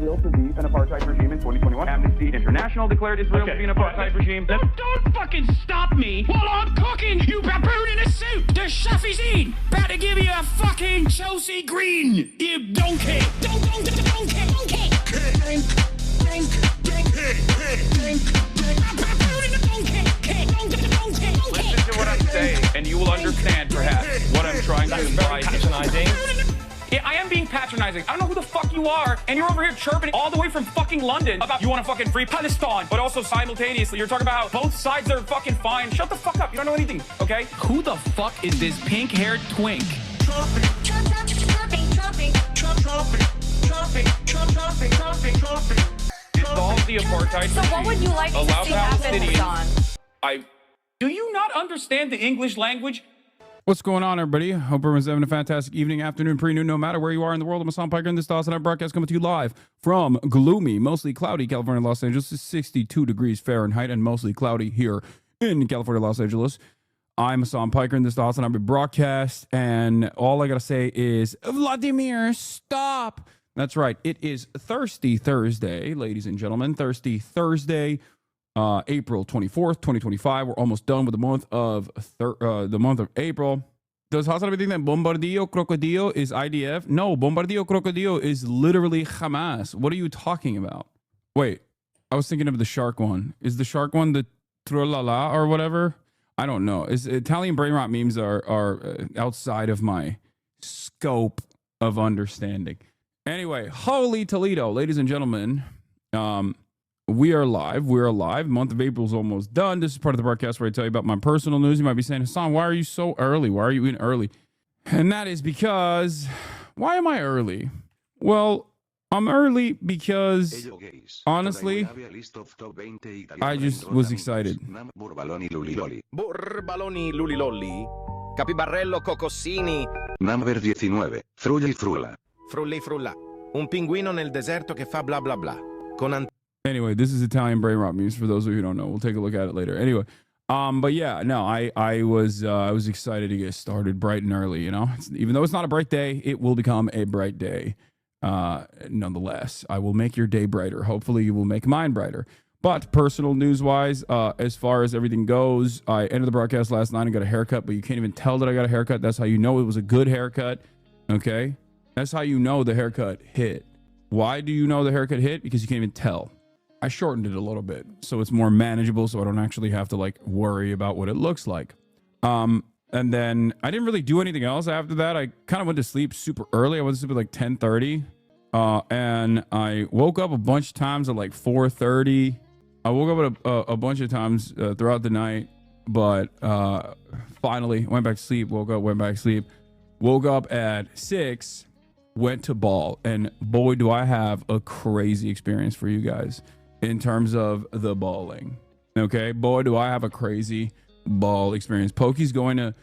Israel to be an apartheid regime in 2021. Amnesty International declared Israel to be an apartheid regime. Don't fucking stop me while I'm cooking, you baboon in a suit! The chef is in! About to give you a fucking Chelsea Green, you donkey! Donkey! Listen to what I'm saying, and you will understand, perhaps, what I'm trying to imply. Patronizing. Yeah, I am being patronizing. I don't know who the fuck you are, and you're over here chirping all the way from fucking London about you want to fucking free Palestine, but also simultaneously you're talking about how both sides are fucking fine. Shut the fuck up. You don't know anything, okay? Who the fuck is this pink-haired twink? Dissolve the apartheid So what would you like to allow see happen, Palestinians. Hassan? Do you not understand the English language? What's going on, everybody? Hope everyone's having a fantastic evening, afternoon, pre-noon, no matter where you are in the world. I'm Hassan Piker, and this is Dawson. Our broadcast coming to you live from gloomy, mostly cloudy California, Los Angeles. It's 62 degrees Fahrenheit and mostly cloudy here in California, Los Angeles. I'm Hassan Piker, and this is Dawson. I'm a broadcast, and all I gotta say is, Vladimir, stop! That's right. It is Thirsty Thursday, ladies and gentlemen. Thirsty Thursday. April 24th, 2025. We're almost done with the month of April. Does Hassan ever think that Bombardillo Crocodillo is IDF? No, Bombardillo Crocodillo is literally Hamas. What are you talking about? Wait, I was thinking of the shark one. Is the shark one the Trolala or whatever? I don't know. Italian brain rot memes are outside of my scope of understanding. Anyway, holy Toledo, ladies and gentlemen. We are live. We're alive. The month of April is almost done. This is part of the broadcast where I tell you about my personal news. You might be saying, Hassan, why are you so early? Why are you in early? And that is because, why am I early? Well, I'm early because, honestly, I just was excited. Burbaloni Lulilolli, Capibarello Cocosini. Number 19, Frulli Frulla. Frulli Frulla, un pinguino nel deserto che fa bla bla bla. Con Anyway, this is Italian brain rot memes for those of you who don't know. We'll take a look at it later. Anyway, but yeah, no, I was excited to get started bright and early, you know. Even though it's not a bright day, it will become a bright day. Nonetheless, I will make your day brighter. Hopefully, you will make mine brighter. But personal news-wise, as far as everything goes, I ended the broadcast last night and got a haircut, but you can't even tell that I got a haircut. That's how you know it was a good haircut. Okay, that's how you know the haircut hit. Why do you know the haircut hit? Because you can't even tell. I shortened it a little bit so it's more manageable, so I don't actually have to like worry about what it looks like. And then I didn't really do anything else after that. I kind of went to sleep super early. I went to sleep at like 10:30, and I woke up a bunch of times at like 4:30. I woke up a bunch of times throughout the night, but finally went back to sleep. Woke up, went back to sleep. Woke up at 6. Went to ball, and boy, do I have a crazy experience for you guys in terms of the balling. Okay, boy, do I have a crazy ball experience. Pokey's going to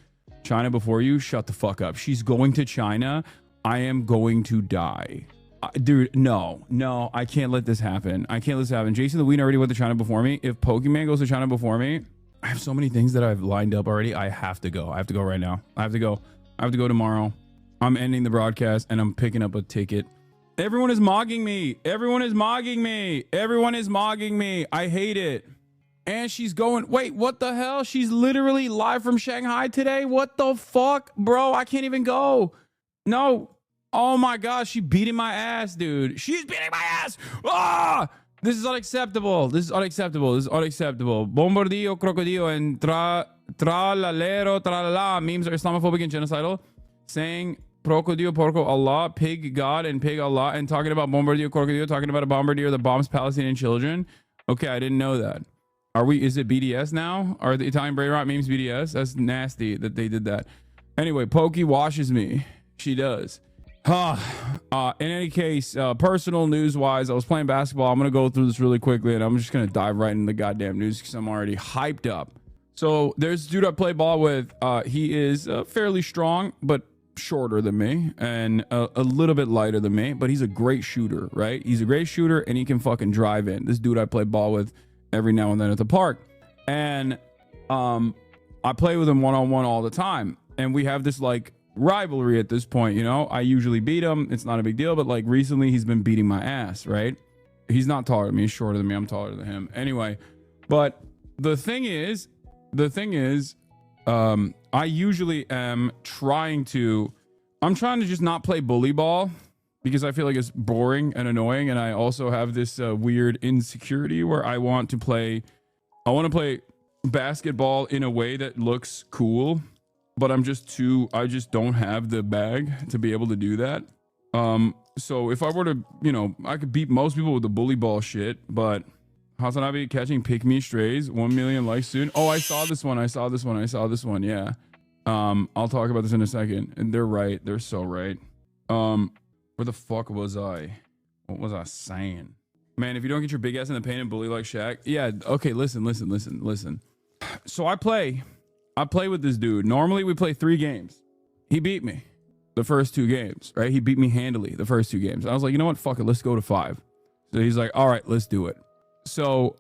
China before you. Shut the fuck up. She's going to China. I am going to die. Dude, no, I can't let this happen. I can't let this happen. Jason the Ween already went to China before me. If Pokemon goes to China before me, I have so many things that I've lined up already. I have to go. I have to go right now. I have to go tomorrow. I'm ending the broadcast and I'm picking up a ticket. Everyone is mogging me. Everyone is mogging me. I hate it. And she's going, wait, what the hell? She's literally live from Shanghai today? What the fuck? Bro, I can't even go. No. Oh my gosh, she's beating my ass, dude. She's beating my ass. Ah! This is unacceptable. Bombardillo, crocodillo, and tralalero, tralala. Memes are Islamophobic and genocidal. Saying Crocodillo, Porco, Allah, Pig, God, and Pig, Allah, and talking about Bombardillo, Crocodillo, talking about a bombardier that bombs Palestinian children. Okay, I didn't know that. Is it BDS now? Are the Italian brain rot memes BDS? That's nasty that they did that. Anyway, Pokey washes me. She does. In any case, personal news-wise, I was playing basketball. I'm going to go through this really quickly, and I'm just going to dive right into the goddamn news because I'm already hyped up. So there's a dude I play ball with. He is fairly strong, but shorter than me and a little bit lighter than me, but he's a great shooter, right? He's a great shooter and he can fucking drive in. This dude I play ball with every now and then at the park, and I play with him one-on-one all the time, and we have this like rivalry at this point, you know? I usually beat him. It's not a big deal, but like recently he's been beating my ass, right? He's not taller than me. He's shorter than me. I'm taller than him. Anyway, but the thing is, I usually am trying to just not play bully ball because I feel like it's boring and annoying. And I also have this weird insecurity where I want to play basketball in a way that looks cool, but I just don't have the bag to be able to do that. So if I were to, you know, I could beat most people with the bully ball shit, but Hasanabe catching pick me strays, 1 million likes soon. Oh, I saw this one. Yeah. I'll talk about this in a second. And they're right. They're so right. Where the fuck was I? What was I saying? Man, if you don't get your big ass in the paint and bully like Shaq. Yeah. Okay. Listen. So I play with this dude. Normally we play 3 games. He beat me the first 2 games, right? He beat me handily the first 2 games. I was like, you know what? Fuck it. Let's go to 5. So he's like, all right, let's do it. So,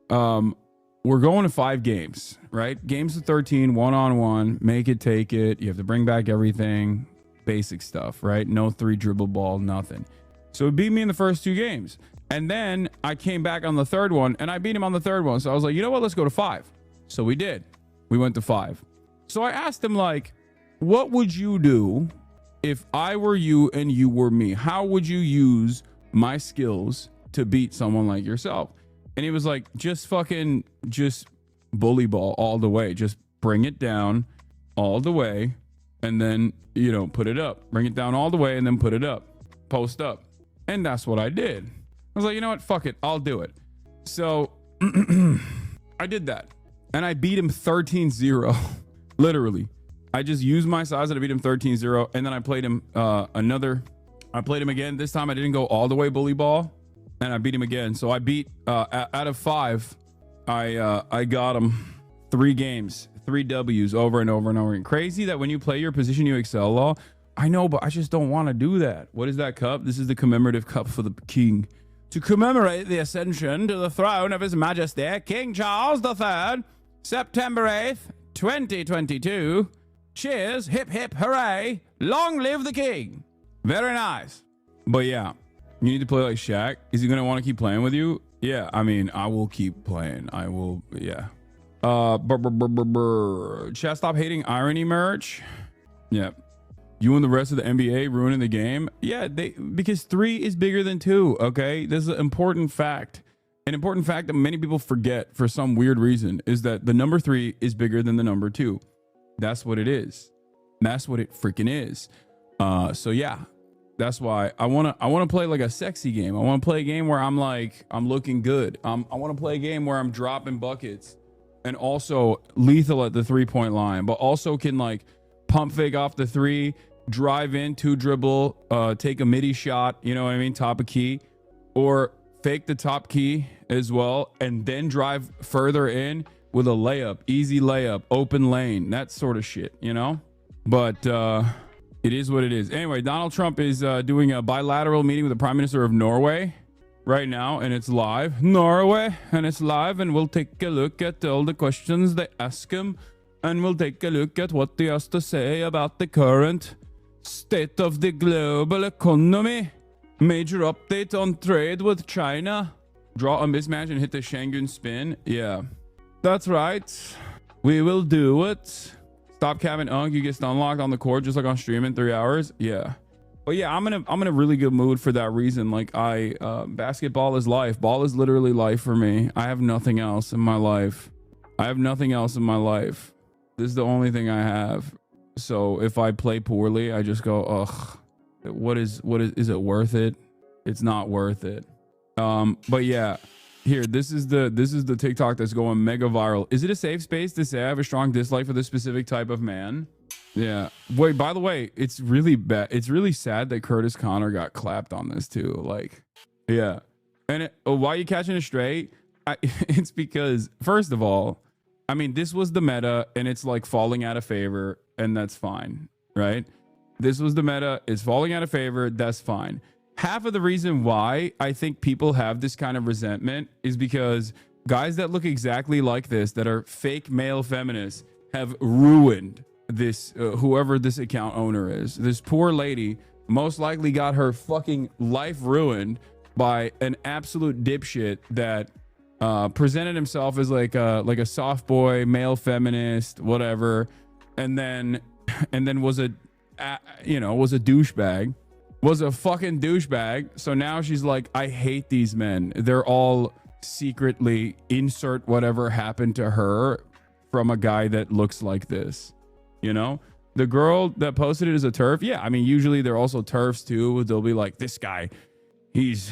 we're going to 5 games, right? Games of 13, 1-on-1, make it, take it. You have to bring back everything, basic stuff, right? No 3 dribble ball, nothing. So he beat me in the first 2 games. And then I came back on the 3rd one and I beat him on the 3rd one. So I was like, you know what? Let's go to 5. So we did. We went to 5. So I asked him, like, what would you do if I were you and you were me? How would you use my skills to beat someone like yourself? And he was like, just bully ball all the way. Just bring it down all the way and then, you know, put it up. Bring it down all the way and then put it up. Post up. And that's what I did. I was like, you know what? Fuck it. I'll do it. So I did that. And I beat him 13-0. Literally. I just used my size and I beat him 13-0. And then I played him I played him again. This time I didn't go all the way bully ball. And I beat him again. So I beat out of 5, I got him 3 games, 3 W's over and over and over again. Crazy that when you play your position, you excel law. I know, but I just don't want to do that. What is that cup? This is the commemorative cup for the king. To commemorate the ascension to the throne of His Majesty, King Charles III, September 8th, 2022. Cheers, hip hip hooray, long live the king. Very nice. But yeah. You need to play like Shaq. Is he going to want to keep playing with you? Yeah, I mean, I will keep playing. I will, yeah. Chat, stop hating irony merch. Yeah. You and the rest of the NBA ruining the game. Yeah, because 3 is bigger than 2, okay? This is an important fact. An important fact that many people forget for some weird reason is that the number 3 is bigger than the number 2. That's what it is. That's what it freaking is. So yeah. That's why I want to play like a sexy game. I want to play a game where I'm looking good. I want to play a game where I'm dropping buckets and also lethal at the 3-point line, but also can like pump fake off the 3, drive in, 2 dribble, take a midi shot, you know what I mean? Top of key, or fake the top key as well. And then drive further in with a layup, easy layup, open lane, that sort of shit, you know? But, it is what it is. Anyway, Donald Trump is doing a bilateral meeting with the Prime Minister of Norway right now, and it's live. Norway, and it's live, and we'll take a look at all the questions they ask him, and we'll take a look at what he has to say about the current state of the global economy. Major update on trade with China. Draw a mismatch and hit the Shangun spin. Yeah, that's right. We will do it. Stop capping Unk, you get stun locked on the court just like on stream in 3 hours. Yeah. But yeah, I'm in a really good mood for that reason. Like basketball is life. Ball is literally life for me. I have nothing else in my life. This is the only thing I have. So if I play poorly, I just go, ugh, is it worth it? It's not worth it. But yeah. Here, this is the TikTok that's going mega viral. Is it a safe space to say I have a strong dislike for this specific type of man? Yeah. Wait, by the way, it's really bad. It's really sad that Curtis Connor got clapped on this too. Like, yeah. And why are you catching it straight? It's because, first of all, I mean, this was the meta and it's like falling out of favor, and that's fine, right? This was the meta. It's falling out of favor. That's fine. Half of the reason why I think people have this kind of resentment is because guys that look exactly like this, that are fake male feminists, have ruined this whoever this account owner is. This poor lady most likely got her fucking life ruined by an absolute dipshit that presented himself as like a soft boy, male feminist, whatever, and then was a douchebag, was a fucking douchebag. So now she's like, I hate these men. They're all secretly insert whatever happened to her from a guy that looks like this. You know, the girl that posted it is a TERF. Yeah, I mean, usually they're also TERFs too. They'll be like, this guy, he's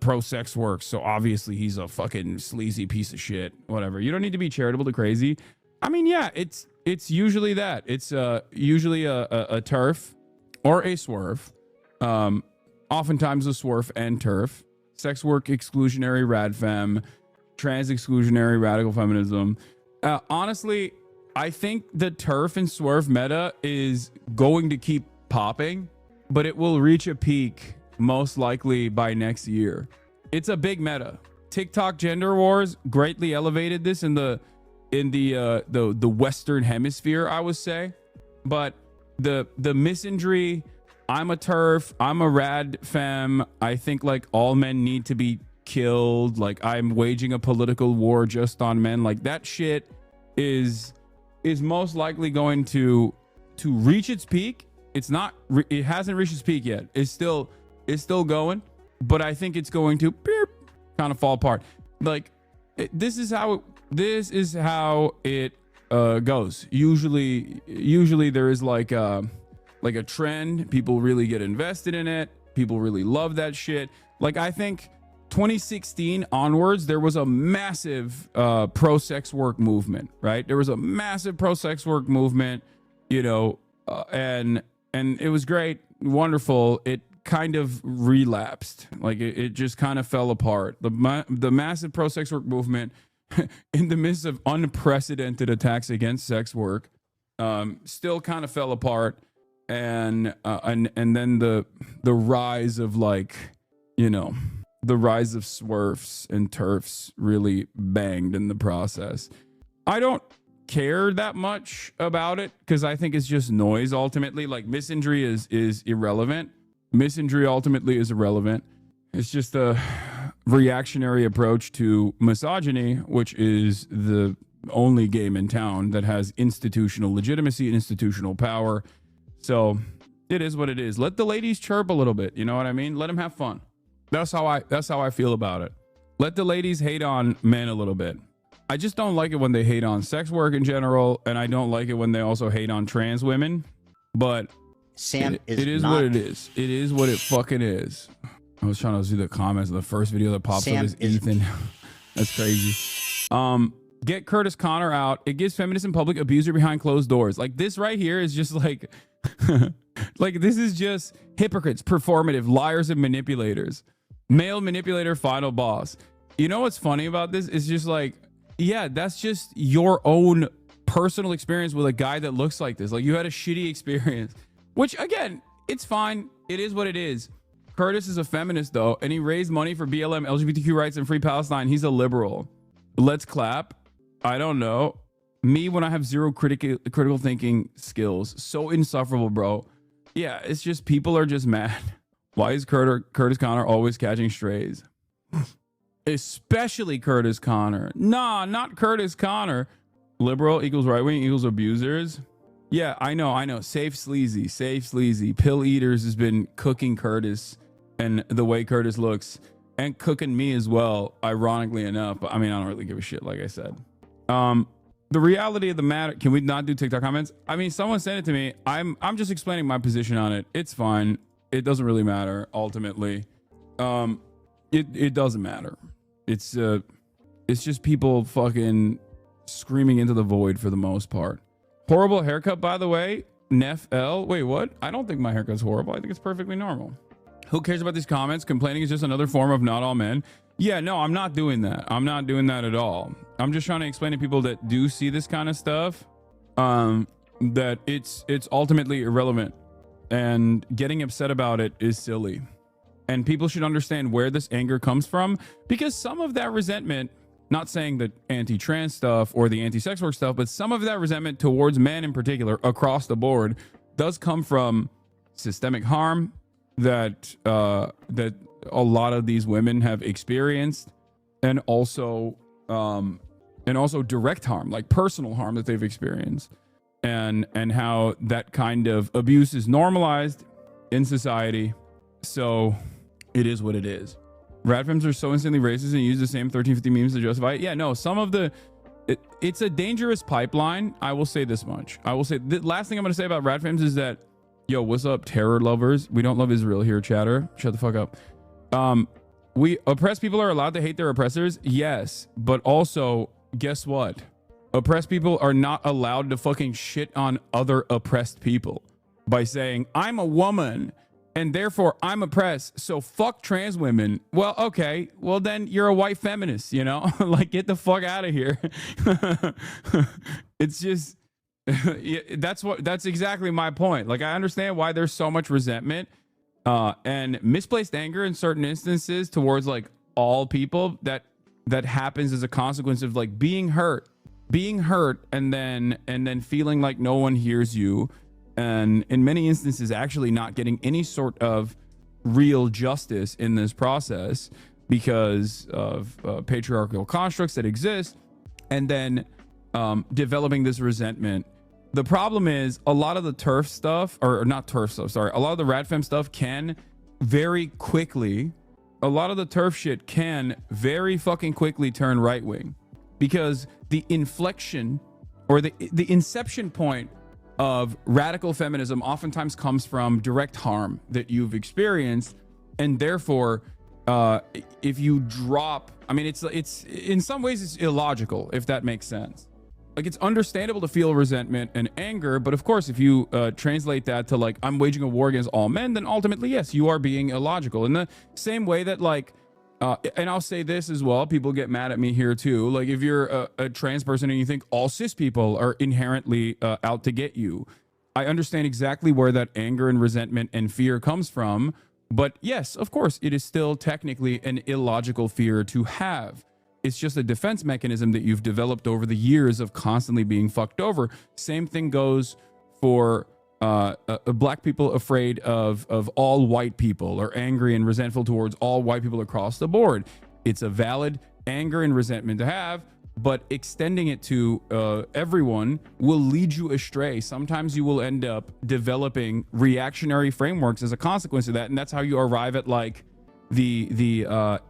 pro sex work, so obviously he's a fucking sleazy piece of shit. Whatever. You don't need to be charitable to crazy. I mean, yeah, it's usually that. It's usually a TERF or a SWERF. Oftentimes a SWERF and TERF. Sex work exclusionary radfem, trans exclusionary radical feminism. Honestly, I think the TERF and SWERF meta is going to keep popping, but it will reach a peak most likely by next year. It's a big meta. TikTok gender wars greatly elevated this in the Western hemisphere, I would say. But the misandry, I'm a TERF, I'm a rad femme, I think like all men need to be killed, like I'm waging a political war just on men, like that shit is most likely going to reach its peak. It hasn't reached its peak yet. It's still going, but I think it's going to kind of fall apart. Like this is how it goes. Usually there is like a trend. People really get invested in it. People really love that shit. Like I think 2016 onwards, there was a massive pro sex work movement, right? There was a massive pro sex work movement, you know, and it was great, wonderful. It kind of relapsed, like it just kind of fell apart. The massive pro sex work movement in the midst of unprecedented attacks against sex work still kind of fell apart, and then the rise of, like, you know, the rise of SWERFs and TERFs really banged in the process. I don't care that much about it because I think it's just noise ultimately. Like misandry is irrelevant. Misandry ultimately is irrelevant. It's just a reactionary approach to misogyny, which is the only game in town that has institutional legitimacy and institutional power. So it is what it is. Let the ladies chirp a little bit. You know what I mean? Let them have fun. That's how I feel about it. Let the ladies hate on men a little bit. I just don't like it when they hate on sex work in general, and I don't like it when they also hate on trans women. But Sam it is what it is. It is what it fucking is. I was trying to see the comments of the first video that pops up is Ethan. That's crazy. Get Curtis Connor out. It gives feminists in public abuser behind closed doors. Like this right here is just like, like this is just hypocrites, performative, liars, and manipulators. Male manipulator, final boss. You know what's funny about this? It's just like, yeah, that's just your own personal experience with a guy that looks like this. Like you had a shitty experience, which again, it's fine. It is what it is. Curtis is a feminist though, and he raised money for BLM, LGBTQ rights, and free Palestine. He's a liberal. Let's clap. I don't know. Me, when I have zero critical thinking skills, so insufferable, bro. Yeah, it's just people are just mad. Why is Curtis Connor always catching strays? Especially Curtis Connor. Nah, not Curtis Connor. Liberal equals right wing equals abusers. Yeah, I know. Safe sleazy. Pill eaters has been cooking Curtis and the way Curtis looks, and cooking me as well, ironically enough. But I mean, I don't really give a shit, like I said. The reality of the matter, can we not do TikTok comments? I mean, someone sent it to me. I'm just explaining my position on it. It's fine. It doesn't really matter ultimately. It doesn't matter. It's just people fucking screaming into the void for the most part. Horrible haircut, by the way. Neff L. Wait, what? I don't think my haircut's horrible. I think it's perfectly normal. Who cares about these comments? Complaining is just another form of not all men. Yeah, no, I'm not doing that. I'm not doing that at all. I'm just trying to explain to people that do see this kind of stuff, that it's ultimately irrelevant, and getting upset about it is silly. And people should understand where this anger comes from, because some of that resentment not saying the anti-trans stuff or the anti-sex work stuff, but some of that resentment towards men in particular across the board does come from systemic harm that that a lot of these women have experienced, and also direct harm, like personal harm that they've experienced, and how that kind of abuse is normalized in society. So it is what it is. Radfems are so instantly racist and use the same 1350 memes to justify it. Yeah, no, some of the it's a dangerous pipeline. I will say this much. I will say the last thing I'm going to say about Radfems is that, yo, what's up, terror lovers? We don't love Israel here, chatter. Shut the fuck up. We oppressed people are allowed to hate their oppressors. Yes, but also guess what? Oppressed people are not allowed to fucking shit on other oppressed people by saying, I'm a woman and therefore I'm oppressed, so fuck trans women. Well, okay, well then you're a white feminist, you know? Like, get the fuck out of here. It's just, that's exactly my point. Like, I understand why there's so much resentment and misplaced anger in certain instances towards like all people that happens as a consequence of like being hurt and then feeling like no one hears you, and in many instances actually not getting any sort of real justice in this process because of patriarchal constructs that exist, and then developing this resentment. The problem is a lot of the TERF stuff, or not TERF stuff, sorry, a lot of the Radfem stuff can very quickly, a lot of the TERF shit can very fucking quickly turn right wing, because the inflection or the inception point of radical feminism oftentimes comes from direct harm that you've experienced, and therefore if you drop, I mean, it's in some ways it's illogical, if that makes sense. Like, it's understandable to feel resentment and anger, but of course if you translate that to like, I'm waging a war against all men, then ultimately yes, you are being illogical. In the same way that like and I'll say this as well, people get mad at me here too, like if you're a trans person and you think all cis people are inherently out to get you, I understand exactly where that anger and resentment and fear comes from. But yes, of course, it is still technically an illogical fear to have. It's just a defense mechanism that you've developed over the years of constantly being fucked over. Same thing goes for black people afraid of all white people, or angry and resentful towards all white people across the board. It's a valid anger and resentment to have, but extending it to everyone will lead you astray. Sometimes you will end up developing reactionary frameworks as a consequence of that, and that's how you arrive at like the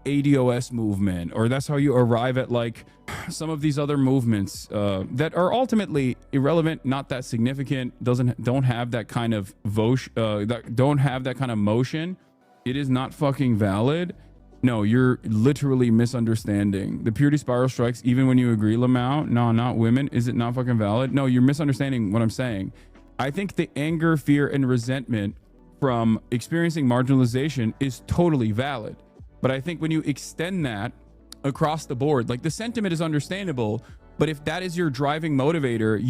ADOS movement, or that's how you arrive at like some of these other movements that are ultimately irrelevant, not that significant, don't have that kind of don't have that kind of motion. It is not fucking valid. No, you're literally misunderstanding. The purity spiral strikes even when you agree, Lamau. No, not women. Is it not fucking valid? No, you're misunderstanding what I'm saying. I think the anger, fear, and resentment from experiencing marginalization is totally valid. But I think when you extend that across the board, like, the sentiment is understandable, but if that is your driving motivator,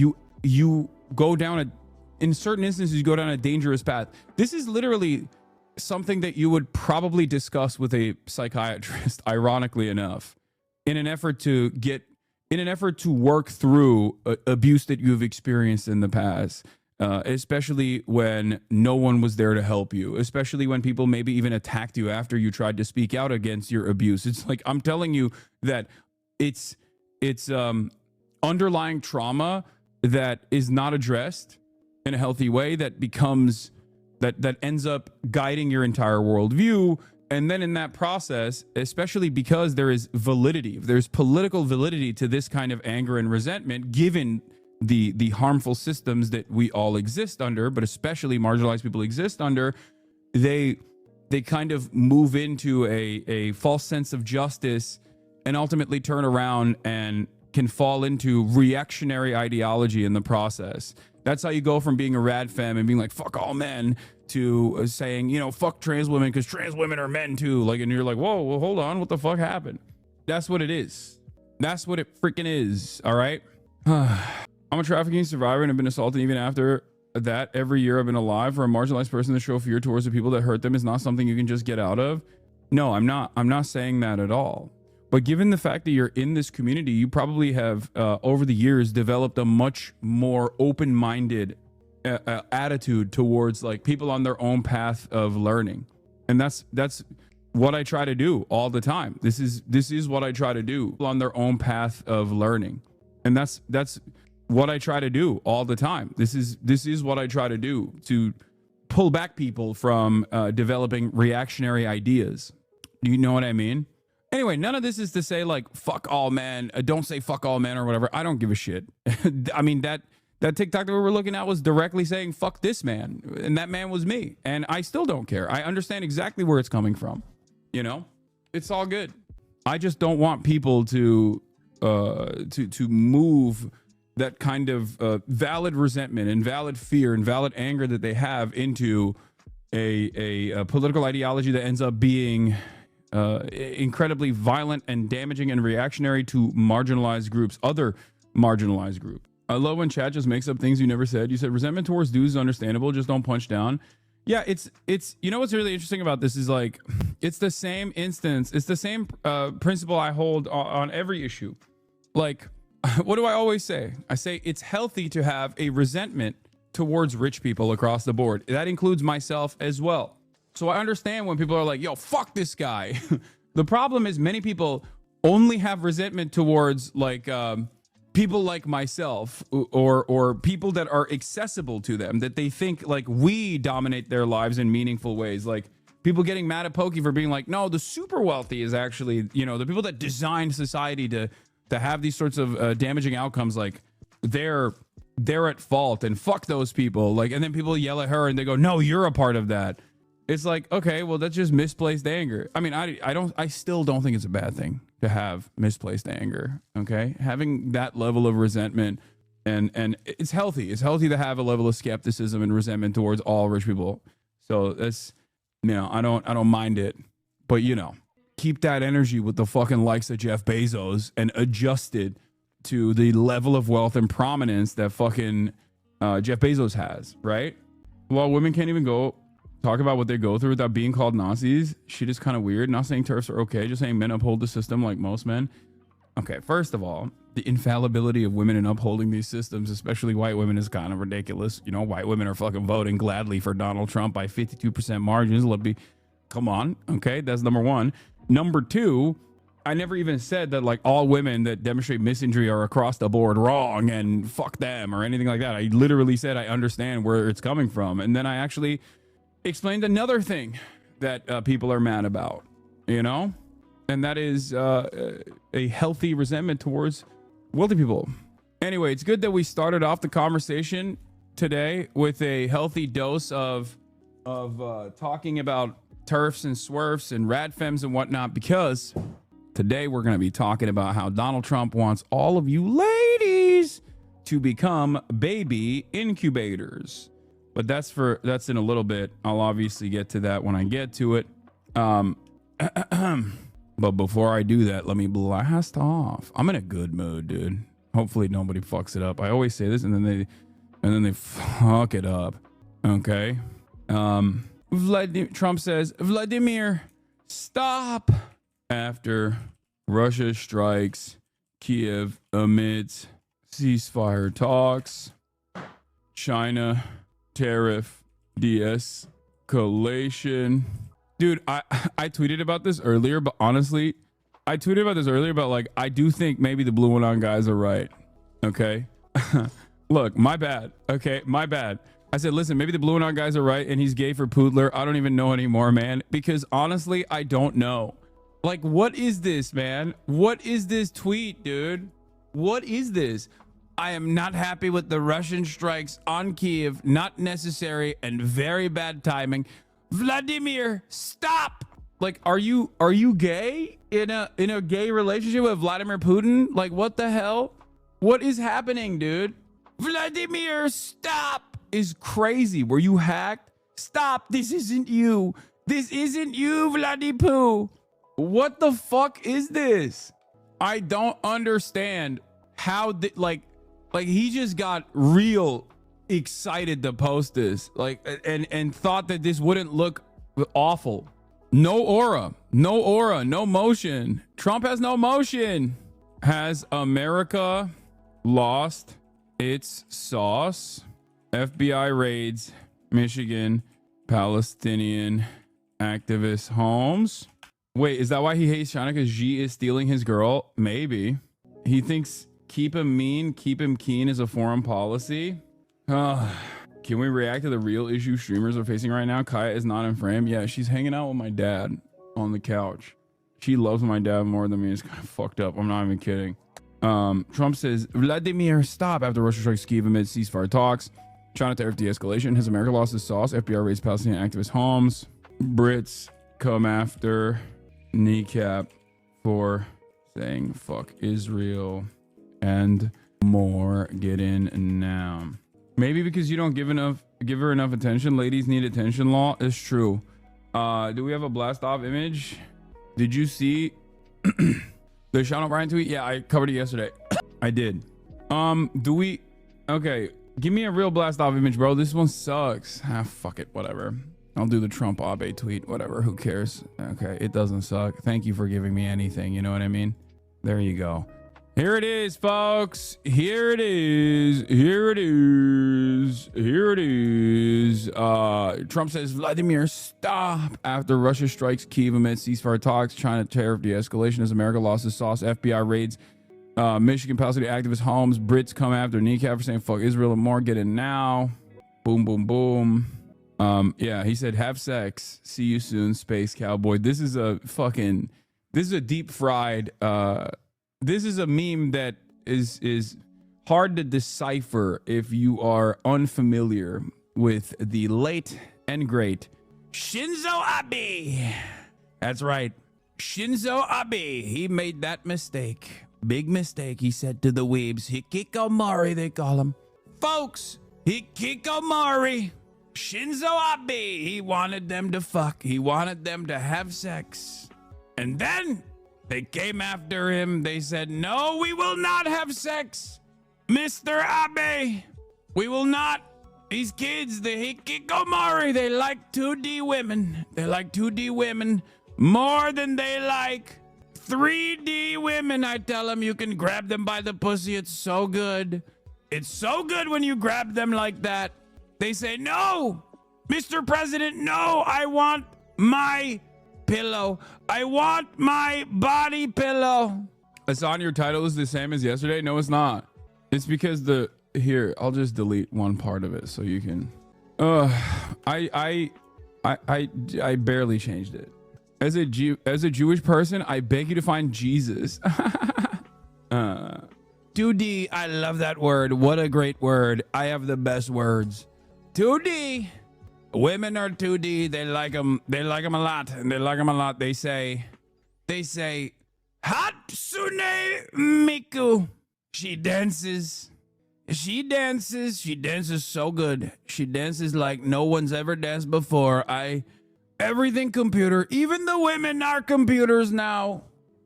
you go down in certain instances, you go down a dangerous path. This is literally something that you would probably discuss with a psychiatrist, ironically enough, in an effort to work through abuse that you've experienced in the past. Especially when no one was there to help you, especially when people maybe even attacked you after you tried to speak out against your abuse. It's like, I'm telling you that it's underlying trauma that is not addressed in a healthy way that becomes, that ends up guiding your entire worldview. And then in that process, especially because there is validity, there's political validity to this kind of anger and resentment, given the harmful systems that we all exist under, but especially marginalized people exist under, they kind of move into a false sense of justice and ultimately turn around and can fall into reactionary ideology in the process. That's how you go from being a rad femme and being like, fuck all men, to saying, you know, fuck trans women because trans women are men too. Like, and you're like, whoa, well, hold on, what the fuck happened? That's what it is. That's what it freaking is. All right. I'm a trafficking survivor and have been assaulted even after that. Every year I've been alive. For a marginalized person to show fear towards the people that hurt them is not something you can just get out of. No, I'm not saying that at all. But given the fact that you're in this community, you probably have over the years developed a much more open-minded attitude towards like people on their own path of learning. And that's what I try to do all the time. This is what I try to do on their own path of learning. And that's what I try to do all the time. This is what I try to do to pull back people from developing reactionary ideas. Do you know what I mean? Anyway, none of this is to say like fuck all men, don't say fuck all men or whatever. I don't give a shit. I mean, that TikTok that we were looking at was directly saying fuck this man, and that man was me, and I still don't care. I understand exactly where it's coming from. You know, it's all good. I just don't want people to move that kind of valid resentment and valid fear and valid anger that they have into a political ideology that ends up being incredibly violent and damaging and reactionary to marginalized groups, other marginalized groups. I love when chat just makes up things you never said. You said resentment towards dudes is understandable, just don't punch down. Yeah, it's you know what's really interesting about this is like it's the same instance, it's the same principle I hold on every issue. Like, what do I always say? I say it's healthy to have a resentment towards rich people across the board. That includes myself as well. So I understand when people are like, yo, fuck this guy. The problem is many people only have resentment towards like people like myself or people that are accessible to them, that they think like we dominate their lives in meaningful ways. Like people getting mad at Pokey for being like, no, the super wealthy is actually, you know, the people that designed society to have these sorts of damaging outcomes, like they're at fault and fuck those people. Like, and then people yell at her and they go, no, you're a part of that. It's like, okay, well, that's just misplaced anger. I mean, I still don't think it's a bad thing to have misplaced anger. Okay. Having that level of resentment and it's healthy. It's healthy to have a level of skepticism and resentment towards all rich people. So that's, you know, I don't mind it, but you know, keep that energy with the fucking likes of Jeff Bezos and adjust it to the level of wealth and prominence that fucking Jeff Bezos has, right? Well, women can't even go talk about what they go through without being called Nazis. Shit is kind of weird. Not saying TERFs are okay, just saying men uphold the system like most men. Okay, first of all, the infallibility of women in upholding these systems, especially white women, is kind of ridiculous. You know, white women are fucking voting gladly for Donald Trump by 52% margins. Come on, okay, that's number one. Number two, I never even said that like all women that demonstrate misinjury are across the board wrong and fuck them or anything like that. I literally said I understand where it's coming from. And then I actually explained another thing that people are mad about, you know, and that is a healthy resentment towards wealthy people. Anyway, it's good that we started off the conversation today with a healthy dose of talking about TERFs and swerfs and radfems and whatnot, because today we're going to be talking about how Donald Trump wants all of you ladies to become baby incubators. But that's in a little bit. I'll obviously get to that when I get to it. But before I do that, let me blast off. I'm in a good mood, dude. Hopefully nobody fucks it up. I always say this and then they fuck it up. Okay. Trump says, Vladimir, stop. After Russia strikes Kiev amidst ceasefire talks, China tariff de-escalation. Dude, I tweeted about this earlier, but honestly, I do think maybe the Blue Anon guys are right. Okay. Look, my bad. Okay. My bad. I said, listen, maybe the Blue Anon guys are right and he's gay for Poodler. I don't even know anymore, man, because honestly, I don't know. Like, what is this, man? What is this tweet, dude? What is this? I am not happy with the Russian strikes on Kiev. Not necessary and very bad timing. Vladimir, stop. Like, are you gay in a gay relationship with Vladimir Putin? Like, what the hell? What is happening, dude? Vladimir, stop. Is crazy. Were you hacked? Stop. This isn't you. This isn't you, Vladipoo. What the fuck is this? I don't understand how like he just got real excited to post this, like, and thought that this wouldn't look awful. No aura, no motion. Trump has no motion. Has America lost its sauce? FBI raids Michigan Palestinian activist homes. Wait, is that why he hates China? Because Xi is stealing his girl? Maybe. He thinks keep him mean, keep him keen is a foreign policy. Can we react to the real issue streamers are facing right now? Kaya is not in frame. Yeah, she's hanging out with my dad on the couch. She loves my dad more than me. It's kind of fucked up. I'm not even kidding. Trump says, Vladimir, stop after Russia strikes Kyiv amid ceasefire talks. China tariff de-escalation. Has America lost its sauce? FBI raids Palestinian activist homes. Brits come after kneecap for saying fuck Israel and more. Get in now. Maybe because you don't give her enough attention. Ladies need attention law. It's true. Do we have a blast off image? Did you see the Sean O'Brien tweet? Yeah, I covered it yesterday. I did. Do we? Okay, give me a real blast off image, bro. This one sucks. Fuck it, whatever. I'll do the Trump Abe tweet, whatever. Who cares? Okay, it doesn't suck. Thank you for giving me anything. You know what I mean? There you go. Here it is, folks. Here it is. Here it is. Here it is. Trump says, Vladimir, stop after Russia strikes Kyiv amid ceasefire talks. China tariff de-escalation as America lost its sauce. FBI raids Michigan Palestinian activist homes. Brits come after kneecap for saying fuck Israel and more. Get in now. Boom, boom, boom. Yeah, he said, have sex. See you soon, space cowboy. This is a deep fried, this is a meme that is hard to decipher if you are unfamiliar with the late and great Shinzo Abe. That's right. Shinzo Abe. He made that mistake. Big mistake, he said to the weebs. Hikikomori, they call him. Folks, Hikikomori. Shinzo Abe. He wanted them to fuck. He wanted them to have sex. And then they came after him. They said, no, we will not have sex. Mr. Abe, we will not. These kids, the Hikikomori, they like 2D women. They like 2D women more than they like 3D women. I tell them you can grab them by the pussy. It's so good. It's so good when you grab them like that. They say, no, Mr. President, no, I want my pillow. I want my body pillow. Hassan, your title is the same as yesterday. No, it's not. It's because here, I'll just delete one part of it so you can. I barely changed it. As a Jewish person, I beg you to find Jesus. 2D, I love that word. What a great word. I have the best words. 2D. Women are 2D. They like them. They like them a lot. And they like them a lot. They say, Hatsune Miku. She dances. She dances so good. She dances like no one's ever danced before. Everything computer. Even the women are computers now.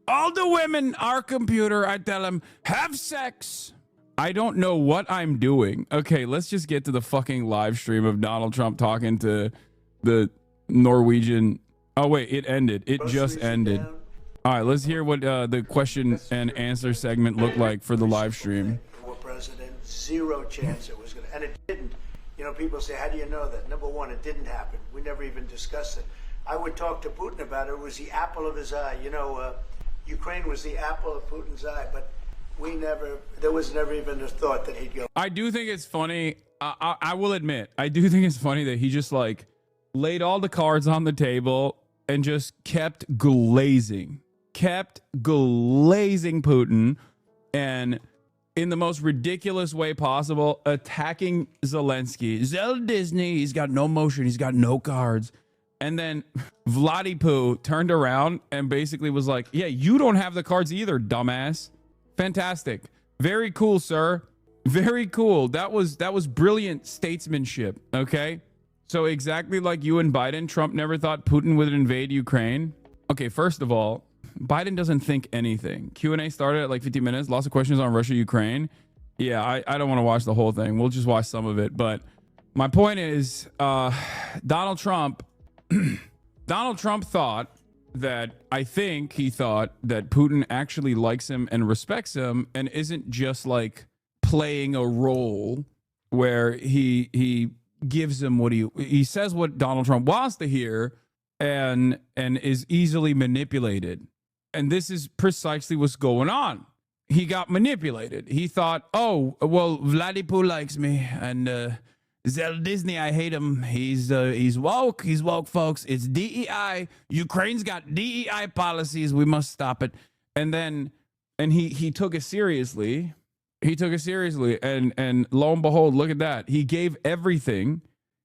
All the women are computer. I tell them, have sex. I don't know what I'm doing. Okay, let's just get to the fucking live stream of Donald Trump talking to the Norwegian. Oh, wait, it ended. It just ended. All right, let's hear what the question and answer segment looked like for the live stream. President, zero chance it was going to, and it didn't. You know, people say, how do you know that? Number one, it didn't happen. We never even discussed it. I would talk to Putin about it. It was the apple of his eye. You know, Ukraine was the apple of Putin's eye, but there was never even a thought that he'd go. I do think it's funny. I will admit, I do think it's funny that he just like laid all the cards on the table and just kept glazing Putin, and in the most ridiculous way possible, attacking Zelensky. Disney, he's got no motion, he's got no cards. And then Vladipoo turned around and basically was like, yeah, you don't have the cards either, dumbass. Fantastic. Very cool, sir. Very cool. That was brilliant statesmanship, okay? So exactly like you and Biden, Trump never thought Putin would invade Ukraine. Okay, first of all, Biden doesn't think anything. Q&A started at like 50 minutes. Lots of questions on Russia, Ukraine. Yeah, I don't want to watch the whole thing. We'll just watch some of it. But my point is, Donald Trump Donald Trump thought that, I think he thought that Putin actually likes him and respects him and isn't just like playing a role where he gives him what he says what Donald Trump wants to hear and is easily manipulated. And this is precisely what's going on. He got manipulated. He thought, oh, well, Vladimir likes me, and Zell Disney, I hate him. He's woke. He's woke, folks. It's DEI. Ukraine's got DEI policies. We must stop it. And he took it seriously. He took it seriously, and lo and behold, look at that. He gave everything.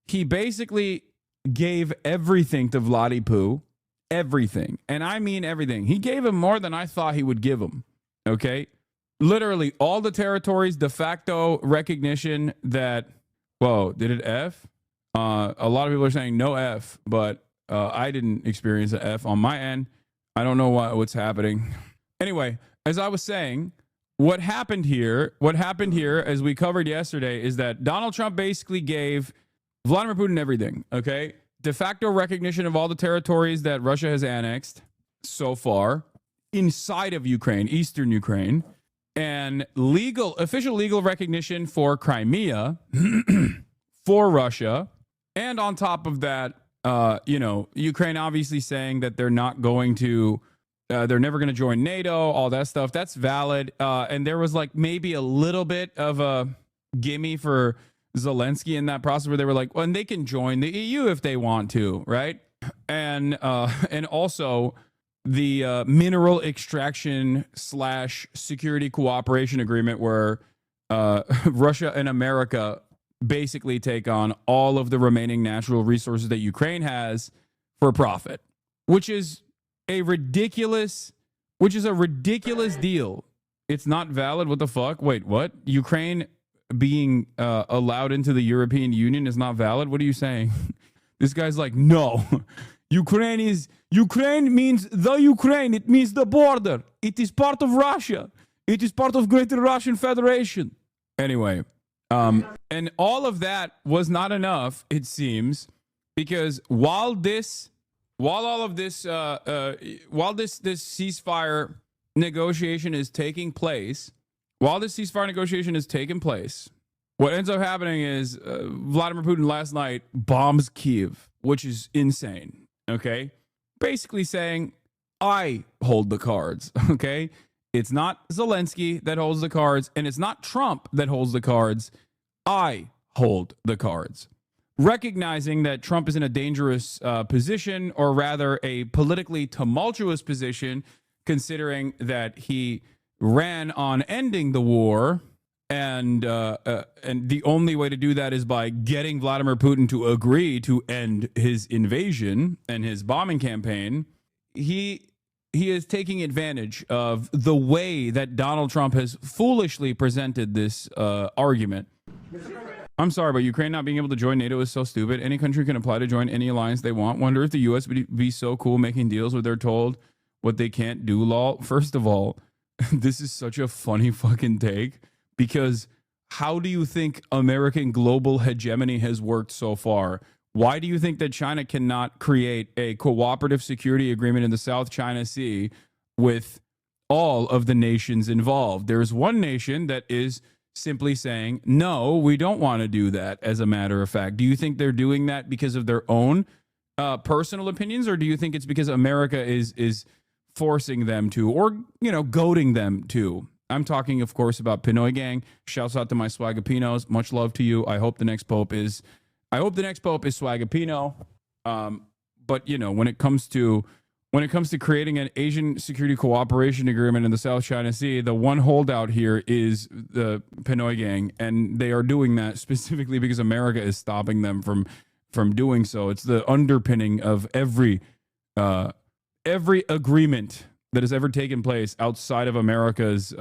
He basically gave everything to Vladimir. Everything. And I mean everything. He gave him more than I thought he would give him. Okay? Literally all the territories, de facto recognition that, whoa, did it F? A lot of people are saying no F, but I didn't experience an F on my end. I don't know what's happening. Anyway, as I was saying, what happened here, as we covered yesterday, is that Donald Trump basically gave Vladimir Putin everything, okay? De facto recognition of all the territories that Russia has annexed so far inside of Ukraine, eastern Ukraine, and official legal recognition for Crimea for Russia. And on top of that, Ukraine obviously saying that they're not going to, they're never going to join NATO, all that stuff. That's valid. And there was like maybe a little bit of a gimme for Zelensky in that process where they were like, well, and they can join the EU if they want to, right? And also the mineral extraction / security cooperation agreement where Russia and America basically take on all of the remaining natural resources that Ukraine has for profit, which is a ridiculous deal. It's not valid. What the fuck? Wait, what? Ukraine being allowed into the European Union is not valid? What are you saying? This guy's like, no. Ukraine means the Ukraine. It means the border. It is part of Russia. It is part of Greater Russian Federation. Anyway, and all of that was not enough, it seems, because while this ceasefire negotiation is taking place, what ends up happening is Vladimir Putin last night bombs Kyiv, which is insane, okay? Basically saying, I hold the cards, okay? It's not Zelensky that holds the cards, and it's not Trump that holds the cards. I hold the cards. Recognizing that Trump is in a dangerous position, or rather a politically tumultuous position, considering that he ran on ending the war, and the only way to do that is by getting Vladimir Putin to agree to end his invasion and his bombing campaign. He is taking advantage of the way that Donald Trump has foolishly presented this argument. I'm sorry, but Ukraine not being able to join NATO is so stupid. Any country can apply to join any alliance they want. Wonder if the U.S. would be so cool making deals where they're told what they can't do, lol. First of all, this is such a funny fucking take, because how do you think American global hegemony has worked so far? Why do you think that China cannot create a cooperative security agreement in the South China Sea with all of the nations involved? There's one nation that is simply saying, no, we don't want to do that, as a matter of fact. Do you think they're doing that because of their own personal opinions, or do you think it's because America is forcing them to, or, goading them to? I'm talking, of course, about Pinoy Gang. Shouts out to my Swagapinos. Much love to you. I hope the next pope is Swagapino. But when it comes to creating an Asian security cooperation agreement in the South China Sea, the one holdout here is the Pinoy Gang, and they are doing that specifically because America is stopping them from doing so. It's the underpinning of every agreement that has ever taken place outside of America's.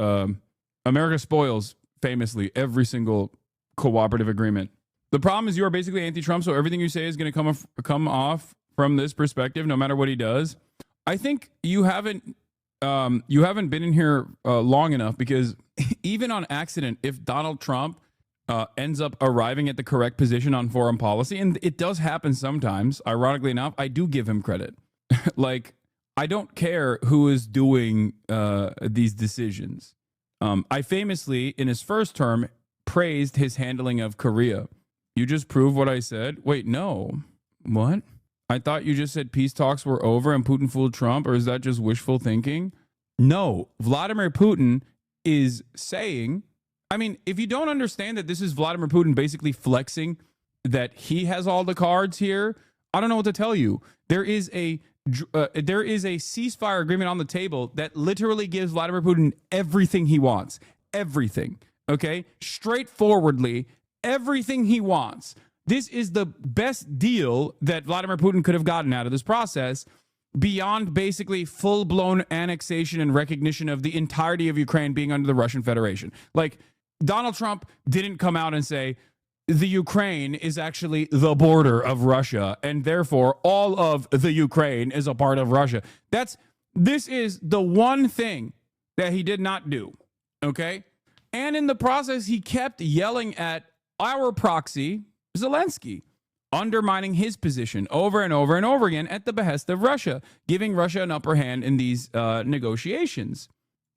America spoils, famously, every single cooperative agreement. The problem is you are basically anti-Trump, so everything you say is going to come off from this perspective, no matter what he does. I think you haven't been in here long enough, because even on accident, if Donald Trump ends up arriving at the correct position on foreign policy. And it does happen sometimes. Ironically enough, I do give him credit. Like, I don't care who is doing these decisions. I famously, in his first term, praised his handling of Korea. You just proved what I said? Wait, no. What? I thought you just said peace talks were over and Putin fooled Trump, or is that just wishful thinking? No, Vladimir Putin is saying, I mean, if you don't understand that this is Vladimir Putin basically flexing that he has all the cards here, I don't know what to tell you. There is a ceasefire agreement on the table that literally gives Vladimir Putin everything he wants. Everything. Okay? Straightforwardly, everything he wants. This is the best deal that Vladimir Putin could have gotten out of this process, beyond basically full-blown annexation and recognition of the entirety of Ukraine being under the Russian Federation. Like, Donald Trump didn't come out and say, the Ukraine is actually the border of Russia, and therefore all of the Ukraine is a part of Russia. This is the one thing that he did not do, okay? And in the process, he kept yelling at our proxy, Zelensky, undermining his position over and over and over again at the behest of Russia, giving Russia an upper hand in these negotiations.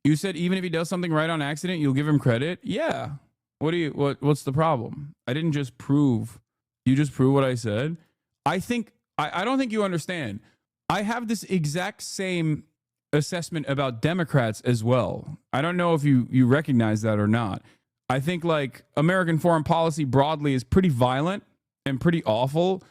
You said even if he does something right on accident, you'll give him credit? Yeah. What's the problem? I didn't just prove. You just prove what I said. I don't think you understand. I have this exact same assessment about Democrats as well. I don't know if you recognize that or not. I think like American foreign policy broadly is pretty violent and pretty awful.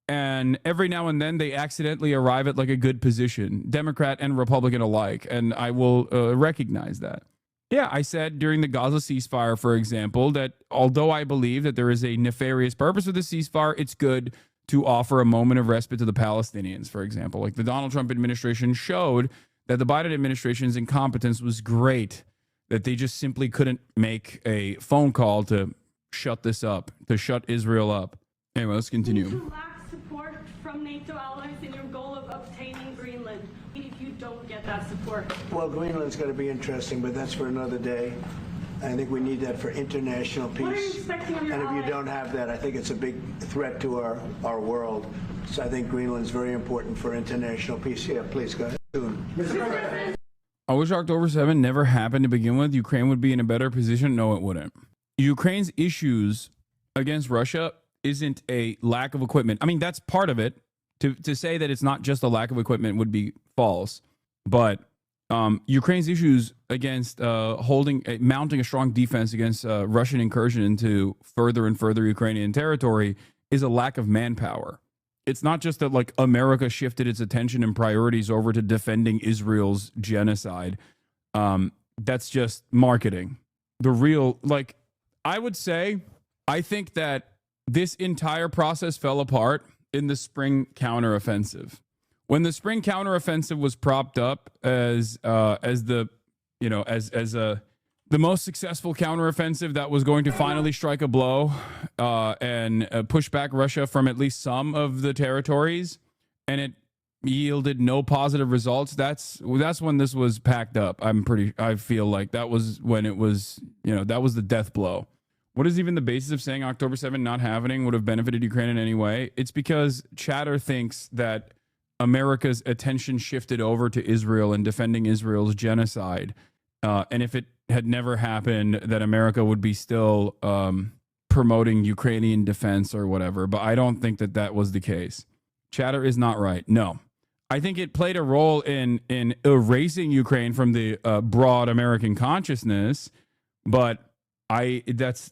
And every now and then they accidentally arrive at like a good position, Democrat and Republican alike. And I will recognize that. Yeah, I said during the Gaza ceasefire, for example, that although I believe that there is a nefarious purpose with the ceasefire, it's good to offer a moment of respite to the Palestinians, for example. Like the Donald Trump administration showed that the Biden administration's incompetence was great, that they just simply couldn't make a phone call to shut this up, to shut Israel up. Anyway, let's continue. You lack support from NATO allies in your goal of obtaining Greenland. If you don't get that support. Well, Greenland's going to be interesting, but that's for another day. I think we need that for international peace. What are you expecting of your And if you allies? don't have that, I think it's a big threat to our world. So I think Greenland's very important for international peace. Yeah, please go ahead. Soon. I wish October 7 never happened to begin with. Ukraine would be in a better position. No, it wouldn't. Ukraine's issues against Russia isn't a lack of equipment. I mean, that's part of it. To say that it's not just a lack of equipment would be false. But Ukraine's issues against mounting a strong defense against Russian incursion into further and further Ukrainian territory is a lack of manpower. It's not just that like America shifted its attention and priorities over to defending Israel's genocide. That's just marketing. The real, like, I would say, I think that this entire process fell apart in the spring counteroffensive. When the spring counteroffensive was propped up as the most successful counteroffensive that was going to finally strike a blow and push back Russia from at least some of the territories, and it yielded no positive results. That's when this was packed up. I feel like that was when it was, that was the death blow. What is even the basis of saying October 7 not happening would have benefited Ukraine in any way? It's because chatter thinks that America's attention shifted over to Israel and defending Israel's genocide. And if it had never happened, that America would be still promoting Ukrainian defense or whatever. But I don't think that was the case. Chatter is not right. No. I think it played a role in erasing Ukraine from the broad American consciousness. But that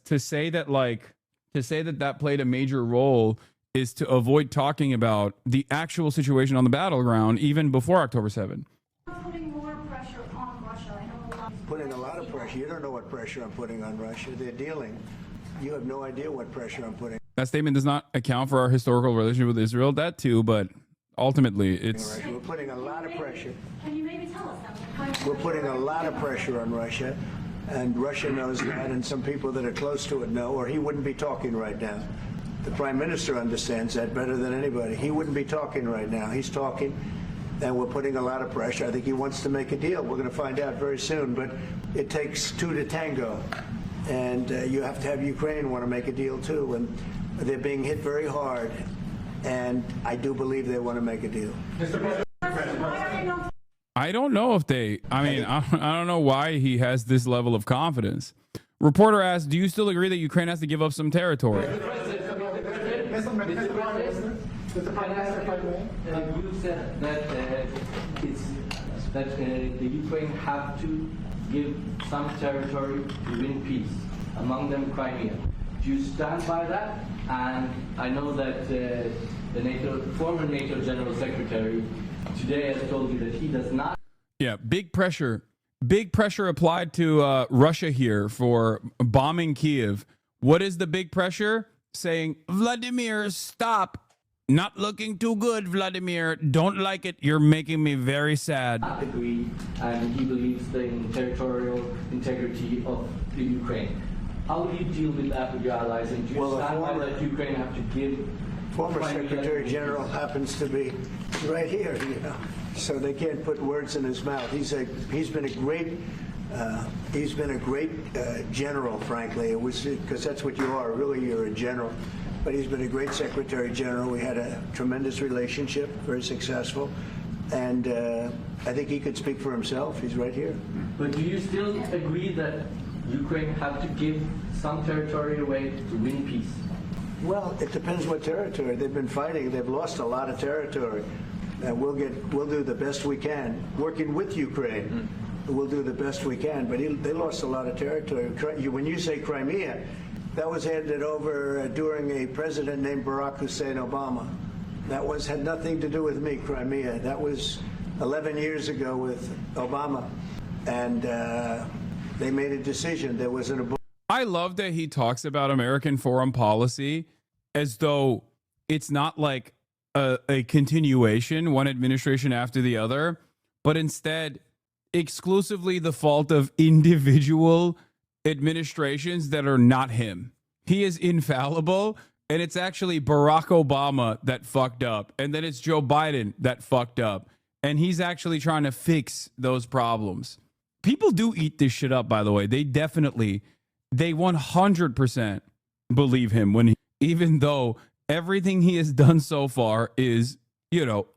played a major role is to avoid talking about the actual situation on the battleground even before October 7. Putting more pressure on Russia. I know a lot. Putting a lot of pressure. You don't know what pressure I'm putting on Russia. They're dealing. You have no idea what pressure I'm putting. That statement does not account for our historical relationship with Israel. That too, but ultimately it's... We're putting a lot of pressure. Can you maybe tell us that? We're putting a lot of pressure on Russia, and Russia knows that, and some people that are close to it know, or he wouldn't be talking right now. The Prime Minister understands that better than anybody. He wouldn't be talking right now. He's talking, and we're putting a lot of pressure. I think he wants to make a deal. We're going to find out very soon, but it takes two to tango. And you have to have Ukraine want to make a deal too. And they're being hit very hard. And I do believe they want to make a deal. I don't know if they, I mean, I don't know why he has this level of confidence. Reporter asked, do you still agree that Ukraine has to give up some territory? You said that the Ukraine have to give some territory to win peace, among them Crimea. Do you stand by that? And I know that the former NATO General Secretary today has told you that he does not. Yeah, big pressure applied to Russia here for bombing Kiev. What is the big pressure? Saying, Vladimir, stop. Not looking too good, Vladimir. Don't like it. You're making me very sad. Agree, and he believes in territorial integrity of the Ukraine. How do you deal with that with your allies? And do you stand by that Ukraine have to give? Former Secretary General happens to be right here, you know, so they can't put words in his mouth. He's been a great general, frankly. It was because that's what you are. Really, you're a general. But he's been a great Secretary General. We had a tremendous relationship, very successful, and I think he could speak for himself. He's right here. But do you still agree that Ukraine have to give some territory away to win peace? Well, it depends what territory. They've been fighting. They've lost a lot of territory. We'll do the best we can, working with Ukraine. We'll do the best we can. But they lost a lot of territory. When you say Crimea, that was handed over during a president named Barack Hussein Obama. That had nothing to do with me, Crimea. That was 11 years ago with Obama. And they made a decision. There was an I love that he talks about American foreign policy as though it's not like a continuation, one administration after the other, but instead exclusively the fault of individual administrations that are not him. He is infallible, and it's actually Barack Obama that fucked up, and then it's Joe Biden that fucked up, and he's actually trying to fix those problems. People do eat this shit up, by the way. They 100% believe him even though everything he has done so far is,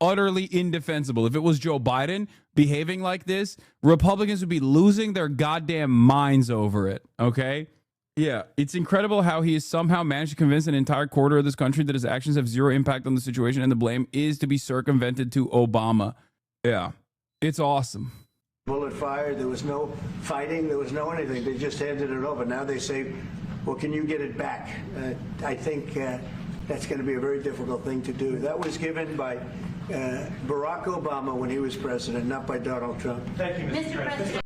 utterly indefensible. If it was Joe Biden behaving like this, Republicans would be losing their goddamn minds over it. Okay. Yeah. It's incredible how he has somehow managed to convince an entire quarter of this country that his actions have zero impact on the situation and the blame is to be circumvented to Obama. Yeah. It's awesome. Bullet fired. There was no fighting. There was no anything. They just handed it over. Now they say, well, can you get it back? I think that's going to be a very difficult thing to do. That was given by Barack Obama when he was president, not by Donald Trump. Thank you, Mr.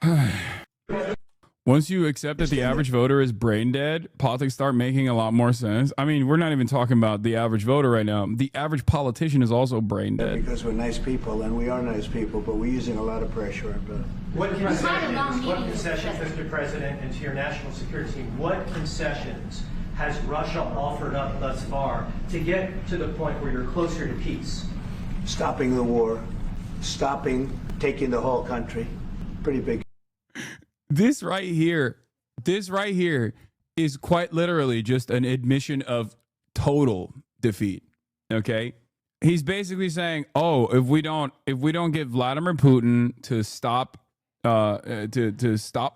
President. Once you accept that the average voter is brain dead, politics start making a lot more sense. I mean, we're not even talking about the average voter right now. The average politician is also brain dead. Because we're nice people, and we are nice people, but we're using a lot of pressure. What concessions, Mr. President, and to your national security team, what concessions has Russia offered up thus far to get to the point where you're closer to peace? Stopping the war, taking the whole country. Pretty big. This right here is quite literally just an admission of total defeat. Okay. He's basically saying, oh, if we don't get Vladimir Putin to stop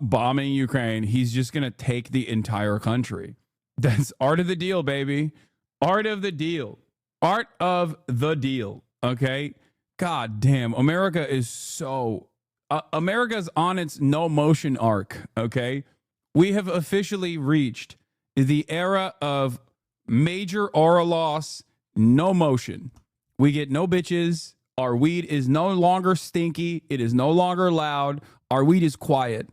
bombing Ukraine, he's just going to take the entire country. That's art of the deal, baby. Art of the deal. Art of the deal. Okay. God damn. America's on its no motion arc. Okay. We have officially reached the era of major aura loss, no motion. We get no bitches. Our weed is no longer stinky. It is no longer loud. Our weed is quiet.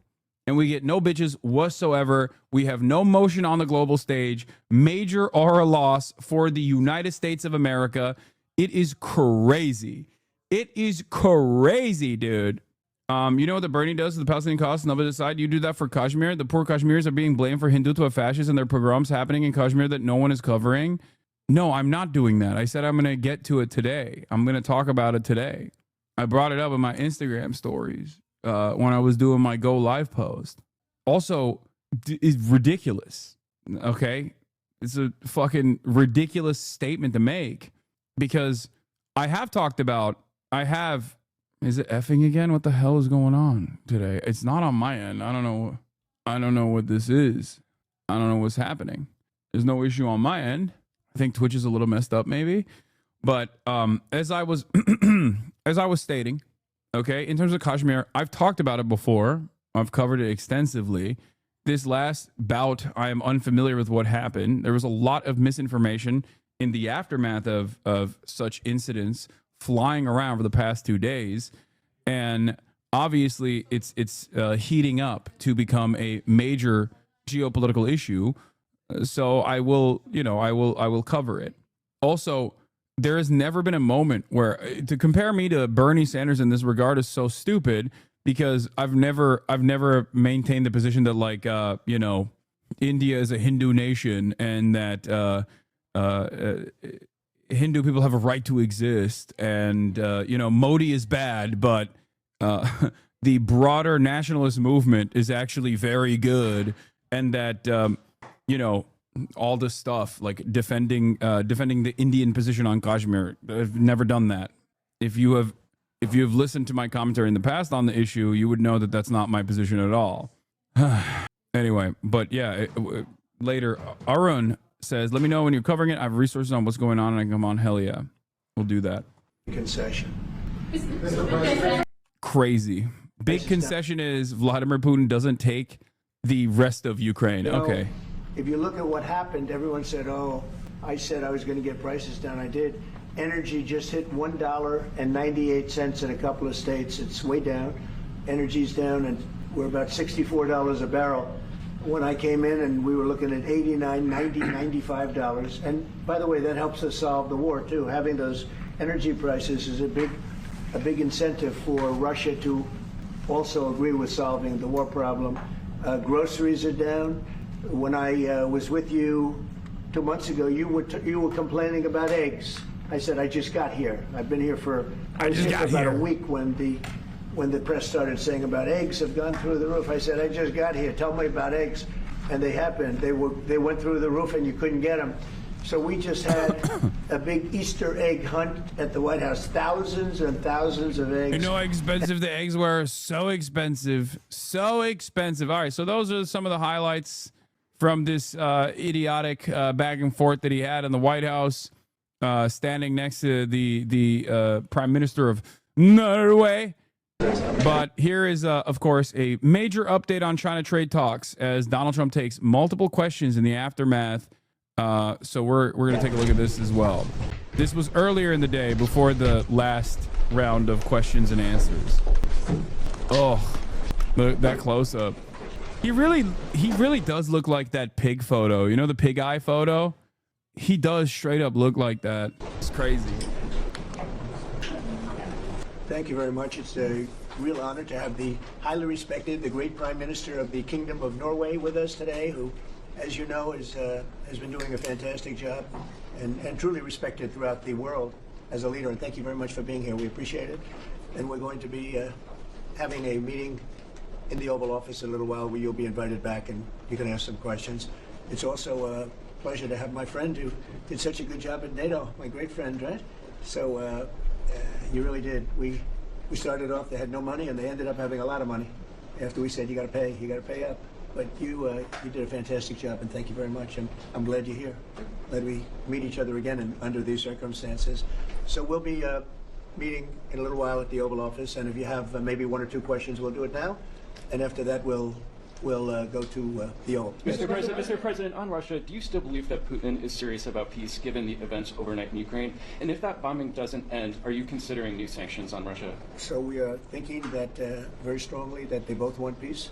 And we get no bitches whatsoever. We have no motion on the global stage. Major aura loss for the United States of America. It is crazy. It is crazy, dude. You know what the Bernie does to the Palestinian cause on the other side? You do that for Kashmir. The poor Kashmiris are being blamed for Hindutva fascists and their pogroms happening in Kashmir that no one is covering. No, I'm not doing that. I said I'm going to get to it today. I'm going to talk about it today. I brought it up in my Instagram stories when I was doing my Go Live post. Also, is ridiculous. Okay? It's a fucking ridiculous statement to make because I have talked about, is it effing again? What the hell is going on today? It's not on my end. I don't know what this is. I don't know what's happening. There's no issue on my end. I think Twitch is a little messed up maybe. But as I was stating, okay, in terms of Kashmir, I've talked about it before. I've covered it extensively. This last bout, I am unfamiliar with what happened. There was a lot of misinformation in the aftermath of such incidents flying around for the past 2 days. And obviously it's heating up to become a major geopolitical issue. So I will cover it. Also, there has never been a moment where to compare me to Bernie Sanders in this regard is so stupid because I've never maintained the position that like India is a Hindu nation and that Hindu people have a right to exist and Modi is bad, but the broader nationalist movement is actually very good, and that all this stuff like defending the Indian position on Kashmir. I've never done that. If you have listened to my commentary in the past on the issue, you would know that that's not my position at all. Anyway, but yeah, later Arun says, let me know when you're covering it. I have resources on what's going on and I can come on. Hell yeah, we'll do that. Concession. Crazy. Big concession is Vladimir Putin doesn't take the rest of Ukraine. Okay. If you look at what happened, everyone said, oh, I said I was going to get prices down. I did. Energy just hit $1.98 in a couple of states. It's way down. Energy's down, and we're about $64 a barrel. When I came in, and we were looking at $89, $90, $95. And by the way, that helps us solve the war, too. Having those energy prices is a big incentive for Russia to also agree with solving the war problem. Groceries are down. When I was with you 2 months ago, you were complaining about eggs. I said I just got here. I've been here for about a week when the press started saying about eggs have gone through the roof. I said I just got here. Tell me about eggs, and they happened. They went through the roof, and you couldn't get them. So we just had a big Easter egg hunt at the White House. Thousands and thousands of eggs. You know how expensive the eggs were? So expensive. So expensive. All right, so those are some of the highlights from this idiotic back and forth that he had in the White House, standing next to the Prime Minister of Norway. But here is, of course, a major update on China trade talks as Donald Trump takes multiple questions in the aftermath. So we're going to take a look at this as well. This was earlier in the day before the last round of questions and answers. Oh, look, that close up. He really does look like that pig photo. You know, the pig eye photo? He does straight up look like that. It's crazy. Thank you very much. It's a real honor to have the highly respected, the great Prime Minister of the Kingdom of Norway with us today, who, as you know, has been doing a fantastic job and truly respected throughout the world as a leader. And thank you very much for being here. We appreciate it. And we're going to be having a meeting in the Oval Office in a little while where you'll be invited back and you can ask some questions. It's also a pleasure to have my friend who did such a good job at NATO, my great friend, right? So you really did. We started off, they had no money, and they ended up having a lot of money after we said, you got to pay up. But you did a fantastic job, and thank you very much. And I'm glad you're here. Glad we meet each other again under these circumstances. So we'll be meeting in a little while at the Oval Office, and if you have maybe one or two questions, we'll do it now. And after that, we'll go to the Oval. Mr. President, on Russia, do you still believe that Putin is serious about peace given the events overnight in Ukraine? And if that bombing doesn't end, are you considering new sanctions on Russia? So we are thinking that very strongly that they both want peace,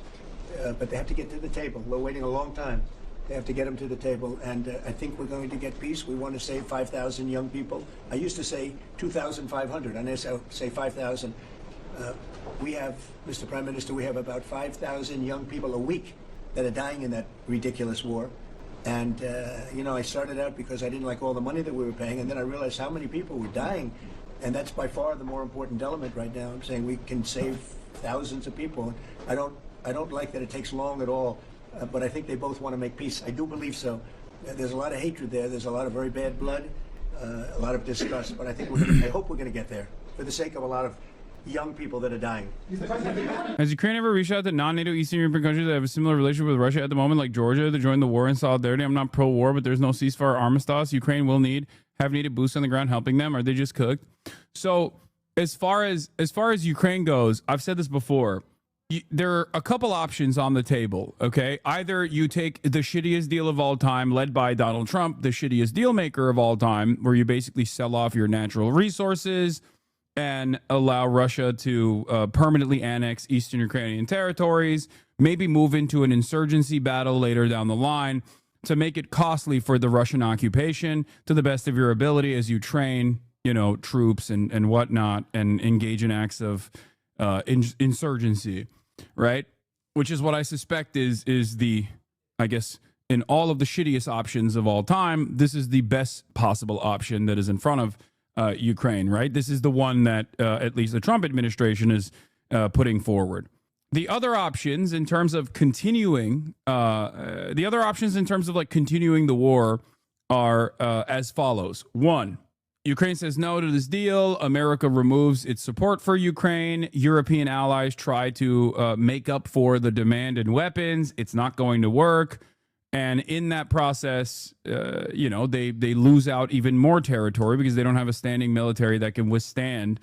but they have to get to the table. We're waiting a long time. They have to get them to the table, and I think we're going to get peace. We want to save 5,000 young people. I used to say 2,500. I now say 5,000. We have, Mr. Prime Minister, we have about 5,000 young people a week that are dying in that ridiculous war. And, I started out because I didn't like all the money that we were paying, and then I realized how many people were dying. And that's by far the more important element right now. I'm saying we can save thousands of people. I don't like that it takes long at all but I think they both want to make peace. I do believe so. There's a lot of hatred there. There's a lot of very bad blood, a lot of disgust. But I think I hope we're going to get there for the sake of a lot of young people that are dying. Has Ukraine ever reached out to non-NATO Eastern European countries that have a similar relationship with Russia at the moment, like Georgia, to join the war in solidarity? I'm not pro-war, but there's no ceasefire armistice. Ukraine will have needed boots on the ground helping them. Are they just cooked? So as far as Ukraine goes, I've said this before. There are a couple options on the table, okay? Either you take the shittiest deal of all time, led by Donald Trump, the shittiest deal maker of all time, where you basically sell off your natural resources and allow Russia to permanently annex Eastern Ukrainian territories, maybe move into an insurgency battle later down the line to make it costly for the Russian occupation to the best of your ability as you train, troops and whatnot and engage in acts of insurgency, right? Which is what I suspect is the, I guess, in all of the shittiest options of all time, this is the best possible option that is in front of Ukraine, right? This is the one that at least the Trump administration is putting forward. The other options in terms of continuing, continuing the war are as follows. One, Ukraine says no to this deal. America removes its support for Ukraine. European allies try to make up for the demand in weapons. It's not going to work. And in that process, they lose out even more territory because they don't have a standing military that can withstand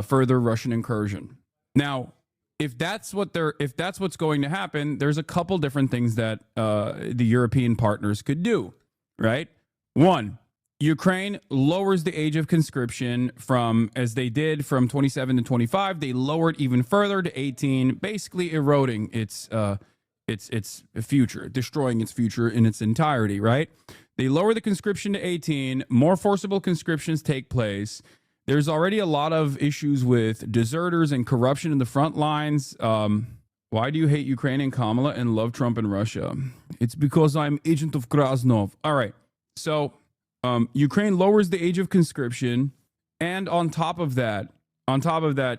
further Russian incursion. Now, if that's what's going to happen, there's a couple different things that the European partners could do, right? One, Ukraine lowers the age of conscription from, as they did, from 27 to 25. They lowered even further to 18, basically eroding its future, destroying its future in its entirety, right? They lower the conscription to 18. More forcible conscriptions take place. There's already a lot of issues with deserters and corruption in the front lines. Why do you hate Ukraine and Kamala and love Trump and Russia? It's because I'm agent of Krasnov. All right. So Ukraine lowers the age of conscription. And on top of that,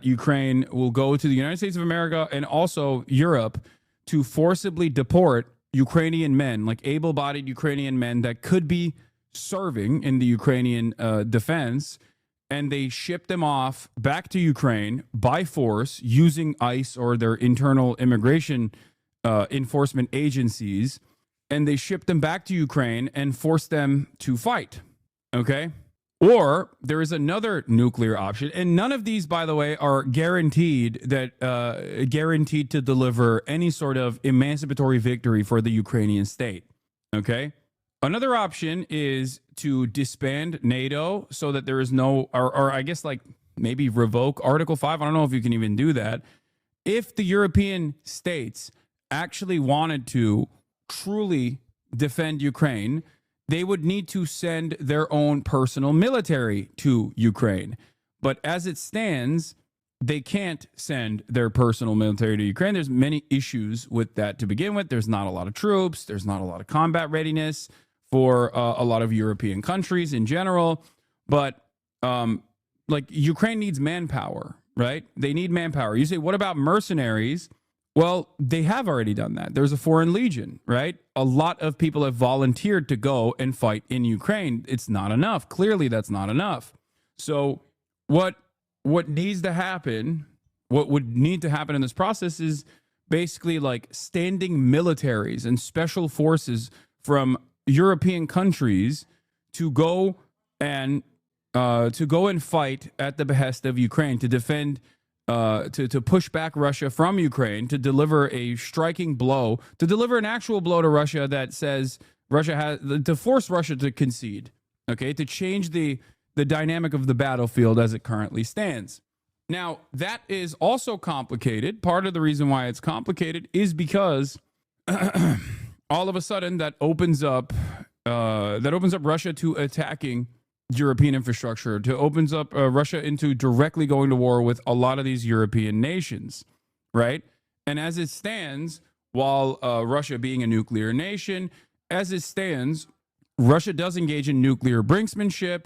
Ukraine will go to the United States of America and also Europe to forcibly deport Ukrainian men, like able-bodied Ukrainian men that could be serving in the Ukrainian defense, and they ship them off back to Ukraine by force using ICE or their internal immigration enforcement agencies, and they ship them back to Ukraine and force them to fight, okay? Or there is another nuclear option, and none of these, by the way, are guaranteed to deliver any sort of emancipatory victory for the Ukrainian state. Okay, another option is to disband NATO so that there is no, or I guess like maybe revoke Article 5. I don't know if you can even do that. If the European states actually wanted to truly defend Ukraine, they would need to send their own personal military to Ukraine. But as it stands, they can't send their personal military to Ukraine. There's many issues with that to begin with. There's not a lot of troops. There's not a lot of combat readiness for a lot of European countries in general. But like Ukraine needs manpower, right? They need manpower. You say, what about mercenaries? Well, they have already done that. There's a foreign legion, right? A lot of people have volunteered to go and fight in Ukraine. It's not enough. Clearly, that's not enough. So what needs to happen, what would need to happen in this process is basically like standing militaries and special forces from European countries to go and fight at the behest of Ukraine to defend to push back Russia from Ukraine, to deliver a striking blow, to deliver an actual blow to Russia that says Russia has, to force Russia to concede, okay, to change the dynamic of the battlefield as it currently stands. Now, that is also complicated. Part of the reason why it's complicated is because all of a sudden that opens up Russia to attacking European infrastructure, to opens up Russia into directly going to war with a lot of these European nations, right? And as it stands, while Russia being a nuclear nation, as it stands, Russia does engage in nuclear brinksmanship.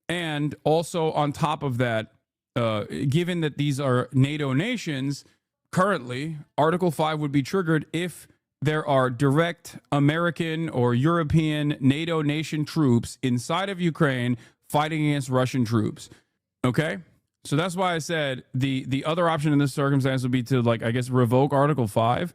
And also on top of that, given that these are NATO nations, currently Article 5 would be triggered if there are direct American or European NATO nation troops inside of Ukraine fighting against Russian troops. Okay? So that's why I said the other option in this circumstance would be to, like, I guess, revoke Article 5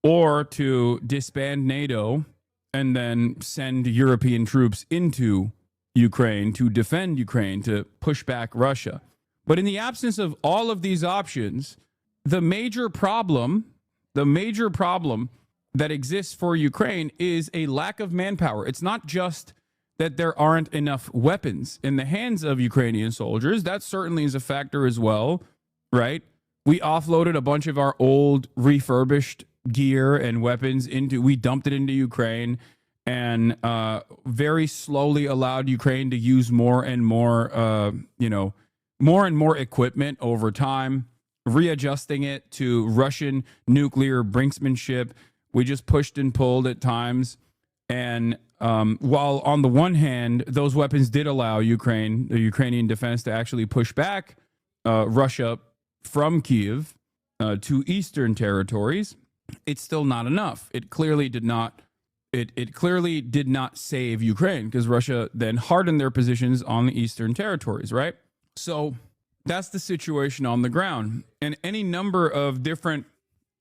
or to disband NATO and then send European troops into Ukraine to defend Ukraine, to push back Russia. But in the absence of all of these options, the major problem that exists for Ukraine is a lack of manpower. It's not just that there aren't enough weapons in the hands of Ukrainian soldiers. That certainly is a factor as well, right? We offloaded a bunch of our old refurbished gear and weapons we dumped it into Ukraine, and very slowly allowed Ukraine to use more and more equipment over time, readjusting it to Russian nuclear brinksmanship. We just pushed and pulled at times. And while on the one hand, those weapons did allow the Ukrainian defense to actually push back Russia from Kyiv to eastern territories, it's still not enough. It clearly did not. It clearly did not save Ukraine, because Russia then hardened their positions on the eastern territories, right? So that's the situation on the ground. And any number of different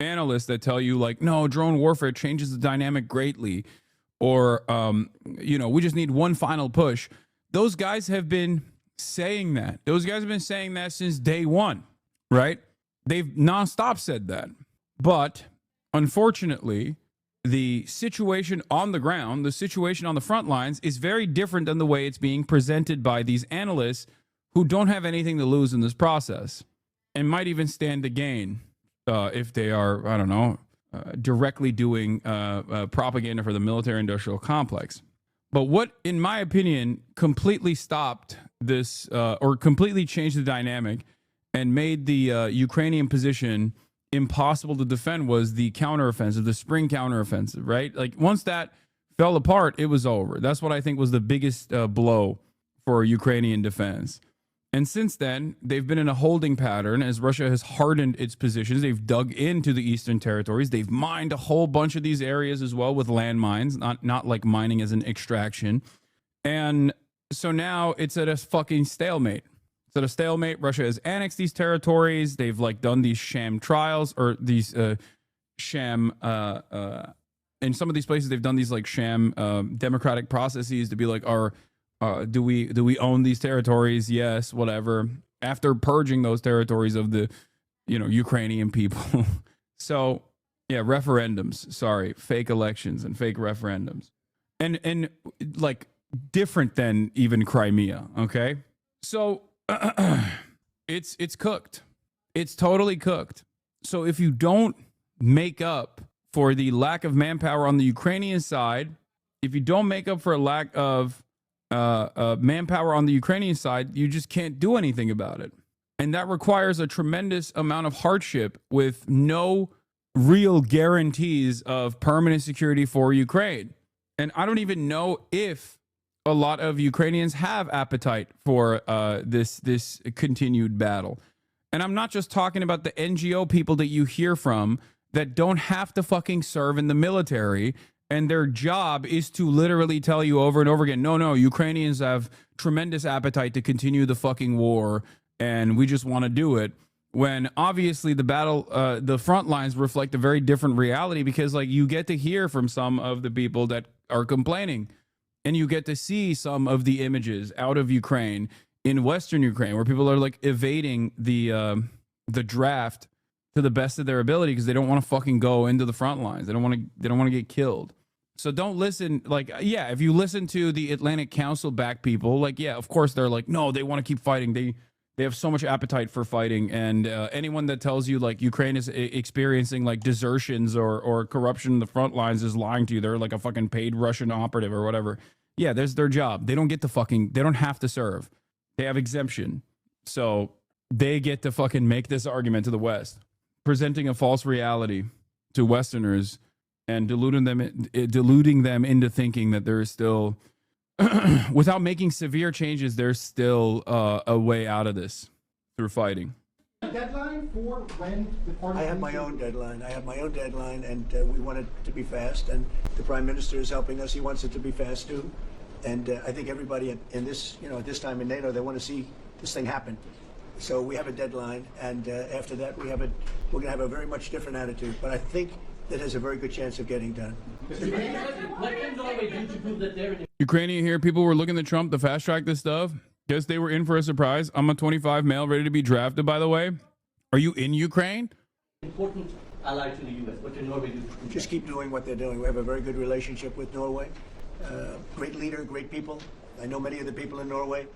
analysts that tell you, like, no, drone warfare changes the dynamic greatly, or, we just need one final push. Those guys have been saying that. Those guys have been saying that since day one, right? They've nonstop said that. But unfortunately, the situation on the ground, the situation on the front lines is very different than the way it's being presented by these analysts who don't have anything to lose in this process and might even stand to gain if they are, I don't know, directly doing propaganda for the military-industrial complex. But what, in my opinion, completely stopped this or completely changed the dynamic and made the Ukrainian position impossible to defend was the counteroffensive, the spring counteroffensive, right? Like, once that fell apart, it was over. That's what I think was the biggest blow for Ukrainian defense. And since then, they've been in a holding pattern as Russia has hardened its positions. They've dug into the eastern territories. They've mined a whole bunch of these areas as well with landmines, not like mining as an extraction. And so now it's at a fucking stalemate. It's at a stalemate. Russia has annexed these territories. They've done these sham trials, or these sham in some of these places they've done these sham democratic processes to be like, do we own these territories? Yes, whatever. After purging those territories of the Ukrainian people. So yeah, referendums. Sorry, fake elections and fake referendums, and different than even Crimea. Okay, so it's cooked. It's totally cooked. So if you don't make up for the lack of manpower on the Ukrainian side, if you don't make up for a lack of manpower on the Ukrainian side, you just can't do anything about it. And that requires a tremendous amount of hardship with no real guarantees of permanent security for Ukraine. And I don't even know if a lot of Ukrainians have appetite for this continued battle. And I'm not just talking about the NGO people that you hear from that don't have to fucking serve in the military, and their job is to literally tell you over and over again, no, Ukrainians have tremendous appetite to continue the fucking war, and we just want to do it. When obviously the battle, the front lines reflect a very different reality, because you get to hear from some of the people that are complaining, and you get to see some of the images out of Ukraine in Western Ukraine where people are evading the draft to the best of their ability because they don't want to fucking go into the front lines. They don't want to get killed. So don't listen. If you listen to the Atlantic Council back people, of course they're no, they want to keep fighting. They have so much appetite for fighting. And anyone that tells you Ukraine is experiencing desertions or corruption in the front lines is lying to you. They're a fucking paid Russian operative or whatever. Yeah, there's their job. They don't have to serve. They have exemption. So they get to fucking make this argument to the West, presenting a false reality to Westerners and deluding them into thinking that there is still, without making severe changes, there's still a way out of this through fighting. Deadline for when the party. I have my own deadline. And we want it to be fast. And the Prime Minister is helping us. He wants it to be fast too. And I think everybody in this, at this time in NATO, they want to see this thing happen. So we have a deadline, and after that, we're going to have a very much different attitude. But I think that has a very good chance of getting done. Ukrainian here, people were looking to Trump to fast track this stuff. Guess they were in for a surprise. I'm a 25 male ready to be drafted, by the way. Are you in Ukraine? Important ally to the U.S. What can Norway do? Just keep doing what they're doing. We have a very good relationship with Norway. Great leader, great people. I know many of the people in Norway,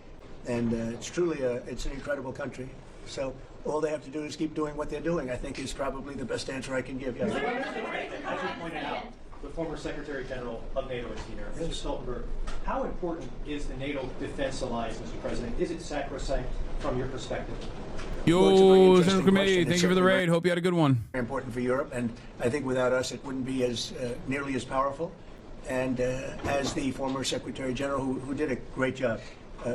and it's truly it's an incredible country. So all they have to do is keep doing what they're doing, I think, is probably the best answer I can give. Yes. As you pointed out, the former Secretary General of NATO is here, Mr. Stoltenberg. How important is the NATO defense alliance, Mr. President? Is it sacrosanct from your perspective? Yo, Senator Committee, thank you for the raid. Hope you had a good one. Very important for Europe, and I think without us, it wouldn't be as nearly as powerful. And as the former Secretary General, who did a great job,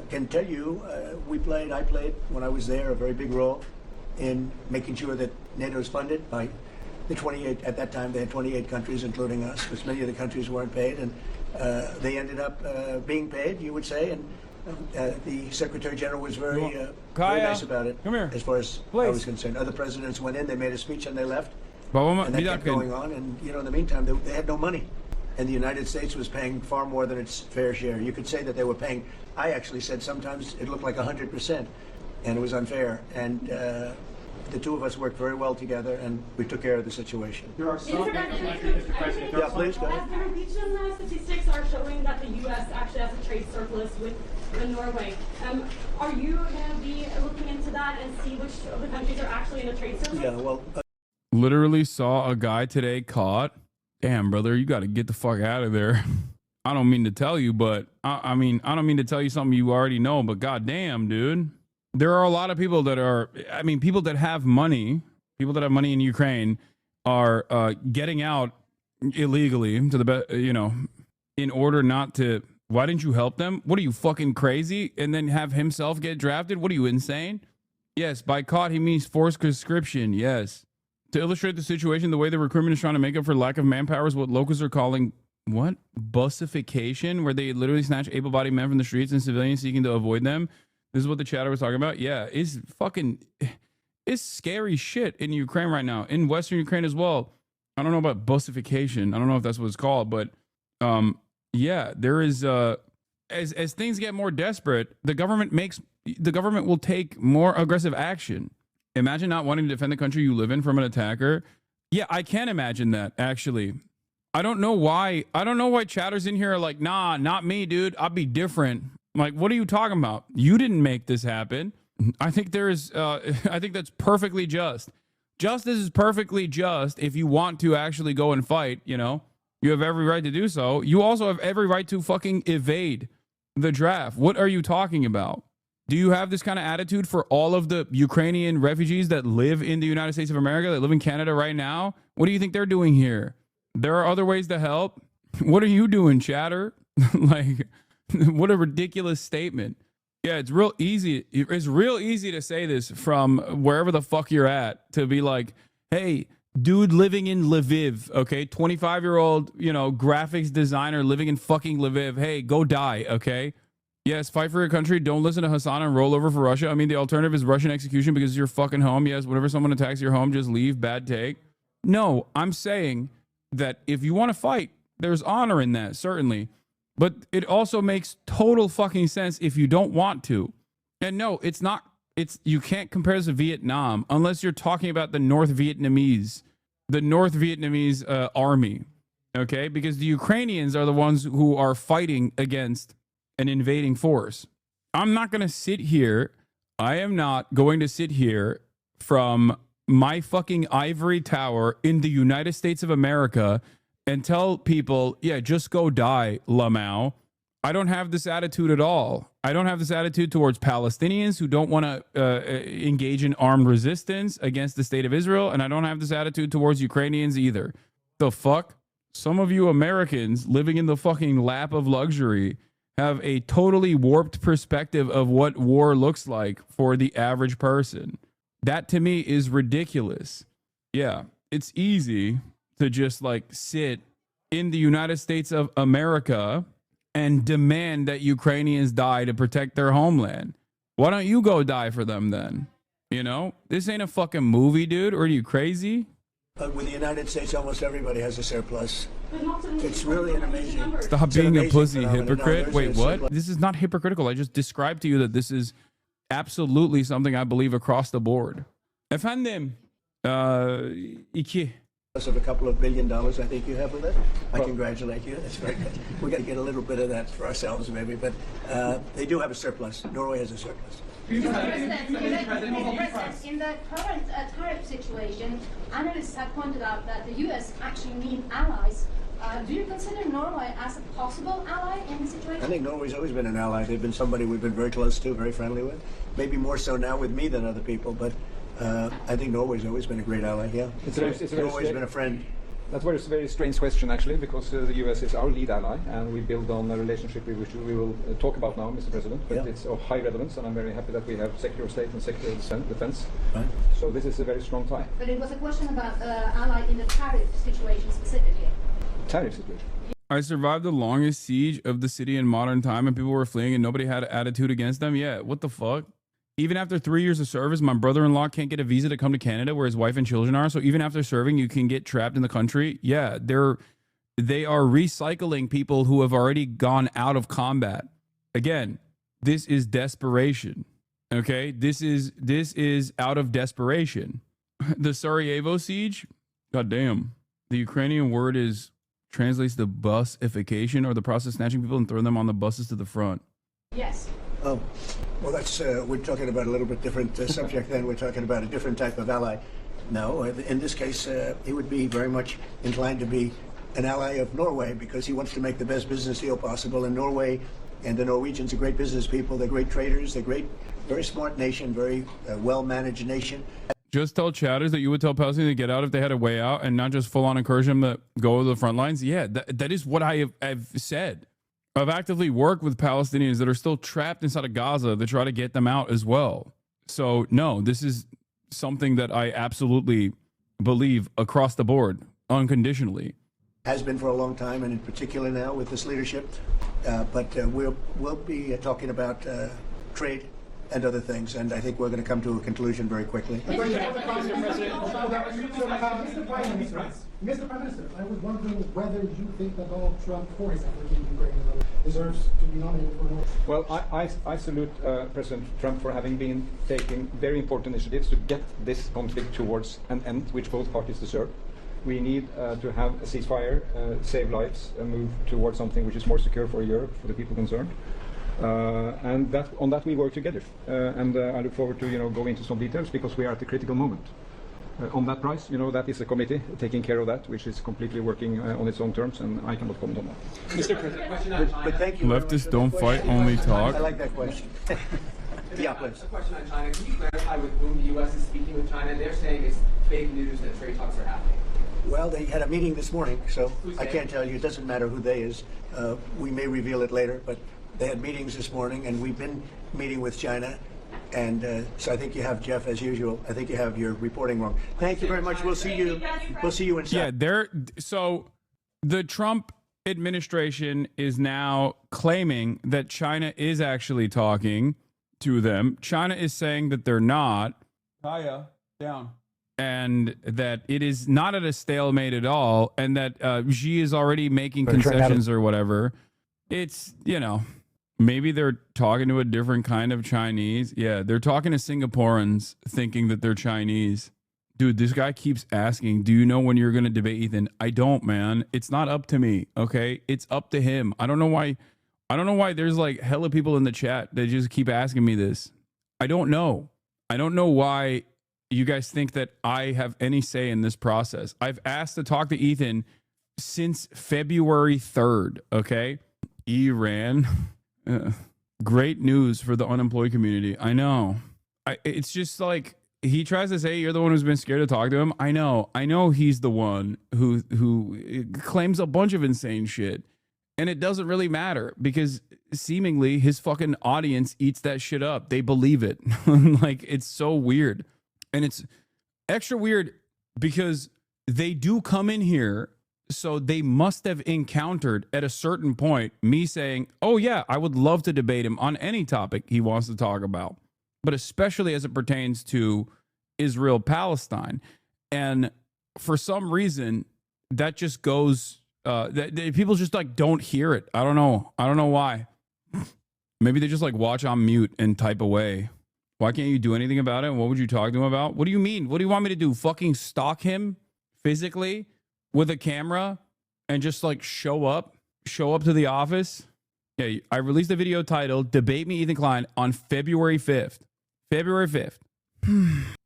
can tell you, I played when I was there a very big role in making sure that NATO is funded by the 28. At that time, they had 28 countries, including us, because many of the countries weren't paid, and they ended up being paid, you would say. And the Secretary General was very nice about it. Come here. As far as I was concerned, other presidents went in, they made a speech, and they left. And that kept going on. And in the meantime, they had no money. And the United States was paying far more than its fair share. You could say that they were paying, I actually said sometimes it looked like 100%, and it was unfair. And the two of us worked very well together, and we took care of the situation. There are some, Mr. President. Yeah, please, go ahead. As the Norwegian statistics are showing that the U.S. actually has a trade surplus with Norway, are you going to be looking into that and see which of the countries are actually in a trade surplus? Yeah, well... Literally saw a guy today caught. Damn, brother, you got to get the fuck out of there. I don't mean to tell you, but I don't mean to tell you something you already know, but goddamn, dude. There are a lot of people that are, people that have money in Ukraine are getting out illegally to the best, in order not to. Why didn't you help them? What are you, fucking crazy? And then have himself get drafted? What are you, insane? Yes, by caught, he means forced conscription. Yes. To illustrate the situation, the way the recruitment is trying to make up for lack of manpower is what locals are calling, what? Bussification, where they literally snatch able-bodied men from the streets and civilians seeking to avoid them. This is what the chatter was talking about. Yeah, it's scary shit in Ukraine right now, in Western Ukraine as well. I don't know about bussification. I don't know if that's what it's called, but yeah, there is, as things get more desperate, the government will take more aggressive action. Imagine not wanting to defend the country you live in from an attacker. Yeah, I can imagine that, actually. I don't know why chatters in here are like, nah, not me, dude. I'll be different. Like, what are you talking about? You didn't make this happen. I think I think that's perfectly just. Justice is perfectly just if you want to actually go and fight, you have every right to do so. You also have every right to fucking evade the draft. What are you talking about? Do you have this kind of attitude for all of the Ukrainian refugees that live in the United States of America, that live in Canada right now? What do you think they're doing here? There are other ways to help. What are you doing, chatter? Like, what a ridiculous statement. Yeah, it's real easy. It's real easy to say this from wherever the fuck you're at, to be like, hey, dude living in Lviv, okay? 25-year-old, graphics designer living in fucking Lviv. Hey, go die, okay? Yes, fight for your country. Don't listen to Hassan and roll over for Russia. I mean, the alternative is Russian execution because it's your fucking home. Yes, whenever someone attacks your home, just leave. Bad take. No, I'm saying that if you want to fight, there's honor in that, certainly. But it also makes total fucking sense if you don't want to. And no, it's not. You can't compare this to Vietnam unless you're talking about the North Vietnamese army, okay? Because the Ukrainians are the ones who are fighting against an invading force. I'm not going to sit here. I am not going to sit here from my fucking ivory tower in the United States of America and tell people, yeah, just go die, Lamau. I don't have this attitude at all. I don't have this attitude towards Palestinians who don't want to engage in armed resistance against the state of Israel. And I don't have this attitude towards Ukrainians either. The fuck? Some of you Americans living in the fucking lap of luxury have a totally warped perspective of what war looks like for the average person. That to me is ridiculous. Yeah, it's easy to just like sit in the United States of America and demand that Ukrainians die to protect their homeland. Why don't you go die for them then? You know, this ain't a fucking movie, dude. Or are you crazy? But with the United States, almost everybody has a surplus. It's really an amazing. Stop being a pussy phenomenon. hypocrite. No, Wait, there's a what? surplus. This is not hypocritical. I just described to you that this is absolutely something I believe across the board. Efendim, iki. Of a couple of $1 billion, I think you have with it. I congratulate you. That's very good. We got to get a little bit of that for ourselves, maybe. But they do have a surplus. Norway has a surplus. Mr. President, in the current tariff situation, analysts have pointed out that the U.S. actually need allies. Do you consider Norway as a possible ally in the situation? I think Norway's always been an ally. They've been somebody we've been very close to, very friendly with. Maybe more so now with me than other people, but I think Norway's always been a great ally, yeah. Norway's been a friend. That's a very strange question, actually, because the U.S. is our lead ally, and we build on a relationship which we will talk about now, Mr. President. But it's of high relevance, and I'm very happy that we have Secretary of State and Secretary of Defense. Right. So this is a very strong tie. But it was a question about ally in the tariff situation specifically. Tariff situation. I survived the longest siege of the city in modern time, and people were fleeing, and nobody had an attitude against them. Yeah, what the fuck? Even after 3 years of service, my brother-in-law can't get a visa to come to Canada where his wife and children are. So even after serving, you can get trapped in the country. Yeah, they are recycling people who have already gone out of combat. Again, this is desperation. Okay? This is out of desperation. The Sarajevo siege, goddamn. The Ukrainian word translates to busification, or the process of snatching people and throwing them on the buses to the front. Yes. Oh, well, that's we're talking about a little bit different subject then. We're talking about a different type of ally. No, in this case, he would be very much inclined to be an ally of Norway because he wants to make the best business deal possible. And Norway and the Norwegians are great business people. They're great traders. They're great, very smart nation, very well-managed nation. Just tell chatters that you would tell Palestinians to get out if they had a way out and not just full-on encourage them to go to the front lines. Yeah, that is what I have said. I've actively worked with Palestinians that are still trapped inside of Gaza to try to get them out as well. So, no, this is something that I absolutely believe across the board, unconditionally. Has been for a long time, and in particular now with this leadership. But we'll be talking about trade and other things, and I think we're going to come to a conclusion very quickly. Mr. Prime Minister, I was wondering whether you think that Donald Trump, for his effort in Ukraine, deserves to be nominated for Norway. Well, I salute President Trump for having been taking very important initiatives to get this conflict towards an end, which both parties deserve. We need to have a ceasefire, save lives, and move towards something which is more secure for Europe, for the people concerned. And on that we work together. And I look forward to go into some details because we are at a critical moment. On that price, that is a committee taking care of that, which is completely working on its own terms, and I cannot comment on that. Mr. President, but thank you. Leftists don't fight, only talk. I like that question. Yeah, please. A question on China. Can you clarify with whom the U.S. is speaking with China? They're saying it's fake news that trade talks are happening. Well, they had a meeting this morning, so I can't tell you. It doesn't matter who they is. We may reveal it later, but they had meetings this morning, and we've been meeting with China. And so I think you have, Jeff, as usual. I think you have your reporting wrong. Thank you very much. We'll see you. We'll see you in. Yeah, so the Trump administration is now claiming that China is actually talking to them. China is saying that they're not. Kaya, down. And that it is not at a stalemate at all, and that Xi is already making concessions or whatever. It's, maybe they're talking to a different kind of Chinese. Yeah, they're talking to Singaporeans thinking that they're Chinese. Dude, this guy keeps asking, do you know when you're going to debate Ethan? I don't, man. It's not up to me, okay? It's up to him. I don't know why there's like hella people in the chat that just keep asking me this. I don't know. I don't know why you guys think that I have any say in this process. I've asked to talk to Ethan since February 3rd, okay? Iran. Great news for the unemployed community. I know. It's just like he tries to say you're the one who's been scared to talk to him. I know he's the one who claims a bunch of insane shit. And it doesn't really matter because seemingly his fucking audience eats that shit up. They believe it. Like, it's so weird. And it's extra weird because they do come in here, so they must have encountered at a certain point me saying, oh yeah, I would love to debate him on any topic he wants to talk about, but especially as it pertains to Israel-Palestine. And for some reason, that just goes, people just like don't hear it. I don't know why. Maybe they just like watch on mute and type away. Why can't you do anything about it? What would you talk to him about? What do you mean? What do you want me to do? Fucking stalk him physically with a camera and just like show up to the office? Yeah, I released a video titled Debate Me, Ethan Klein on February 5th. February 5th.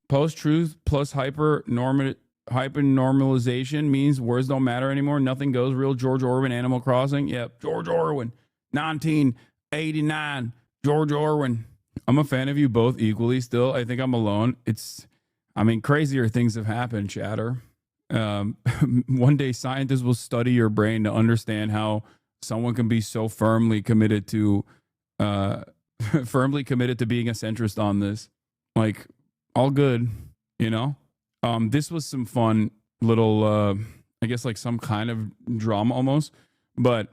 Post-truth plus hyper-normalization means words don't matter anymore. Nothing goes. Real George Orwell, Animal Crossing. Yep, George Orwell. 1989. George Orwell. I'm a fan of you both equally still. I think I'm alone. Crazier things have happened, chatter. One day scientists will study your brain to understand how someone can be so firmly committed to being a centrist on this. Like, all good, you know? This was some fun little, I guess like some kind of drama almost. But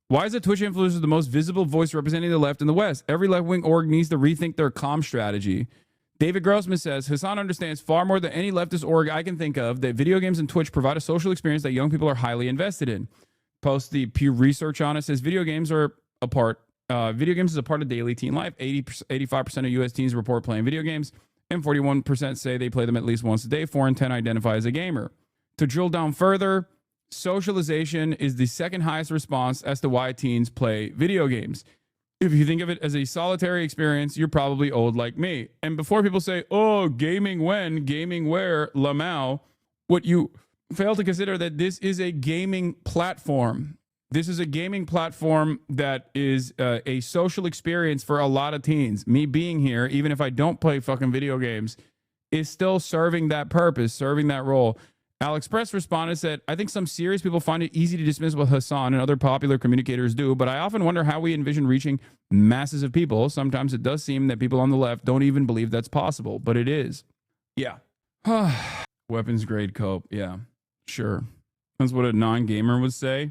why is a Twitch influencer the most visible voice representing the left in the West? Every left-wing org needs to rethink their comm strategy. David Grossman says, Hassan understands far more than any leftist org I can think of that video games and Twitch provide a social experience that young people are highly invested in. Post the Pew Research on it, says video games is a part of daily teen life. 85% of U.S. teens report playing video games, and 41% say they play them at least once a day. 4 in 10 identify as a gamer. To drill down further, socialization is the second highest response as to why teens play video games. If you think of it as a solitary experience, you're probably old like me. And before people say, oh, gaming when, gaming where, Lamau, what you fail to consider that this is a gaming platform. This is a gaming platform that is a social experience for a lot of teens. Me being here, even if I don't play fucking video games, is still serving that purpose, serving that role. Alex Press responded, said, I think some serious people find it easy to dismiss what Hassan and other popular communicators do, but I often wonder how we envision reaching masses of people. Sometimes it does seem that people on the left don't even believe that's possible, but it is. Yeah. Weapons grade cope. Yeah, sure. That's what a non-gamer would say.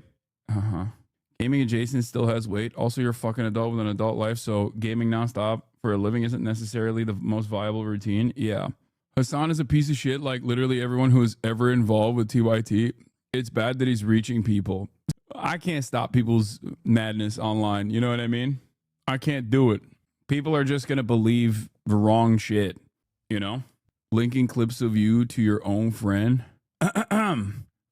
Gaming adjacent still has weight. Also, you're a fucking adult with an adult life, so gaming nonstop for a living isn't necessarily the most viable routine. Yeah. Hassan is a piece of shit like literally everyone who is ever involved with TYT. It's bad that he's reaching people. I can't stop people's madness online. You know what I mean? I can't do it. People are just going to believe the wrong shit, you know? Linking clips of you to your own friend.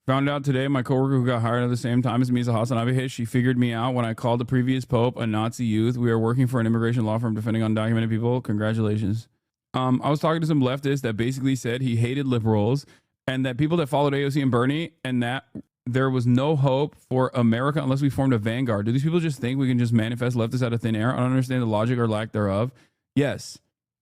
Found out today my coworker who got hired at the same time as me is a Hassan Abihish. She figured me out when I called the previous pope a Nazi youth. We are working for an immigration law firm defending undocumented people. Congratulations. I was talking to some leftists that basically said he hated liberals and that people that followed AOC and Bernie and that there was no hope for America unless we formed a vanguard. Do these people just think we can just manifest leftists out of thin air? I don't understand the logic or lack thereof. Yes,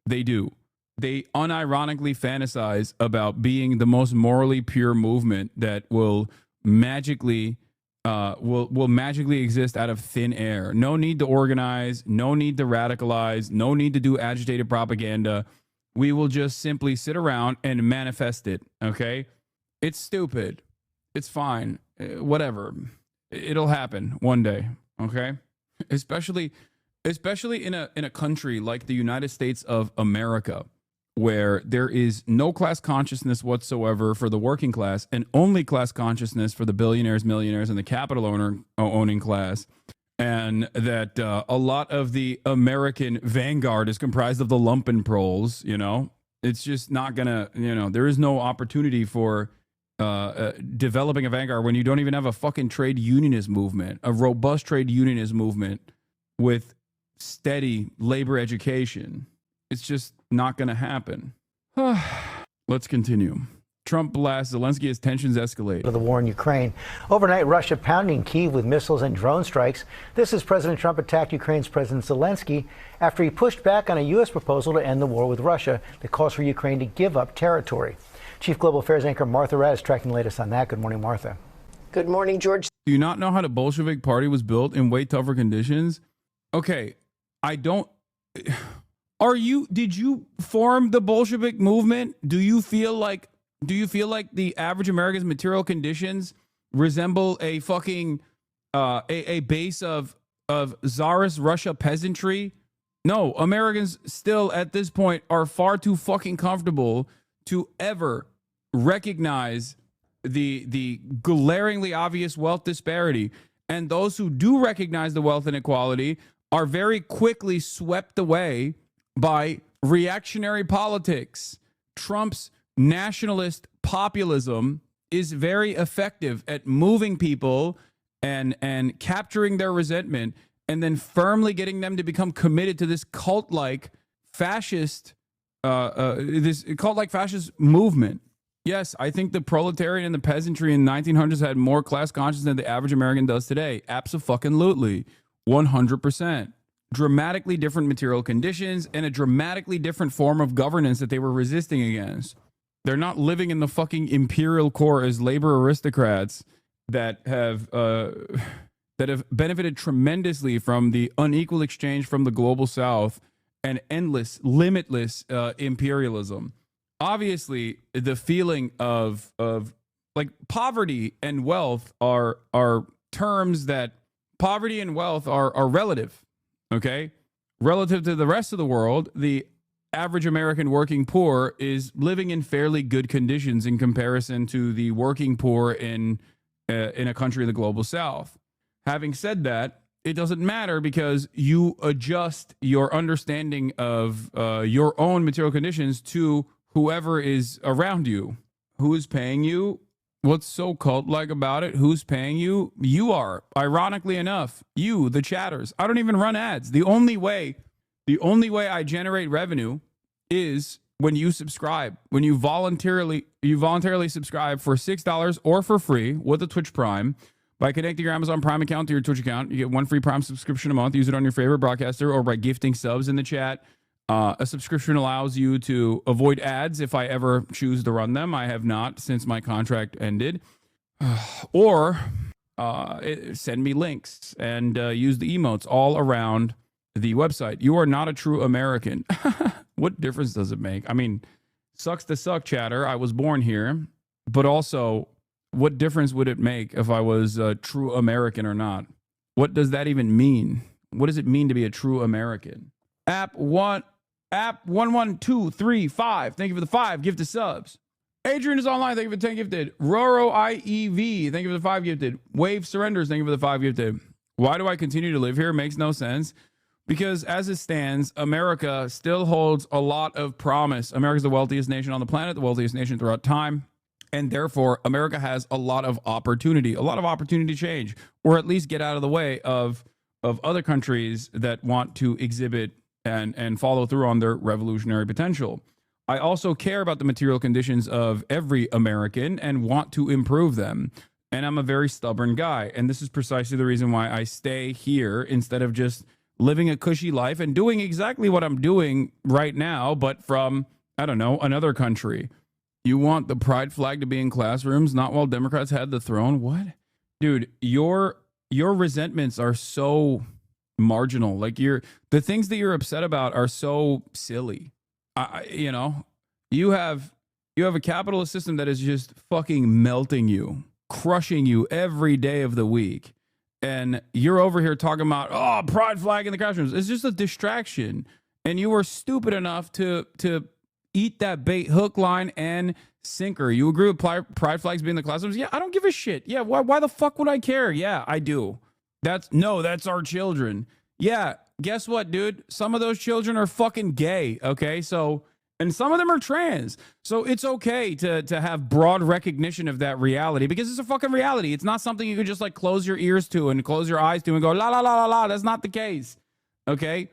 they do. They unironically fantasize about being the most morally pure movement that will magically exist out of thin air. No need to organize, no need to radicalize, no need to do agitated propaganda. We will just simply sit around and manifest it, okay? It's stupid. It's fine. Whatever. It'll happen one day, okay? Especially in a country like the United States of America, where there is no class consciousness whatsoever for the working class and only class consciousness for the billionaires, millionaires, and the capital owning class. And that a lot of the American vanguard is comprised of the lumpenproles, you know? It's just not gonna, you know, there is no opportunity for developing a vanguard when you don't even have a fucking trade unionist movement, a robust trade unionist movement with steady labor education. It's just not gonna happen. Let's continue. Trump blasts Zelensky as tensions escalate. Of the war in Ukraine. Overnight, Russia pounding Kyiv with missiles and drone strikes. This as President Trump attacked Ukraine's President Zelensky after he pushed back on a U.S. proposal to end the war with Russia that calls for Ukraine to give up territory. Chief Global Affairs anchor Martha Raddatz is tracking the latest on that. Good morning, Martha. Good morning, George. Do you not know how the Bolshevik Party was built in way tougher conditions? Okay, I don't... Did you form the Bolshevik movement? Do you feel like the average American's material conditions resemble a fucking a base of Tsarist Russia peasantry? No, Americans still at this point are far too fucking comfortable to ever recognize the glaringly obvious wealth disparity. And those who do recognize the wealth inequality are very quickly swept away by reactionary politics. Trump's nationalist populism is very effective at moving people and capturing their resentment and then firmly getting them to become committed to this cult-like fascist movement. Yes, I think the proletariat and the peasantry in the 1900s had more class consciousness than the average American does today. Abso-fucking-lutely. 100%. Dramatically different material conditions and a dramatically different form of governance that they were resisting against. They're not living in the fucking imperial core as labor aristocrats that have benefited tremendously from the unequal exchange from the global south and endless, limitless imperialism. Obviously, the feeling of like poverty and wealth are terms that poverty and wealth are relative, okay? Relative to the rest of the world, the average American working poor is living in fairly good conditions in comparison to the working poor in a country of the global south. Having said that, it doesn't matter because you adjust your understanding of your own material conditions to whoever is around you. Who is paying you? What's so cult-like about it? Who's paying you? You are. Ironically enough, you, the chatters. I don't even run ads. The only way I generate revenue is when you subscribe. When you voluntarily subscribe for $6 or for free with a Twitch Prime. By connecting your Amazon Prime account to your Twitch account, you get one free Prime subscription a month. Use it on your favorite broadcaster or by gifting subs in the chat. A subscription allows you to avoid ads if I ever choose to run them. I have not since my contract ended. Or send me links and use the emotes all around the website. You are not a true American. What difference does it make? I mean, sucks to suck, chatter. I was born here. But also, what difference would it make if I was a true American or not? What does that even mean? What does it mean to be a true American? App 11235. Thank you for the 5 gifted subs. Adrian is online. Thank you for the 10 gifted. Roro IEV. Thank you for the 5 gifted. Wave Surrenders. Thank you for the 5 gifted. Why do I continue to live here? Makes no sense. Because as it stands, America still holds a lot of promise. America's the wealthiest nation on the planet, the wealthiest nation throughout time. And therefore, America has a lot of opportunity to change, or at least get out of the way of other countries that want to exhibit and follow through on their revolutionary potential. I also care about the material conditions of every American and want to improve them. And I'm a very stubborn guy. And this is precisely the reason why I stay here instead of just living a cushy life and doing exactly what I'm doing right now, but from, I don't know, another country. You want the pride flag to be in classrooms, not while Democrats had the throne? What? Dude, your resentments are so marginal. Like the things that you're upset about are so silly. You have a capitalist system that is just fucking melting you, crushing you every day of the week. And you're over here talking about, pride flag in the classrooms. It's just a distraction. And you were stupid enough to eat that bait, hook, line, and sinker. You agree with pride flags being in the classrooms? Yeah, I don't give a shit. Yeah, why the fuck would I care? Yeah, I do. That's our children. Yeah, guess what, dude? Some of those children are fucking gay, okay? So, and some of them are trans. So it's okay to have broad recognition of that reality because it's a fucking reality. It's not something you can just like close your ears to and close your eyes to and go, la, la, la, la, la. That's not the case, okay?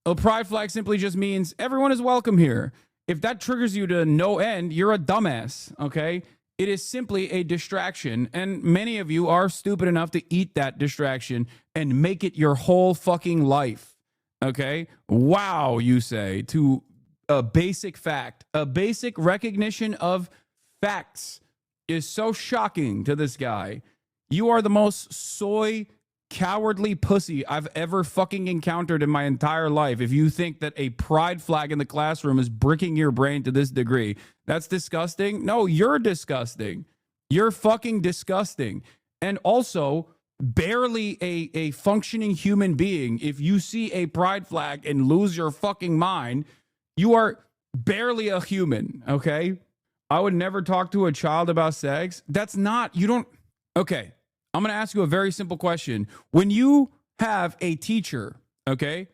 A pride flag simply just means everyone is welcome here. If that triggers you to no end, you're a dumbass, okay? It is simply a distraction, and many of you are stupid enough to eat that distraction and make it your whole fucking life, okay? Wow, you say, to a basic fact. A basic recognition of facts is so shocking to this guy. You are the most soy cowardly pussy I've ever fucking encountered in my entire life. If you think that a pride flag in the classroom is bricking your brain to this degree, that's disgusting. No, you're disgusting. You're fucking disgusting. And also, barely a functioning human being. If you see a pride flag and lose your fucking mind, you are barely a human, okay? I would never talk to a child about sex. That's not, you don't, okay. I'm going to ask you a very simple question. When you have a teacher, okay,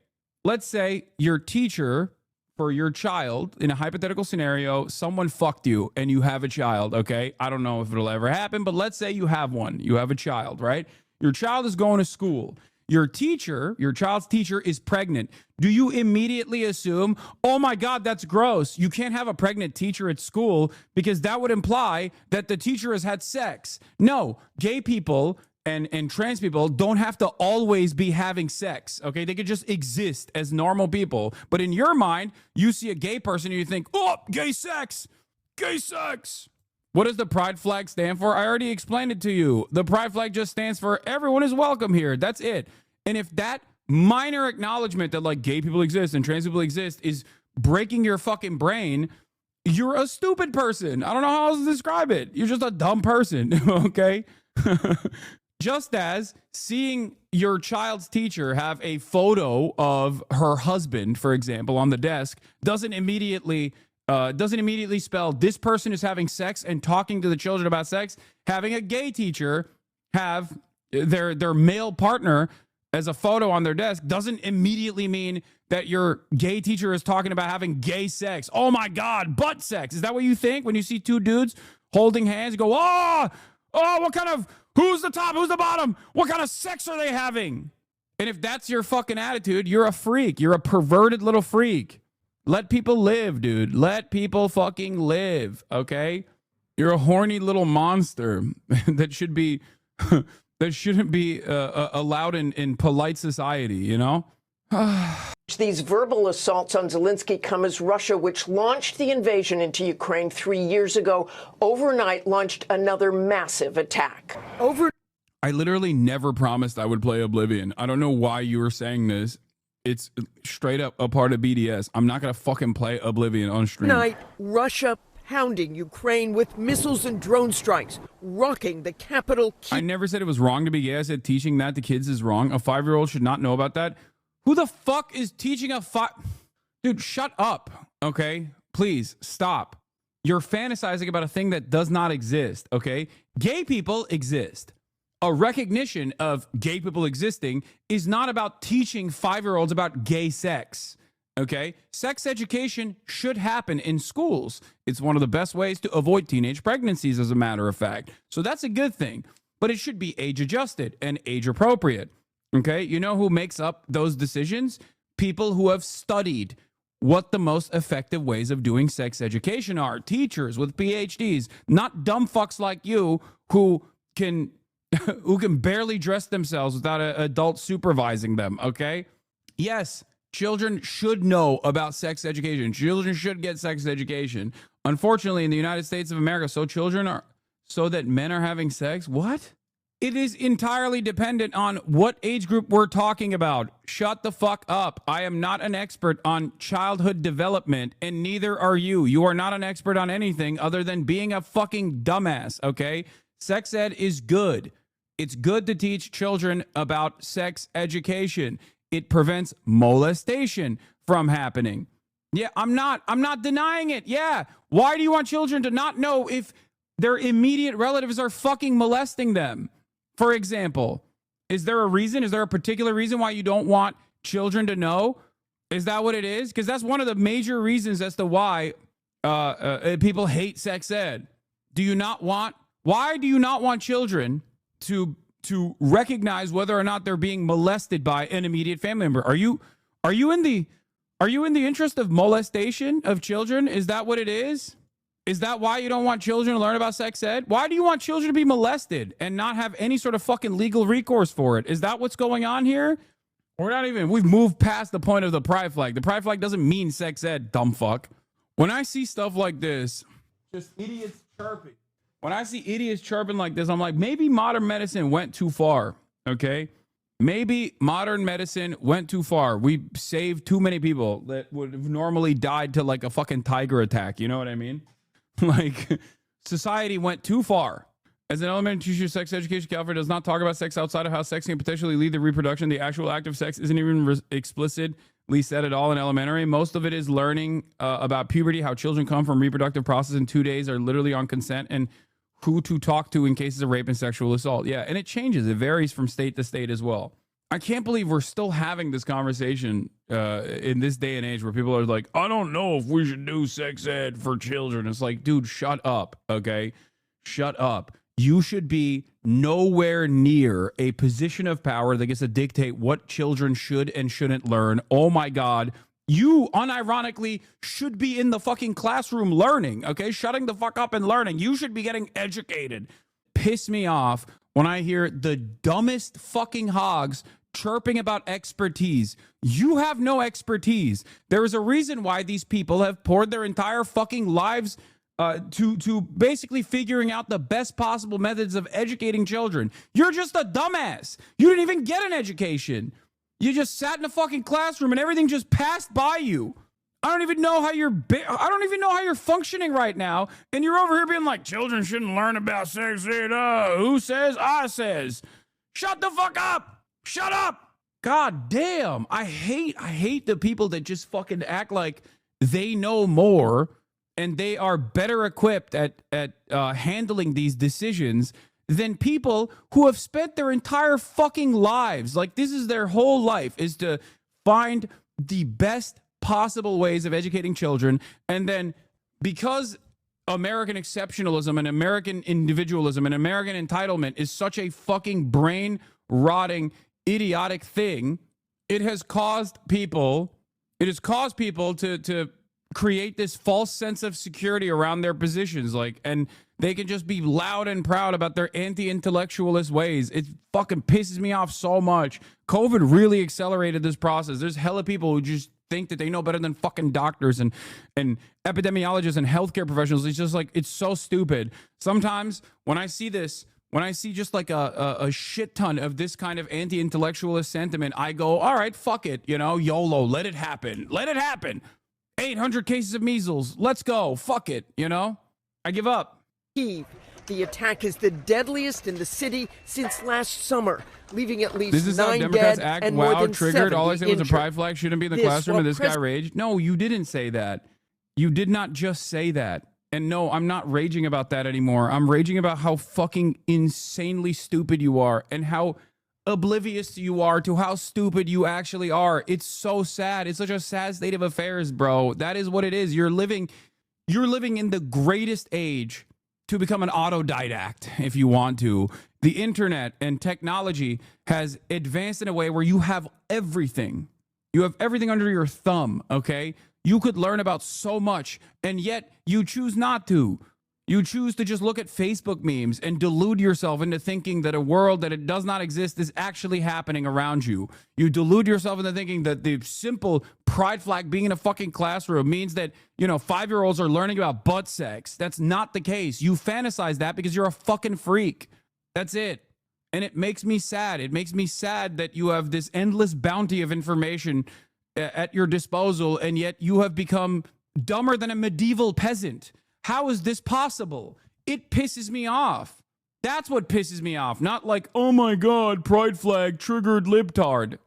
let's say your teacher for your child, in a hypothetical scenario, someone fucked you and you have a child, okay? I don't know if it'll ever happen, but let's say you have one. You have a child, right? Your child is going to school. Your teacher, your child's teacher is pregnant. Do you immediately assume, oh my God, that's gross. You can't have a pregnant teacher at school because that would imply that the teacher has had sex. No, gay people and trans people don't have to always be having sex, okay? They could just exist as normal people. But in your mind, you see a gay person and you think, oh, gay sex, gay sex. What does the pride flag stand for? I already explained it to you. The pride flag just stands for everyone is welcome here. That's it. And if that minor acknowledgement that like gay people exist and trans people exist is breaking your fucking brain, you're a stupid person. I don't know how else to describe it. You're just a dumb person, okay? Just as seeing your child's teacher have a photo of her husband, for example, on the desk doesn't immediately spell this person is having sex and talking to the children about sex. Having a gay teacher have their male partner as a photo on their desk doesn't immediately mean that your gay teacher is talking about having gay sex. Oh my God, butt sex. Is that what you think when you see two dudes holding hands? You go, oh, what kind of, who's the top, who's the bottom? What kind of sex are they having? And if that's your fucking attitude, you're a freak. You're a perverted little freak. Let people live, dude. Let people fucking live, okay? You're a horny little monster that should be that shouldn't be allowed in polite society, you know? These verbal assaults on Zelensky come as Russia, which launched the invasion into Ukraine 3 years ago, overnight launched another massive attack. I literally never promised I would play Oblivion. I don't know why you were saying this. It's straight up a part of BDS. I'm not going to fucking play Oblivion on stream. Night, Russia pounding Ukraine with missiles and drone strikes, rocking the capital. I never said it was wrong to be gay. I said teaching that to kids is wrong. A 5-year-old should not know about that. Who the fuck is teaching a Dude, shut up, okay? Please, stop. You're fantasizing about a thing that does not exist, okay? Gay people exist. A recognition of gay people existing is not about teaching 5-year-olds about gay sex, okay? Sex education should happen in schools. It's one of the best ways to avoid teenage pregnancies, as a matter of fact. So that's a good thing. But it should be age-adjusted and age-appropriate, okay? You know who makes up those decisions? People who have studied what the most effective ways of doing sex education are. Teachers with PhDs, not dumb fucks like you who can barely dress themselves without an adult supervising them, okay? Yes, children should know about sex education. Children should get sex education. Unfortunately, in the United States of America, so that men are having sex? What? It is entirely dependent on what age group we're talking about. Shut the fuck up. I am not an expert on childhood development, and neither are you. You are not an expert on anything other than being a fucking dumbass, okay? Sex ed is good. It's good to teach children about sex education. It prevents molestation from happening. Yeah, I'm not denying it. Yeah. Why do you want children to not know if their immediate relatives are fucking molesting them? For example, is there a reason? Is there a particular reason why you don't want children to know? Is that what it is? Because that's one of the major reasons as to why people hate sex ed. Why do you not want children to recognize whether or not they're being molested by an immediate family member? Are you in the interest of molestation of children? Is that what it is? Is that why you don't want children to learn about sex ed? Why do you want children to be molested and not have any sort of fucking legal recourse for it? Is that what's going on here? We've moved past the point of the pride flag. The pride flag doesn't mean sex ed, dumb fuck. When I see stuff like this, just idiots chirping. When I see idiots chirping like this, I'm like, maybe modern medicine went too far, okay? Maybe modern medicine went too far. We saved too many people that would have normally died to like a fucking tiger attack. You know what I mean? Like, society went too far. As an elementary teacher, sex education, California does not talk about sex outside of how sex can potentially lead to reproduction. The actual act of sex isn't even explicitly said at all in elementary. Most of it is learning about puberty, how children come from reproductive process in 2 days, are literally on consent, and who to talk to in cases of rape and sexual assault. Yeah, and it changes. It varies from state to state as well. I can't believe we're still having this conversation in this day and age where people are like, I don't know if we should do sex ed for children. It's like, dude, shut up, okay? Shut up. You should be nowhere near a position of power that gets to dictate what children should and shouldn't learn. Oh my God. You unironically should be in the fucking classroom learning, okay? Shutting the fuck up and learning. You should be getting educated. Piss me off when I hear the dumbest fucking hogs chirping about expertise. You have no expertise. There is a reason why these people have poured their entire fucking lives to basically figuring out the best possible methods of educating children. You're just a dumbass. You didn't even get an education. You just sat in a fucking classroom and everything just passed by you. I don't even know how you're functioning right now. And you're over here being like, children shouldn't learn about sex ed. Who says? I says. Shut the fuck up. Shut up. God damn. I hate the people that just fucking act like they know more and they are better equipped at handling these decisions than people who have spent their entire fucking lives. Like, this is their whole life, is to find the best possible ways of educating children. And then because American exceptionalism and American individualism and American entitlement is such a fucking brain rotting, idiotic thing, it has caused people to create this false sense of security around their positions. Like, and they can just be loud and proud about their anti-intellectualist ways. It fucking pisses me off so much. COVID really accelerated this process. There's hella people who just think that they know better than fucking doctors and epidemiologists and healthcare professionals. It's just like, it's so stupid. Sometimes when I see this, when I see just like a shit ton of this kind of anti-intellectualist sentiment, I go, all right, fuck it. You know, YOLO, let it happen. Let it happen. 800 cases of measles. Let's go. Fuck it. You know, I give up. Kyiv. The attack is the deadliest in the city since last summer, leaving at least this is 9 how Democrats dead act. and more Wow, than triggered. 70 All I said was a injured. pride flag shouldn't be in the This classroom, while and this guy raged. No, you didn't say that. You did not just say that. And no, I'm not raging about that anymore. I'm raging about how fucking insanely stupid you are and how oblivious you are to how stupid you actually are. It's so sad. It's such a sad state of affairs, bro. That is what it is. You're living in the greatest age to become an autodidact if you want to. The internet and technology has advanced in a way where you have everything. You have everything under your thumb, okay? You could learn about so much, and yet you choose not to. You choose to just look at Facebook memes and delude yourself into thinking that a world that it does not exist is actually happening around you. You delude yourself into thinking that the simple pride flag being in a fucking classroom means that, 5-year-olds are learning about butt sex. That's not the case. You fantasize that because you're a fucking freak. That's it. And it makes me sad. It makes me sad that you have this endless bounty of information at your disposal, and yet you have become dumber than a medieval peasant. How is this possible? It pisses me off. That's what pisses me off. Not like, oh my God, pride flag triggered libtard.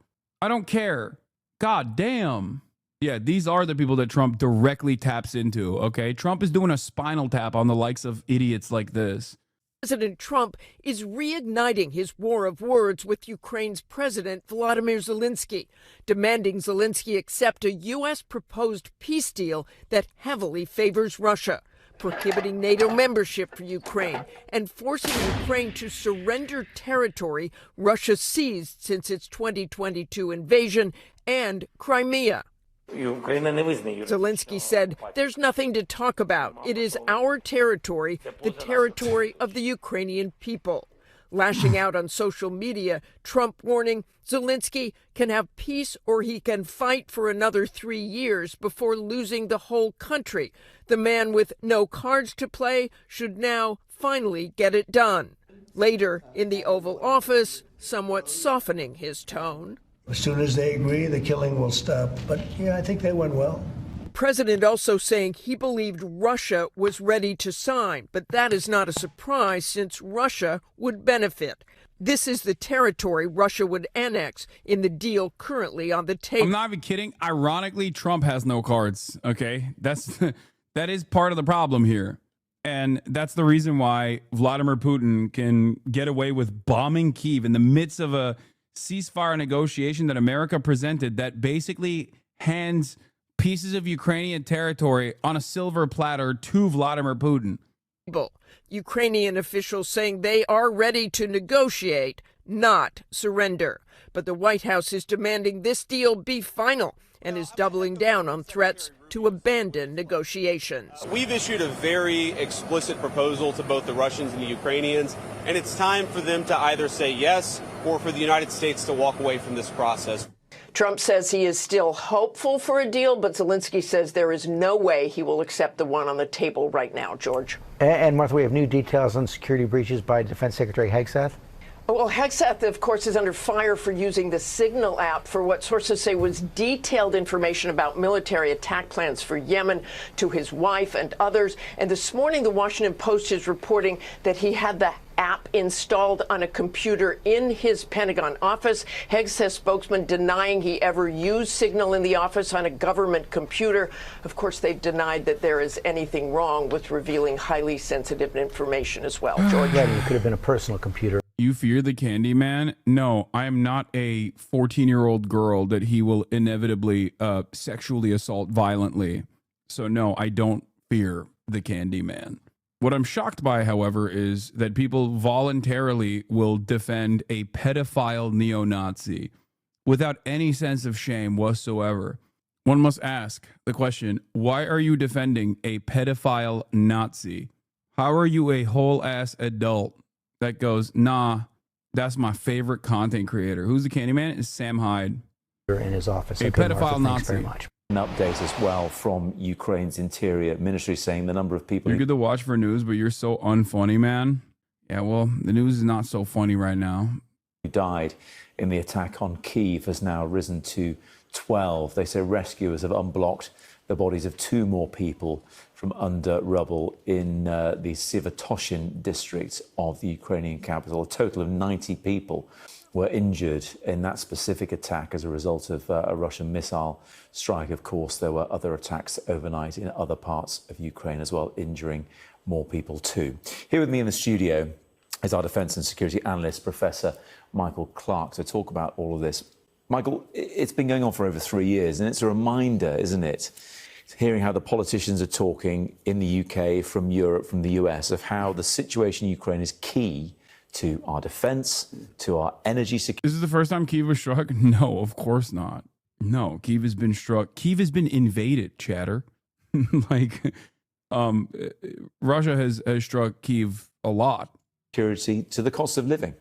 I don't care. God damn. Yeah, these are the people that Trump directly taps into, okay? Trump is doing a spinal tap on the likes of idiots like this. President Trump is reigniting his war of words with Ukraine's President Volodymyr Zelensky, demanding Zelensky accept a U.S. proposed peace deal that heavily favors Russia, prohibiting NATO membership for Ukraine, and forcing Ukraine to surrender territory Russia seized since its 2022 invasion and Crimea. Zelensky said, there's nothing to talk about. It is our territory, the territory of the Ukrainian people. Lashing out on social media, Trump warning Zelensky can have peace or he can fight for another 3 years before losing the whole country. The man with no cards to play should now finally get it done. Later, in the Oval Office, somewhat softening his tone. As soon as they agree, the killing will stop. But yeah, I think they went well. President also saying he believed Russia was ready to sign, but that is not a surprise since Russia would benefit. This is the territory Russia would annex in the deal currently on the table. I'm not even kidding. Ironically, Trump has no cards. Okay, that is part of the problem here. And that's the reason why Vladimir Putin can get away with bombing Kyiv in the midst of a ceasefire negotiation that America presented that basically hands pieces of Ukrainian territory on a silver platter to Vladimir Putin. Ukrainian officials saying they are ready to negotiate, not surrender. But the White House is demanding this deal be final and is doubling down on threats to abandon negotiations. We've issued a very explicit proposal to both the Russians and the Ukrainians, and it's time for them to either say yes or for the United States to walk away from this process. Trump says he is still hopeful for a deal, but Zelensky says there is no way he will accept the one on the table right now, George. And Martha, we have new details on security breaches by Defense Secretary Hegseth. Well, Hegseth, of course, is under fire for using the Signal app for what sources say was detailed information about military attack plans for Yemen to his wife and others. And this morning, the Washington Post is reporting that he had the app installed on a computer in his Pentagon office. Hegseth spokesman denying he ever used Signal in the office on a government computer. Of course, they've denied that there is anything wrong with revealing highly sensitive information as well. George? Yeah, it could have been a personal computer. You fear the Candyman? No, I am not a 14-year-old girl that he will inevitably sexually assault violently. So no, I don't fear the Candyman. What I'm shocked by, however, is that people voluntarily will defend a pedophile neo-Nazi without any sense of shame whatsoever. One must ask the question, why are you defending a pedophile Nazi? How are you a whole-ass adult that goes, nah, that's my favorite content creator? Who's the Candyman? It's Sam Hyde. In his office. A pedophile Nazi. Very much. An update as well from Ukraine's interior ministry saying the number of people... You're good to watch for news, but you're so unfunny, man. Yeah, well, the news is not so funny right now. ...who died in the attack on Kyiv has now risen to 12. They say rescuers have unblocked the bodies of 2 more people from under rubble in the Sivotoshin district of the Ukrainian capital. A total of 90 people were injured in that specific attack as a result of a Russian missile strike. Of course, there were other attacks overnight in other parts of Ukraine as well, injuring more people too. Here with me in the studio is our defence and security analyst, Professor Michael Clark, to talk about all of this. Michael, it's been going on for over 3 years, and it's a reminder, isn't it, hearing how the politicians are talking in the UK, from Europe, from the US, of how the situation in Ukraine is key to our defence, to our energy security. This is the first time Kyiv was struck? No, of course not. No, Kyiv has been struck. Kyiv has been invaded, chatter. Russia has struck Kyiv a lot. Security to the cost of living.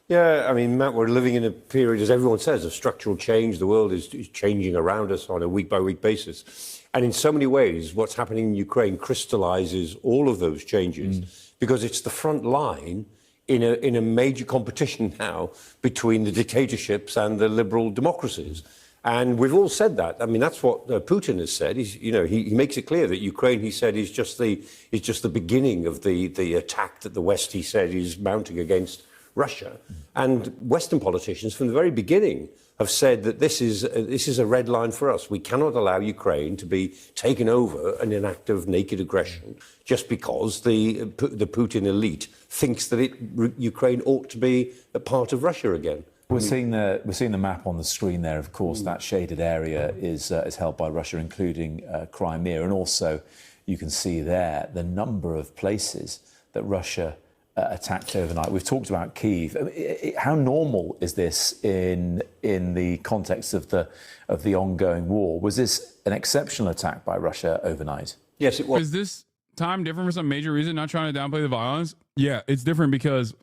Yeah, I mean, Matt, we're living in a period, as everyone says, of structural change. The world is changing around us on a week-by-week basis. And in so many ways, what's happening in Ukraine crystallizes all of those changes because it's the front line in a major competition now between the dictatorships and the liberal democracies. And we've all said that. I mean, that's what Putin has said. He makes it clear that Ukraine, he said, is just the beginning of the attack that the West, he said, is mounting against Russia. And Western politicians from the very beginning have said that this is a red line for us. We cannot allow Ukraine to be taken over in an act of naked aggression just because the Putin elite thinks that Ukraine ought to be a part of Russia again. We're seeing the map on the screen there. Of course, that shaded area is held by Russia, including Crimea, and also you can see there the number of places that Russia attacked overnight. We've talked about Kyiv. How normal is this in the context of the ongoing war? Was this an exceptional attack by Russia overnight? Yes, it was. Is this time different for some major reason? Not trying to downplay the violence. Yeah, it's different because,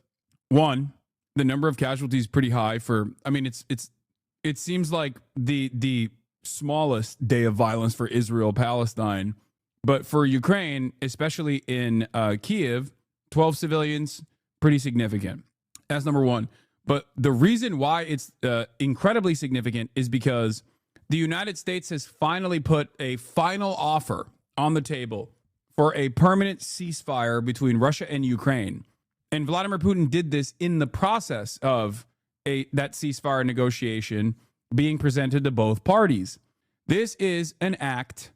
one, the number of casualties pretty high for. I mean, it seems like the smallest day of violence for Israel Palestine, but for Ukraine, especially in Kyiv. 12 civilians, pretty significant. That's number one. But the reason why it's incredibly significant is because the United States has finally put a final offer on the table for a permanent ceasefire between Russia and Ukraine. And Vladimir Putin did this in the process of that ceasefire negotiation being presented to both parties. This is an act.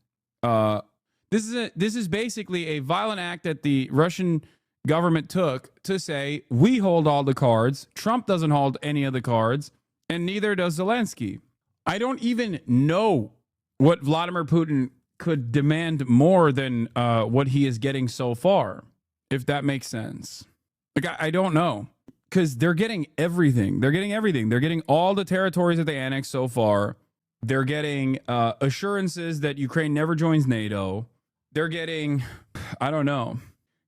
This is basically a violent act that the Russian government took to say, we hold all the cards. Trump doesn't hold any of the cards, and neither does Zelensky. I don't even know what Vladimir Putin could demand more than what he is getting so far, if that makes sense. Like, I don't know, because they're getting everything. They're getting everything. They're getting all the territories that they annexed so far. They're getting assurances that Ukraine never joins NATO. They're getting, I don't know.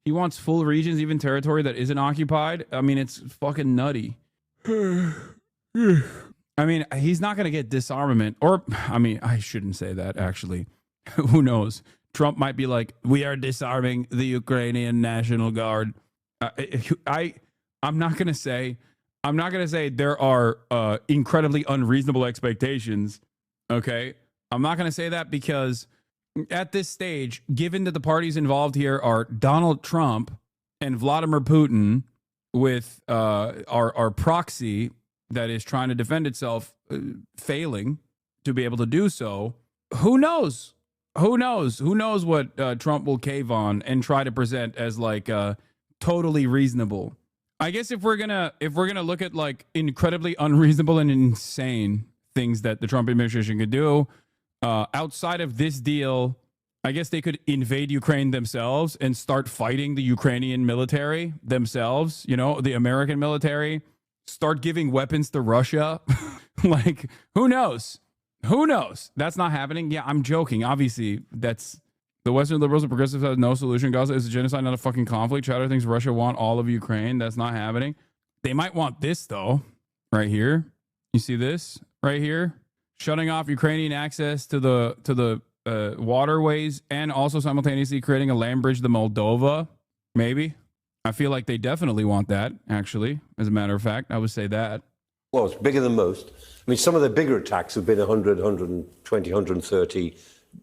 He wants full regions, even territory that isn't occupied. I mean, it's fucking nutty. I mean, he's not going to get disarmament. Or, I mean, I shouldn't say that, actually. Who knows? Trump might be like, we are disarming the Ukrainian National Guard. I'm not going to say there are incredibly unreasonable expectations. Okay. I'm not going to say that because at this stage, given that the parties involved here are Donald Trump and Vladimir Putin with our proxy that is trying to defend itself, failing to be able to do so, who knows? Who knows? Who knows what Trump will cave on and try to present as like totally reasonable. I guess if we're gonna look at like incredibly unreasonable and insane things that the Trump administration could do, outside of this deal, I guess they could invade Ukraine themselves and start fighting the Ukrainian military themselves, you know, the American military, start giving weapons to Russia. Like, who knows? Who knows? That's not happening. Yeah, I'm joking. Obviously, that's the Western liberals and progressives have no solution. Gaza is a genocide, not a fucking conflict. Chatter thinks Russia want all of Ukraine. That's not happening. They might want this, though, right here. You see this right here? Shutting off Ukrainian access to the waterways and also simultaneously creating a land bridge to Moldova. Maybe. I feel like they definitely want that, actually. As a matter of fact, I would say that. Well, it's bigger than most. I mean, some of the bigger attacks have been 100, 120, 130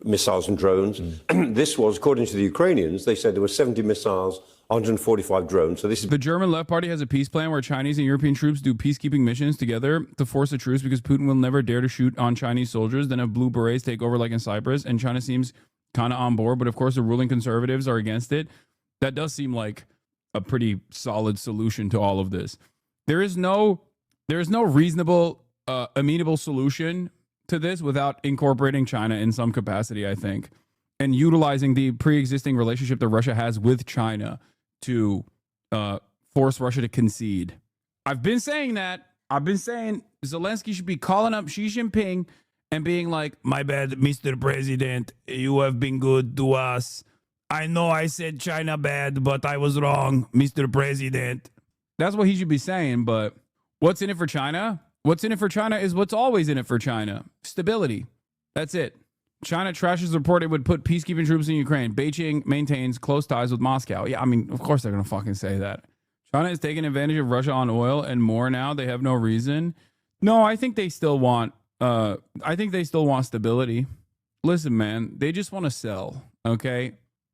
missiles and drones. This was, according to the Ukrainians, they said there were 70 missiles, 145 drones. So this is the German Left Party has a peace plan where Chinese and European troops do peacekeeping missions together to force a truce because Putin will never dare to shoot on Chinese soldiers, then have blue berets take over like in Cyprus, and China seems kind of on board, but of course the ruling conservatives are against it. That does seem like a pretty solid solution to all of this. There is no reasonable, amenable solution to this without incorporating China in some capacity, I think, and utilizing the pre-existing relationship that Russia has with China to force Russia to concede. I've been saying that. I've been saying Zelensky should be calling up Xi Jinping and being like, my bad, Mr. President, you have been good to us. I know I said China bad, but I was wrong, Mr. President. That's what he should be saying, but what's in it for China? What's in it for China is what's always in it for China. Stability. That's it. China trashes the report it would put peacekeeping troops in Ukraine. Beijing maintains close ties with Moscow. Yeah, I mean, of course they're going to fucking say that. China is taking advantage of Russia on oil and more now. They have no reason. No, I think they still want stability. Listen, man, they just want to sell, okay?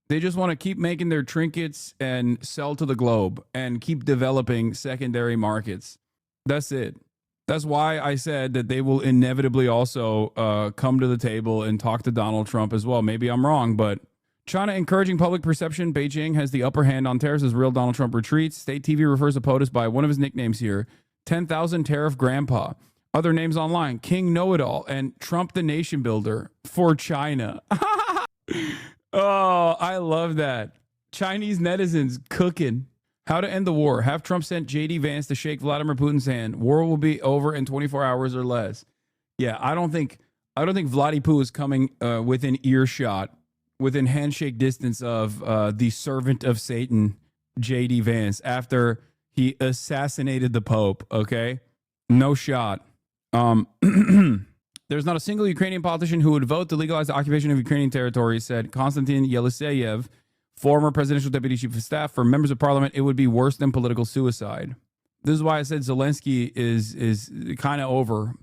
They just want to keep making their trinkets and sell to the globe and keep developing secondary markets. That's it. That's why I said that they will inevitably also come to the table and talk to Donald Trump as well. Maybe I'm wrong, but China encouraging public perception. Beijing has the upper hand on tariffs as real Donald Trump retreats. State TV refers to POTUS by one of his nicknames here, 10,000 Tariff Grandpa. Other names online, King Know-It-All and Trump the Nation Builder for China. Oh, I love that. Chinese netizens cooking. How to end the war. Have Trump sent J.D. Vance to shake Vladimir Putin's hand. War will be over in 24 hours or less. Yeah, I don't think Vladdy Poo is coming within earshot, within handshake distance of the servant of Satan, J.D. Vance, after he assassinated the Pope, okay? No shot. There's not a single Ukrainian politician who would vote to legalize the occupation of Ukrainian territory, said Konstantin Yeliseyev, former presidential deputy chief of staff, for members of parliament, it would be worse than political suicide. This is why I said Zelensky is kind of over.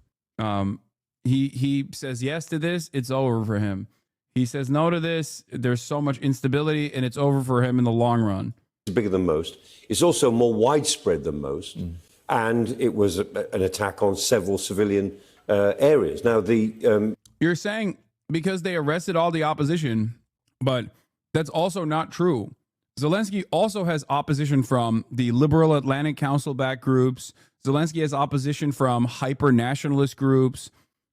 He says yes to this, it's over for him. He says no to this, there's so much instability, and it's over for him in the long run. It's bigger than most. It's also more widespread than most. And it was an attack on several civilian areas. Now, You're saying because they arrested all the opposition, but that's also not true. Zelensky also has opposition from the liberal Atlantic Council-backed groups. Zelensky has opposition from hyper-nationalist groups.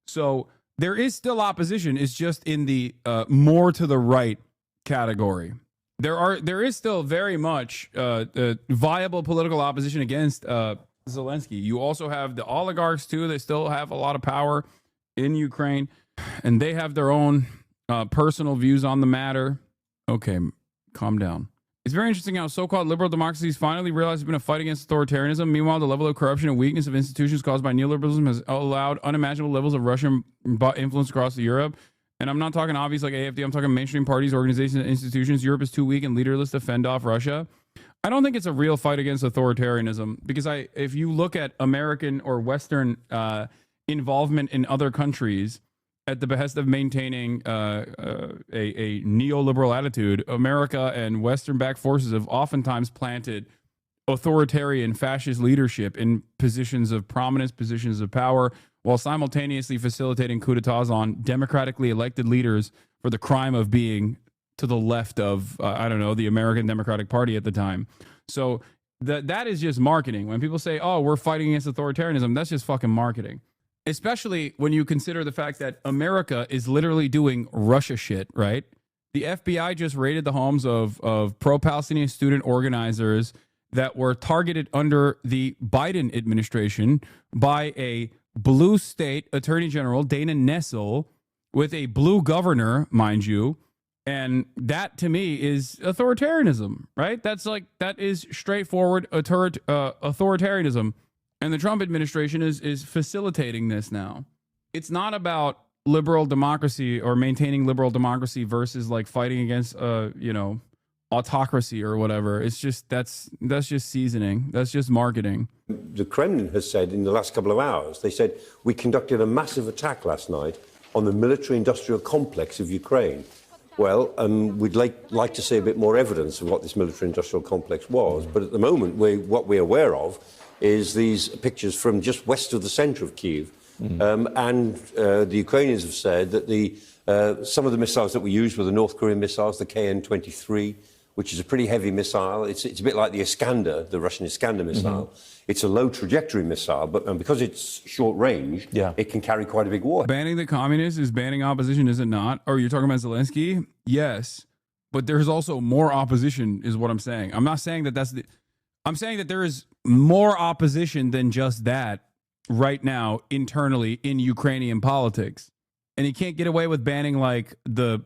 So there is still opposition. It's just in the more to the right category. There is still very much viable political opposition against Zelensky. You also have the oligarchs, too. They still have a lot of power in Ukraine, and they have their own personal views on the matter. Okay, calm down. It's very interesting how so-called liberal democracies finally realize it's been a fight against authoritarianism. Meanwhile, the level of corruption and weakness of institutions caused by neoliberalism has allowed unimaginable levels of Russian influence across Europe. And I'm not talking obvious like AfD. I'm talking mainstream parties, organizations, and institutions. Europe is too weak and leaderless to fend off Russia. I don't think it's a real fight against authoritarianism because if you look at American or Western involvement in other countries, at the behest of maintaining a neoliberal attitude, America and Western-backed forces have oftentimes planted authoritarian fascist leadership in positions of prominence, positions of power, while simultaneously facilitating coups d'etats on democratically elected leaders for the crime of being to the left of, the American Democratic Party at the time. So that is just marketing. When people say, oh, we're fighting against authoritarianism, that's just fucking marketing. Especially when you consider the fact that America is literally doing Russia shit, right? The FBI just raided the homes of pro-Palestinian student organizers that were targeted under the Biden administration by a blue state attorney general, Dana Nessel, with a blue governor, mind you. And that, to me, is authoritarianism, right? That is straightforward authoritarianism. And the Trump administration is facilitating this now. It's not about liberal democracy or maintaining liberal democracy versus like fighting against, autocracy or whatever. It's just that's just seasoning. That's just marketing. The Kremlin has said in the last couple of hours, they said, we conducted a massive attack last night on the military-industrial complex of Ukraine. Well, we'd like to see a bit more evidence of what this military-industrial complex was. But at the moment, what we're aware of is these pictures from just west of the center of Kyiv. The Ukrainians have said that some of the missiles that we used were the North Korean missiles, the KN-23, which is a pretty heavy missile. It's a bit like the Iskander, the Russian Iskander missile. It's a low trajectory missile, but because it's short range, it can carry quite a big warhead. Banning the communists is banning opposition, is it not? Or you're talking about Zelensky? Yes. But there's also more opposition, is what I'm saying. I'm not saying that I'm saying that there is more opposition than just that right now internally in Ukrainian politics. And he can't get away with banning like the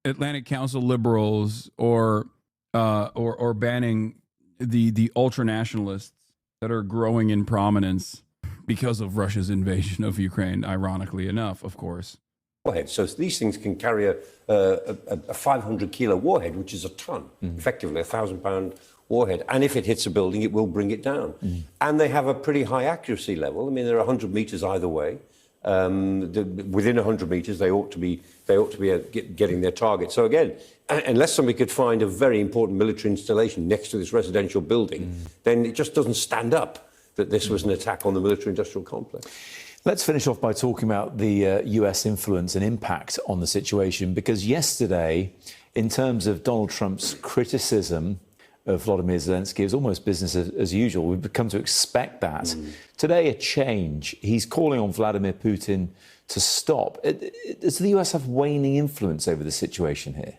Atlantic Council liberals or banning the ultra-nationalists that are growing in prominence because of Russia's invasion of Ukraine, ironically enough, of course. Warhead. So these things can carry a 500-kilo warhead, which is a ton, effectively a 1,000-pound warhead. And if it hits a building, it will bring it down. And they have a pretty high accuracy level. I mean, they're 100 meters either way. Within 100 meters, they ought to be getting their target. So again, unless somebody could find a very important military installation next to this residential building, then it just doesn't stand up that this was an attack on the military-industrial complex. Let's finish off by talking about the US influence and impact on the situation, because yesterday, in terms of Donald Trump's criticism of Volodymyr Zelensky, it was almost business as usual. We've come to expect that. Today, a change. He's calling on Vladimir Putin to stop. Does the US have waning influence over the situation here?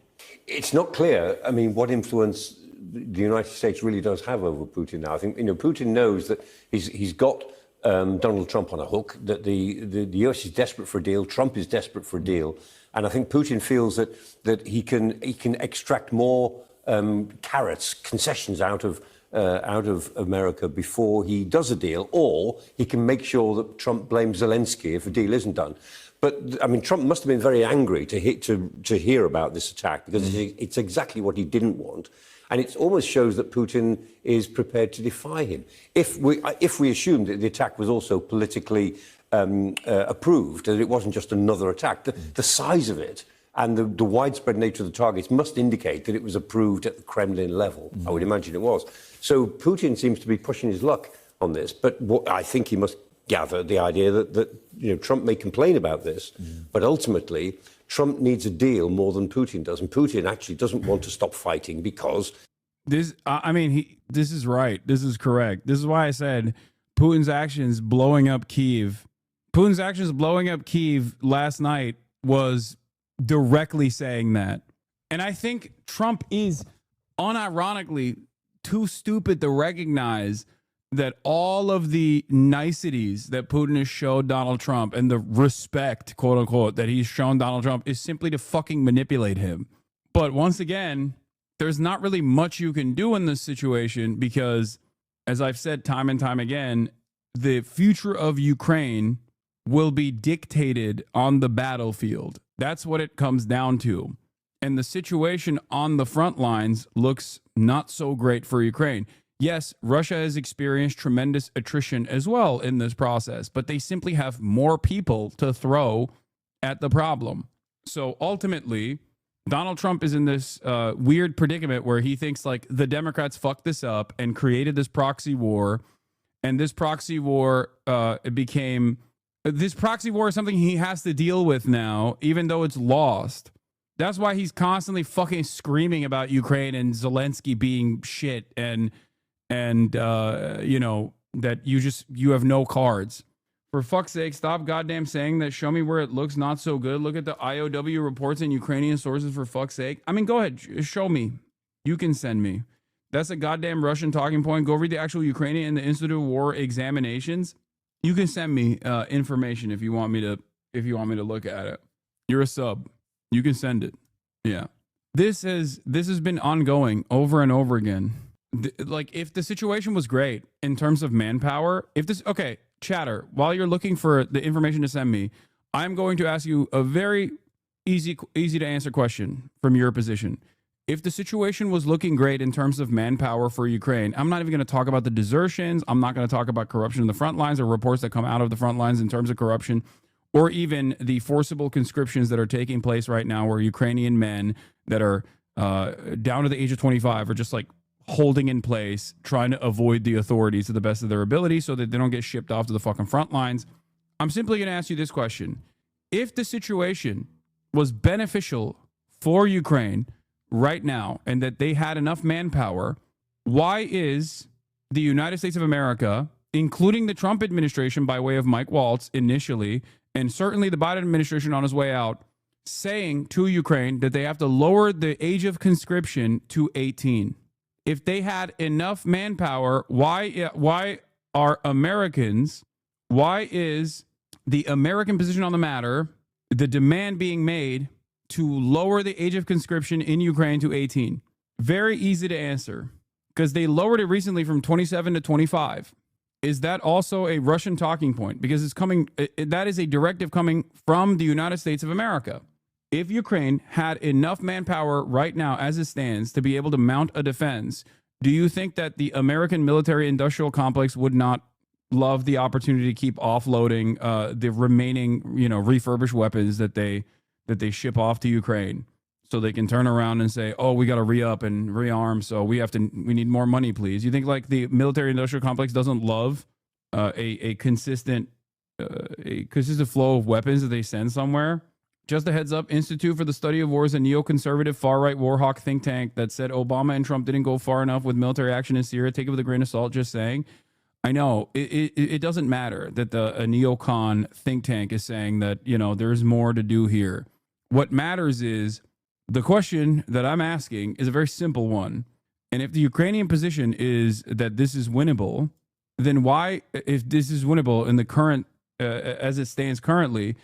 It's not clear, I mean, what influence the United States really does have over Putin now. I think, Putin knows that he's got Donald Trump on a hook, that the US is desperate for a deal, Trump is desperate for a deal, and I think Putin feels that he can extract more carrots, concessions out of out of America before he does a deal, or he can make sure that Trump blames Zelensky if a deal isn't done. But, I mean, Trump must have been very angry to hear about this attack, because it's exactly what he didn't want. And it almost shows that Putin is prepared to defy him. If we assume that the attack was also politically approved, that it wasn't just another attack, the size of it and the widespread nature of the targets must indicate that it was approved at the Kremlin level. I would imagine it was. So Putin seems to be pushing his luck on this. But I think he must gather the idea that Trump may complain about this, but ultimately Trump needs a deal more than Putin does. And Putin actually doesn't want to stop fighting because... This is right. This is correct. This is why I said Putin's actions blowing up Kyiv last night was directly saying that. And I think Trump is unironically too stupid to recognize that all of the niceties that Putin has showed Donald Trump and the respect, quote unquote, that he's shown Donald Trump is simply to fucking manipulate him. But once again, there's not really much you can do in this situation because, as I've said time and time again, the future of Ukraine will be dictated on the battlefield. That's what it comes down to. And the situation on the front lines looks not so great for Ukraine. Yes, Russia has experienced tremendous attrition as well in this process, but they simply have more people to throw at the problem. So ultimately, Donald Trump is in this weird predicament where he thinks like the Democrats fucked this up and created this proxy war. And this proxy war this proxy war is something he has to deal with now, even though it's lost. That's why he's constantly fucking screaming about Ukraine and Zelensky being shit and that you have no cards. For fuck's sake, stop goddamn saying that. Show me where it looks not so good. Look at the IOW reports and Ukrainian sources, for fuck's sake. I mean, go ahead, show me. You can send me. That's a goddamn Russian talking point. Go read the actual Ukrainian and the Institute of War examinations. You can send me information if you want me to look at it. You're a sub. You can send it. Yeah. This has been ongoing over and over again. Like, if the situation was great in terms of manpower, okay, chatter, while you're looking for the information to send me, I'm going to ask you a very easy to answer question from your position. If the situation was looking great in terms of manpower for Ukraine, I'm not even going to talk about the desertions. I'm not going to talk about corruption in the front lines or reports that come out of the front lines in terms of corruption, or even the forcible conscriptions that are taking place right now where Ukrainian men that are down to the age of 25 are just like holding in place, trying to avoid the authorities to the best of their ability so that they don't get shipped off to the fucking front lines. I'm simply going to ask you this question. If the situation was beneficial for Ukraine right now and that they had enough manpower, why is the United States of America, including the Trump administration by way of Mike Waltz initially, and certainly the Biden administration on his way out, saying to Ukraine that they have to lower the age of conscription to 18? If they had enough manpower, why are Americans, why is the American position on the matter, the demand being made to lower the age of conscription in Ukraine to 18? Very easy to answer, because they lowered it recently from 27 to 25. Is that also a Russian talking point? Because that is a directive coming from the United States of America. If Ukraine had enough manpower right now as it stands to be able to mount a defense, do you think that the American military industrial complex would not love the opportunity to keep offloading the remaining, refurbished weapons that they ship off to Ukraine, so they can turn around and say, oh, we got to re-up and rearm, so we need more money, please? You think like the military industrial complex doesn't love a consistent flow of weapons that they send somewhere? Just a heads up, Institute for the Study of War is a neoconservative far-right war hawk think tank that said Obama and Trump didn't go far enough with military action in Syria. Take it with a grain of salt, just saying. I know, it doesn't matter that a neocon think tank is saying that, there's more to do here. What matters is, the question that I'm asking is a very simple one. And if the Ukrainian position is that this is winnable, then why, if this is winnable in the current, as it stands currently,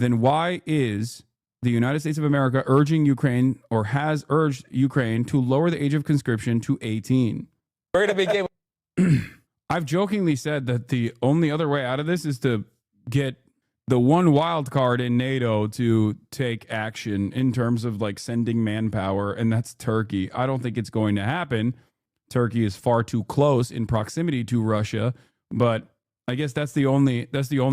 then why is the United States of America urging Ukraine, or has urged Ukraine, to lower the age of conscription to 18? We're going to begin. I've jokingly said that the only other way out of this is to get the one wild card in NATO to take action in terms of like sending manpower, and that's Turkey. I don't think it's going to happen. Turkey is far too close in proximity to Russia, but I guess that's the only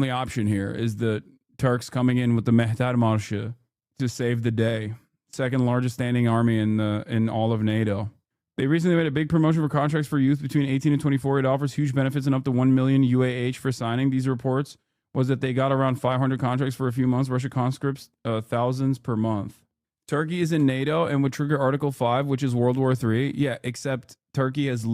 option here is the Turks coming in with the Mehter Marşı to save the day. Second largest standing army in all of NATO. They recently made a big promotion for contracts for youth between 18 and 24. It offers huge benefits and up to 1 million UAH for signing. These reports was that they got around 500 contracts for a few months. Russia conscripts thousands per month. Turkey is in NATO and would trigger Article 5, which is World War III. Yeah, except Turkey has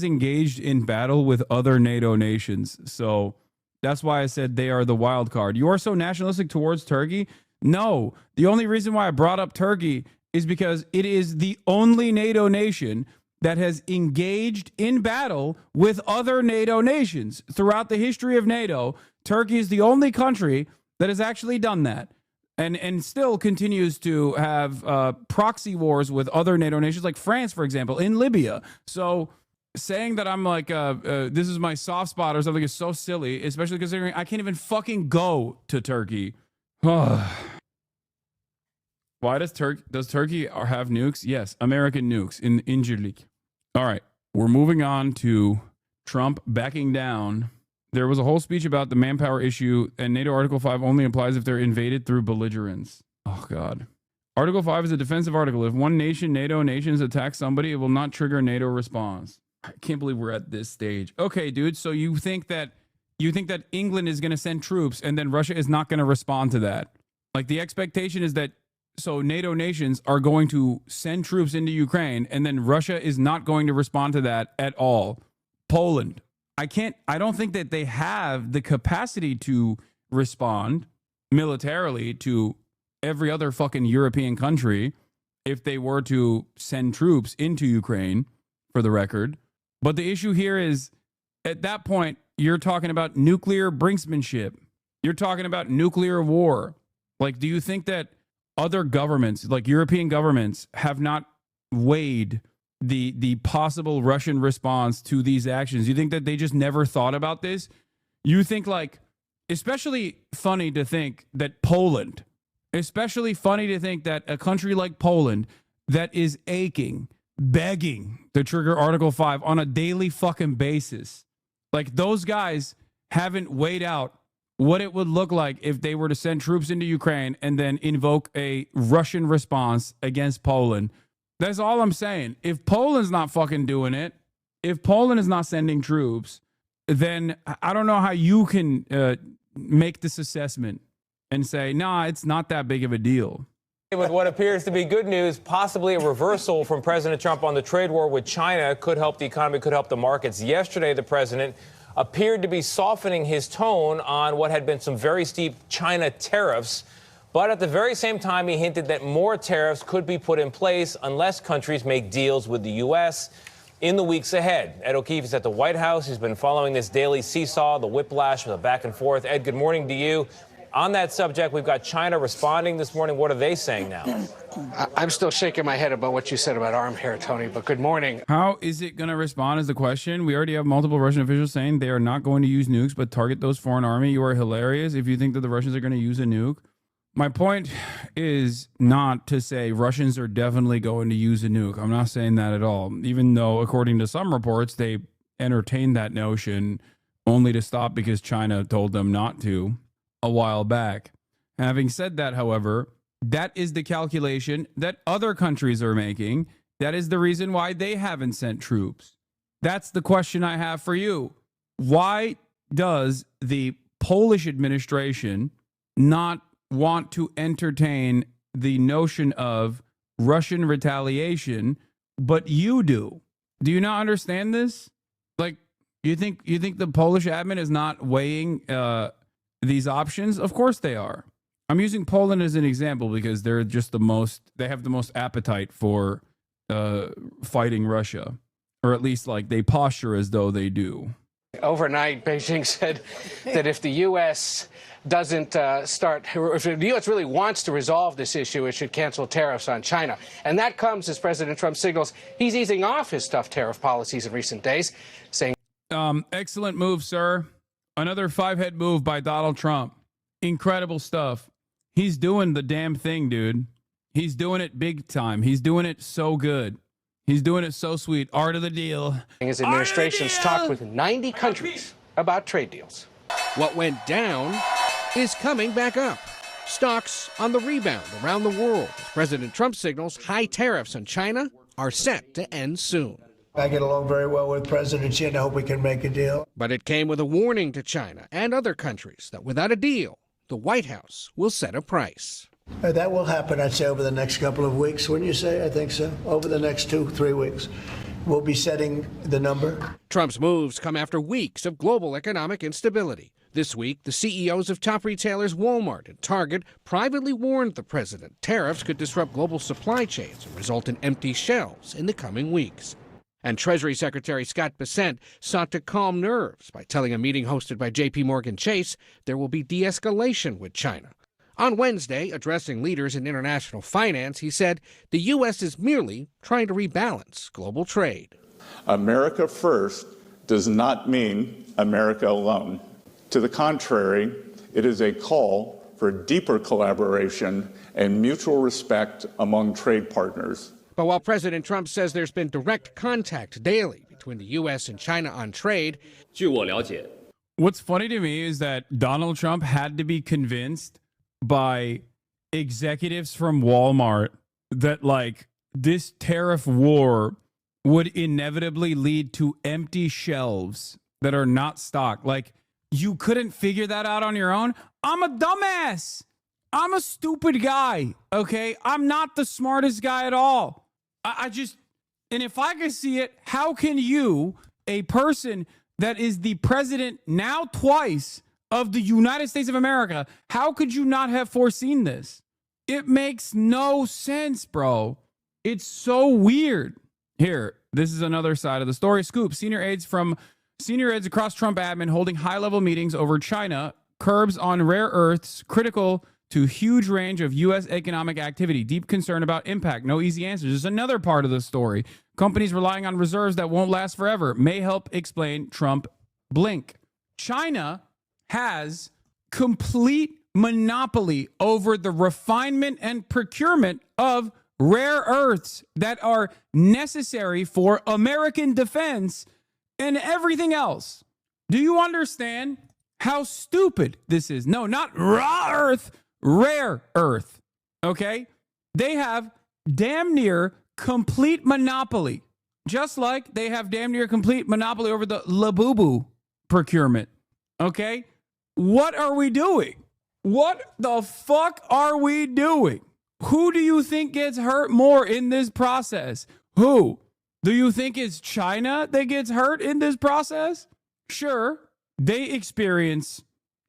engaged in battle with other NATO nations. So that's why I said they are the wild card. You are so nationalistic towards Turkey? No. The only reason why I brought up Turkey is because it is the only NATO nation that has engaged in battle with other NATO nations. Throughout the history of NATO, Turkey is the only country that has actually done that and still continues to have proxy wars with other NATO nations, like France, for example, in Libya. So saying that I'm like, this is my soft spot or something is so silly, especially considering I can't even fucking go to Turkey. Why does Turkey have nukes? Yes, American nukes in Incirlik. All right, we're moving on to Trump backing down. There was a whole speech about the manpower issue, and NATO Article 5 only applies if they're invaded through belligerence. Oh, God. Article 5 is a defensive article. If one nation, NATO nations, attack somebody, it will not trigger a NATO response. I can't believe we're at this stage. Okay, dude, so you think that England is going to send troops, and then Russia is not going to respond to that? Like, the expectation is that so NATO nations are going to send troops into Ukraine, and then Russia is not going to respond to that at all. Poland. I don't think that they have the capacity to respond militarily to every other fucking European country if they were to send troops into Ukraine, for the record. But the issue here is, at that point, you're talking about nuclear brinksmanship. You're talking about nuclear war. Like, do you think that other governments, like European governments, have not weighed the possible Russian response to these actions? You think that they just never thought about this? You think, like, especially funny to think that a country like Poland that is aching, begging to trigger Article 5 on a daily fucking basis, like, those guys haven't weighed out what it would look like if they were to send troops into Ukraine and then invoke a Russian response against Poland. That's all I'm saying. If Poland's not fucking doing it, if Poland is not sending troops, then I don't know how you can make this assessment and say, nah, it's not that big of a deal. With what appears to be good news, possibly a reversal from President Trump on the trade war with China could help the economy, could help the markets. Yesterday, the president appeared to be softening his tone on what had been some very steep China tariffs. But at the very same time, he hinted that more tariffs could be put in place unless countries make deals with the U.S. in the weeks ahead. Ed O'Keefe is at the White House. He's been following this daily seesaw, the whiplash, the back and forth. Ed, good morning to you. On that subject, we've got China responding this morning. What are they saying now? I'm still shaking my head about what you said about arm hair, Tony, but good morning. How is it going to respond is the question. We already have multiple Russian officials saying they are not going to use nukes, but target those foreign army. You are hilarious if you think that the Russians are going to use a nuke. My point is not to say Russians are definitely going to use a nuke. I'm not saying that at all, even though, according to some reports, they entertained that notion only to stop because China told them not to a while back. Having said that, however, that is the calculation that other countries are making. That is the reason why they haven't sent troops. That's the question I have for you. Why does the Polish administration not want to entertain the notion of Russian retaliation, but you do? Do you not understand this? Like, you think the Polish admin is not weighing these options? Of course they are. I'm using Poland as an example because they're just they have the most appetite for fighting Russia, or at least like they posture as though they do. Overnight, Beijing said that if the U.S. doesn't if the U.S. really wants to resolve this issue, it should cancel tariffs on China. And that comes as President Trump signals he's easing off his tough tariff policies in recent days, saying, excellent move, sir. Another 5-head move by Donald Trump. Incredible stuff. He's doing the damn thing, dude. He's doing it big time. He's doing it so good. He's doing it so sweet. Art of the deal. His administration's talked with 90 countries about trade deals. What went down is coming back up. Stocks on the rebound around the world as President Trump signals high tariffs on China are set to end soon. I get along very well with President Xi, and I hope we can make a deal. But it came with a warning to China and other countries that without a deal, the White House will set a price. That will happen, I'd say, over the next couple of weeks. Wouldn't you say? I think so. Over the next 2-3 weeks, we'll be setting the number. Trump's moves come after weeks of global economic instability. This week, the CEOs of top retailers Walmart and Target privately warned the president tariffs could disrupt global supply chains and result in empty shelves in the coming weeks. And Treasury Secretary Scott Bessent sought to calm nerves by telling a meeting hosted by J.P. Morgan Chase there will be de-escalation with China. On Wednesday, addressing leaders in international finance, he said the U.S. is merely trying to rebalance global trade. America first does not mean America alone. To the contrary, it is a call for deeper collaboration and mutual respect among trade partners. But while President Trump says there's been direct contact daily between the U.S. and China on trade, what's funny to me is that Donald Trump had to be convinced by executives from Walmart that like this tariff war would inevitably lead to empty shelves that are not stocked. Like, you couldn't figure that out on your own? I'm a dumbass. I'm a stupid guy, okay? I'm not the smartest guy at all. And if I can see it, how can you, a person that is the president now twice of the United States of America, how could you not have foreseen this? It makes no sense, bro. It's so weird. Here, this is another side of the story. Scoop, senior aides across Trump admin holding high-level meetings over China, curbs on rare earths, critical to huge range of U.S. economic activity. Deep concern about impact. No easy answers. There's another part of the story. Companies relying on reserves that won't last forever may help explain Trump blink. China has complete monopoly over the refinement and procurement of rare earths that are necessary for American defense and everything else. Do you understand how stupid this is? No, not raw earth, rare earth. Okay? They have damn near complete monopoly, just like they have damn near complete monopoly over the Labubu procurement. Okay? What are we doing? What the fuck are we doing? Who do you think gets hurt more in this process? Who? Do you think it's China that gets hurt in this process? Sure, they experience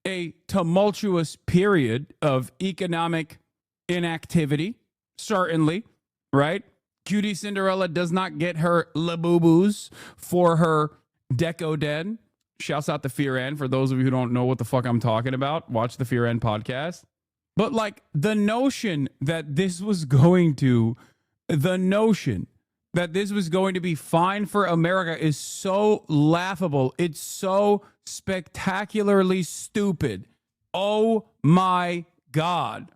a tumultuous period of economic inactivity, certainly, right? Cutie Cinderella does not get her Labubus for her Deco Den. Shouts out to Fear End. For those of you who don't know what the fuck I'm talking about, watch the Fear End podcast. But like the notion that this was going to be fine for America is so laughable. It's so spectacularly stupid. Oh my God.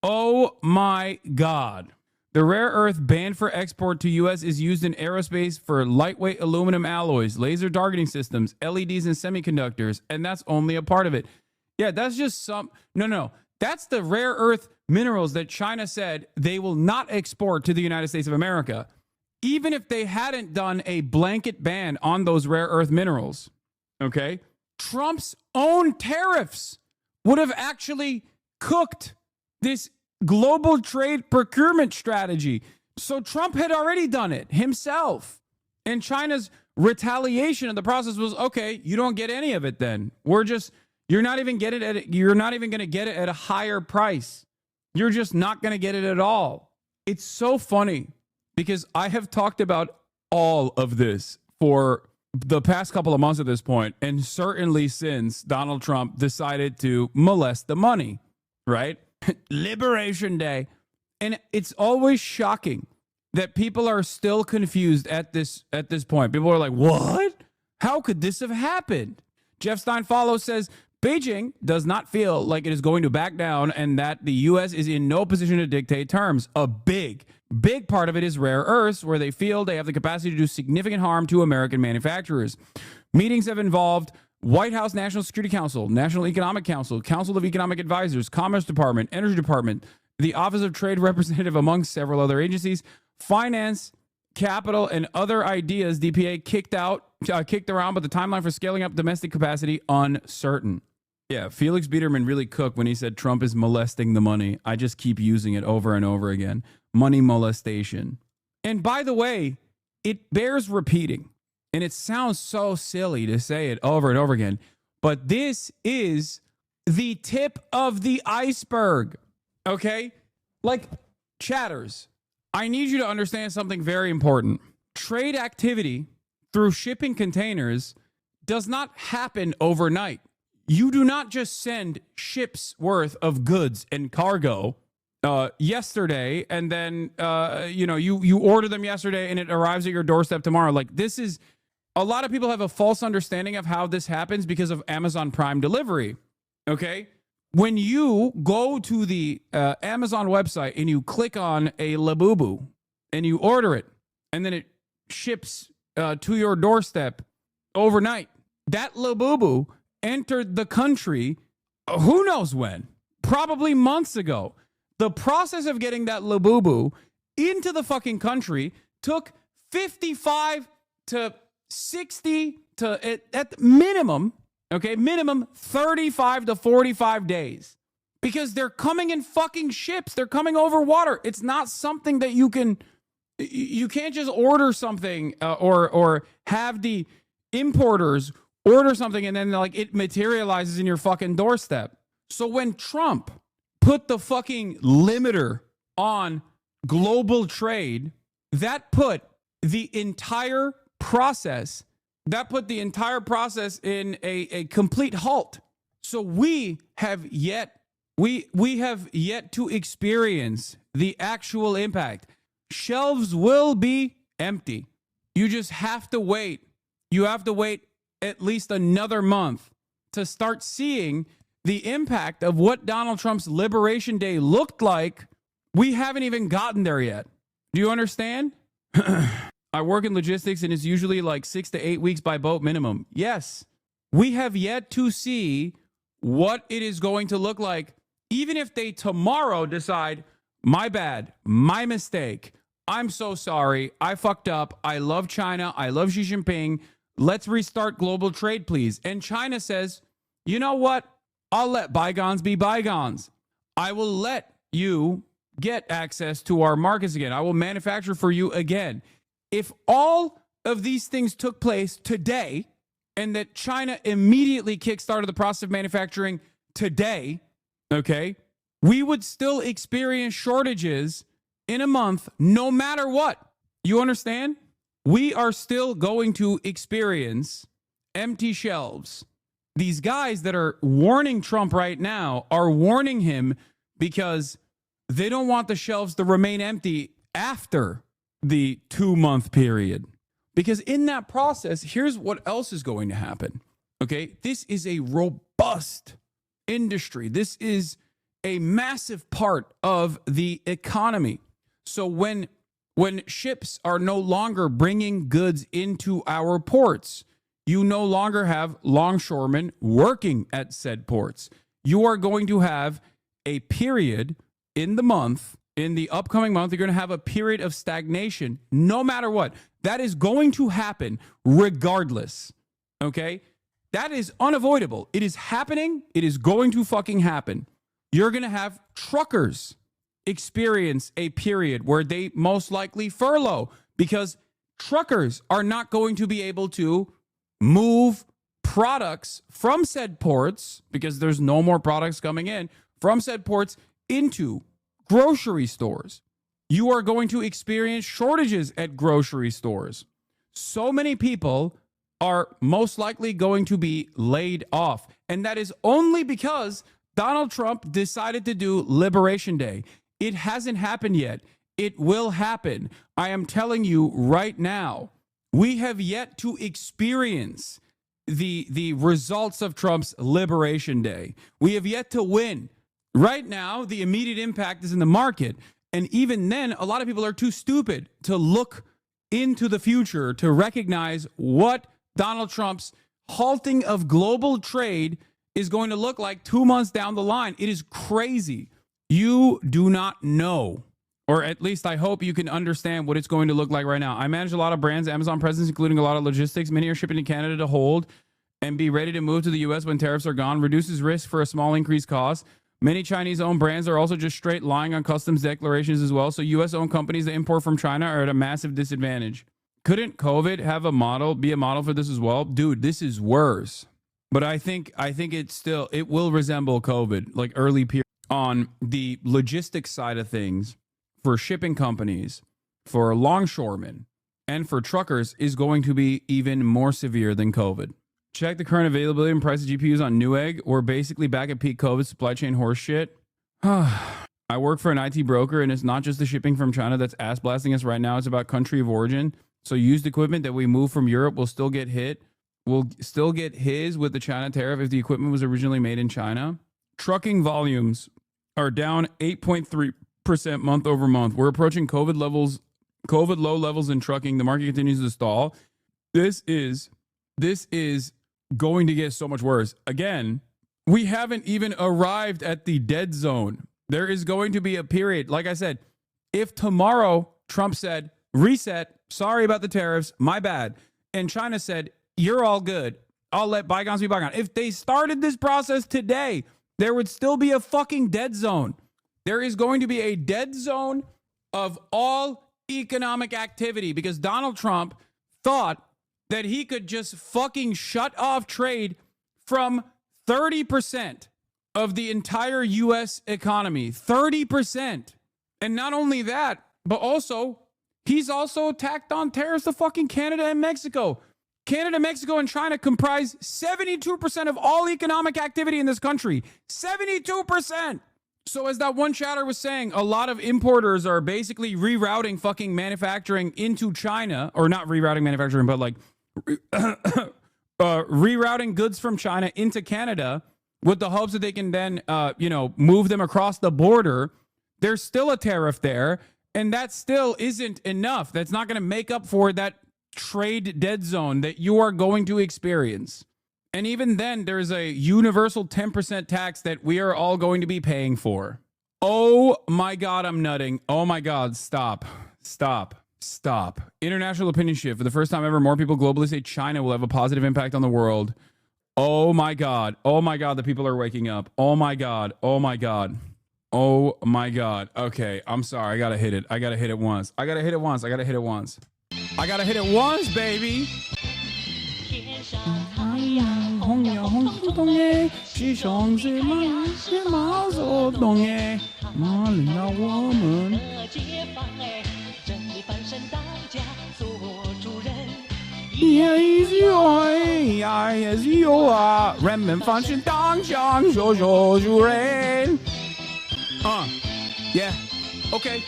Oh my God. The rare earth banned for export to U.S. is used in aerospace for lightweight aluminum alloys, laser targeting systems, LEDs, and semiconductors, and that's only a part of it. Yeah, that's just No. That's the rare earth minerals that China said they will not export to the United States of America, even if they hadn't done a blanket ban on those rare earth minerals. Okay? Trump's own tariffs would have actually cooked this global trade procurement strategy. So Trump had already done it himself. And China's retaliation of the process was, okay, you don't get any of it then. You're not even going to get it at a higher price. You're just not going to get it at all. It's so funny because I have talked about all of this for the past couple of months at this point, and certainly since Donald Trump decided to molest the money, right? Liberation Day. And it's always shocking that people are still confused at this point. People are like, what? How could this have happened? Jeff Steinfollow says Beijing does not feel like it is going to back down and that the U.S. is in no position to dictate terms. A big part of it is rare earths, where they feel they have the capacity to do significant harm to American manufacturers. Meetings have involved White House National Security Council, National Economic Council, Council of Economic Advisors, Commerce Department, Energy Department, the Office of Trade Representative, among several other agencies. Finance, capital, and other ideas DPA kicked around, but the timeline for scaling up domestic capacity uncertain. Yeah, Felix Biederman really cooked when he said Trump is molesting the money. I just keep using it over and over again. Money molestation. And by the way, it bears repeating. And it sounds so silly to say it over and over again, but this is the tip of the iceberg. Okay? Like, chatters, I need you to understand something very important. Trade activity through shipping containers does not happen overnight. You do not just send ships worth of goods and cargo yesterday, and then you order them yesterday and it arrives at your doorstep tomorrow. Like, this is, a lot of people have a false understanding of how this happens because of Amazon Prime delivery. Okay? When you go to the Amazon website and you click on a Labubu and you order it, and then it ships to your doorstep overnight, that Labubu entered the country who knows when, probably months ago. The process of getting that Labubu into the fucking country took 55 to 60 to, at minimum, okay, minimum 35 to 45 days, because they're coming in fucking ships. They're coming over water. It's not something that you can't just order something or have the importers order something and then like it materializes in your fucking doorstep. So when Trump put the fucking limiter on global trade, that put the entire process in a complete halt. So we have yet to experience the actual impact. Shelves will be empty. You just have to wait. You have to wait at least another month to start seeing the impact of what Donald Trump's Liberation Day looked like. We haven't even gotten there yet. Do you understand? I work in logistics and it's usually like 6 to 8 weeks by boat minimum. Yes, we have yet to see what it is going to look like. Even if they tomorrow decide, my bad, my mistake, I'm so sorry, I fucked up, I love China, I love Xi Jinping, let's restart global trade, please. And China says, you know what? I'll let bygones be bygones. I will let you get access to our markets again. I will manufacture for you again. If all of these things took place today and that China immediately kickstarted the process of manufacturing today, okay, we would still experience shortages in a month no matter what. You understand? We are still going to experience empty shelves. These guys that are warning Trump right now are warning him because they don't want the shelves to remain empty after the 2-month period. Because in that process, here's what else is going to happen. Okay, this is a robust industry. This is a massive part of the economy. So when ships are no longer bringing goods into our ports, you no longer have longshoremen working at said ports. You are going to have a period in the upcoming month, you're going to have a period of stagnation, no matter what. That is going to happen regardless. Okay? That is unavoidable. It is happening. It is going to fucking happen. You're going to have truckers experience a period where they most likely furlough because truckers are not going to be able to move products from said ports because there's no more products coming in from said ports into grocery stores. You are going to experience shortages at grocery stores. So many people are most likely going to be laid off. And that is only because Donald Trump decided to do Liberation Day. It hasn't happened yet. It will happen. I am telling you right now, we have yet to experience the results of Trump's Liberation Day. We have yet to win. Right now, the immediate impact is in the market. And even then, a lot of people are too stupid to look into the future to recognize what Donald Trump's halting of global trade is going to look like 2 months down the line. It is crazy. You do not know, or at least I hope you can understand what it's going to look like right now. I manage a lot of brands, Amazon presence, including a lot of logistics. Many are shipping to Canada to hold and be ready to move to the U.S. when tariffs are gone, reduces risk for a small increased cost. Many Chinese-owned brands are also just straight lying on customs declarations as well. So U.S.-owned companies that import from China are at a massive disadvantage. Couldn't COVID have be a model for this as well? Dude, this is worse. But I think it will resemble COVID, like early period on the logistics side of things for shipping companies, for longshoremen, and for truckers is going to be even more severe than COVID. Check the current availability and price of GPUs on Newegg. We're basically back at peak COVID supply chain horse shit. I work for an IT broker, and it's not just the shipping from China that's ass blasting us right now. It's about country of origin. So used equipment that we move from Europe will still get hit. We'll still get his with the China tariff if the equipment was originally made in China. Trucking volumes are down 8.3% month over month. We're approaching COVID low levels in trucking. The market continues to stall. This is going to get so much worse. Again, we haven't even arrived at the dead zone. There is going to be a period. Like I said, if tomorrow Trump said, reset, sorry about the tariffs, my bad, and China said, you're all good, I'll let bygones be bygones. If they started this process today, there would still be a fucking dead zone. There is going to be a dead zone of all economic activity because Donald Trump thought that he could just fucking shut off trade from 30% of the entire U.S. economy. 30%. And not only that, but also, he's also tacked on tariffs to fucking Canada and Mexico. Canada, Mexico, and China comprise 72% of all economic activity in this country. 72%. So as that one chatter was saying, a lot of importers are basically rerouting fucking manufacturing into China, or not rerouting manufacturing, but like rerouting goods from China into Canada with the hopes that they can then, move them across the border. There's still a tariff there, and that still isn't enough. That's not going to make up for that trade dead zone that you are going to experience. And even then, there's a universal 10% tax that we are all going to be paying for. Oh my God, I'm nutting. Oh my God, stop. International opinion shift. For the first time ever, more people globally say China will have a positive impact on the world. Oh my God, the people are waking up. Oh my God. Okay, I'm sorry. I gotta hit it once. I gotta hit it once, baby. Yeah, okay,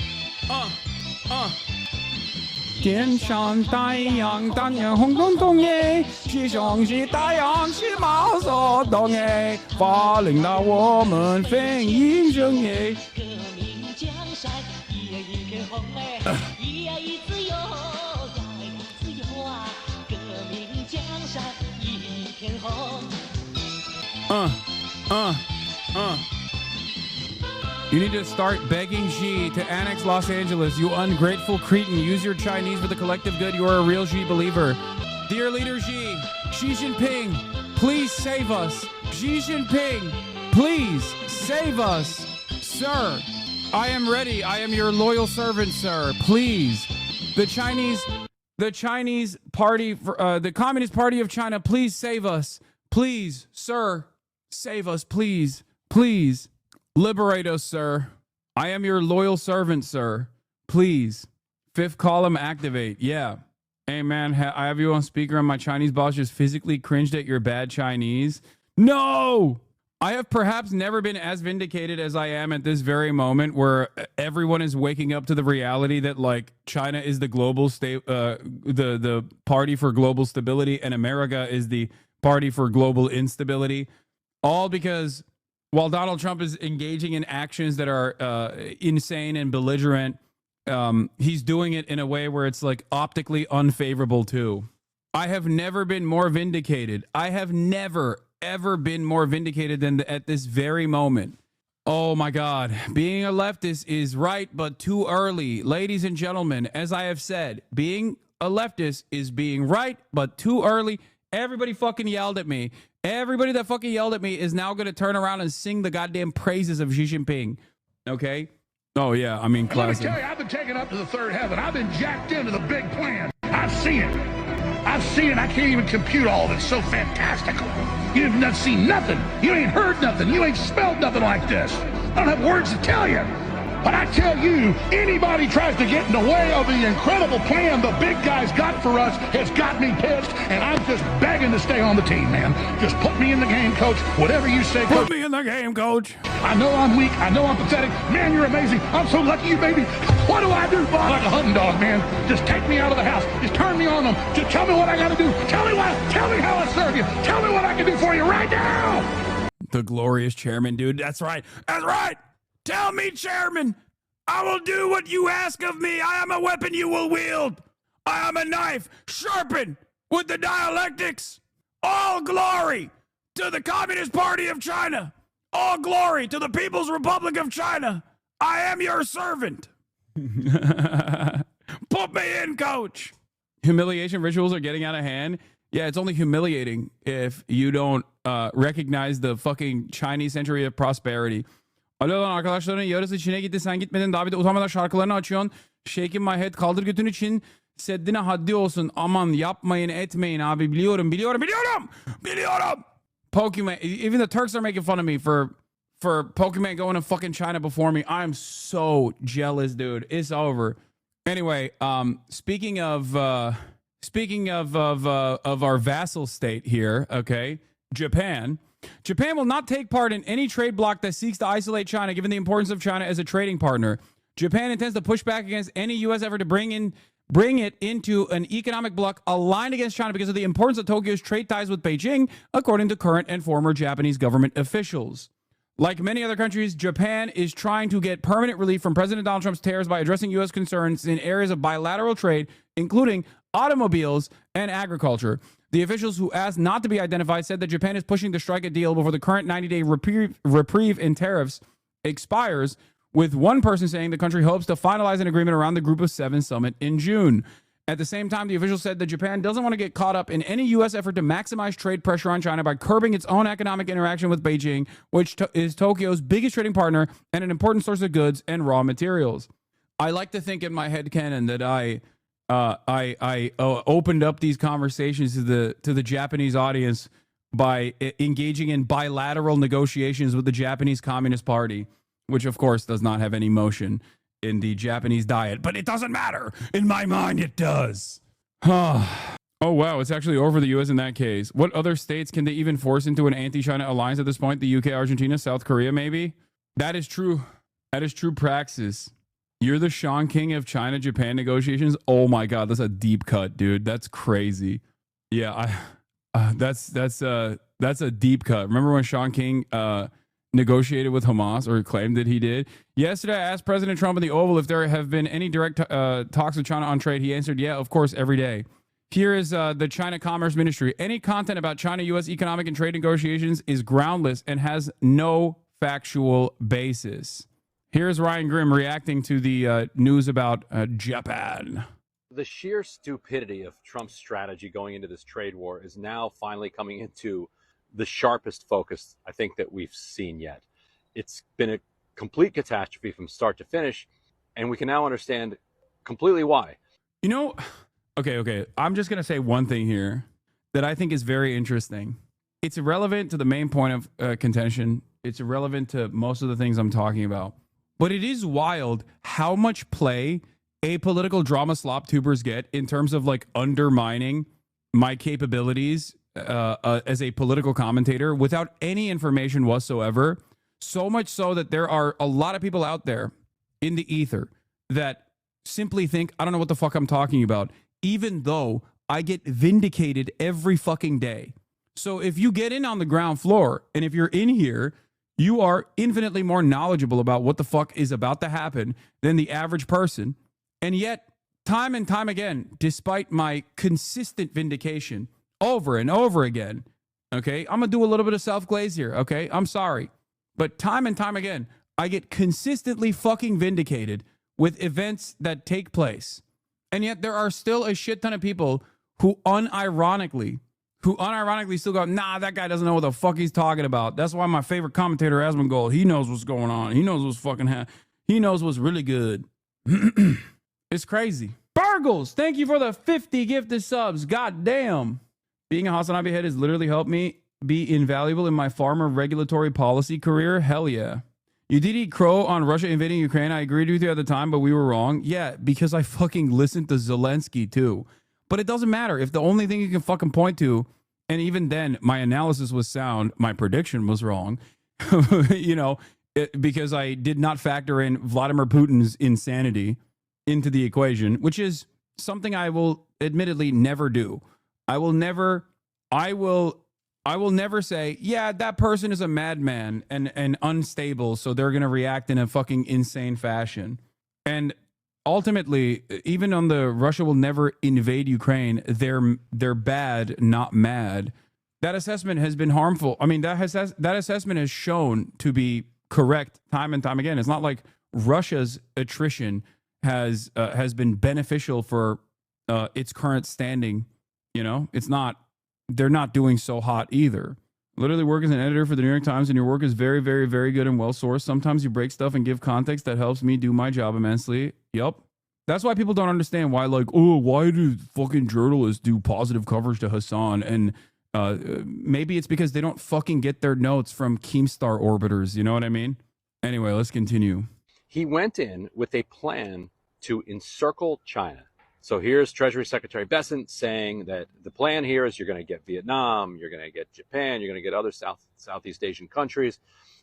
天上太阳当然红彤彤耶，西上是太阳是毛泽东耶，发领导我们奋英生耶。革命江山一呀一片红哎，一呀一自由，呀呀自由啊！革命江山一片红。You need to start begging Xi to annex Los Angeles. You ungrateful cretin. Use your Chinese for the collective good. You are a real Xi believer. Dear leader Xi Jinping, please save us. Xi Jinping, please save us. Sir, I am ready. I am your loyal servant, sir. Please. The Chinese party, the Communist Party of China, please save us. Please, sir, save us, please. Please. Liberate us, sir. I am your loyal servant, sir. Please. Fifth column activate. Yeah. Hey, man, I have you on speaker and my Chinese boss just physically cringed at your bad Chinese. No! I have perhaps never been as vindicated as I am at this very moment, where everyone is waking up to the reality that, like, China is the global the party for global stability, and America is the party for global instability. All because while Donald Trump is engaging in actions that are insane and belligerent, he's doing it in a way where it's like optically unfavorable too. I have never been more vindicated. I have never, ever been more vindicated than at this very moment. Oh my God. Being a leftist is right, but too early. Ladies and gentlemen, as I have said, being a leftist is being right, but too early. Everybody fucking yelled at me. Everybody that fucking yelled at me is now going to turn around and sing the goddamn praises of Xi Jinping. Okay? Oh, yeah. I mean, classic. Let me tell you, I've been taken up to the third heaven. I've been jacked into the big plan. I've seen it. I've seen it. I can't even compute all of it. It's so fantastical. You haven't seen nothing. You ain't heard nothing. You ain't smelled nothing like this. I don't have words to tell you. But I tell you, anybody tries to get in the way of the incredible plan the big guys got for us has got me pissed, and I'm just begging to stay on the team, man. Just put me in the game, coach. Whatever you say, coach. Put me in the game, coach. I know I'm weak. I know I'm pathetic. Man, you're amazing. I'm so lucky you made me. What do I do, Bob? Like a hunting dog, man. Just take me out of the house. Just turn me on them. Just tell me what I got to do. Tell me how I serve you. Tell me what I can do for you right now. The glorious chairman, dude. That's right. That's right. Tell me, chairman. I will do what you ask of me. I am a weapon you will wield. I am a knife sharpened with the dialectics. All glory to the Communist Party of China. All glory to the People's Republic of China. I am your servant. Put me in, coach. Humiliation rituals are getting out of hand. Yeah, it's only humiliating if you don't recognize the fucking Chinese century of prosperity. Alo lan arkadaşların yarısı Çin'e gitti, sen gitmedin. Daha bir de utanmadan şarkılarını açıyorsun. Shaking my head, kaldır götünü Çin. Seddine haddi olsun. Aman yapmayın etmeyin abi. Biliyorum. Pokemon. Even the Turks are making fun of me for Pokemon going to fucking China before me. I'm so jealous, dude. It's over. Anyway, speaking of our vassal state here, okay, Japan will not take part in any trade bloc that seeks to isolate China, given the importance of China as a trading partner. Japan intends to push back against any U.S. effort to bring it into an economic bloc aligned against China because of the importance of Tokyo's trade ties with Beijing, according to current and former Japanese government officials. Like many other countries, Japan is trying to get permanent relief from President Donald Trump's tariffs by addressing U.S. concerns in areas of bilateral trade, including automobiles and agriculture. The officials who asked not to be identified said that Japan is pushing to strike a deal before the current 90-day reprieve in tariffs expires, with one person saying the country hopes to finalize an agreement around the Group of Seven summit in June. At the same time, the official said that Japan doesn't want to get caught up in any U.S. effort to maximize trade pressure on China by curbing its own economic interaction with Beijing, which is Tokyo's biggest trading partner and an important source of goods and raw materials. I like to think in my headcanon that I opened up these conversations to the Japanese audience by engaging in bilateral negotiations with the Japanese Communist Party, which of course does not have any motion in the Japanese diet, but it doesn't matter. In my mind, it does. Oh, wow. It's actually over the U.S. in that case. What other states can they even force into an anti-China alliance at this point? The UK, Argentina, South Korea, maybe? That is true. That is true praxis. You're the Sean King of China-Japan negotiations? Oh my God, that's a deep cut, dude. That's crazy. Yeah, that's a deep cut. Remember when Sean King negotiated with Hamas, or claimed that he did? Yesterday, I asked President Trump in the Oval if there have been any direct talks with China on trade. He answered, yeah, of course, every day. Here is the China Commerce Ministry. Any content about China-U.S. economic and trade negotiations is groundless and has no factual basis. Here's Ryan Grim reacting to the news about Japan. The sheer stupidity of Trump's strategy going into this trade war is now finally coming into the sharpest focus I think that we've seen yet. It's been a complete catastrophe from start to finish, and we can now understand completely why. You know, okay. I'm just going to say one thing here that I think is very interesting. It's irrelevant to the main point of contention. It's irrelevant to most of the things I'm talking about. But it is wild how much play apolitical drama slop tubers get in terms of like undermining my capabilities as a political commentator without any information whatsoever. So much so that there are a lot of people out there in the ether that simply think, I don't know what the fuck I'm talking about, even though I get vindicated every fucking day. So if you get in on the ground floor and if you're in here, you are infinitely more knowledgeable about what the fuck is about to happen than the average person. And yet, time and time again, despite my consistent vindication over and over again, okay, I'm going to do a little bit of self-glaze here, okay? I'm sorry. But time and time again, I get consistently fucking vindicated with events that take place. And yet there are still a shit ton of people who unironically still go, nah, that guy doesn't know what the fuck he's talking about. That's why my favorite commentator, Asmongold, he knows what's going on. He knows what's fucking he knows what's really good. It's crazy. Burgles, thank you for the 50 gifted subs. God damn. Being a Hassan Abi head has literally helped me be invaluable in my pharma regulatory policy career. Hell yeah. You did eat crow on Russia invading Ukraine. I agreed with you at the time, but we were wrong. Yeah, because I fucking listened to Zelensky too. But it doesn't matter. If the only thing you can fucking point to, and even then my analysis was sound, my prediction was wrong, you know, because I did not factor in Vladimir Putin's insanity into the equation, which is something I will admittedly never do. I will never say, yeah, that person is a madman and unstable, so they're going to react in a fucking insane fashion. And ultimately, even on the Russia will never invade Ukraine, they're bad, not mad. That assessment has been harmful. I mean, that assessment has shown to be correct time and time again. It's not like Russia's attrition has been beneficial for its current standing. You know, it's not. They're not doing so hot either. Literally work as an editor for the New York Times, and your work is very, very, very good and well sourced. Sometimes you break stuff and give context that helps me do my job immensely. Yep. That's why people don't understand why, like, oh, why do fucking journalists do positive coverage to Hassan? And maybe it's because they don't fucking get their notes from Keemstar orbiters. You know what I mean? Anyway, let's continue. He went in with a plan to encircle China. So here's Treasury Secretary Bessent saying that the plan here is you're going to get Vietnam, you're going to get Japan, you're going to get other Southeast Asian countries.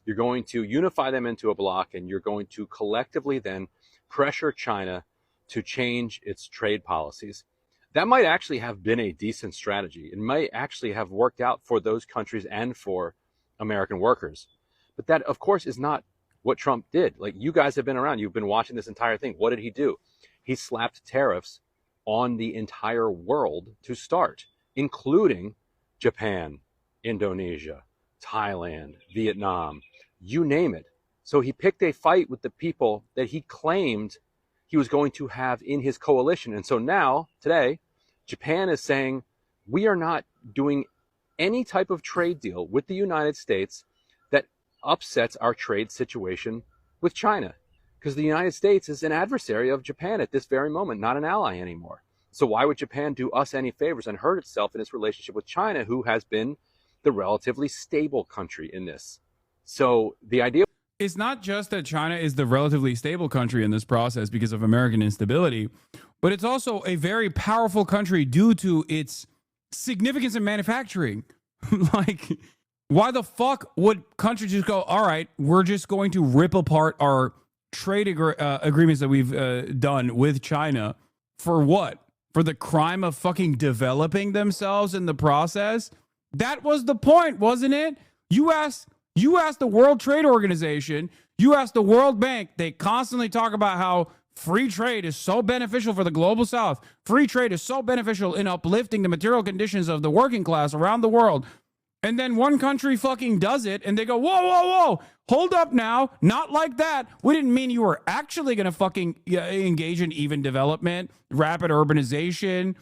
You're going to unify them into a bloc, and you're going to collectively then pressure China to change its trade policies. That might actually have been a decent strategy. It might actually have worked out for those countries and for American workers. But that, of course, is not what Trump did. Like, you guys have been around. You've been watching this entire thing. What did he do? He slapped tariffs on the entire world to start, including Japan, Indonesia, Thailand, Vietnam, you name it. So he picked a fight with the people that he claimed he was going to have in his coalition. And so now, today, Japan is saying, we are not doing any type of trade deal with the United States that upsets our trade situation with China. Because the United States is an adversary of Japan at this very moment, not an ally anymore. So why would Japan do us any favors and hurt itself in its relationship with China, who has been the relatively stable country in this? So the idea... It's not just that China is the relatively stable country in this process because of American instability, but it's also a very powerful country due to its significance in manufacturing. Like, why the fuck would countries just go, all right, we're just going to rip apart our trade agreements that we've done with China for what? For the crime of fucking developing themselves in the process? That was the point, wasn't it? You asked the World Trade Organization, you asked the World Bank, they constantly talk about how free trade is so beneficial for the global South. Free trade is so beneficial in uplifting the material conditions of the working class around the world. And then one country fucking does it, and they go, whoa, whoa, whoa, hold up now. Not like that. We didn't mean you were actually going to fucking engage in even development, rapid urbanization,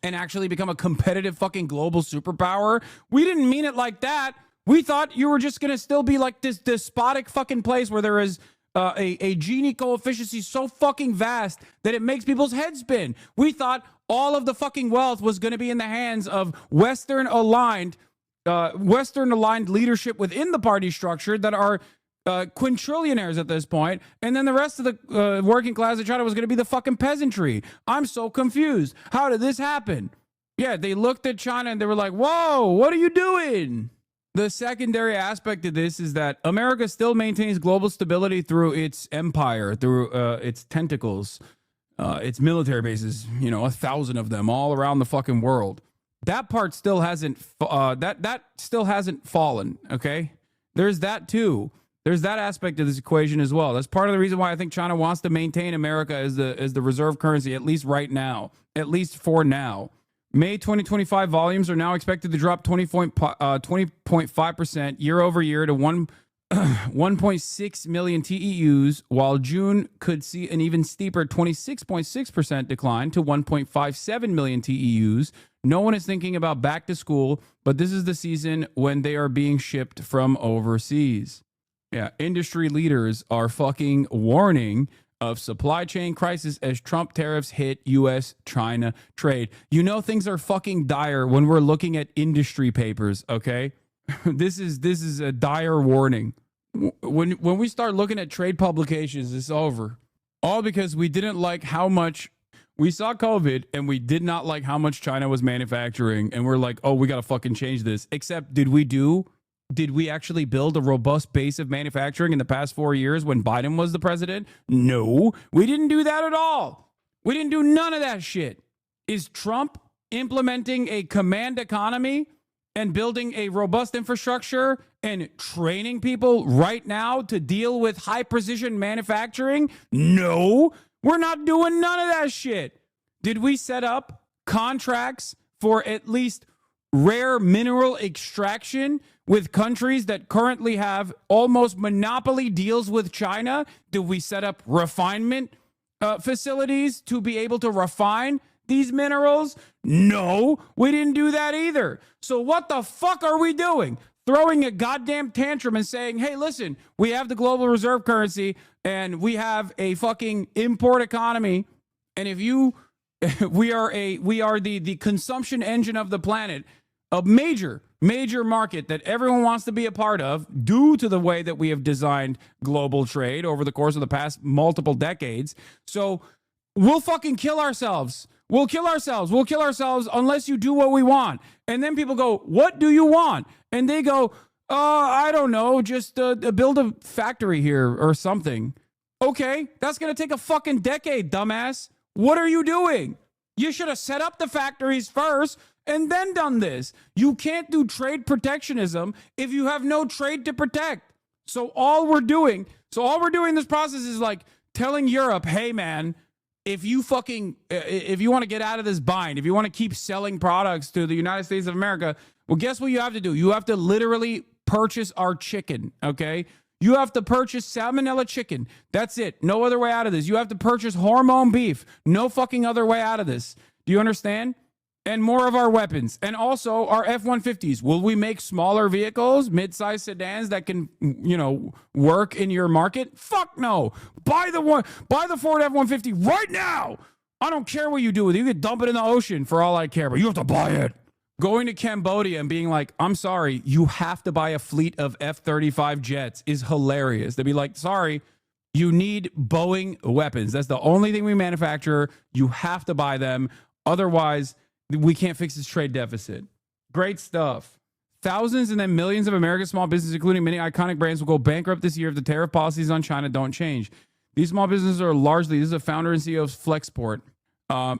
and actually become a competitive fucking global superpower. We didn't mean it like that. We thought you were just going to still be like this despotic fucking place where there is a Gini coefficient so fucking vast that it makes people's heads spin. We thought all of the fucking wealth was going to be in the hands of Western aligned leadership within the party structure that are quintrillionaires at this point, and then the rest of the working class of China was going to be the fucking peasantry. I'm so confused. How did this happen? Yeah, they looked at China and they were like, whoa, what are you doing? The secondary aspect of this is that America still maintains global stability through its empire, through its tentacles, its military bases, 1,000 of them all around the fucking world. That part still hasn't that still hasn't fallen, okay? There's that too. There's that aspect of this equation as well. That's part of the reason why I think China wants to maintain America as the reserve currency, at least right now, at least for now. May 2025 volumes are now expected to drop 20.5% year over year to 1.6 million TEUs, while June could see an even steeper 26.6% decline to 1.57 million TEUs. No one is thinking about back to school, but this is the season when they are being shipped from overseas. Yeah, industry leaders are fucking warning of supply chain crisis as Trump tariffs hit U.S.-China trade. Things are fucking dire when we're looking at industry papers, okay? This is a dire warning. When we start looking at trade publications, it's over. All because we didn't like how much we saw COVID and we did not like how much China was manufacturing, and we're like, oh, we got to fucking change this. Except did we actually build a robust base of manufacturing in the past 4 years when Biden was the president? No, we didn't do that at all. We didn't do none of that shit. Is Trump implementing a command economy and building a robust infrastructure and training people right now to deal with high precision manufacturing? No, we're not doing none of that shit. Did we set up contracts for at least rare mineral extraction with countries that currently have almost monopoly deals with China? Do we set up refinement facilities to be able to refine these minerals? No, we didn't do that either. So what the fuck are we doing? Throwing a goddamn tantrum and saying, hey, listen, we have the global reserve currency and we have a fucking import economy. And if we are the consumption engine of the planet, a major market that everyone wants to be a part of due to the way that we have designed global trade over the course of the past multiple decades. So we'll fucking kill ourselves. We'll kill ourselves unless you do what we want. And then people go, what do you want? And they go, I don't know, just build a factory here or something. Okay, that's going to take a fucking decade, dumbass. What are you doing? You should have set up the factories first and then done this. You can't do trade protectionism if you have no trade to protect. So all we're doing in this process is like telling Europe, hey man, if you want to get out of this bind, if you want to keep selling products to the United States of America, well, guess what you have to do? You have to literally purchase our chicken, okay? You have to purchase salmonella chicken. That's it. No other way out of this. You have to purchase hormone beef. No fucking other way out of this. Do you understand? And more of our weapons. And also our F-150s. Will we make smaller vehicles, mid-sized sedans that can, work in your market? Fuck no. Buy the Ford F-150 right now. I don't care what you do with it. You could dump it in the ocean for all I care, but you have to buy it. Going to Cambodia and being like, I'm sorry, you have to buy a fleet of F-35 jets is hilarious. They'd be like, sorry, you need Boeing weapons. That's the only thing we manufacture. You have to buy them. Otherwise, we can't fix this trade deficit. Great stuff. Thousands and then millions of American small businesses, including many iconic brands, will go bankrupt this year if the tariff policies on China don't change. These small businesses are largely, this is a founder and CEO of Flexport.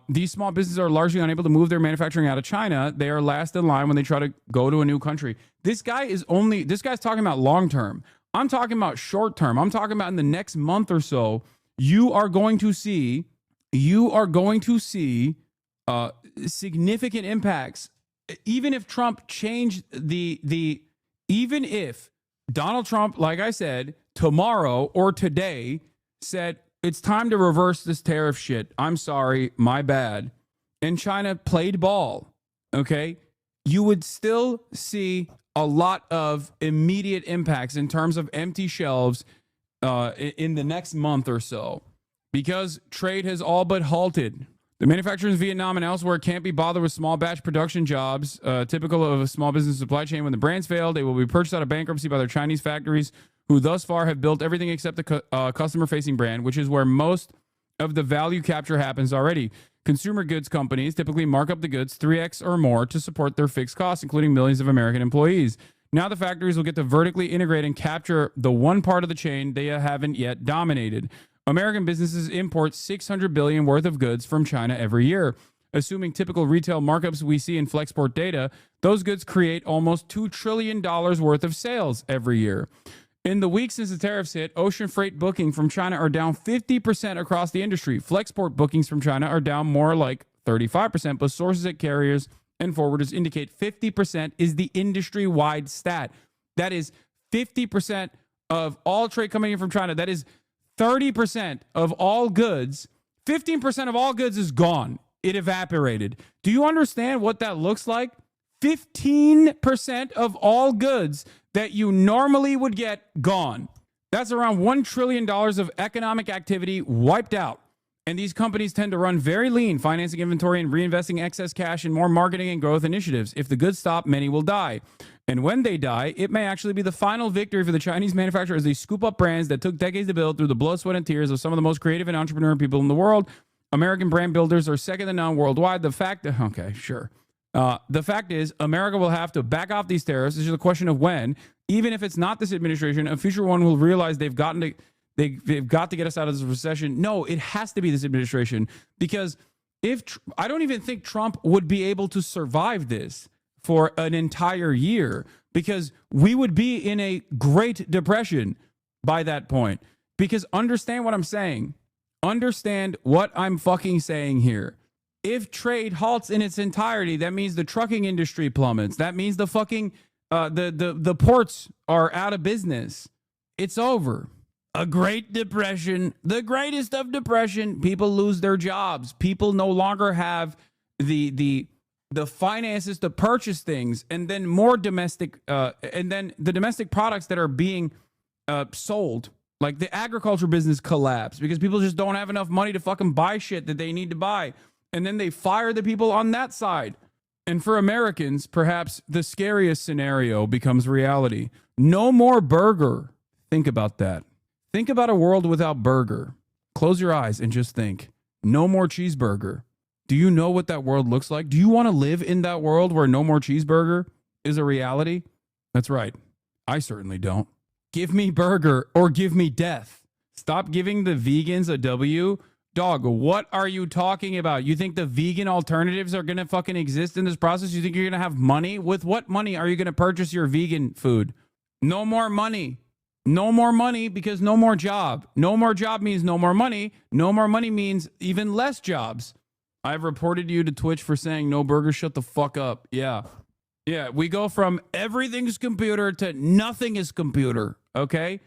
These small businesses are largely unable to move their manufacturing out of China. They are last in line when they try to go to a new country. This guy's talking about long term. I'm talking about short term. I'm talking about in the next month or so, you are going to see significant impacts. Even if Trump changed even if Donald Trump, like I said, tomorrow or today said, it's time to reverse this tariff shit. I'm sorry, my bad. And China played ball, okay? You would still see a lot of immediate impacts in terms of empty shelves in the next month or so because trade has all but halted. The manufacturers in Vietnam and elsewhere can't be bothered with small batch production jobs, typical of a small business supply chain. When the brands fail, they will be purchased out of bankruptcy by their Chinese factories who thus far have built everything except the customer-facing brand, which is where most of the value capture happens already. Consumer goods companies typically mark up the goods 3x or more to support their fixed costs, including millions of American employees. Now the factories will get to vertically integrate and capture the one part of the chain they haven't yet dominated. American businesses import $600 billion worth of goods from China every year. Assuming typical retail markups we see in Flexport data, those goods create almost $2 trillion worth of sales every year. In the week since the tariffs hit, ocean freight booking from China are down 50% across the industry. Flexport bookings from China are down more like 35%, but sources at carriers and forwarders indicate 50% is the industry-wide stat. That is 50% of all trade coming in from China. That is 30% of all goods. 15% of all goods is gone. It evaporated. Do you understand what that looks like? 15% of all goods that you normally would get gone. That's around $1 trillion of economic activity wiped out. And these companies tend to run very lean, financing inventory and reinvesting excess cash in more marketing and growth initiatives. If the goods stop, many will die. And when they die, it may actually be the final victory for the Chinese manufacturers as they scoop up brands that took decades to build through the blood, sweat, and tears of some of the most creative and entrepreneurial people in the world. American brand builders are second to none worldwide. The fact is, America will have to back off these tariffs. It's just a question of when. Even if it's not this administration, a future one will realize they've got to get us out of this recession. No, it has to be this administration, because I don't even think Trump would be able to survive this for an entire year, because we would be in a Great Depression by that point. Because understand what I'm saying. Understand what I'm fucking saying here. If trade halts in its entirety, that means the trucking industry plummets. That means the fucking the ports are out of business. It's over. A Great Depression, the greatest of depression. People lose their jobs. People no longer have the finances to purchase things, and then more domestic, and then the domestic products that are being sold. Like the agriculture business collapsed because people just don't have enough money to fucking buy shit that they need to buy. And then they fire the people on that side. And for Americans, perhaps the scariest scenario becomes reality. No more burger. Think about that. Think about a world without burger. Close your eyes and just think. No more cheeseburger. Do you know what that world looks like? Do you want to live in that world where no more cheeseburger is a reality? That's right. I certainly don't. Give me burger or give me death. Stop giving the vegans a W. Dog, what are you talking about? You think the vegan alternatives are going to fucking exist in this process? You think you're going to have money? With what money are you going to purchase your vegan food? No more money. No more money because no more job. No more job means no more money. No more money means even less jobs. I've reported you to Twitch for saying no burger. Shut the fuck up. Yeah. Yeah, we go from everything's computer to nothing is computer, okay?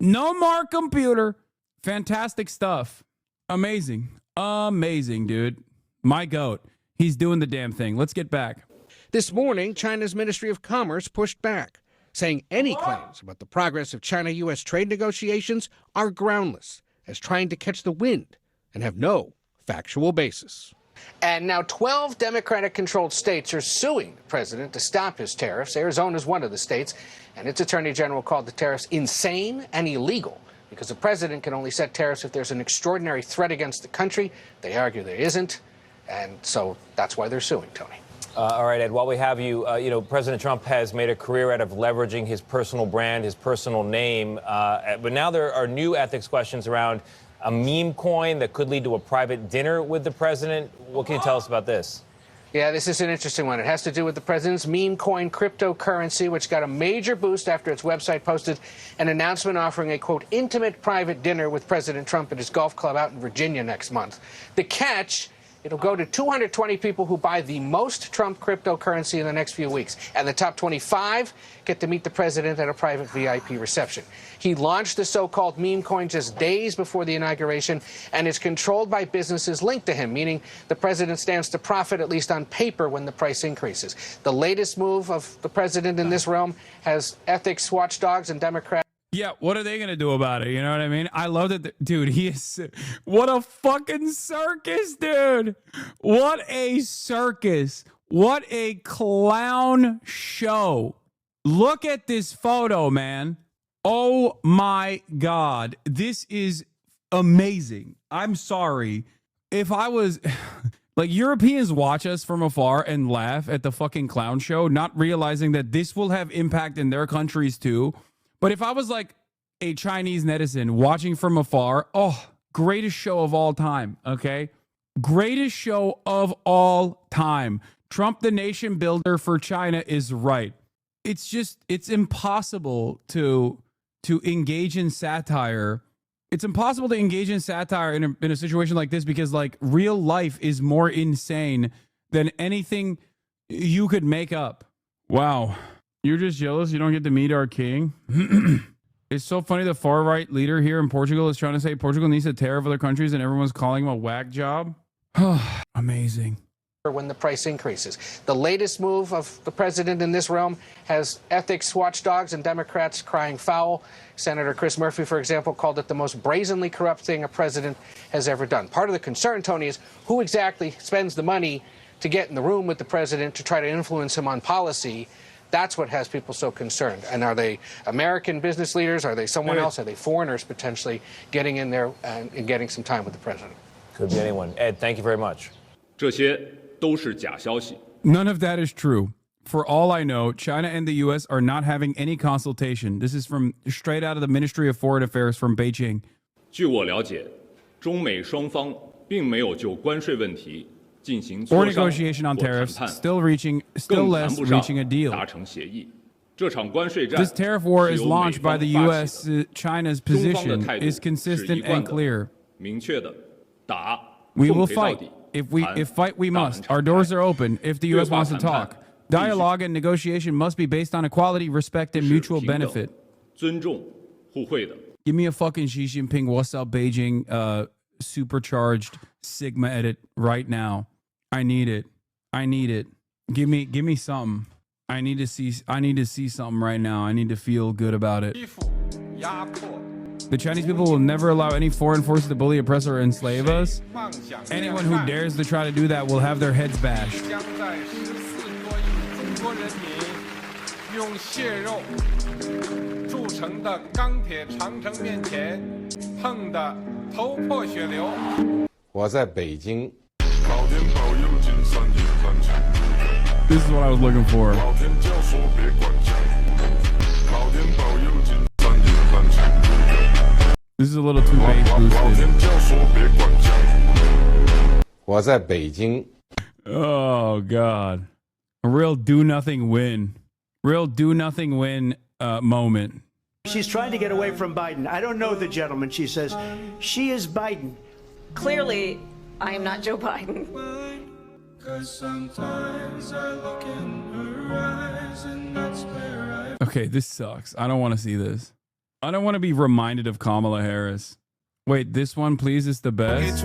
No more computer. Fantastic stuff. Amazing. Amazing, dude. My goat. He's doing the damn thing. Let's get back. This morning, China's Ministry of Commerce pushed back, saying any claims about the progress of China-U.S. trade negotiations are groundless, as trying to catch the wind and have no factual basis. And now 12 Democratic-controlled states are suing the president to stop his tariffs. Arizona is one of the states, and its attorney general called the tariffs insane and illegal because the president can only set tariffs if there's an extraordinary threat against the country. They argue there isn't, and so that's why they're suing, Tony. All right, Ed, while we have you, President Trump has made a career out of leveraging his personal brand, his personal name, but now there are new ethics questions around a meme coin that could lead to a private dinner with the president. What can you tell us about this? Yeah, this is an interesting one. It has to do with the president's meme coin cryptocurrency, which got a major boost after its website posted an announcement offering a, quote, intimate private dinner with President Trump at his golf club out in Virginia next month. The catch, it'll go to 220 people who buy the most Trump cryptocurrency in the next few weeks. And the top 25 get to meet the president at a private VIP reception. He launched the so-called meme coin just days before the inauguration, and is controlled by businesses linked to him, meaning the president stands to profit, at least on paper, when the price increases. The latest move of the president in this realm has ethics watchdogs and Democrats. Yeah, what are they going to do about it? You know what I mean? I love that. Dude, he is. What a fucking circus, dude. What a circus. What a clown show. Look at this photo, man. Oh my God. This is amazing. I'm sorry. If I was like, Europeans watch us from afar and laugh at the fucking clown show, not realizing that this will have impact in their countries too. But if I was like a Chinese netizen watching from afar, oh, greatest show of all time. Okay. Greatest show of all time. Trump, the nation builder for China, is right. It's just, it's impossible to engage in satire. It's impossible to engage in satire in a situation like this because, like, real life is more insane than anything you could make up. Wow. You're just jealous you don't get to meet our king? It's so funny the far-right leader here in Portugal is trying to say Portugal needs to tariff other countries and everyone's calling him a whack job. Amazing. When the price increases. The latest move of the president in this realm has ethics watchdogs and Democrats crying foul. Senator Chris Murphy, for example, called it the most brazenly corrupt thing a president has ever done. Part of the concern, Tony, is who exactly spends the money to get in the room with the president to try to influence him on policy. That's what has people so concerned. And are they American business leaders? Are they someone else? Are they foreigners potentially getting in there and getting some time with the president? Could be anyone. Ed, thank you very much. None of that is true. For all I know, China and the U.S. are not having any consultation. This is from straight out of the Ministry of Foreign Affairs from Beijing. 据我了解，中美双方并没有就关税问题进行 or negotiation on tariffs, still less reaching a deal. 达成协议。这场关税战 This tariff war is launched by the U.S. China's position is consistent and clear. 明确的打 We will fight. If fight we must. Our doors are open if the U.S. wants to talk. Dialogue and negotiation must be based on equality, respect, and mutual benefit. 尊重互惠的。 Give me a fucking Xi Jinping, what's up, Beijing, supercharged Sigma edit right now. I need it. I need it. Give me something. I need to see something right now. I need to feel good about it. The Chinese people will never allow any foreign forces to bully, oppress, or enslave us. Anyone who dares to try to do that will have their heads bashed. This is what I was looking for. This is a little too bass boosted. Oh, God. A real do-nothing win. Real do-nothing win moment. She's trying to get away from Biden. I don't know the gentleman, she says. She is Biden. Clearly, I am not Joe Biden. Okay, this sucks. I don't want to see this. I don't want to be reminded of Kamala Harris. Wait, this one, please, is the best.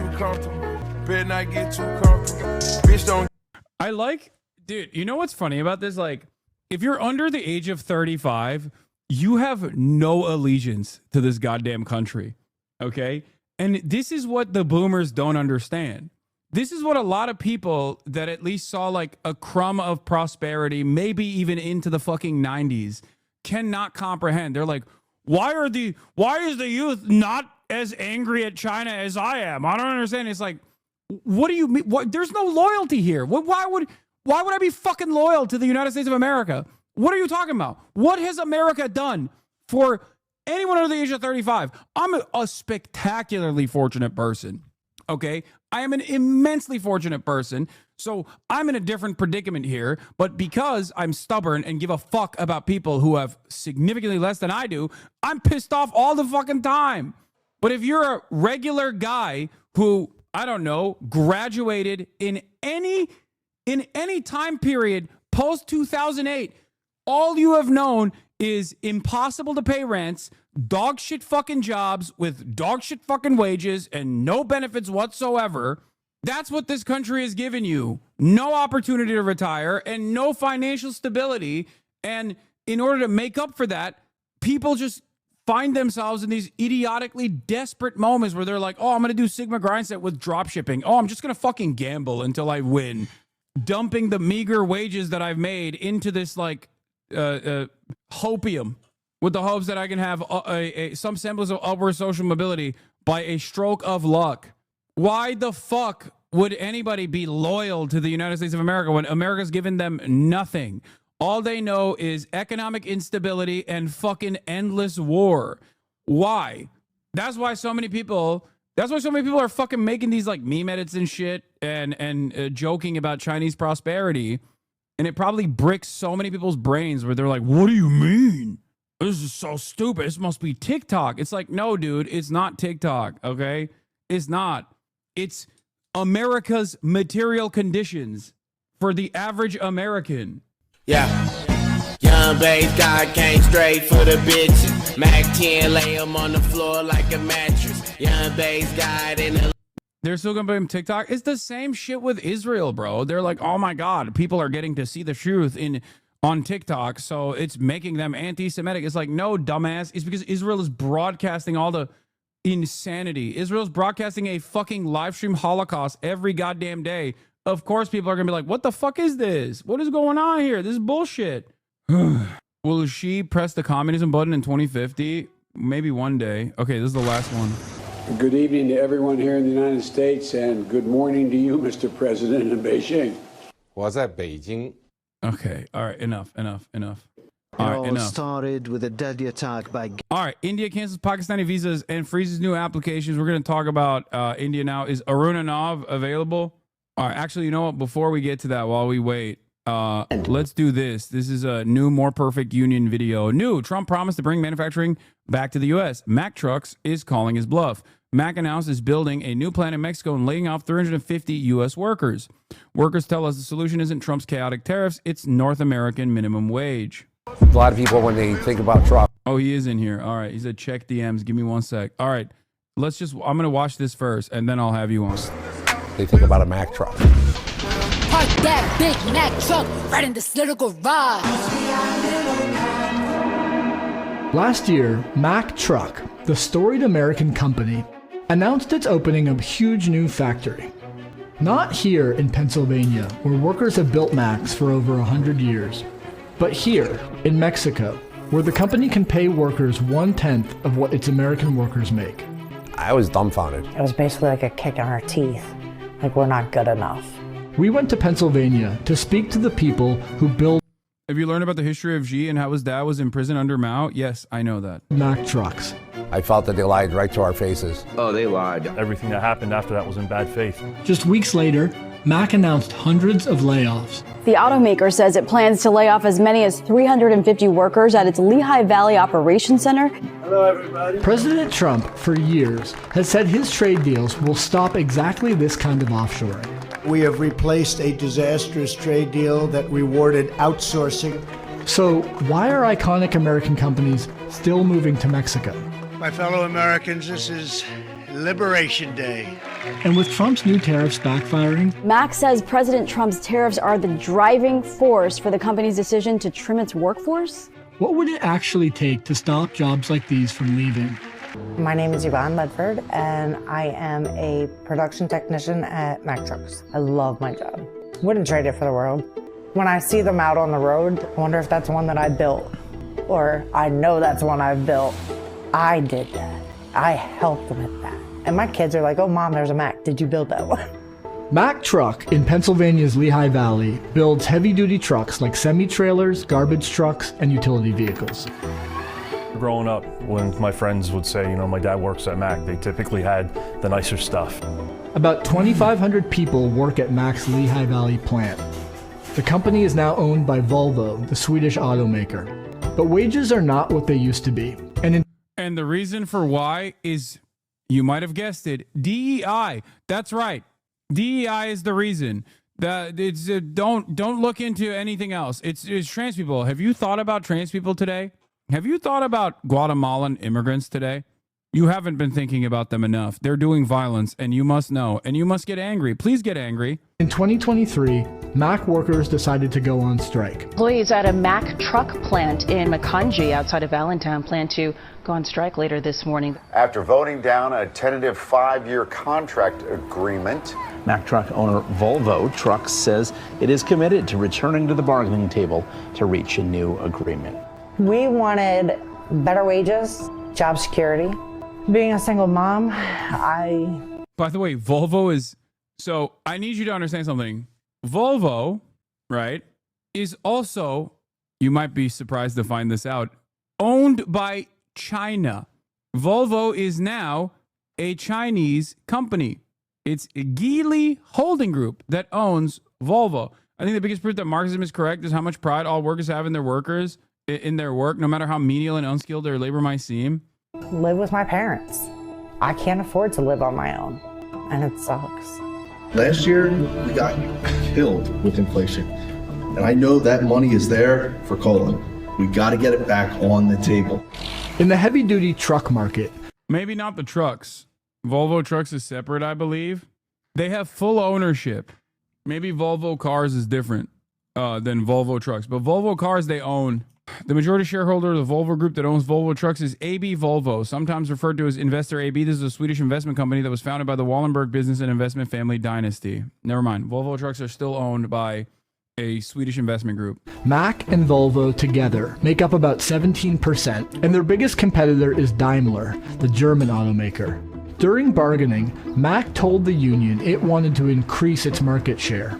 I like, dude, you know what's funny about this? Like, if you're under the age of 35, you have no allegiance to this goddamn country, okay? And this is what the boomers don't understand. This is what a lot of people that at least saw like a crumb of prosperity, maybe even into the fucking 90s, cannot comprehend. They're like, why is the youth not as angry at China as I am? I don't understand. It's like, what do you mean? What? There's no loyalty here. Why would I be fucking loyal to the United States of America? What are you talking about? What has America done for anyone under the age of 35? I'm a spectacularly fortunate person. Okay, I am an immensely fortunate person. So I'm in a different predicament here, but because I'm stubborn and give a fuck about people who have significantly less than I do, I'm pissed off all the fucking time. But if you're a regular guy who, I don't know, graduated in any time period post 2008, all you have known is impossible to pay rents, dog shit fucking jobs with dog shit fucking wages and no benefits whatsoever. That's what this country has given you. No opportunity to retire and no financial stability. And in order to make up for that, people just find themselves in these idiotically desperate moments where they're like, oh, I'm going to do Sigma grind set with drop shipping. Oh, I'm just going to fucking gamble until I win. Dumping the meager wages that I've made into this like hopium. with the hopes that I can have some semblance of upward social mobility by a stroke of luck. Why the fuck would anybody be loyal to the United States of America when America's given them nothing? All they know is economic instability and fucking endless war. Why? That's why so many people are fucking making these like meme edits and shit and joking about Chinese prosperity. And it probably bricks so many people's brains where they're like, what do you mean? This is so stupid. This must be TikTok. It's like, no, dude, it's not TikTok. Okay. It's not. It's America's material conditions for the average American. Yeah. Young bass guy came straight for the bitches. Mac 10 lay him on the floor like a mattress. Young bass guy in the... They're still gonna blame TikTok. It's the same shit with Israel, bro. They're like, oh my God, people are getting to see the truth on TikTok, so it's making them anti-Semitic. It's like, no, dumbass. It's because Israel is broadcasting all the insanity. Israel's broadcasting a fucking live stream Holocaust every goddamn day. Of course, people are gonna be like, what the fuck is this? What is going on here? This is bullshit. Will she press the communism button in 2050? Maybe one day. Okay, this is the last one. Good evening to everyone here in the United States, and good morning to you, Mr. President, in Beijing. 我在北京. Okay, all right, enough. All right, started with a deadly attack by... All right, India cancels Pakistani visas and freezes new applications. We're going to talk about India now. Is Arun Anav available? All right, actually, you know what? Before we get to that, while we wait, let's do this. This is a new, more perfect union video. Trump promised to bring manufacturing back to the U.S. Mack Trucks is calling his bluff. Mack announced is building a new plant in Mexico and laying off 350 U.S. workers. Workers tell us the solution isn't Trump's chaotic tariffs, it's North American minimum wage. A lot of people, when they think about Trump... Oh, he is in here. All right, he said check DMs. Give me 1 sec. All right, I'm going to watch this first, and then I'll have you on. They think about a Mack truck. Park that big Mack truck right in this little garage. Last year, Mack Truck, the storied American company, announced its opening of a huge new factory. Not here in Pennsylvania, where workers have built Macks for over 100 years, but here in Mexico, where the company can pay workers 1/10 of what its American workers make. I was dumbfounded. It was basically like a kick in our teeth, like we're not good enough. We went to Pennsylvania to speak to the people who build... Have you learned about the history of Xi and how his dad was in prison under Mao? Yes, I know that. Mack Trucks. I felt that they lied right to our faces. Oh, they lied. Everything that happened after that was in bad faith. Just weeks later, Mack announced hundreds of layoffs. The automaker says it plans to lay off as many as 350 workers at its Lehigh Valley Operations Center. Hello, everybody. President Trump, for years, has said his trade deals will stop exactly this kind of offshoring. We have replaced a disastrous trade deal that rewarded outsourcing. So why are iconic American companies still moving to Mexico? My fellow Americans, this is Liberation Day. And with Trump's new tariffs backfiring, Mack says President Trump's tariffs are the driving force for the company's decision to trim its workforce. What would it actually take to stop jobs like these from leaving? My name is Yvonne Medford, and I am a production technician at Mack Trucks. I love my job. Wouldn't trade it for the world. When I see them out on the road, I wonder if that's one that I built. Or I know that's one I've built. I did that. I helped them with that. And my kids are like, oh, Mom, there's a Mack. Did you build that one? Mack Truck in Pennsylvania's Lehigh Valley builds heavy-duty trucks like semi-trailers, garbage trucks, and utility vehicles. Growing up, when my friends would say, my dad works at Mack, they typically had the nicer stuff. About 2,500 people work at Mack's Lehigh Valley plant. The company is now owned by Volvo, the Swedish automaker. But wages are not what they used to be. And the reason for why is, you might have guessed it, DEI. That's right. DEI is the reason. Don't look into anything else. It's trans people. Have you thought about trans people today? Have you thought about Guatemalan immigrants today? You haven't been thinking about them enough. They're doing violence, and you must know, and you must get angry. Please get angry. In 2023, Mack workers decided to go on strike. Employees at a Mack truck plant in Macungie outside of Allentown plan to go on strike later this morning. After voting down a tentative 5-year contract agreement, Mack truck owner Volvo Trucks says it is committed to returning to the bargaining table to reach a new agreement. We wanted better wages, job security. Being a single mom, By the way, Volvo is... So I need you to understand something. Volvo, right, is also, you might be surprised to find this out, owned by China. Volvo is now a Chinese company. It's Geely Holding Group that owns Volvo. I think the biggest proof that Marxism is correct is how much pride all workers have in their workers, in their work, no matter how menial and unskilled their labor might seem. live with my parents. I can't afford to live on my own, and it sucks. Last year, we got killed with inflation. And I know that money is there for COLA. We got to get it back on the table. In the heavy-duty truck market. Maybe not the trucks. Volvo Trucks is separate, I believe. They have full ownership. Maybe Volvo Cars is different than Volvo Trucks. But Volvo Cars, they own. The majority shareholder of the Volvo Group that owns Volvo Trucks is AB Volvo, sometimes referred to as Investor AB. This is a Swedish investment company that was founded by the Wallenberg business and investment family dynasty. Never mind. Volvo Trucks are still owned by a Swedish investment group. Mack and Volvo together make up about 17%, and their biggest competitor is Daimler, the German automaker. During bargaining, Mack told the union it wanted to increase its market share.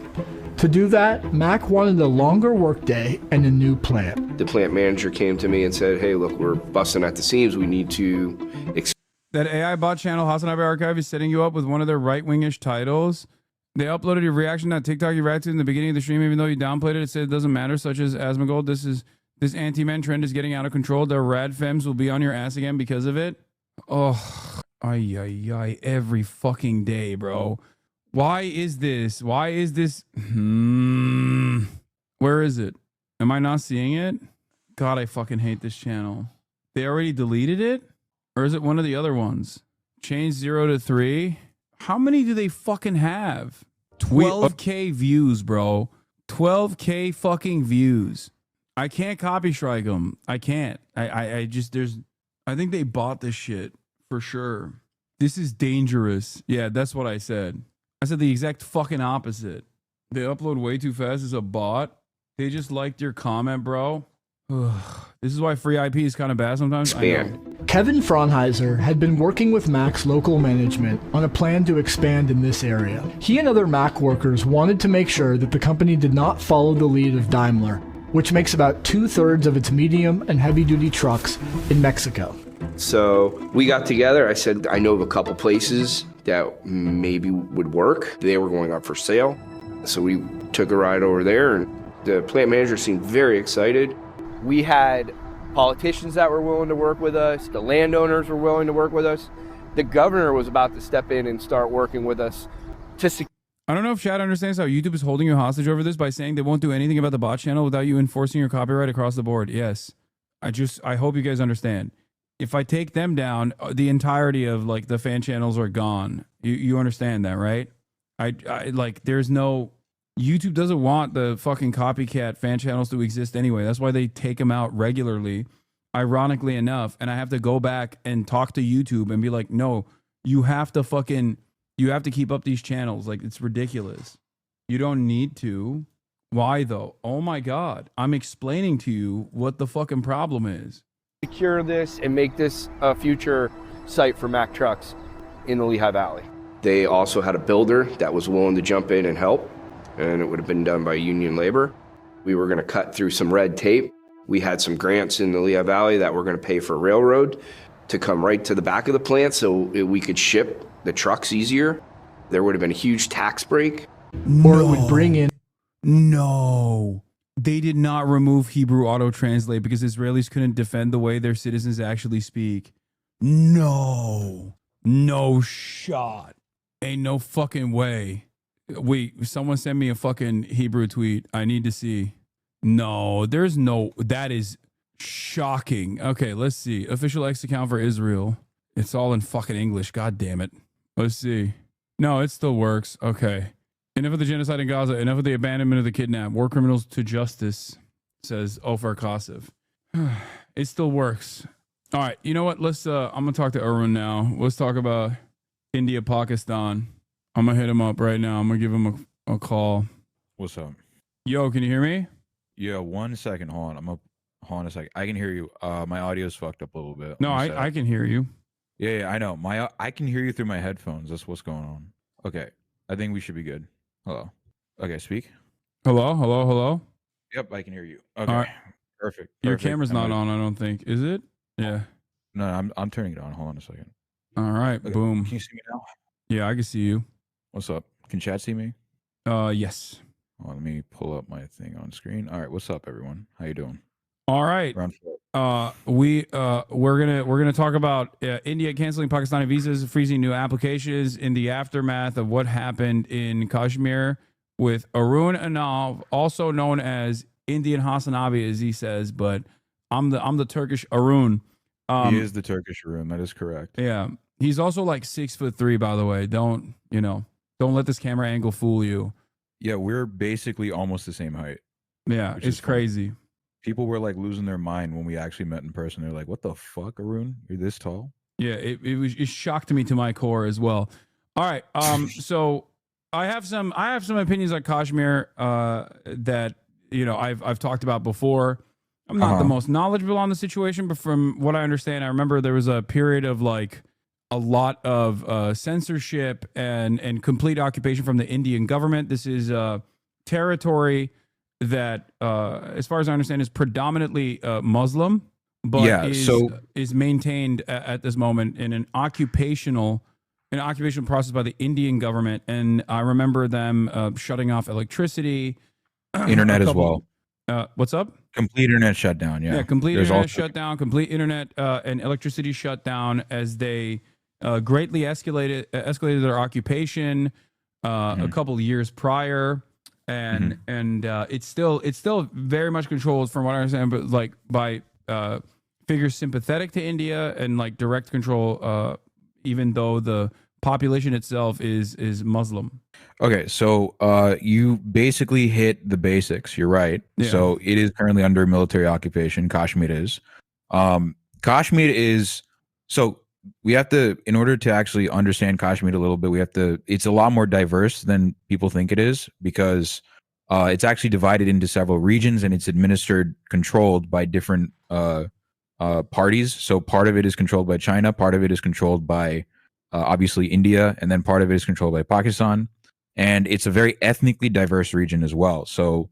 To do that, Mack wanted a longer workday and a new plant. The plant manager came to me and said, hey, look, we're busting at the seams. We need to... That AI bot channel, Hasanabe Archive, is setting you up with one of their right-wingish titles. They uploaded your reaction to TikTok you reacted in the beginning of the stream, even though you downplayed it. It said it doesn't matter, such as Asmongold. This anti-men trend is getting out of control. The rad femmes will be on your ass again because of it. Oh, ay, every fucking day, bro. Why is this? Why is this? Where is it? Am I not seeing it? God, I fucking hate this channel. They already deleted it? Or is it one of the other ones? Change 0 to 3? How many do they fucking have? 12K views, bro. 12K fucking views. I can't copy strike them. I can't. I think they bought this shit for sure. This is dangerous. Yeah, that's what I said. I said the exact fucking opposite. They upload way too fast as a bot. They just liked your comment, bro. This is why free IP is kind of bad sometimes. Kevin Fraunheiser had been working with Mack's local management on a plan to expand in this area. He and other Mack workers wanted to make sure that the company did not follow the lead of Daimler, which makes about 2/3 of its medium and heavy-duty trucks in Mexico. So we got together. I said, I know of a couple places that maybe would work. They were going up for sale. So we took a ride over there, and the plant manager seemed very excited. We had politicians that were willing to work with us. The landowners were willing to work with us. The governor was about to step in and start working with us to I don't know if Chad understands how YouTube is holding you hostage over this by saying they won't do anything about the bot channel without you enforcing your copyright across the board. Yes. I hope you guys understand. If I take them down, the entirety of like the fan channels are gone. You understand that, right? I like there's no YouTube doesn't want the fucking copycat fan channels to exist anyway. That's why they take them out regularly, ironically enough. And I have to go back and talk to YouTube and be like, no, you have to keep up these channels. Like, it's ridiculous. You don't need to. Why though? Oh my God. I'm explaining to you what the fucking problem is. secure this and make this a future site for Mack Trucks in the Lehigh Valley. They also had a builder that was willing to jump in and help, and it would have been done by union labor. We were going to cut through some red tape. We had some grants in the Lehigh Valley that were going to pay for railroad to come right to the back of the plant so we could ship the trucks easier. There would have been a huge tax break. Or it would bring in... No. They did not remove Hebrew Auto Translate because Israelis couldn't defend the way their citizens actually speak. No. No shot. Ain't no fucking way. Wait, someone send me a fucking Hebrew tweet. I need to see. No, there's no... That is shocking. Okay, let's see. Official X account for Israel. It's all in fucking English. God damn it. Let's see. No, it still works. Okay. Enough of the genocide in Gaza. Enough of the abandonment of the kidnapped. War criminals to justice, says Ofer Kasif. It still works. All right. You know what? Let's, I'm going to talk to Arun now. Let's talk about India, Pakistan. I'm going to hit him up right now. I'm going to give him a call. What's up? Yo, can you hear me? Yeah, 1 second. Hold on. Hold on a second. I can hear you. My audio's fucked up a little bit. No, I can hear you. Yeah, I know. I can hear you through my headphones. That's what's going on. Okay. I think we should be good. Hello. Okay, speak. Hello. Yep, I can hear you. Okay. All right. Perfect. Your camera's not on, I don't think. Is it? Yeah. No, I'm turning it on. Hold on a second. All right. Okay. Boom. Can you see me now? Yeah, I can see you. What's up? Can chat see me? Yes. Let me pull up my thing on screen. All right. What's up, everyone? How you doing? All right. Round four. We're gonna talk about India canceling Pakistani visas, freezing new applications in the aftermath of what happened in Kashmir with Arun Anav, also known as Indian Hasanabi, as he says, but I'm the Turkish Arun. He is the Turkish Arun. That is correct. Yeah, he's also like 6'3", by the way. Don't let this camera angle fool you. Yeah, we're basically almost the same height. Yeah, it's crazy. People were like losing their mind when we actually met in person. They're like, "What the fuck, Arun? You're this tall?" Yeah, it shocked me to my core as well. All right, so I have some opinions on Kashmir that I've talked about before. I'm not the most knowledgeable on the situation, but from what I understand, I remember there was a period of like a lot of censorship and complete occupation from the Indian government. This is territory that, as far as I understand, is predominantly Muslim, but is maintained at this moment in an occupational process by the Indian government. And I remember them shutting off electricity, internet as well. What's up? Complete internet shutdown. Yeah, complete internet shutdown, complete internet and electricity shutdown as they greatly escalated their occupation a couple of years prior. And it's still very much controlled, from what I understand, but like by figures sympathetic to India and like direct control, even though the population itself is Muslim. Okay, so you basically hit the basics. You're right. Yeah. So it is currently under military occupation. Kashmir is. Kashmir is. So we have to, in order to actually understand Kashmir a little bit, we have to. It's a lot more diverse than people think it is, because it's actually divided into several regions and it's administered, controlled by different parties. So part of it is controlled by China, part of it is controlled by obviously India, and then part of it is controlled by Pakistan. And it's a very ethnically diverse region as well. So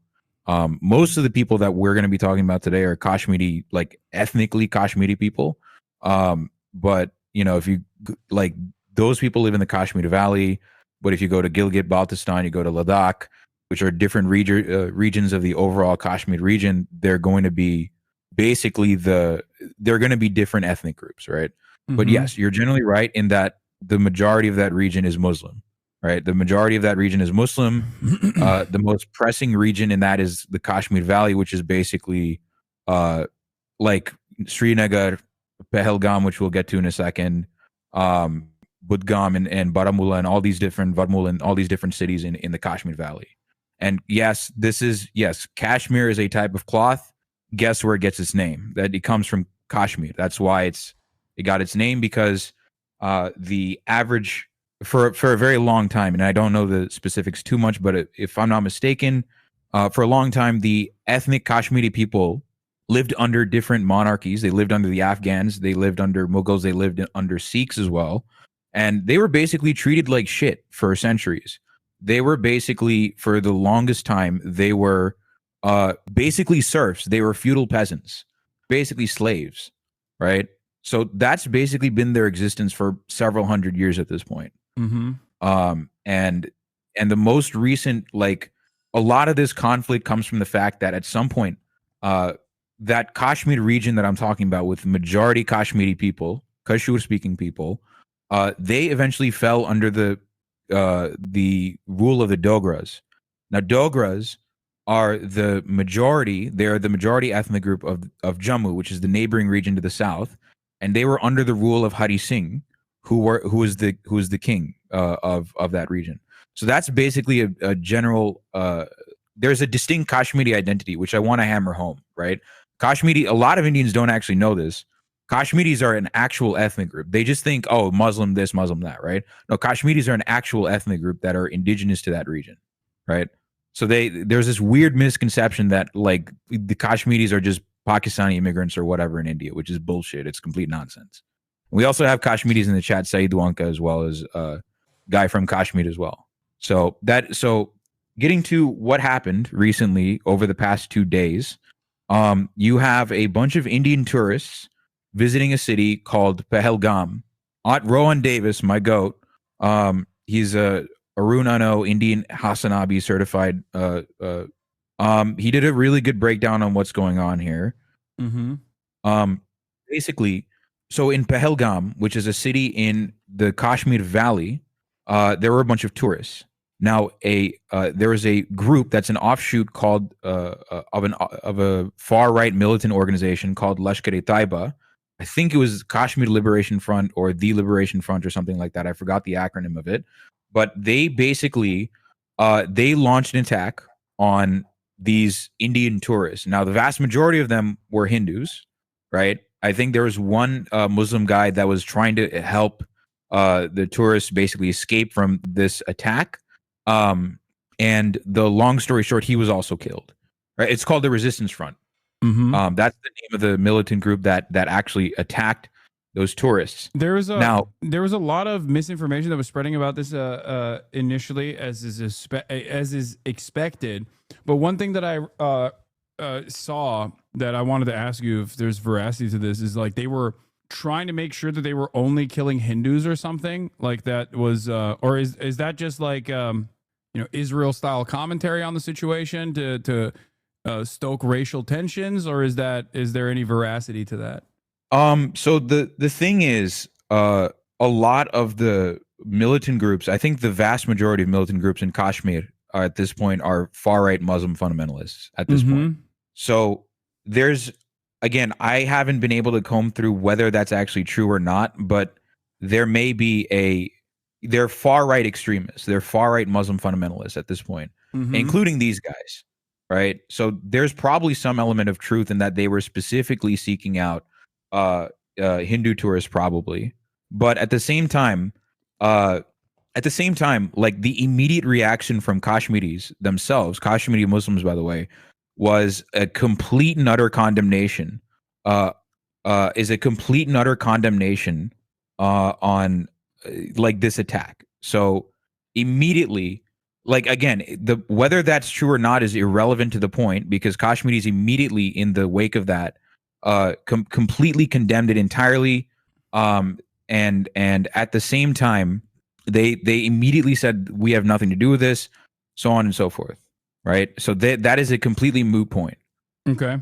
most of the people that we're going to be talking about today are Kashmiri, like ethnically Kashmiri people. But if you like, those people live in the Kashmir Valley. But if you go to Gilgit-Baltistan, you go to Ladakh, which are different regions of the overall Kashmir region, they're going to be basically they're going to be different ethnic groups, right? But yes, you're generally right in that the majority of that region is Muslim, right? The majority of that region is Muslim. The most pressing region in that is the Kashmir Valley, which is basically like Srinagar, Pahalgam, which we'll get to in a second, Budgam and Baramulla and all these different Varmula and all these different cities in the Kashmir Valley. And yes, Kashmir is a type of cloth. Guess where it gets its name? That it comes from Kashmir. That's why it got its name, because the average for a very long time, and I don't know the specifics too much, but if I'm not mistaken, for a long time, the ethnic Kashmiri people lived under different monarchies. They lived under the Afghans, they lived under Mughals, they lived under Sikhs as well. And they were basically treated like shit for centuries. They were basically, for the longest time, they were basically serfs. They were feudal peasants, basically slaves, right? So that's basically been their existence for several hundred years at this point. And the most recent, like, a lot of this conflict comes from the fact that at some point, that Kashmir region that I'm talking about, with majority Kashmiri people, Kashur-speaking people, they eventually fell under the rule of the Dogras. Now, Dogras are the majority. They are the majority ethnic group of Jammu, which is the neighboring region to the south, and they were under the rule of Hari Singh, who was the king of that region. So that's basically a general. There's a distinct Kashmiri identity, which I want to hammer home. Right, Kashmiri. A lot of Indians don't actually know this. Kashmiris are an actual ethnic group. They just think, oh, Muslim this, Muslim that, right? No, Kashmiris are an actual ethnic group that are indigenous to that region, right? So there's this weird misconception that like the Kashmiris are just Pakistani immigrants or whatever in India, which is bullshit. It's complete nonsense. We also have Kashmiris in the chat, Saeed Wanka, as well as a guy from Kashmir as well. So getting to what happened recently over the past 2 days, you have a bunch of Indian tourists visiting a city called Pahalgam. Rohan Davis, my goat, he's a Arun Ano Indian Hasanabi certified. He did a really good breakdown on what's going on here. Basically, so in Pahalgam, which is a city in the Kashmir Valley, there were a bunch of tourists. Now, there was a group that's an offshoot called of a far right militant organization called Lashkar-e-Taiba. I think it was Kashmir Liberation Front or the Liberation Front or something like that. I forgot the acronym of it, but they basically they launched an attack on these Indian tourists. Now, the vast majority of them were Hindus, right? I think there was one Muslim guy that was trying to help the tourists basically escape from this attack. And the long story short, he was also killed. Right? It's called the Resistance Front. That's the name of the militant group that actually attacked those tourists. There was a lot of misinformation that was spreading about this initially, as is expected. But one thing that I saw that I wanted to ask you if there's veracity to this is like they were trying to make sure that they were only killing Hindus or something like that was, or is that just like Israel style commentary on the situation to stoke racial tensions, or is there any veracity to that? So the thing is, a lot of the militant groups, I think the vast majority of militant groups in Kashmir at this point are far right Muslim fundamentalists at this point. So there's, again, I haven't been able to comb through whether that's actually true or not, but there may be they're far right extremists, they're far right Muslim fundamentalists at this point, including these guys, right? So there's probably some element of truth in that they were specifically seeking out Hindu tourists, probably. But at the same time, like the immediate reaction from Kashmiris themselves, Kashmiri Muslims, by the way, was a complete and utter condemnation. Is a complete and utter condemnation on like this attack. So immediately, like again, whether that's true or not is irrelevant to the point, because Kashmiris immediately in the wake of that completely condemned it entirely, and at the same time they immediately said we have nothing to do with this, so on and so forth, right? So that is a completely moot point. Okay.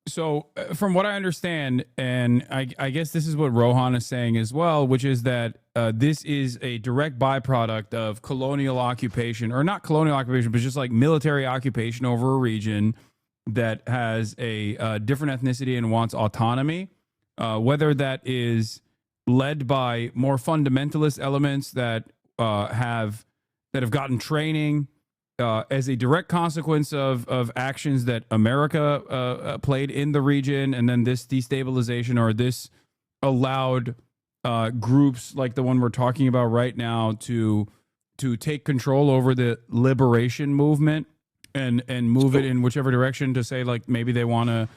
So from what I understand, and I guess this is what Rohan is saying as well, which is that this is a direct byproduct of colonial occupation, or not colonial occupation, but just like military occupation over a region that has a different ethnicity and wants autonomy, whether that is led by more fundamentalist elements that have gotten training as a direct consequence of actions that America played in the region, and then this destabilization or this allowed groups like the one we're talking about right now to take control over the liberation movement and move it in whichever direction, to say like maybe they want to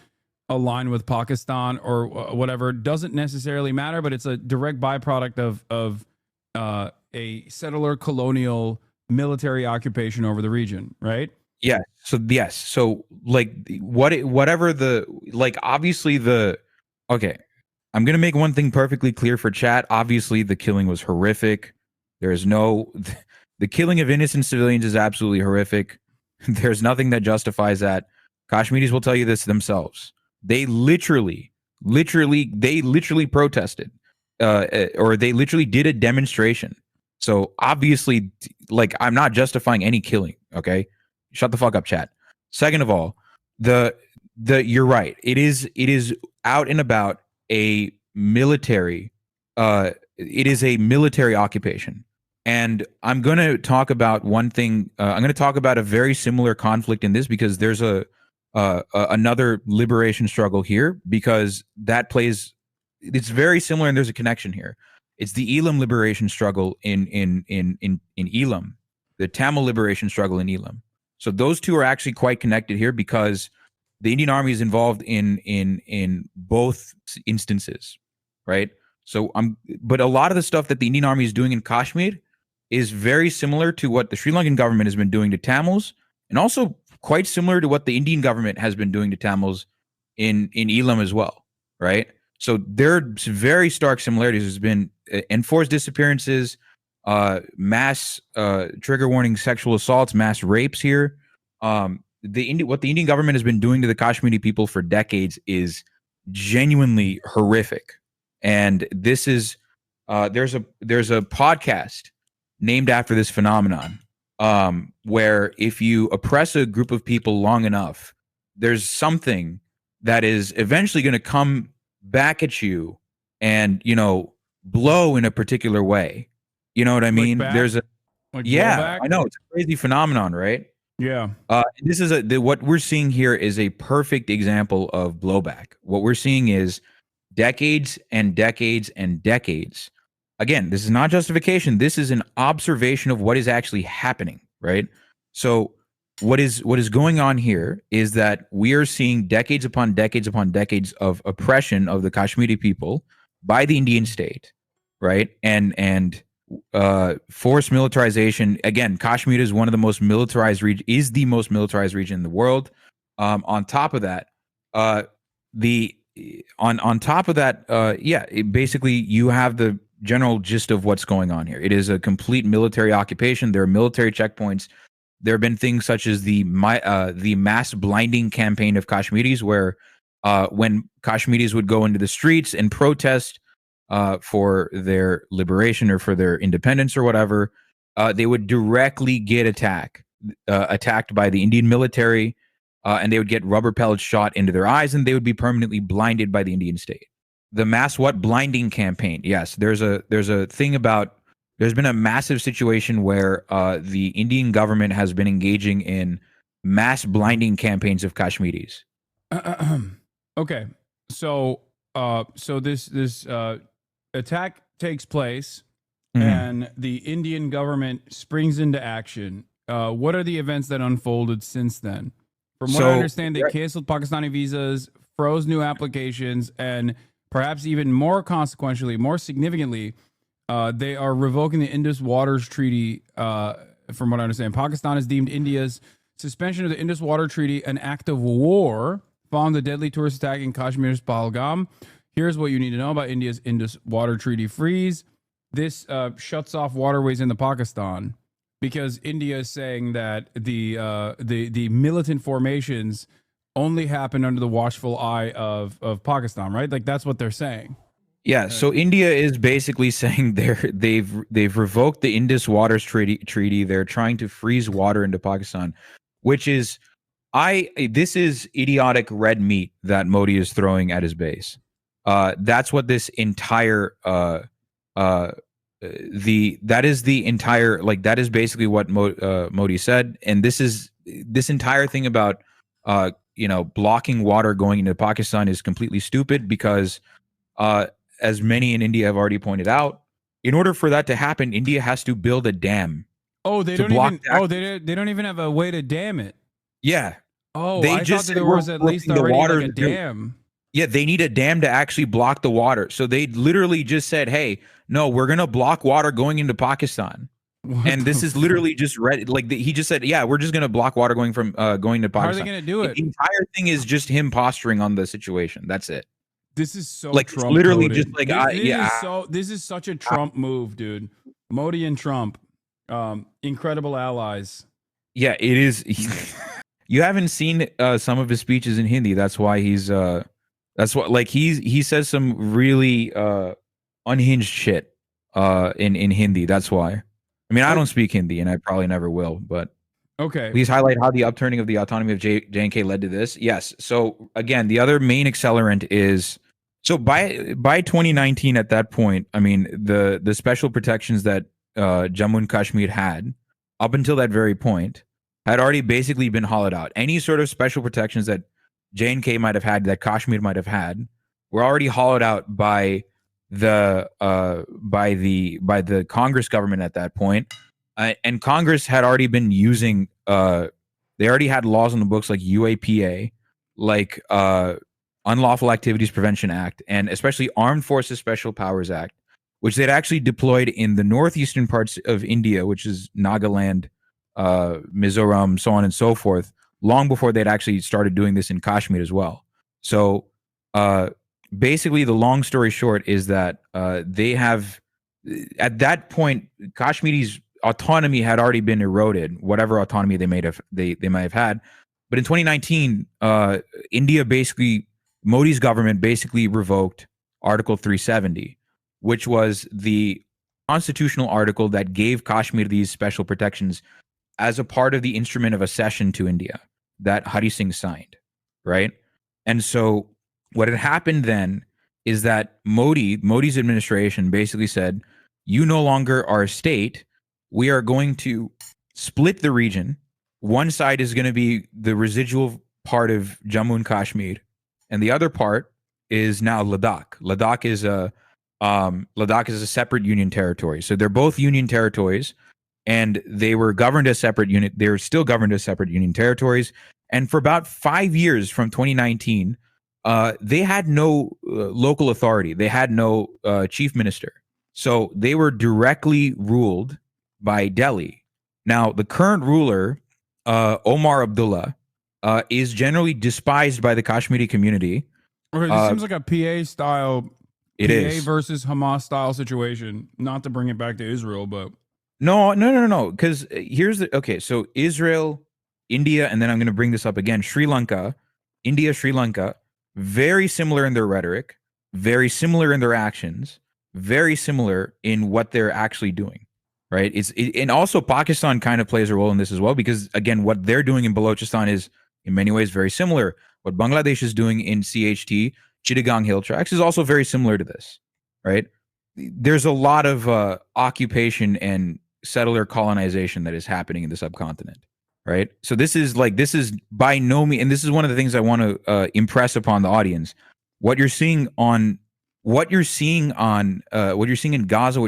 align with Pakistan or whatever. Doesn't necessarily matter, but it's a direct byproduct of a settler colonial military occupation over the region, right? Yeah. So yes. So like obviously okay. I'm going to make one thing perfectly clear for chat. Obviously the killing was horrific. The killing of innocent civilians is absolutely horrific. There's nothing that justifies that. Kashmiris will tell you this themselves. They literally protested, or they literally did a demonstration. So obviously, like, I'm not justifying any killing. Okay, shut the fuck up, chat. Second of all, you're right. It is out and about a military. It is a military occupation, and I'm going to talk about one thing. I'm going to talk about a very similar conflict in this, because there's another liberation struggle here, because that plays. It's very similar, and there's a connection here. It's the Elam liberation struggle in Elam, the Tamil liberation struggle in Elam. So those two are actually quite connected here, because the Indian Army is involved in both instances, right? So but a lot of the stuff that the Indian Army is doing in Kashmir is very similar to what the Sri Lankan government has been doing to Tamils, and also quite similar to what the Indian government has been doing to Tamils in Elam as well, right? So there are very stark similarities. There's been enforced disappearances, mass trigger warning sexual assaults, mass rapes here. What the Indian government has been doing to the Kashmiri people for decades is genuinely horrific. And this is there's a podcast named after this phenomenon, where if you oppress a group of people long enough, there's something that is eventually going to come back at you and, blow in a particular way. You know what I mean? There's a blowback? I know, it's a crazy phenomenon, right? Yeah. This is what we're seeing here is a perfect example of blowback. What we're seeing is decades and decades and decades. Again, this is not justification. This is an observation of what is actually happening, right? So what is going on here is that we are seeing decades upon decades upon decades of oppression of the Kashmiri people by the Indian state, right? And forced militarization. Again, Kashmir is one of the most militarized region, is the most militarized region in the world. On top of that, basically you have the general gist of what's going on here. It is a complete military occupation. There are military checkpoints. There have been things such as the mass blinding campaign of Kashmiris, where when Kashmiris would go into the streets and protest for their liberation or for their independence or whatever, they would directly get attacked by the Indian military, and they would get rubber pellets shot into their eyes, and they would be permanently blinded by the Indian state. The mass blinding campaign. Yes, there's a thing about. There's been a massive situation where the Indian government has been engaging in mass blinding campaigns of Kashmiris. Okay, so this attack takes place, and the Indian government springs into action. What are the events that unfolded since then? From what I understand, they canceled Pakistani visas, froze new applications, and perhaps even more consequentially, more significantly, they are revoking the Indus Waters Treaty. From what I understand, Pakistan has deemed India's suspension of the Indus Water Treaty an act of war following the deadly tourist attack in Kashmir's Pahalgam. Here's what you need to know about India's Indus Water Treaty freeze. This shuts off waterways into Pakistan because India is saying that the militant formations only happen under the watchful eye of Pakistan, right? Like that's what they're saying. Yeah, so India is basically saying they've revoked the Indus Waters Treaty. They're trying to freeze water into Pakistan, which is this is idiotic red meat that Modi is throwing at his base. That's what this entire that is basically what Modi said, and this entire thing about blocking water going into Pakistan is completely stupid because as many in India have already pointed out, in order for that to happen, India has to build a dam. Oh, they don't even. Oh, they don't even have a way to dam it. Yeah. Oh, I thought that there was at least already like a dam. Yeah, they need a dam to actually block the water. So they literally just said, "Hey, no, we're gonna block water going into Pakistan." And this is literally just he just said, "Yeah, we're just gonna block water going to Pakistan." How are they gonna do it? The entire thing is just him posturing on the situation. That's it. This is so like Trump literally coded. just like this is such a Trump move, dude. Modi and Trump, incredible allies. Yeah, it is. You haven't seen some of his speeches in Hindi. That's why he's he says some really unhinged shit in Hindi. That's why. I mean, I don't speak Hindi, and I probably never will. But okay, please highlight how the upturning of the autonomy of J&K led to this. Yes. So again, the other main accelerant is by 2019. At that point, I mean the special protections that Jammu and Kashmir had up until that very point had already basically been hollowed out. Any sort of special protections that J&K might have had, that Kashmir might have had, were already hollowed out by the Congress government at that point. And Congress had already been using they already had laws on the books like UAPA, like Unlawful Activities Prevention Act, and especially Armed Forces Special Powers Act, which they'd actually deployed in the northeastern parts of India, which is Nagaland, Mizoram, so on and so forth, long before they'd actually started doing this in Kashmir as well. So basically, the long story short is that they have, at that point, Kashmiri's autonomy had already been eroded, whatever autonomy they might have had. But in 2019, India basically, Modi's government basically revoked Article 370, which was the constitutional article that gave Kashmir these special protections as a part of the instrument of accession to India that Hari Singh signed, right? And so what had happened then is that Modi's administration basically said, you no longer are a state. We are going to split the region. One side is going to be the residual part of Jammu and Kashmir, and the other part is now Ladakh. Ladakh is a separate union territory. So they're both union territories, and they were governed as separate unit. They're still governed as separate union territories. And for about 5 years from 2019, they had no local authority. They had no chief minister. So they were directly ruled by Delhi. Now, the current ruler, Omar Abdullah, is generally despised by the Kashmiri community. Okay, this seems like a PA style, it PA is. versus Hamas style situation. Not to bring it back to Israel, but No. Because here's the okay. So Israel, India, and then I'm going to bring this up again. Sri Lanka, India, Sri Lanka, very similar in their rhetoric, very similar in their actions, very similar in what they're actually doing. Right. And also Pakistan kind of plays a role in this as well, because again, what they're doing in Balochistan is in many ways very similar. What Bangladesh is doing in CHT, Chittagong Hill Tracts, is also very similar to this. Right. There's a lot of occupation and settler colonization that is happening in the subcontinent. Right. So this is by no means, and this is one of the things I want to impress upon the audience. What you're seeing in Gaza, what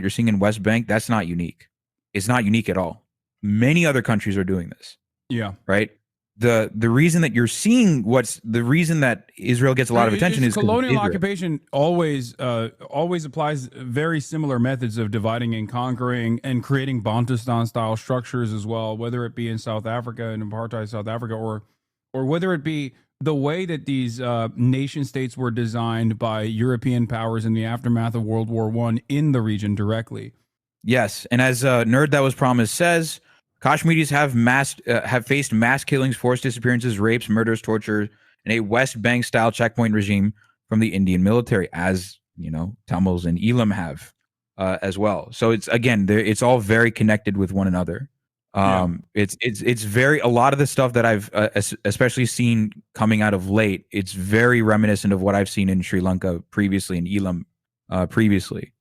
you're seeing in West Bank, that's not unique. It's not unique at all. Many other countries are doing this. Yeah. Right. The reason that you're seeing the reason that Israel gets a lot of attention is colonial occupation always applies very similar methods of dividing and conquering and creating Bantustan style structures as well, whether it be in South Africa and apartheid South Africa, or whether it be the way that these nation states were designed by European powers in the aftermath of World War I in the region directly. Yes, and as Nerd That Was Promised says, Kashmiris have faced mass killings, forced disappearances, rapes, murders, torture, and a West Bank style checkpoint regime from the Indian military, as you know, Tamils and Elam have as well. So it's all very connected with one another. It's very, a lot of the stuff that I've especially seen coming out of late, it's very reminiscent of what I've seen in Sri Lanka previously, in Elam previously.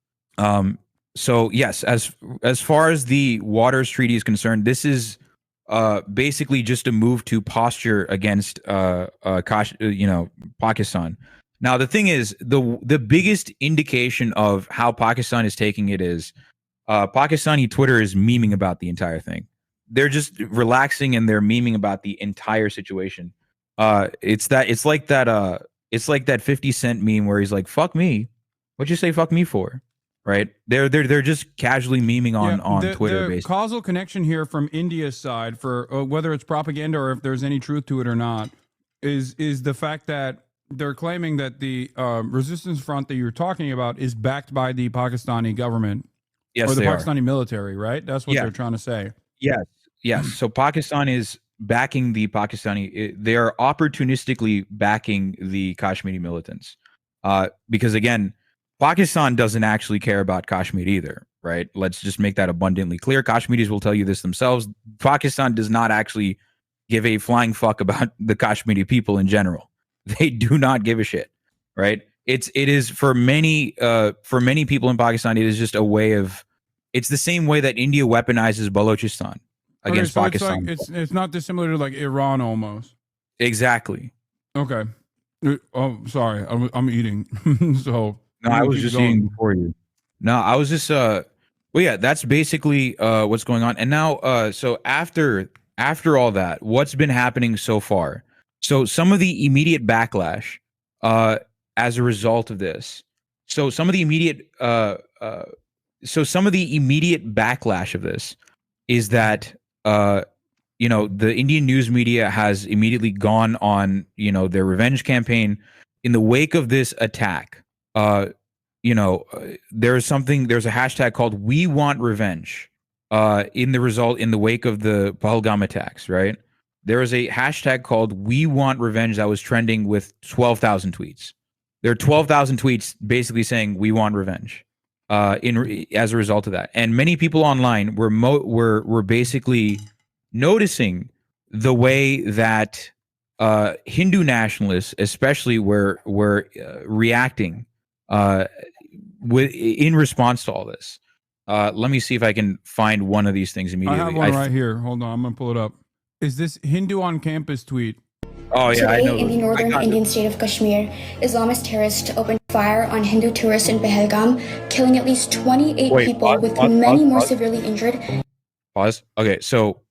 So yes, as far as the Waters Treaty is concerned, this is basically just a move to posture against Pakistan. Now the thing is, the biggest indication of how Pakistan is taking it is Pakistani Twitter is memeing about the entire thing. They're just relaxing and they're memeing about the entire situation. It's like that 50 Cent meme where he's like, "Fuck me, what'd you say fuck me for?" Right? They're just casually memeing on Twitter. The basically. causal connection here from India's side, for whether it's propaganda or if there's any truth to it or not, is the fact that they're claiming that the resistance front that you're talking about is backed by the Pakistani government, Yes, or the they are. Pakistani military, right? That's what Yeah. they're trying to say. Yes. So Pakistan is backing the Pakistani. They are opportunistically backing the Kashmiri militants, because again, Pakistan doesn't actually care about Kashmir either, right? Let's just make that abundantly clear. Kashmiris will tell you this themselves. Pakistan does not actually give a flying fuck about the Kashmiri people in general. They do not give a shit, right? It is for many people in Pakistan, it is just a way of, it's the same way that India weaponizes Balochistan against Pakistan. It's not dissimilar to like Iran almost. Exactly. Okay. Oh, sorry. I'm eating. So no, I was just eating before you. No, I was just well, yeah, that's basically what's going on. And now so after all that, what's been happening so far? So some of the immediate backlash as a result of this. So some of the immediate backlash of this is that you know, the Indian news media has immediately gone on, you know, their revenge campaign in the wake of this attack. You know, there's a hashtag called "We Want Revenge" in the wake of the Pahalgam attacks, right? There is a hashtag called "We Want Revenge" that was trending with 12,000 tweets. There are 12,000 tweets basically saying "We want revenge" as a result of that, and many people online were basically noticing the way that Hindu nationalists, especially, were reacting in response to all this. Let me see if I can find one of these things immediately. I have one right here. Hold on, I'm gonna pull it up. Is this Hindu on campus tweet? Oh yeah, I know. Today, in the northern Indian state of Kashmir, Islamist terrorists opened fire on Hindu tourists in Pahalgam, killing at least 28 people, with many more severely injured. Pause. Okay, so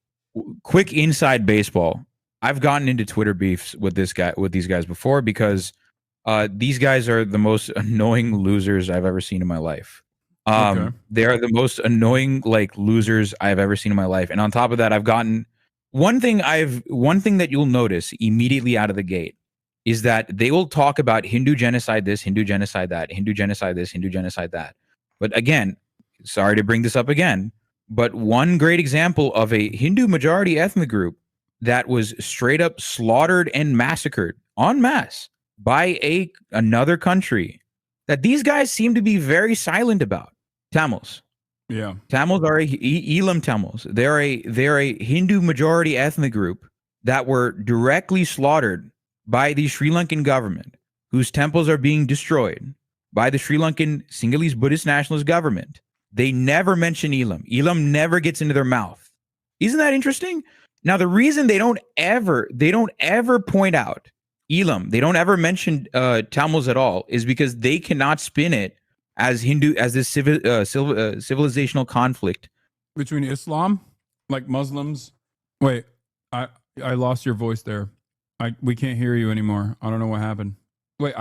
quick inside baseball. I've gotten into Twitter beefs with these guys before because these guys are the most annoying losers I've ever seen in my life. They are the most annoying losers I've ever seen in my life. And on top of that, I've gotten one thing that you'll notice immediately out of the gate is that they will talk about Hindu genocide this, Hindu genocide that, Hindu genocide this, Hindu genocide that. But again, sorry to bring this up again, but one great example of a Hindu majority ethnic group that was straight up slaughtered and massacred en masse by another country that these guys seem to be very silent about. Tamils. Yeah. Tamils are Elam Tamils. They're a Hindu majority ethnic group that were directly slaughtered by the Sri Lankan government, whose temples are being destroyed by the Sri Lankan Sinhalese Buddhist nationalist government. They never mention Elam. Elam never gets into their mouth. Isn't that interesting? Now, the reason they don't ever point out Elam, they don't ever mention Tamils at all, is because they cannot spin it as this civilizational conflict between Islam, like Muslims. Wait, I lost your voice there. We can't hear you anymore. I don't know what happened. Wait,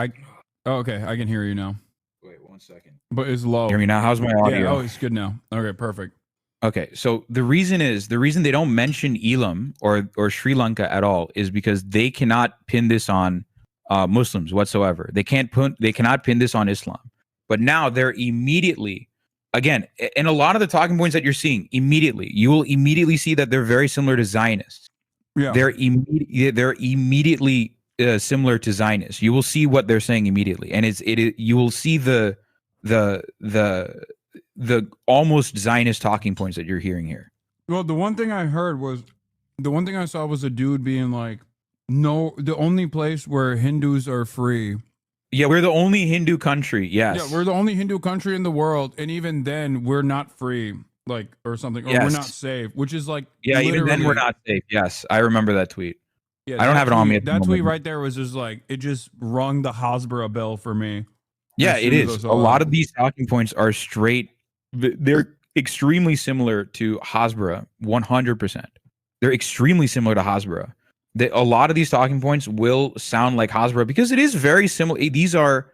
okay, I can hear you now. Wait 1 second. But it's low. Hear me now? How's my audio? Yeah, oh, it's good now. Okay, perfect. Okay, so the reason they don't mention Elam or Sri Lanka at all is because they cannot pin this on Muslims whatsoever. They cannot pin this on Islam. But now they're immediately, again, and a lot of the talking points that you're seeing you will immediately see that they're very similar to Zionists. Yeah, they're immediately similar to Zionists. You will see what they're saying immediately, and you will see the almost Zionist talking points that you're hearing here. Well, the one thing I saw was a dude being like, "No, the only place where Hindus are free." Yeah, we're the only Hindu country. Yes. Yeah, we're the only Hindu country in the world, and even then, we're not free, or something, or we're not safe. Which is even then we're not safe. Yes, I remember that tweet. Yeah, I don't have it on me. That tweet right there was just it just rung the Hasbara bell for me. Yeah, it is. A lot of these talking points are straight. They're extremely similar to Hasbara, 100%. They're extremely similar to Hasbara. A lot of these talking points will sound like Hasbara because it is very similar. These are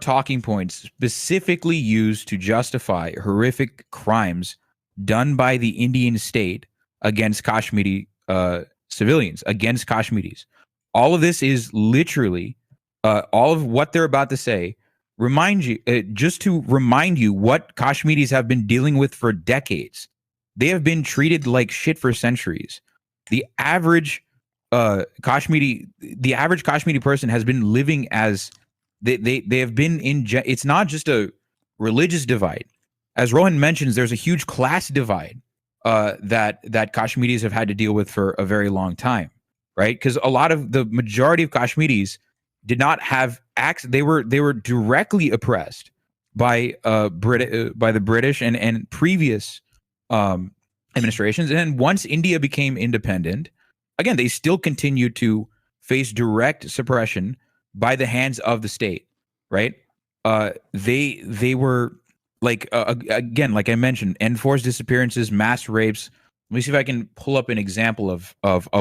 talking points specifically used to justify horrific crimes done by the Indian state against Kashmiri civilians, against Kashmiris. All of this is literally all of what they're about to say. Just to remind you what Kashmiris have been dealing with for decades. They have been treated like shit for centuries. The average Kashmiri person has been living as they have been in. It's not just a religious divide, as Rohan mentions. There's a huge class divide that Kashmiris have had to deal with for a very long time, right? Because the majority of Kashmiris did not have access. They were directly oppressed by the British and previous administrations. And then once India became independent, again, they still continued to face direct suppression by the hands of the state, right? They were again, like I mentioned, enforced disappearances, mass rapes, Let me see if I can pull up an example of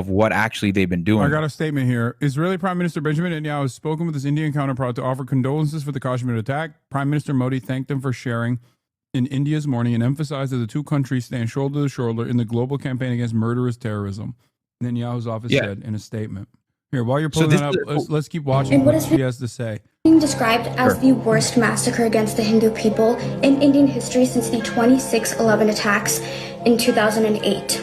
what actually they've been doing. I got a statement here. Israeli Prime Minister Benjamin Netanyahu has spoken with his Indian counterpart to offer condolences for the Kashmir attack. Prime Minister Modi thanked them for sharing in India's mourning and emphasized that the two countries stand shoulder to shoulder in the global campaign against murderous terrorism. Netanyahu's office said in a statement. Here, while you're pulling that up, let's keep watching what she has to say. Being described as the worst massacre against the Hindu people in Indian history since the 26/11 attacks in 2008.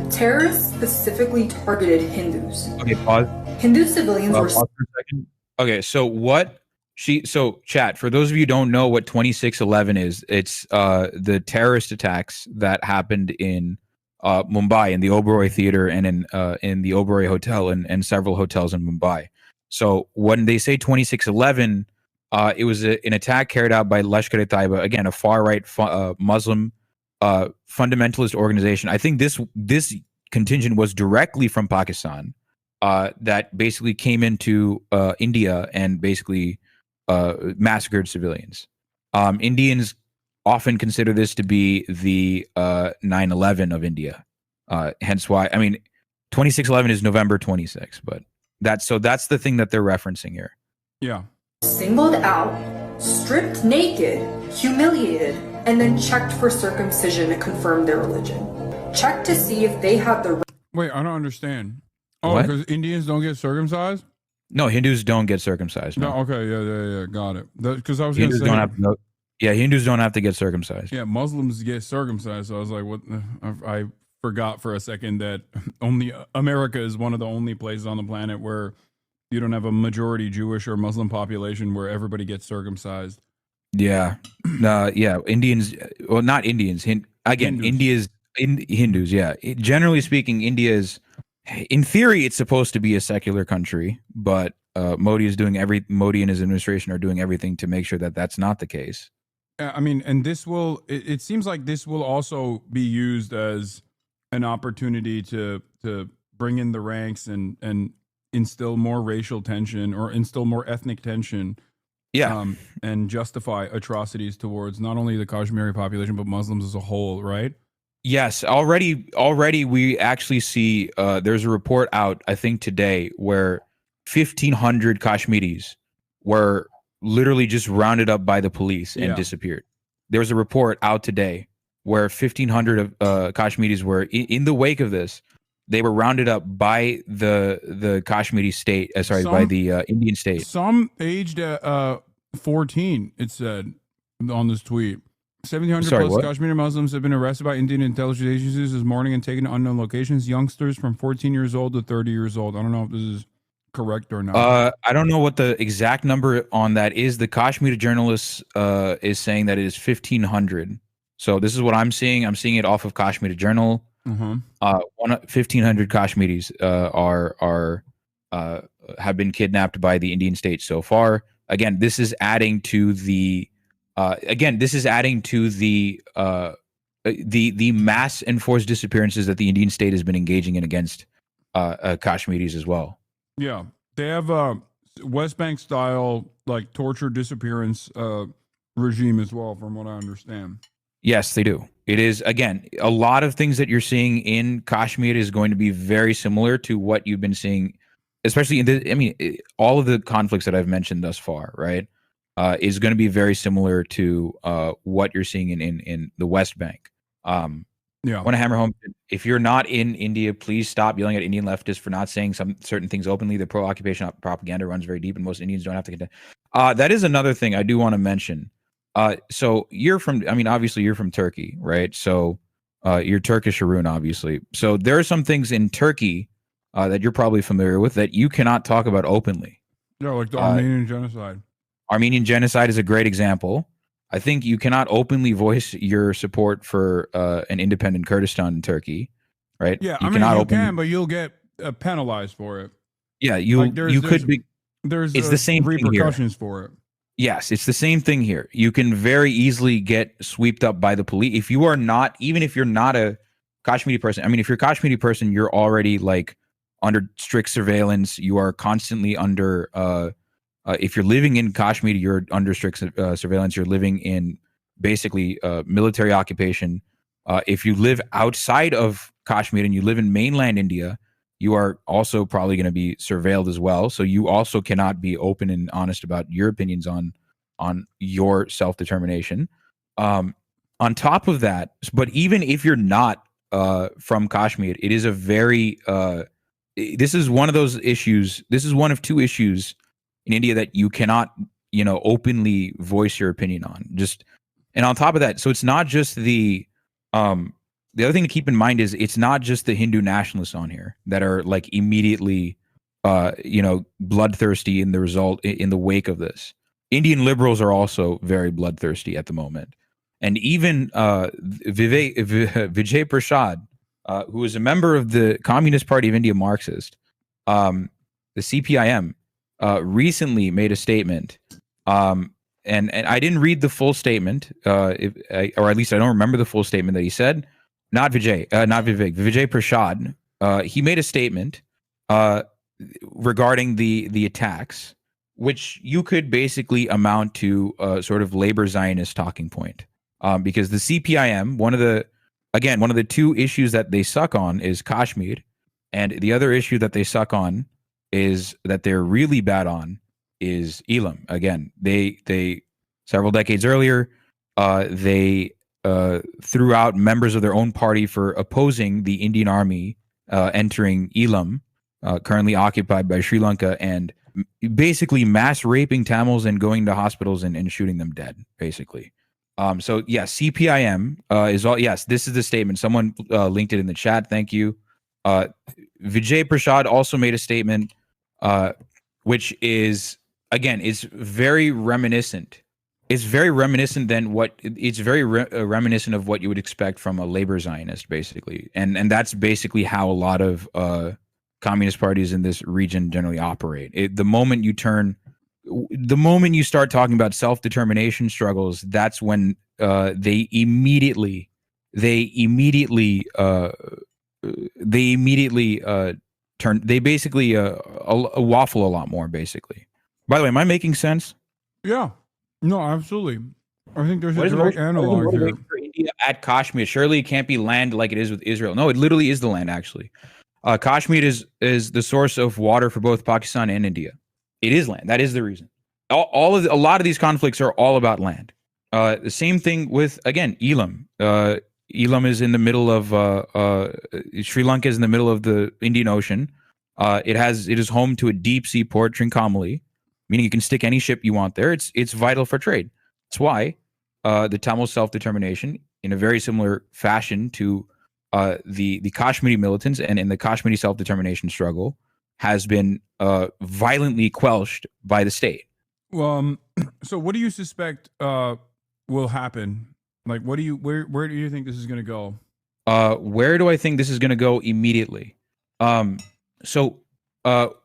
Terrorists specifically targeted Hindus. Okay, pause. Hindu civilians were. Pause for a second. Okay, so chat, for those of you who don't know what 26/11 is, it's the terrorist attacks that happened in Mumbai, in the Oberoi Theater and in the Oberoi Hotel and several hotels in Mumbai. So when they say 26/11, it was an attack carried out by Lashkar-e-Taiba, again, a far-right Muslim fundamentalist organization. I think this contingent was directly from Pakistan that basically came into India and basically massacred civilians. Indians often consider this to be the 9/11 of India. Hence why, 26/11 is November 26, but that's the thing that they're referencing here. Yeah. Singled out, stripped naked, humiliated, and then checked for circumcision to confirm their religion. Checked to see if they had the. Wait, I don't understand. Oh, What? because Indians don't get circumcised? No, Hindus don't get circumcised. No, okay, yeah, got it. Because I was going to Hindus say. don't have to. Yeah, Hindus don't have to get circumcised. Yeah, Muslims get circumcised. So I was like, what? I forgot for a second that only America is one of the only places on the planet where you don't have a majority Jewish or Muslim population where everybody gets circumcised. Yeah, Indians. Well, not Indians. Hindus. Hindus. Yeah, generally speaking, India is, in theory, it's supposed to be a secular country, but Modi and his administration are doing everything to make sure that that's not the case. And this will. It seems like this will also be used as an opportunity to bring in the ranks and instill more racial tension or instill more ethnic tension. Yeah. And justify atrocities towards not only the Kashmiri population but Muslims as a whole, right? Yes, already we actually see there's a report out, I think today, where 1,500 Kashmiris were literally just rounded up by the police and disappeared. There was a report out today where 1,500 of Kashmiris were in the wake of this. They were rounded up by the Kashmiri state, by the Indian state. Some aged at 14, it said on this tweet. 1,700 plus Kashmiri Muslims have been arrested by Indian intelligence agencies this morning and taken to unknown locations. Youngsters from 14 years old to 30 years old. I don't know if this is correct or not. I don't know what the exact number on that is. The Kashmiri journalist is saying that it is 1,500. So this is what I'm seeing. I'm seeing it off of Kashmiri Journal. 1,500 Kashmiris have been kidnapped by the Indian state so far. Again, this is adding to the the mass enforced disappearances that the Indian state has been engaging in against Kashmiris as well. Yeah, they have West Bank style like torture disappearance regime as well, from what I understand. Yes, they do. It is, again, a lot of things that you're seeing in Kashmir is going to be very similar to what you've been seeing, especially in all of the conflicts that I've mentioned thus far, right? Is going to be very similar to what you're seeing in the West Bank. I want to hammer home, if you're not in India, please stop yelling at Indian leftists for not saying some certain things openly. The pro-occupation propaganda runs very deep, and most Indians don't have to contend. That is another thing I do want to mention. So you're from, obviously you're from Turkey, right? So you're Turkish, Arun, obviously. So there are some things in Turkey that you're probably familiar with that you cannot talk about openly. Yeah, like the Armenian genocide. Armenian genocide is a great example. I think you cannot openly voice your support for an independent Kurdistan in Turkey, right? Yeah, you can, but you'll get penalized for it. Yeah, it's the same repercussions for it. Yes, it's the same thing here. You can very easily get swept up by the police if you are not, even if you're not a Kashmiri person. If you're a Kashmiri person, you're already like under strict surveillance. You are constantly under. If you're living in Kashmir, you're under strict surveillance. You're living in basically military occupation. If you live outside of Kashmir and you live in mainland India, you are also probably going to be surveilled as well. So you also cannot be open and honest about your opinions on your self-determination. On top of that, but even if you're not from Kashmir, it is a very this is one of those issues. This is one of two issues in India that you cannot, openly voice your opinion on. And on top of that, so it's not just the other thing to keep in mind is it's not just the Hindu nationalists on here that are like immediately, bloodthirsty in the wake of this. Indian liberals are also very bloodthirsty at the moment. And even Vijay Prashad, who is a member of the Communist Party of India Marxist, the CPIM, recently made a statement. And I didn't read the full statement, or at least I don't remember the full statement that he said. Not Vijay Prashad. He made a statement regarding the attacks, which you could basically amount to a sort of labor Zionist talking point. Because the CPIM, one of the two issues that they suck on is Kashmir, and the other issue that they suck on is that they're really bad on is Elam. Again, they several decades earlier, they threw out members of their own party for opposing the Indian army entering Elam, currently occupied by Sri Lanka, and basically mass raping Tamils and going to hospitals and shooting them dead, basically. So yes, CPIM is all. Yes, this is the statement. Someone linked it in the chat. Thank you. Vijay Prashad also made a statement, which is again, it's very reminiscent. It's very reminiscent reminiscent of what you would expect from a labor Zionist, basically, and that's basically how a lot of communist parties in this region generally operate. The moment you start talking about self-determination struggles, that's when they immediately turn. They basically waffle a lot more. Basically. By the way, am I making sense? Yeah. No, absolutely. I think there's a direct analog here. For India at Kashmir, surely it can't be land like it is with Israel. No, it literally is the land. Actually, Kashmir is the source of water for both Pakistan and India. It is land. That is the reason. A lot of these conflicts are all about land. The same thing with, again, Elam. Elam is in the middle of Sri Lanka is in the middle of the Indian Ocean. It is home to a deep sea port, Trincomalee, meaning you can stick any ship you want there. It's vital for trade. That's why the Tamil self-determination, in a very similar fashion to the Kashmiri militants and in the Kashmiri self-determination struggle, has been violently quelched by the state. Well, so what do you suspect will happen? Like, where do you think this is going to go? Where do I think this is going to go immediately?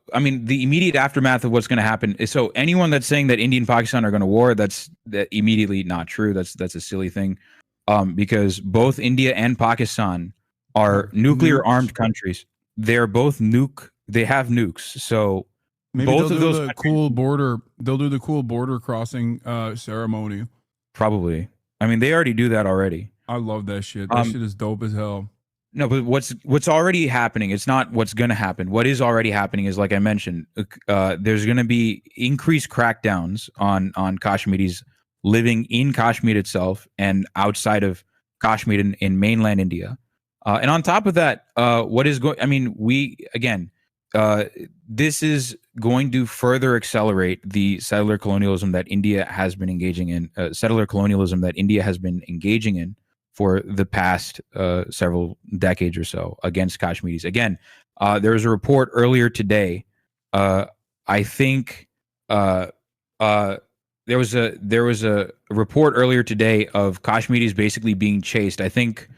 I mean, the immediate aftermath of what's going to happen is, so anyone that's saying that India and Pakistan are going to war, that's immediately not true. That's a silly thing, because both India and Pakistan are nuclear armed countries. They're both they have nukes. So maybe both of those they'll do the cool border crossing ceremony. Probably. I mean, they already do that already. I love that shit. That shit is dope as hell. No, but what's already happening, it's not what's going to happen. What is already happening is, like I mentioned, there's going to be increased crackdowns on Kashmiris living in Kashmir itself and outside of Kashmir in mainland India. And on top of that, this is going to further accelerate the settler colonialism that India has been engaging in, for the past several decades or so against Kashmiris. Again, there was a report earlier today. I think there was a report earlier today of Kashmiris basically being chased. I think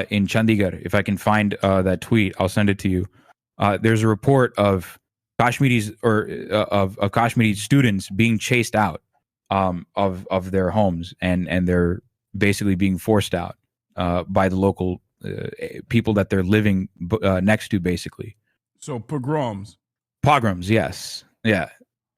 in Chandigarh, if I can find that tweet, I'll send it to you. There's a report of Kashmiris of Kashmiri students being chased out of their homes, and they're basically being forced out by the local people that they're living next to, basically. So pogroms, yes. Yeah.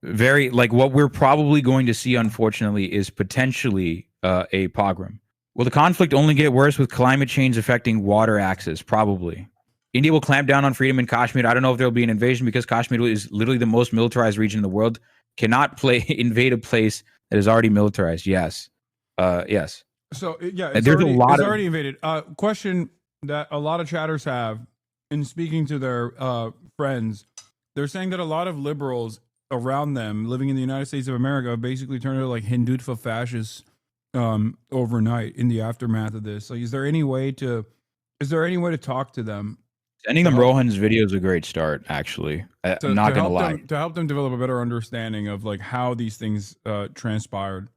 Very, like, what we're probably going to see, unfortunately, is potentially a pogrom. Will the conflict only get worse with climate change affecting water access? Probably. India will clamp down on freedom in Kashmir. I don't know if there'll be an invasion because Kashmir is literally the most militarized region in the world. Cannot invade a place that is already militarized. Yes. Yes. So yeah, There's already, a lot it's of already invaded. Question that a lot of chatters have in speaking to their friends, they're saying that a lot of liberals around them living in the United States of America basically turned into like Hindutva fascists overnight in the aftermath of this. Like, is there any way to talk to them? Sending them Rohan's video is a great start, actually. I'm not going to lie. To help them develop a better understanding of like how these things transpired.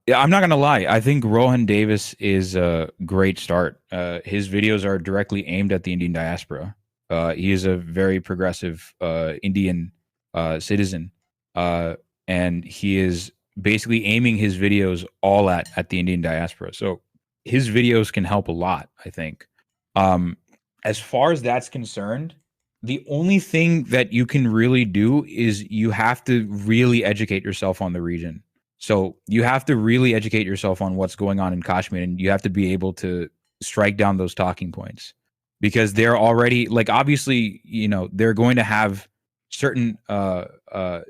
Yeah, I'm not going to lie. I think Rohan Davis is a great start. His videos are directly aimed at the Indian diaspora. He is a very progressive Indian citizen. And he is basically aiming his videos all at the Indian diaspora. So his videos can help a lot, I think. As far as that's concerned, the only thing that you can really do is you have to really educate yourself on the region. So you have to really educate yourself on what's going on in Kashmir, and you have to be able to strike down those talking points, because they're already, like, obviously, you know, they're going to have certain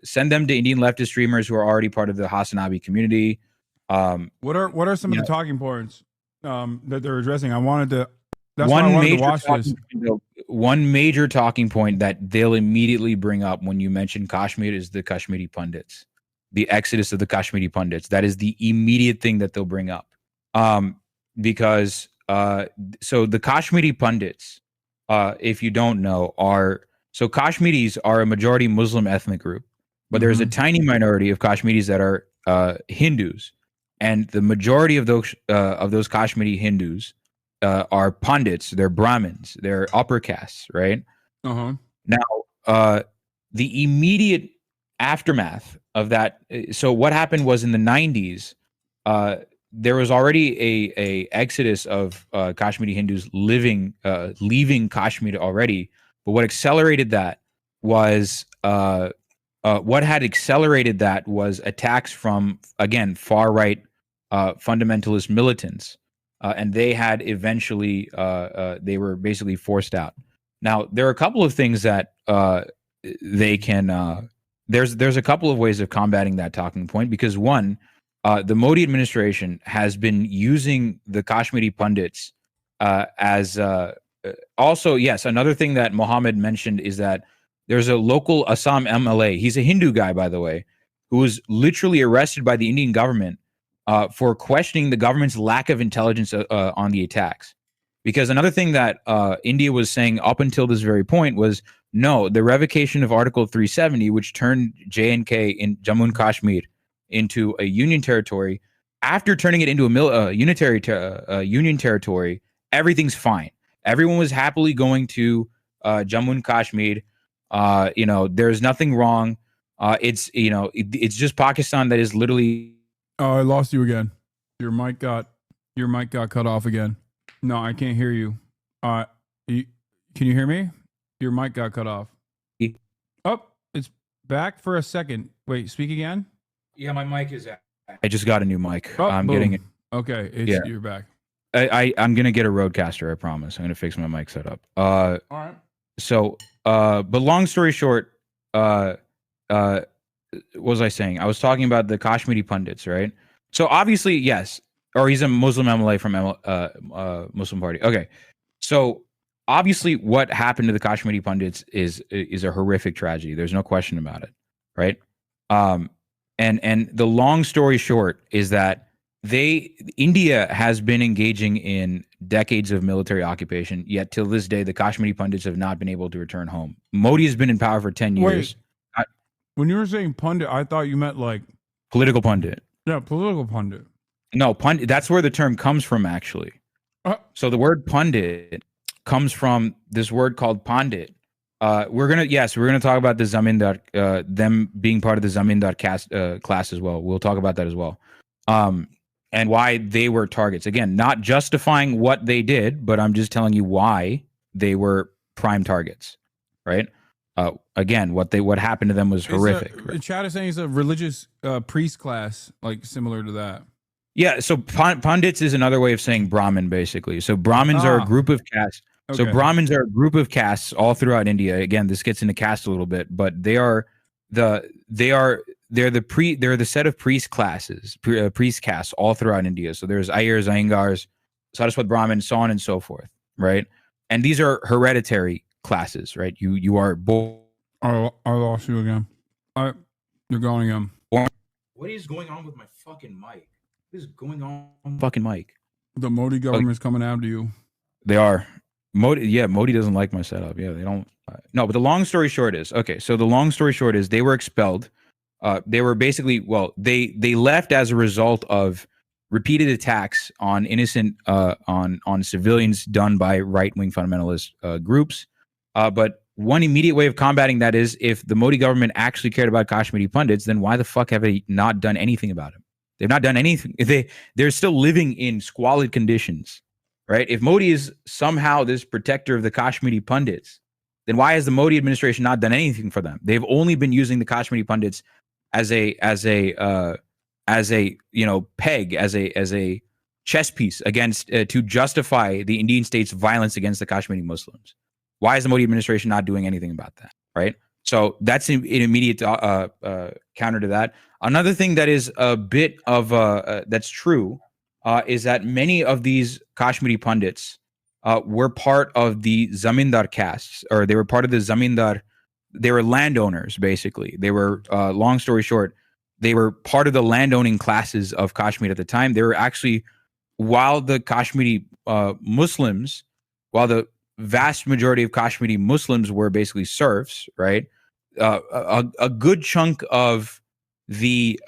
send them to Indian leftist streamers who are already part of the Hasanabi community. What are some of the talking points that they're addressing? That's one why I wanted to watch this. One major talking point that they'll immediately bring up when you mention Kashmir is the Kashmiri Pundits, the exodus of the Kashmiri Pundits. That is the immediate thing that they'll bring up. Because so the Kashmiri Pundits, if you don't know, so Kashmiris are a majority Muslim ethnic group, but there's a tiny minority of Kashmiris that are Hindus, and the majority of those Kashmiri Hindus are Pundits. They're Brahmins. They're upper castes, right? Now, the immediate aftermath of that. So what happened was in the 90s, there was already a exodus of Kashmiri Hindus leaving Kashmir already. But what accelerated that was attacks from, again, far right fundamentalist militants, and they had eventually they were basically forced out. Now there are a couple of things that they can. There's a couple of ways of combating that talking point, because one, the Modi administration has been using the Kashmiri Pundits as also, yes, another thing that Mohammed mentioned is that there's a local Assam MLA. He's a Hindu guy, by the way, who was literally arrested by the Indian government for questioning the government's lack of intelligence on the attacks. Because another thing that India was saying up until this very point was, no, the revocation of Article 370, which turned J&K in Jammu and Kashmir into a union territory, after turning it into a union territory, everything's fine. Everyone was happily going to Jammu and Kashmir. There's nothing wrong. It's just Pakistan that is literally. Oh, I lost you again. Your mic got cut off again. No, I can't hear you. Can you hear me? Your mic got cut off. Oh, it's back for a second. Wait, speak again. Yeah, my mic is out. I just got a new mic. Oh, I'm boom. getting it. Okay, you're back. I'm gonna get a Rodecaster, I promise. I'm gonna fix my mic setup. All right. So, but long story short, what was I saying? I was talking about the Kashmiri Pundits, right? So obviously, yes, or he's a Muslim MLA from Muslim Party. Okay, so obviously, what happened to the Kashmiri Pundits is a horrific tragedy. There's no question about it, right? And the long story short is that India has been engaging in decades of military occupation, yet till this day, the Kashmiri Pundits have not been able to return home. Modi has been in power for 10 years. When you were saying pundit, I thought you meant like political pundit. Yeah, political pundit. No, pundit. That's where the term comes from, actually. So the word pundit comes from this word called pandit. We're gonna talk about the Zamindar, them being part of the Zamindar class as well. We'll talk about that as well. And why they were targets. Again, not justifying what they did, but I'm just telling you why they were prime targets, right? Again, what happened to them was horrific. Chad is saying it's a religious priest class, like similar to that. Yeah, so Pandits is another way of saying Brahmin, basically. So Brahmins are a group of castes. So Okay. Brahmins are a group of castes all throughout India. Again, this gets into caste a little bit, but they're the set of priest classes, priest castes all throughout India. So there's Ayers, Iyengars, Saraswat Brahmins, so on and so forth, right? And these are hereditary classes, right? You are born. I lost you again. You're going again. What is going on with my fucking mic? What is going on with my fucking mic? The Modi government's coming after you. They are. Modi doesn't like my setup. Yeah, they don't. No, but the long story short is, okay, so the long story short is they were expelled. They were basically, they left as a result of repeated attacks on innocent, on civilians done by right-wing fundamentalist groups. But one immediate way of combating that is, if the Modi government actually cared about Kashmiri Pundits, then why the fuck have they not done anything about it? They've not done anything. They're still living in squalid conditions, right? If Modi is somehow this protector of the Kashmiri Pundits, then why has the Modi administration not done anything for them? They've only been using the Kashmiri Pundits as a peg, as a chess piece against to justify the Indian state's violence against the Kashmiri Muslims. Why is the Modi administration not doing anything about that? Right. So that's an immediate counter to that. Another thing that is a bit of that's true is that many of these Kashmiri Pundits were part of the Zamindar castes, or they were part of the Zamindar. They were landowners, basically. They were, long story short, they were part of the landowning classes of Kashmir at the time. They were actually, while the Kashmiri Muslims, while the vast majority of Kashmiri Muslims were basically serfs, right? A good chunk of the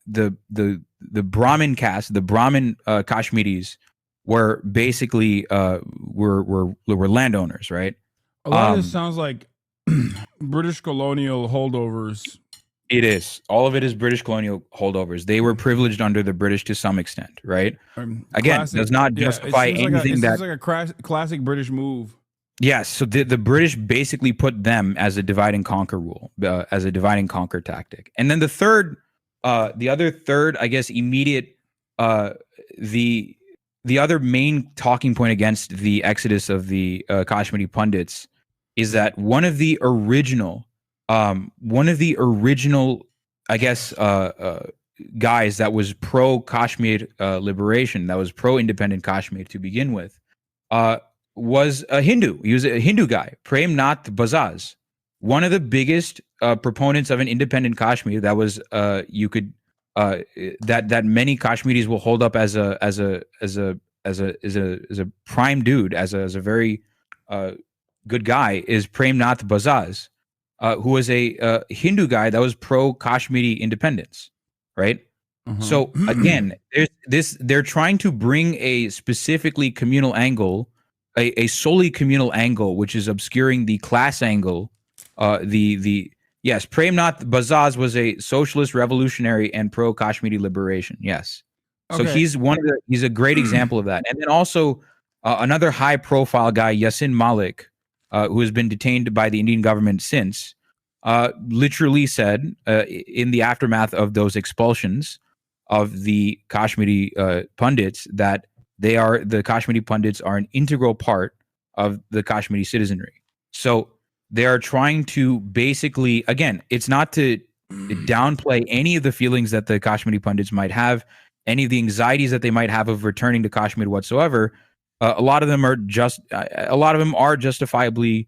Brahmin caste, the Brahmin Kashmiris, were basically were landowners, right? A lot of this sounds like British colonial holdovers. It is. All of it is British colonial holdovers. They were privileged under the British to some extent, right? Again, Classic- does not yeah, justify it seems anything like that. like a classic British move. Yes, so the British basically put them as a divide and conquer rule, as a divide and conquer tactic. And then the other third, I guess, immediate, the other main talking point against the exodus of the Kashmiri Pundits is that one of the original, I guess, guys that was pro-Kashmir liberation, that was pro-independent Kashmir to begin with, was a Hindu. He was a Hindu guy, Prem Nath Bazaz, one of the biggest proponents of an independent Kashmir. That was that many Kashmiris will hold up as a prime dude, as a very good guy, is Prem Nath Bazaz, who was a Hindu guy that was pro Kashmiri independence, right? So again, they're trying to bring a specifically communal angle, a solely communal angle, which is obscuring the class angle. Yes, Prem Nath Bazaz was a socialist revolutionary and pro Kashmiri liberation. Yes. So Okay. he's a great example of that. And then also another high profile guy, Yasin Malik, who has been detained by the Indian government since, literally said in the aftermath of those expulsions of the Kashmiri Pundits that the Kashmiri Pundits are an integral part of the Kashmiri citizenry. So they are trying to basically, again, it's not to downplay any of the feelings that the Kashmiri Pundits might have, any of the anxieties that they might have of returning to Kashmir whatsoever. A lot of them are justifiably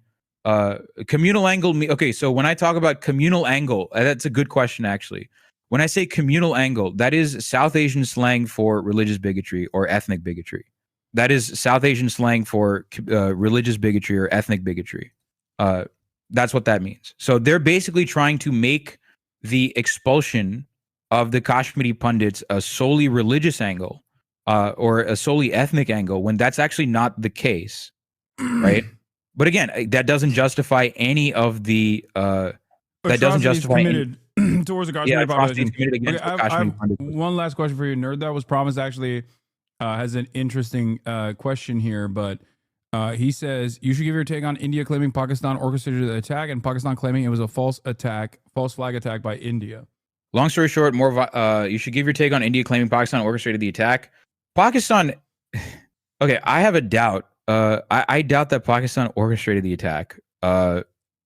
communal angle. Okay, so when I talk about communal angle, that's a good question, actually. When I say communal angle, that is South Asian slang for religious bigotry or ethnic bigotry. That is South Asian slang for religious bigotry or ethnic bigotry. That's what that means. So they're basically trying to make the expulsion of the Kashmiri Pundits a solely religious angle or a solely ethnic angle, when that's actually not the case, right? But again, that doesn't justify any of the that doesn't justify committed towards the Kashmiri atrocities population. committed against Okay, the I Kashmiri have Pundits. one last question for you. Nerd That Was Promised actually has an interesting question here, but he says, you should give your take on India claiming Pakistan orchestrated the attack and Pakistan claiming it was a false flag attack by India. Long story short, you should give your take on India claiming Pakistan orchestrated the attack. Pakistan, okay, I have a doubt. I doubt that Pakistan orchestrated the attack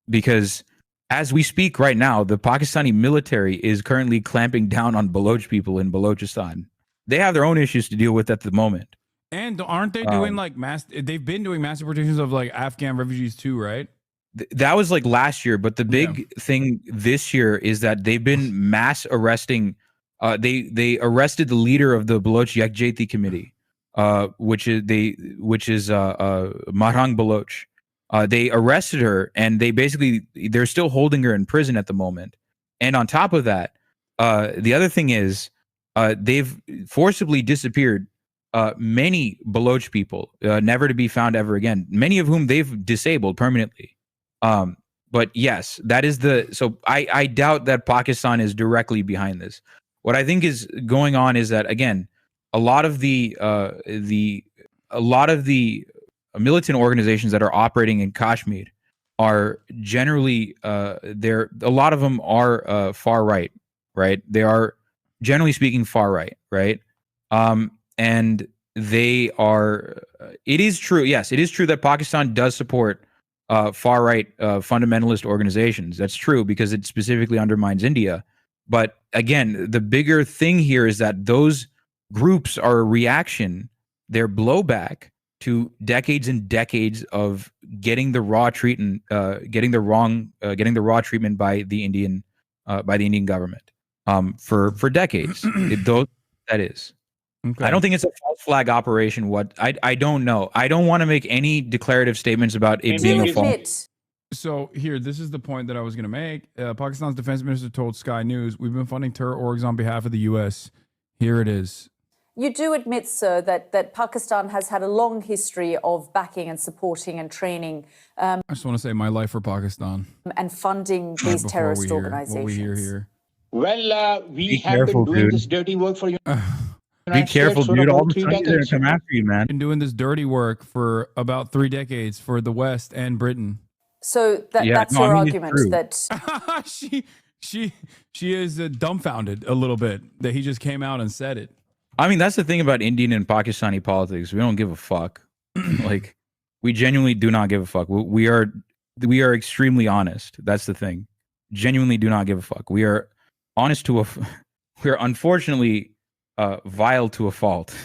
because as we speak right now, the Pakistani military is currently clamping down on Baloch people in Balochistan. They have their own issues to deal with at the moment. And aren't they doing they've been doing mass deportations of like Afghan refugees too, right? That was like last year, but the big thing this year is that they've been mass arresting. They arrested the leader of the Baloch Yakjati committee, which is Marhang Baloch. They arrested her, and they're still holding her in prison at the moment. And on top of that, the other thing is they've forcibly disappeared many Baloch people, never to be found ever again. Many of whom they've disabled permanently. But yes, that is so I doubt that Pakistan is directly behind this. What I think is going on is that, again, a lot of the militant organizations that are operating in Kashmir are generally a lot of them are far right, right? They are generally speaking far right, right? And they are. It is true, yes, it is true that Pakistan does support far right fundamentalist organizations. That's true because it specifically undermines India. But again, the bigger thing here is that those groups are a reaction, they're blowback to decades and decades of getting the raw treatment, getting the raw treatment by the Indian government for decades. That is. Okay. I don't think it's a false flag operation. I don't know. I don't want to make any declarative statements about it being a false. So here, this is the point that I was going to make. Pakistan's defense minister told Sky News, "We've been funding terror orgs on behalf of the U.S." Here it is. You do admit, sir, that Pakistan has had a long history of backing and supporting and training. I just want to say my life for Pakistan. And funding these terrorist organizations. What we hear here. Well, we have been doing this dirty work for you. Be careful, dude. All the time they're going to come after you, man. Been doing this dirty work for about 3 decades for the West and Britain. So that's your argument that she is dumbfounded a little bit that he just came out and said it. I mean, that's the thing about Indian and Pakistani politics. We don't give a fuck. Like, we genuinely do not give a fuck. We are extremely honest. That's the thing. Genuinely do not give a fuck. We are honest we are unfortunately vile to a fault,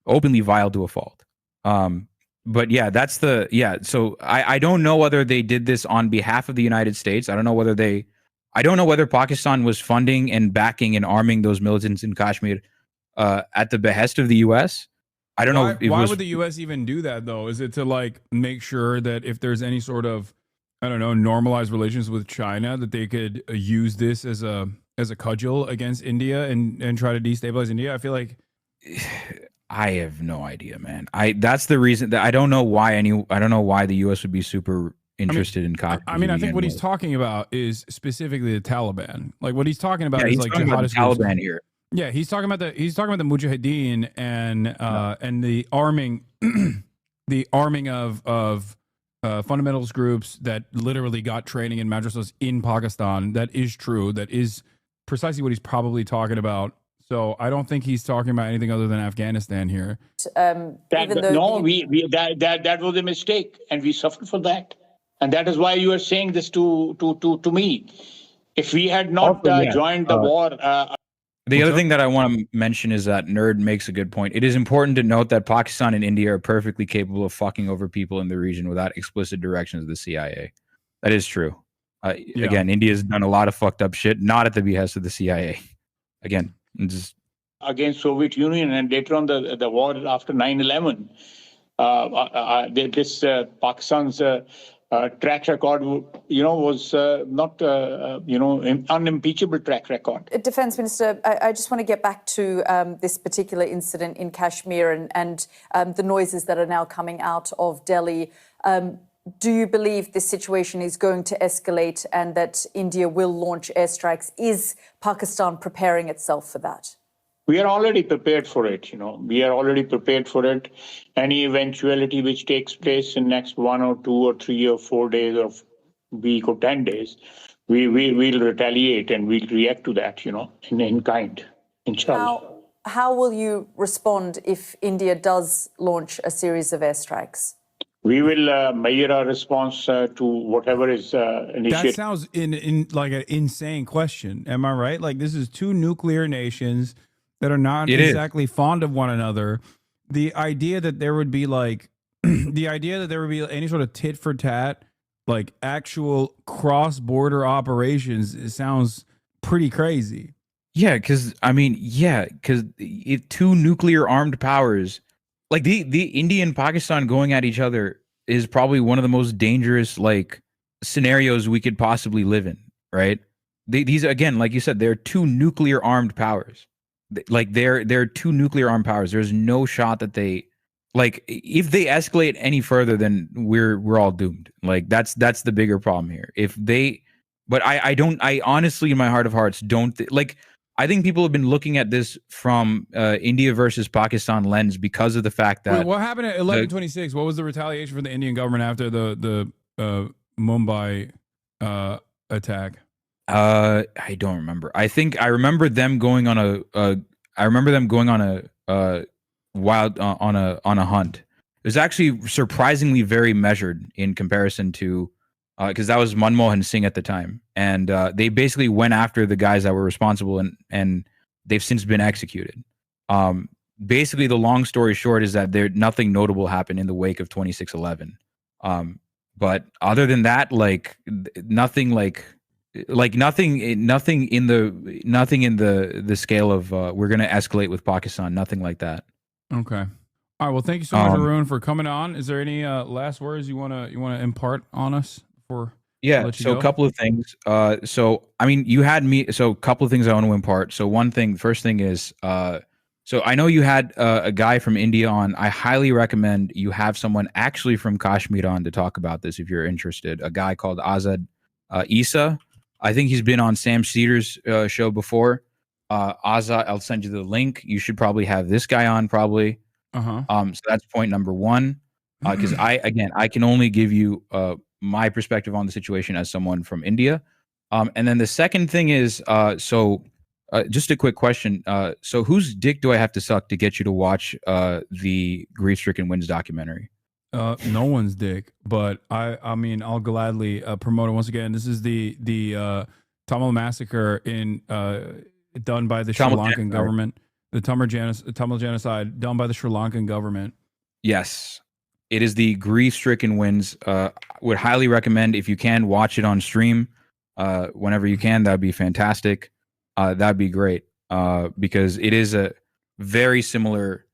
openly vile to a fault. But yeah, so I don't know whether they did this on behalf of the United States. I don't know whether Pakistan was funding and backing and arming those militants in Kashmir at the behest of the U.S. I don't know. Why would the U.S. even do that, though? Is it to like make sure that if there's any sort of, I don't know, normalized relations with China, that they could use this as a cudgel against India and try to destabilize India? I feel like I have no idea, man. That's the reason that I don't know why the U.S. would be super interested in Kashmir. I mean, I think what he's talking about is specifically the Taliban. Like what he's talking about is like jihadist Taliban here. Yeah, he's talking about the Mujahideen and the arming of fundamentalist groups that literally got training in madrasas in Pakistan. That is true. That is precisely what he's probably talking about. So I don't think he's talking about anything other than Afghanistan here. That was a mistake, and we suffered for that. And that is why you are saying this to me. If we had not joined the war. The other thing that I want to mention is that Nerd makes a good point. It is important to note that Pakistan and India are perfectly capable of fucking over people in the region without explicit directions of the CIA. That is true. Again, India's done a lot of fucked up shit, not at the behest of the CIA. Again, just against Soviet Union and later on the war after 9/11. Pakistan's track record, was not, unimpeachable track record. Defense Minister, I just want to get back to this particular incident in Kashmir and the noises that are now coming out of Delhi. Do you believe this situation is going to escalate and that India will launch airstrikes? Is Pakistan preparing itself for that? We are already prepared for it, We are already prepared for it. Any eventuality which takes place in next 1 or 2 or 3 or 4 days or week or 10 days, we'll retaliate and we'll react to that, in kind, inshallah. How will you respond if India does launch a series of airstrikes? We will measure our response to whatever is initiated. That sounds like an insane question. Am I right? Like, this is two nuclear nations that are not exactly fond of one another. The idea that there would be any sort of tit for tat, like actual cross-border operations, it sounds pretty crazy. Yeah, because two nuclear armed powers, like the India and Pakistan going at each other, is probably one of the most dangerous scenarios we could possibly live in, right? These, again, like you said, they're two nuclear armed powers. They're two nuclear armed powers. There's no shot that they, if they escalate any further, then we're all doomed. That's the bigger problem here. But I honestly, in my heart of hearts, don't I think people have been looking at this from India versus Pakistan lens because of the fact that... Wait, what happened at 11/26? What was the retaliation from the Indian government after the Mumbai attack? I don't remember. I remember them going on a hunt. It was actually surprisingly very measured in comparison to... because that was Manmohan Singh at the time, and they basically went after the guys that were responsible, and they've since been executed. Basically, the long story short is that nothing notable happened in the wake of 26/11. But other than that, nothing in the scale of we're going to escalate with Pakistan. Nothing like that. Okay. All right. Well, thank you so much, Arun, for coming on. Is there any last words you want to impart on us? So a couple of things. You had me. So a couple of things I want to impart. So first thing is, so I know you had a guy from India on. I highly recommend you have someone actually from Kashmir on to talk about this if you're interested. A guy called Azad Isa. I think he's been on Sam Cedars' show before. Azad, I'll send you the link. You should probably have this guy on probably. So that's point number one. Because I can only give you my perspective on the situation as someone from India. And then the second thing is, just a quick question. So whose dick do I have to suck to get you to watch the Grief-Stricken Winds documentary? No one's dick, but I mean, I'll gladly promote it once again. This is the Tamil massacre done by the Sri Lankan government. The Tamil genocide done by the Sri Lankan government. Yes. It is the Grief-Stricken Winds. Would highly recommend, if you can, watch it on stream whenever you can. That'd be fantastic. That'd be great because it is a very similar.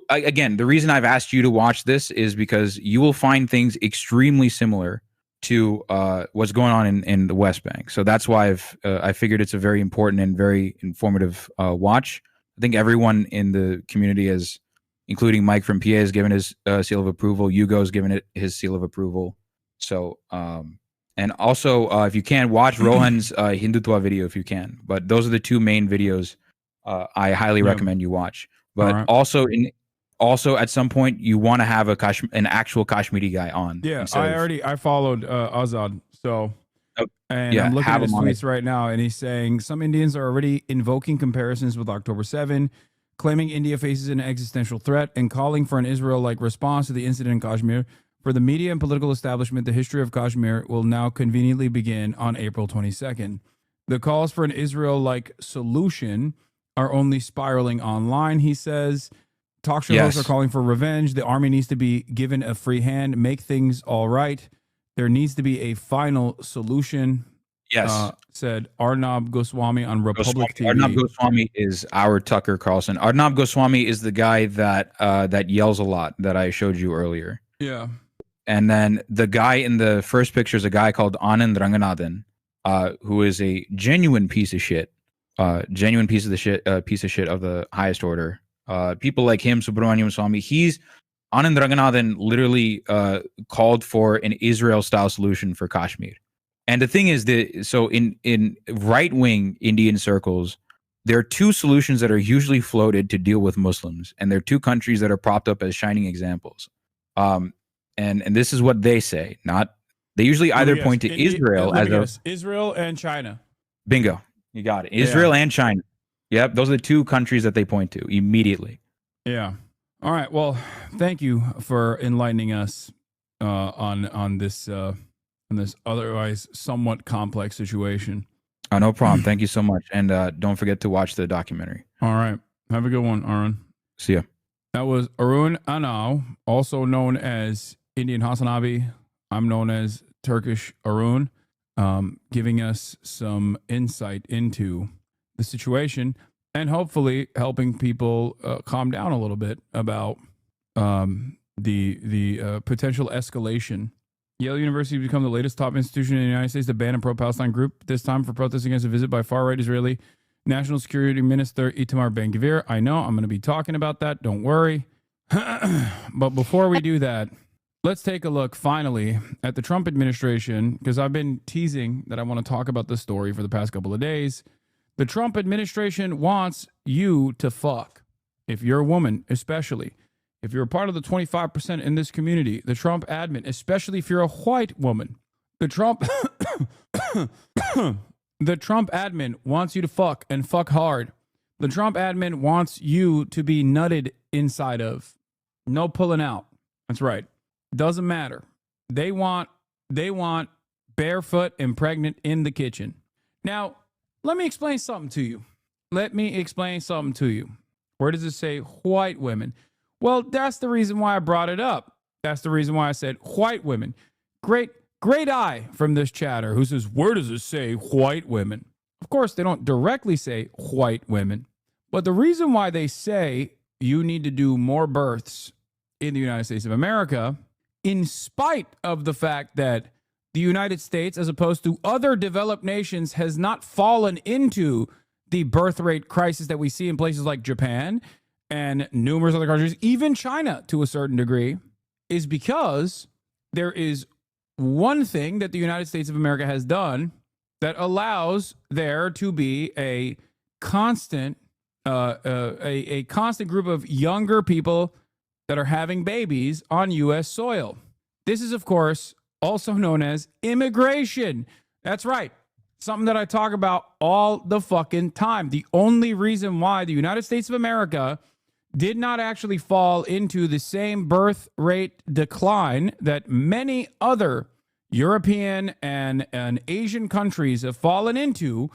Again, the reason I've asked you to watch this is because you will find things extremely similar to what's going on in the West Bank. So that's why I figured it's a very important and very informative watch. I think everyone in the community has, including Mike from PA, has given his seal of approval. Hugo's given it his seal of approval. So, and also, if you can, watch Rohan's Hindutva video if you can. But those are the two main videos I highly recommend you watch. But also at some point, you want to have an actual Kashmiri guy on. Yeah, I followed Azad. So, and I'm looking at his tweets right now, and he's saying some Indians are already invoking comparisons with October 7, claiming India faces an existential threat and calling for an Israel-like response to the incident in Kashmir. For the media and political establishment, the history of Kashmir will now conveniently begin on April 22nd. The calls for an Israel-like solution are only spiraling online, he says. Talk show hosts are calling for revenge. The army needs to be given a free hand, make things all right. There needs to be a final solution. Yes. Said Arnab Goswami on Republic TV. Arnab Goswami is our Tucker Carlson. Arnab Goswami is the guy that yells a lot that I showed you earlier. Yeah. And then the guy in the first picture is a guy called Anand Ranganathan, who is a genuine piece of shit. Piece of shit of the highest order. People like him, Subramaniam Swami, Anand Ranganathan literally called for an Israel-style solution for Kashmir. And the thing is that, so in right-wing Indian circles, there are two solutions that are usually floated to deal with Muslims, and there are two countries that are propped up as shining examples. And this is what they say, not They usually either Let me point guess. to Israel Let as me a guess. Israel and China. bingo. You got it. Israel and China. Yep, those are the two countries that they point to immediately. Yeah. All right. Well, thank you for enlightening us on this otherwise somewhat complex situation. Oh, no problem. Thank you so much. And don't forget to watch the documentary. All right. Have a good one, Arun. See ya. That was Arun Anau, also known as Indian Hasanabi. I'm known as Turkish Arun, giving us some insight into the situation and hopefully helping people calm down a little bit about the potential escalation. Yale University has become the latest top institution in the United States to ban a pro-Palestine group, this time for protest against a visit by far-right Israeli National Security Minister Itamar Ben-Gvir. I know I'm going to be talking about that. Don't worry. But before we do that, let's take a look finally at the Trump administration, because I've been teasing that I want to talk about this story for the past couple of days. The Trump administration wants you to fuck. If you're a woman, especially. If you're a part of the 25% in this community, the Trump admin, especially if you're a white woman, the Trump the Trump admin wants you to fuck and fuck hard. The Trump admin wants you to be nutted inside of. No pulling out. That's right. Doesn't matter. They want barefoot and pregnant in the kitchen. Now, let me explain something to you. Where does it say white women? Well, that's the reason why I brought it up. That's the reason why I said white women. Great eye from this chatter who says, where does it say white women? Of course, they don't directly say white women, but the reason why they say you need to do more births in the United States of America, in spite of the fact that the United States, as opposed to other developed nations, has not fallen into the birth rate crisis that we see in places like Japan and numerous other countries, even China to a certain degree, is because there is one thing that the United States of America has done that allows there to be a constant group of younger people that are having babies on U.S. soil. This is, of course, also known as immigration. That's right. Something that I talk about all the fucking time. The only reason why the United States of America did not actually fall into the same birth rate decline that many other European and Asian countries have fallen into,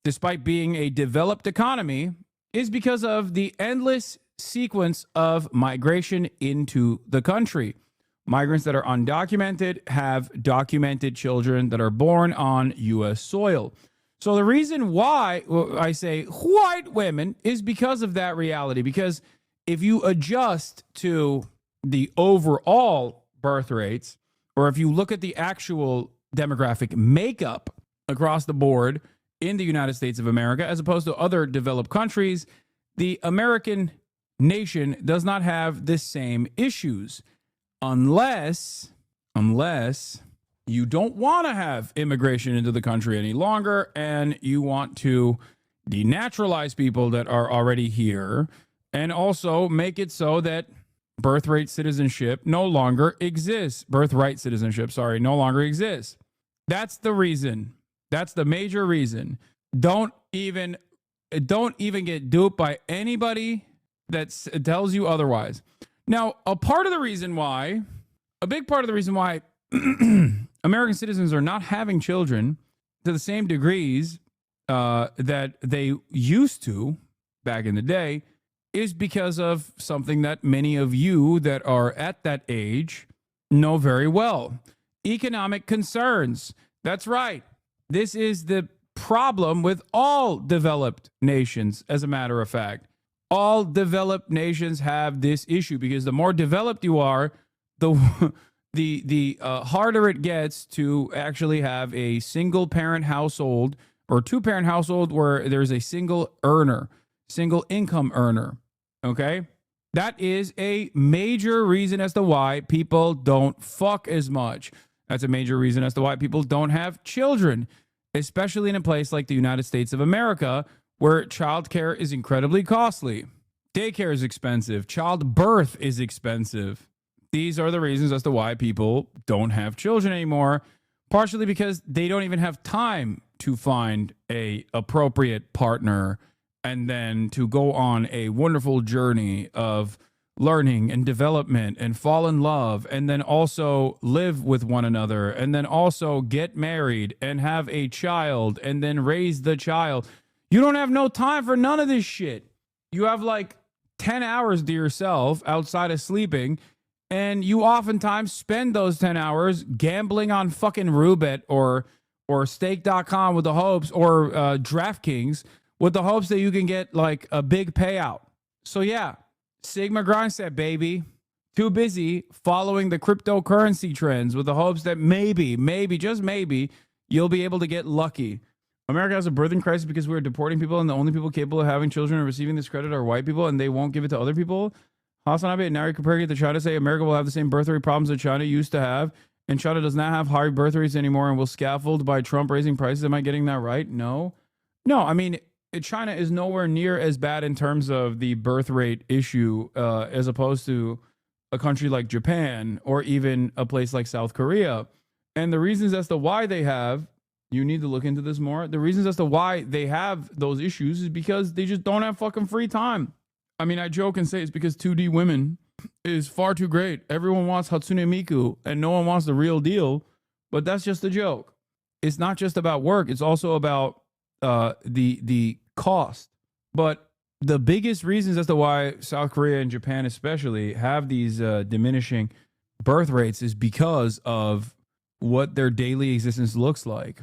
despite being a developed economy, is because of the endless sequence of migration into the country. Migrants that are undocumented have documented children that are born on U.S. soil. So the reason why I say white women is because of that reality. Because if you adjust to the overall birth rates, or if you look at the actual demographic makeup across the board in the United States of America, as opposed to other developed countries, the American nation does not have the same issues. Unless you don't want to have immigration into the country any longer and you want to denaturalize people that are already here and also make it so that birthright citizenship no longer exists. No longer exists. That's the reason. That's the major reason. Don't even get duped by anybody that tells you otherwise. Now, a big part of the reason why American citizens are not having children to the same degrees that they used to back in the day is because of something that many of you that are at that age know very well. Economic concerns. That's right. This is the problem with all developed nations, as a matter of fact. All developed nations have this issue because the more developed you are, the harder it gets to actually have a single parent household or two parent household where there's a single income earner. Okay. That is a major reason as to why people don't fuck as much. That's a major reason as to why people don't have children, especially in a place like the United States of America, where childcare is incredibly costly. Daycare is expensive. Childbirth is expensive. These are the reasons as to why people don't have children anymore, partially because they don't even have time to find a appropriate partner and then to go on a wonderful journey of learning and development and fall in love and then also live with one another and then also get married and have a child and then raise the child. You don't have no time for none of this shit. You have like 10 hours to yourself outside of sleeping, and you oftentimes spend those 10 hours gambling on fucking Roulette or Stake.com with the hopes, or DraftKings with the hopes that you can get like a big payout. So yeah, Sigma Grindset, baby. Too busy following the cryptocurrency trends with the hopes that maybe, just maybe, you'll be able to get lucky. America has a birthing crisis because we're deporting people, and the only people capable of having children and receiving this credit are white people, and they won't give it to other people. Hassan Abe, now you're comparing it to China. Say America will have the same birth rate problems that China used to have, and China does not have high birth rates anymore and will scaffold by Trump raising prices. Am I getting that right? No. I mean, China is nowhere near as bad in terms of the birth rate issue as opposed to a country like Japan or even a place like South Korea. And the reasons as to why they have, you need to look into this more. The reasons as to why they have those issues is because they just don't have fucking free time. I mean, I joke and say it's because 2D women is far too great. Everyone wants Hatsune Miku and no one wants the real deal, but that's just a joke. It's not just about work. It's also about the cost. But the biggest reasons as to why South Korea and Japan especially have these diminishing birth rates is because of what their daily existence looks like.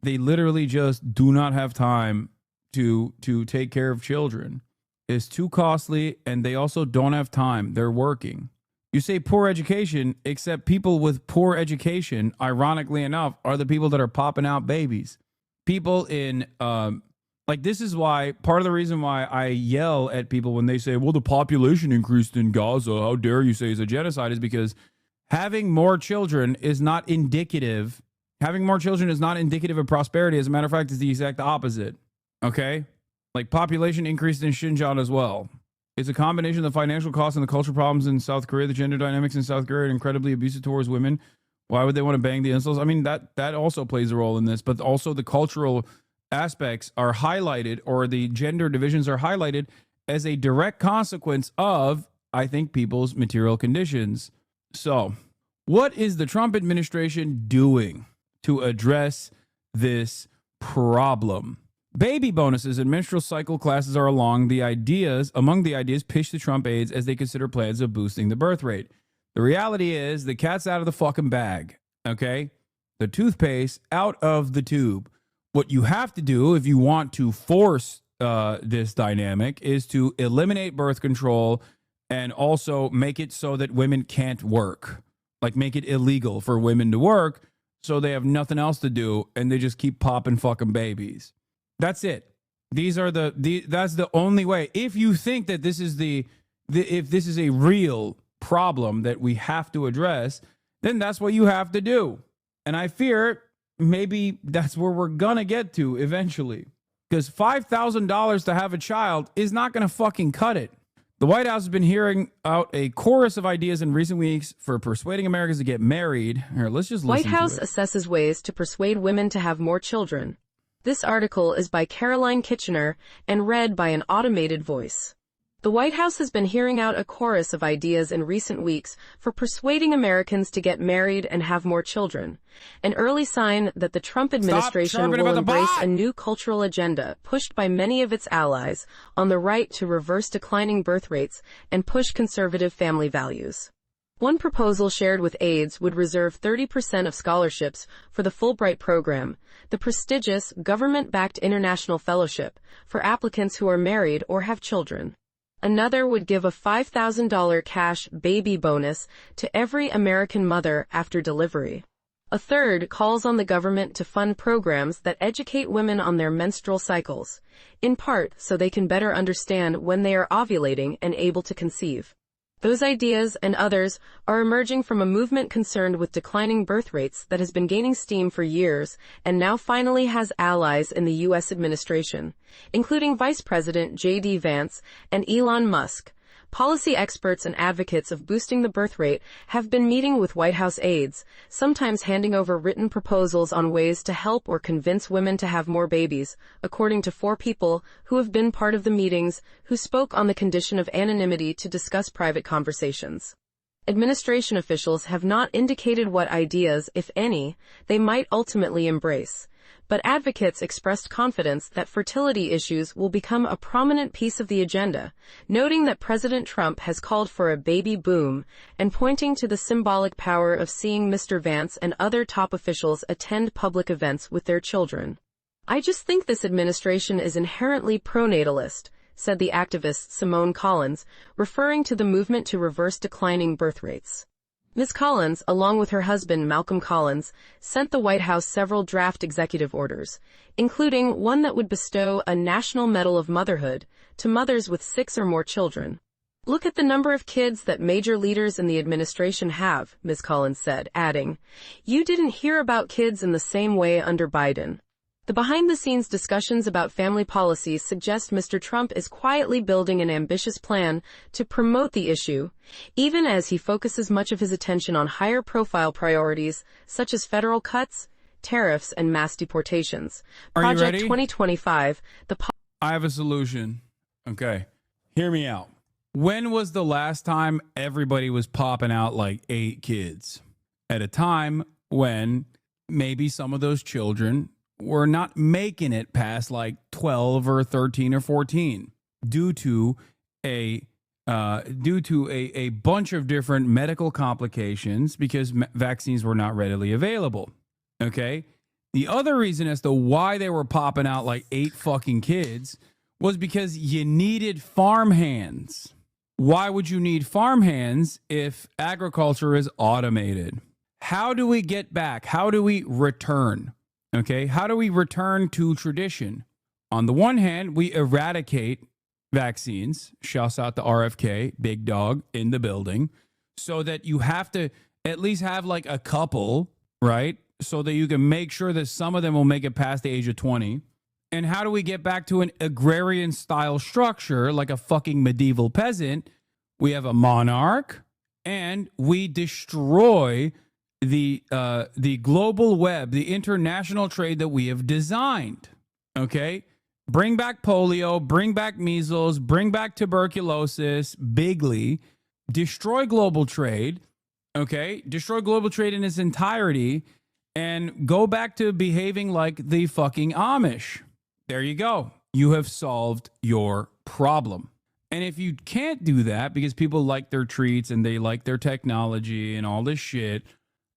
They literally just do not have time to take care of children. It's too costly, and they also don't have time. They're working. You say poor education, except people with poor education, ironically enough, are the people that are popping out babies. People in, this is why, part of the reason why I yell at people when they say, well, the population increased in Gaza, how dare you say it's a genocide, is because having more children is not indicative. Having more children is not indicative of prosperity. As a matter of fact, it's the exact opposite. Okay? Like, population increased in Xinjiang as well. It's a combination of the financial costs and the cultural problems in South Korea. The gender dynamics in South Korea are incredibly abusive towards women. Why would they want to bang the incels? I mean, that also plays a role in this, but also the cultural aspects are highlighted, or the gender divisions are highlighted as a direct consequence of, I think, people's material conditions. So, what is the Trump administration doing to address this problem? Baby bonuses and menstrual cycle classes are among the ideas pitched to Trump aides as they consider plans of boosting the birth rate. The reality is the cat's out of the fucking bag, okay? The toothpaste out of the tube. What you have to do if you want to force this dynamic is to eliminate birth control and also make it so that women can't work. Like, make it illegal for women to work so they have nothing else to do and they just keep popping fucking babies. That's it. These are that's the only way. If you think that this is if this is a real problem that we have to address, then that's what you have to do. And I fear maybe that's where we're gonna get to eventually, because $5,000 to have a child is not gonna fucking cut it. The White House has been hearing out a chorus of ideas in recent weeks for persuading Americans to get married. Here, let's just listen to it. White House assesses ways to persuade women to have more children. This article is by Caroline Kitchener and read by an automated voice. The White House has been hearing out a chorus of ideas in recent weeks for persuading Americans to get married and have more children, an early sign that the Trump administration will embrace a new cultural agenda pushed by many of its allies on the right to reverse declining birth rates and push conservative family values. One proposal shared with aides would reserve 30% of scholarships for the Fulbright program, the prestigious government-backed international fellowship for applicants who are married or have children. Another would give a $5,000 cash baby bonus to every American mother after delivery. A third calls on the government to fund programs that educate women on their menstrual cycles, in part so they can better understand when they are ovulating and able to conceive. Those ideas and others are emerging from a movement concerned with declining birth rates that has been gaining steam for years and now finally has allies in the U.S. administration, including Vice President J.D. Vance and Elon Musk. Policy experts and advocates of boosting the birth rate have been meeting with White House aides, sometimes handing over written proposals on ways to help or convince women to have more babies, according to 4 people who have been part of the meetings who spoke on the condition of anonymity to discuss private conversations. Administration officials have not indicated what ideas, if any, they might ultimately embrace, but advocates expressed confidence that fertility issues will become a prominent piece of the agenda, noting that President Trump has called for a baby boom and pointing to the symbolic power of seeing Mr. Vance and other top officials attend public events with their children. "I just think this administration is inherently pronatalist," said the activist Simone Collins, referring to the movement to reverse declining birth rates. Ms. Collins, along with her husband Malcolm Collins, sent the White House several draft executive orders, including one that would bestow a National Medal of Motherhood to mothers with 6 or more children. "Look at the number of kids that major leaders in the administration have," Ms. Collins said, adding, "You didn't hear about kids in the same way under Biden." The behind-the-scenes discussions about family policies suggest Mr. Trump is quietly building an ambitious plan to promote the issue, even as he focuses much of his attention on higher-profile priorities such as federal cuts, tariffs, and mass deportations. Are you Project ready? 2025, I have a solution. Okay. Hear me out. When was the last time everybody was popping out like 8 kids? At a time when maybe some of those children were not making it past like 12 or 13 or 14 due to a bunch of different medical complications because vaccines were not readily available. Okay. The other reason as to why they were popping out like 8 fucking kids was because you needed farm hands. Why would you need farm hands if agriculture is automated? How do we get back? How do we return? Okay, how do we return to tradition? On the one hand, we eradicate vaccines. Shouts out to RFK, big dog in the building, so that you have to at least have like a couple, right? So that you can make sure that some of them will make it past the age of 20. And how do we get back to an agrarian style structure like a fucking medieval peasant? We have a monarch and we destroy the global web, the international trade that we have designed. Okay, bring back polio, bring back measles, bring back tuberculosis bigly, destroy global trade. Okay, destroy global trade in its entirety and go back to behaving like the fucking Amish. There you go. You have solved your problem. And if you can't do that because people like their treats and they like their technology and all this shit,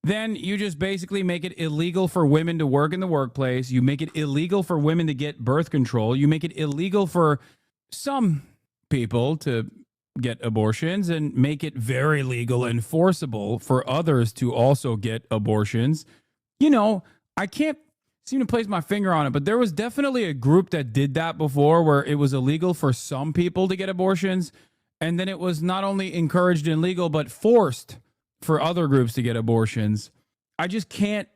then you just basically make it illegal for women to work in the workplace. You make it illegal for women to get birth control. You make it illegal for some people to get abortions and make it very legal and forcible for others to also get abortions. You know, I can't seem to place my finger on it, but there was definitely a group that did that before where it was illegal for some people to get abortions. And then it was not only encouraged and legal, but forced for other groups to get abortions. I just can't,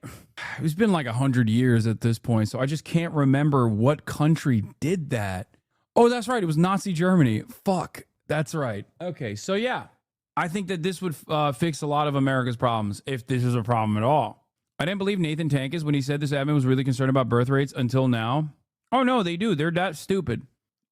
it's been like 100 years at this point, so I just can't remember what country did that. Oh, that's right. It was Nazi Germany. Fuck. That's right. Okay. So yeah, I think that this would fix a lot of America's problems if this is a problem at all. I didn't believe Nathan Tankes when he said this admin was really concerned about birth rates until now. Oh no, they do. They're that stupid.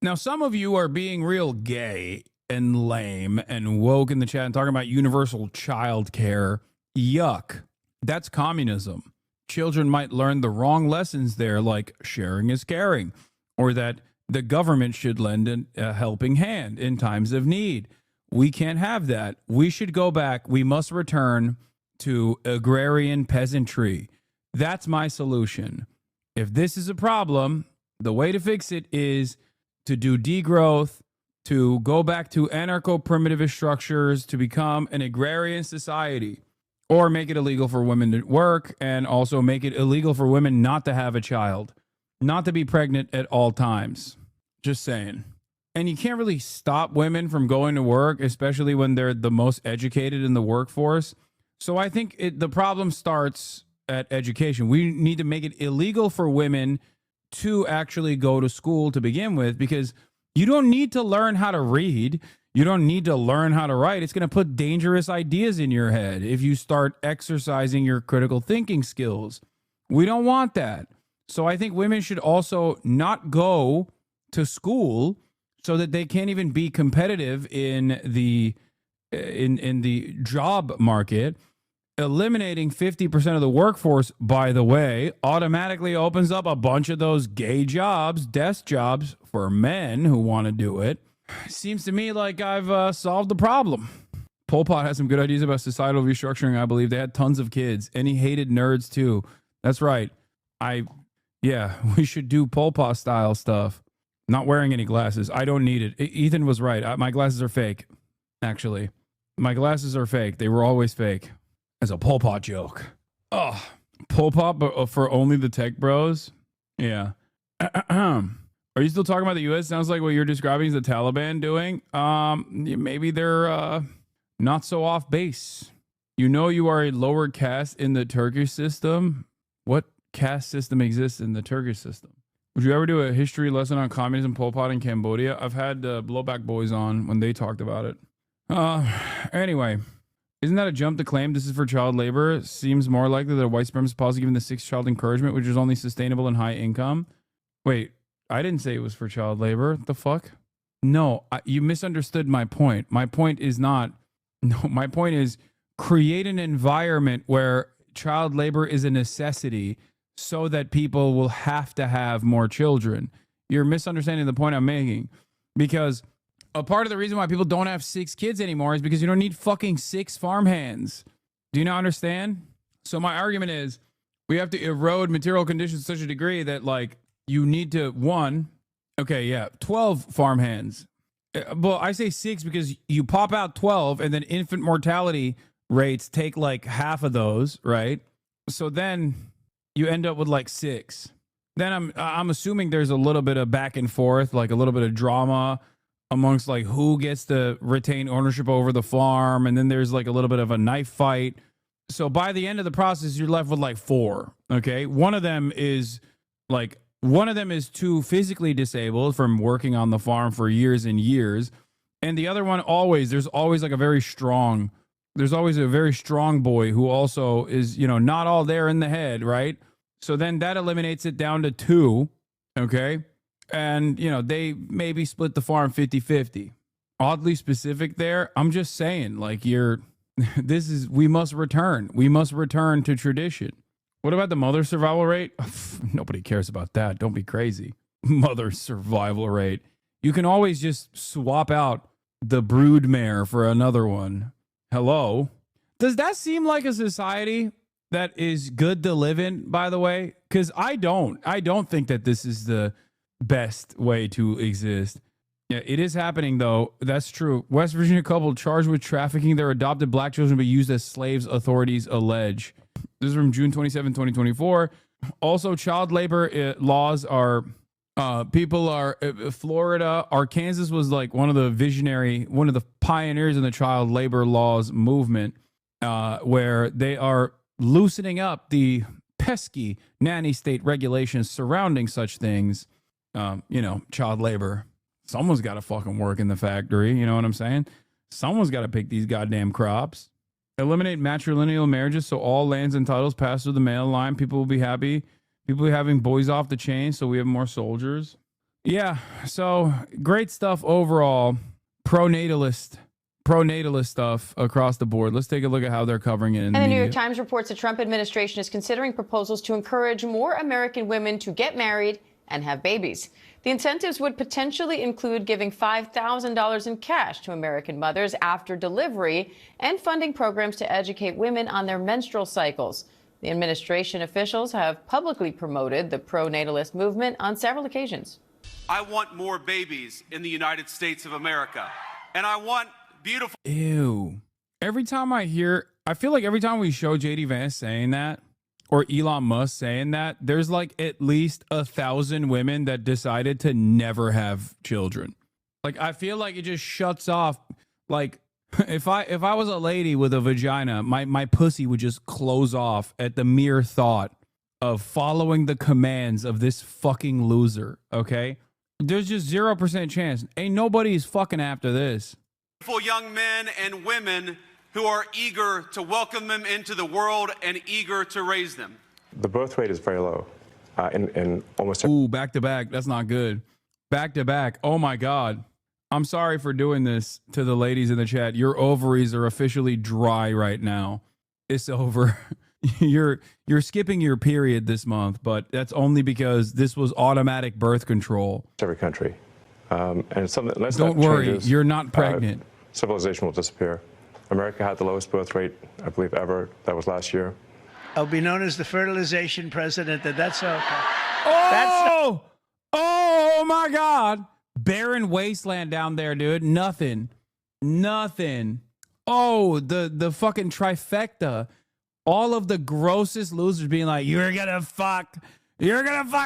Now, some of you are being real gay and lame and woke in the chat and talking about universal child care. Yuck. That's communism. Children might learn the wrong lessons there, like sharing is caring, or that the government should lend a helping hand in times of need. We can't have that. We should go back. We must return to agrarian peasantry. That's my solution. If this is a problem, the way to fix it is to do degrowth, to go back to anarcho-primitivist structures, to become an agrarian society, or make it illegal for women to work, and also make it illegal for women not to have a child, not to be pregnant at all times. Just saying. And you can't really stop women from going to work, especially when they're the most educated in the workforce. So I think the problem starts at education. We need to make it illegal for women to actually go to school to begin with, because you don't need to learn how to read. You don't need to learn how to write. It's going to put dangerous ideas in your head if you start exercising your critical thinking skills. We don't want that. So I think women should also not go to school so that they can't even be competitive in the job market. Eliminating 50% of the workforce, by the way, automatically opens up a bunch of those gay jobs, desk jobs for men who want to do it. Seems to me like I've solved the problem. Pol Pot has some good ideas about societal restructuring, I believe. They had tons of kids, and he hated nerds too. That's right. We should do Pol Pot style stuff. Not wearing any glasses. I don't need it. Ethan was right. My glasses are fake, actually. My glasses are fake. They were always fake. As a Pol Pot joke. Oh, Pol Pot, but for only the tech bros? Yeah. Are you still talking about the U.S.? Sounds like what you're describing is the Taliban doing. Maybe they're not so off base. You know you are a lower caste in the Turkish system. What caste system exists in the Turkish system? Would you ever do a history lesson on communism, Pol Pot in Cambodia? I've had Blowback Boys on when they talked about it. Anyway, isn't that a jump to claim this is for child labor? Seems more likely that a white supremacist policy given the 6th child encouragement, which is only sustainable in high income. Wait, I didn't say it was for child labor. The fuck? No, you misunderstood my point. My point is not. No, my point is create an environment where child labor is a necessity so that people will have to have more children. You're misunderstanding the point I'm making, because a part of the reason why people don't have 6 kids anymore is because you don't need fucking 6 farmhands. Do you not understand? So my argument is we have to erode material conditions to such a degree that, like, you need to 12 farmhands. Well, I say 6 because you pop out 12 and then infant mortality rates take like half of those, right? So then you end up with like 6. Then I'm assuming there's a little bit of back and forth, like a little bit of drama amongst like who gets to retain ownership over the farm, and then there's like a little bit of a knife fight. So by the end of the process, you're left with like 4. Okay, one of them is too physically disabled from working on the farm for years and years, and the other one there's always a very strong boy who also is, not all there in the head, right? So then that eliminates it down to 2, okay? And, they maybe split the farm 50-50. Oddly specific there. I'm just saying, like, we must return to tradition. What about the mother survival rate? Nobody cares about that. Don't be crazy. Mother survival rate. You can always just swap out the broodmare for another one. Hello? Does that seem like a society that is good to live in, by the way? Because I don't think that this is the best way to exist. Yeah, it is happening, though. That's true. West Virginia couple charged with trafficking their adopted black children but used as slaves, authorities allege. This is from June 27, 2024. Also, child labor laws are, Florida, Arkansas was like one of the pioneers in the child labor laws movement, where they are loosening up the pesky nanny state regulations surrounding such things. Child labor. Someone's got to fucking work in the factory. You know what I'm saying? Someone's got to pick these goddamn crops. Eliminate matrilineal marriages so all lands and titles pass through the male line. People will be happy. People will be having boys off the chain so we have more soldiers. Yeah, so great stuff overall. Pro-natalist stuff across the board. Let's take a look at how they're covering it in the New media. York Times reports the Trump administration is considering proposals to encourage more American women to get married and have babies. The incentives would potentially include giving $5,000 in cash to American mothers after delivery and funding programs to educate women on their menstrual cycles. The administration officials have publicly promoted the pro-natalist movement on several occasions. I want more babies in the United States of America, and I want beautiful. Ew. I feel like every time we show JD Vance saying that, or Elon Musk saying that, there's like at least 1,000 women that decided to never have children. Like, I feel like it just shuts off. Like, if I was a lady with a vagina, my pussy would just close off at the mere thought of following the commands of this fucking loser, okay? There's just 0% chance. Ain't nobody's fucking after this. beautiful young men and women who are eager to welcome them into the world and eager to raise them. The birth rate is very low in almost. Ooh, back to back. That's not good. Back to back. Oh my God. I'm sorry for doing this to the ladies in the chat. Your ovaries are officially dry right now. It's over. You're skipping your period this month, but that's only because this was automatic birth control. Every country. And it's something. Unless Don't that worry, changes, you're not pregnant. Civilization will disappear. America had the lowest birth rate, I believe, ever. That was last year. I'll be known as the fertilization president. That's okay. Oh my God. Barren wasteland down there, dude. Nothing. Oh, the fucking trifecta. All of the grossest losers being like, you're gonna fuck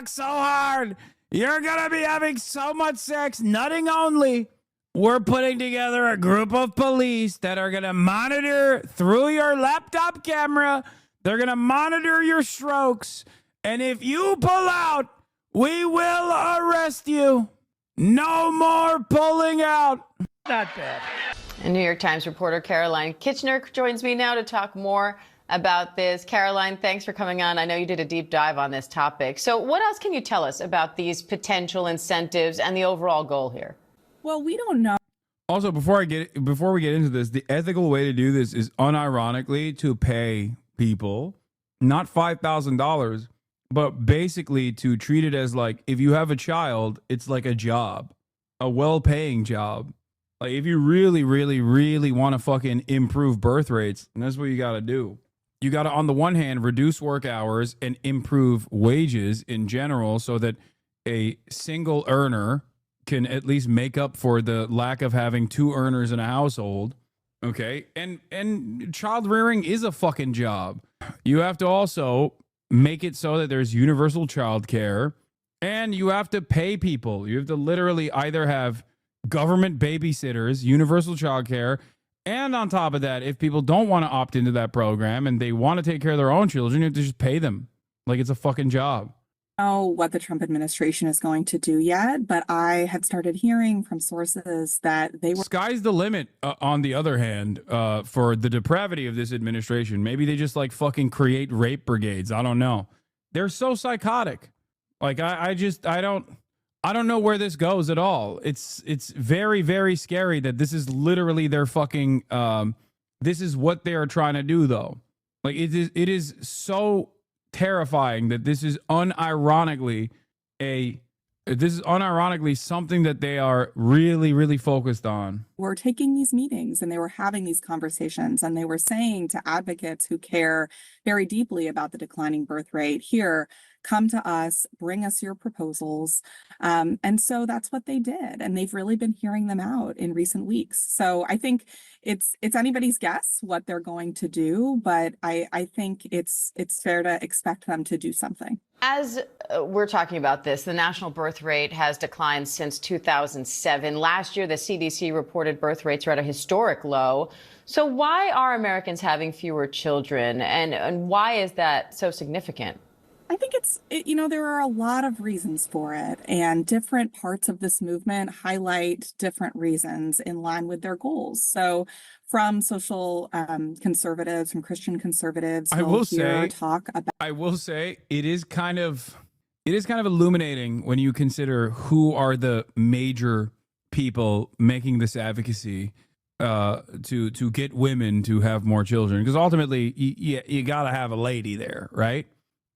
so hard. You're gonna be having so much sex, nutting only. We're putting together a group of police that are gonna monitor through your laptop camera. They're gonna monitor your strokes. And if you pull out, we will arrest you. No more pulling out. Not bad. And New York Times reporter Caroline Kitchener joins me now to talk more about this. Caroline, thanks for coming on. I know you did a deep dive on this topic. So what else can you tell us about these potential incentives and the overall goal here? Well, we don't know. Also, before we get into this, the ethical way to do this is unironically to pay people not $5,000, but basically to treat it as like, if you have a child, it's like a job, a well-paying job. Like if you really, really, really want to fucking improve birth rates, and that's what you got to do. You got to, on the one hand, reduce work hours and improve wages in general so that a single earner can at least make up for the lack of having two earners in a household. Okay. And child rearing is a fucking job. You have to also make it so that there's universal child care, and you have to pay people. You have to literally either have government babysitters, universal child care, and on top of that, if people don't want to opt into that program and they want to take care of their own children, you have to just pay them like it's a fucking job. Know what the Trump administration is going to do yet, but I had started hearing from sources that they were. Sky's the limit, on the other hand, for the depravity of this administration. Maybe they just like fucking create rape brigades. I don't know. They're so psychotic. Like I don't know where this goes at all. It's very, very scary that this is literally their fucking this is what they are trying to do though. Like it is so terrifying that this is unironically something that they are really, really focused on. Were taking these meetings and they were having these conversations, and they were saying to advocates who care very deeply about the declining birth rate, here, come to us, bring us your proposals. And so that's what they did. And they've really been hearing them out in recent weeks. So I think it's anybody's guess what they're going to do, but I think it's fair to expect them to do something. As we're talking about this, the national birth rate has declined since 2007. Last year, the CDC reported birth rates are at a historic low. So why are Americans having fewer children, and why is that so significant? I think there are a lot of reasons for it, and different parts of this movement highlight different reasons in line with their goals. So from social conservatives, from Christian conservatives, I will say it is kind of illuminating when you consider who are the major people making this advocacy to get women to have more children, because ultimately you got to have a lady there, right?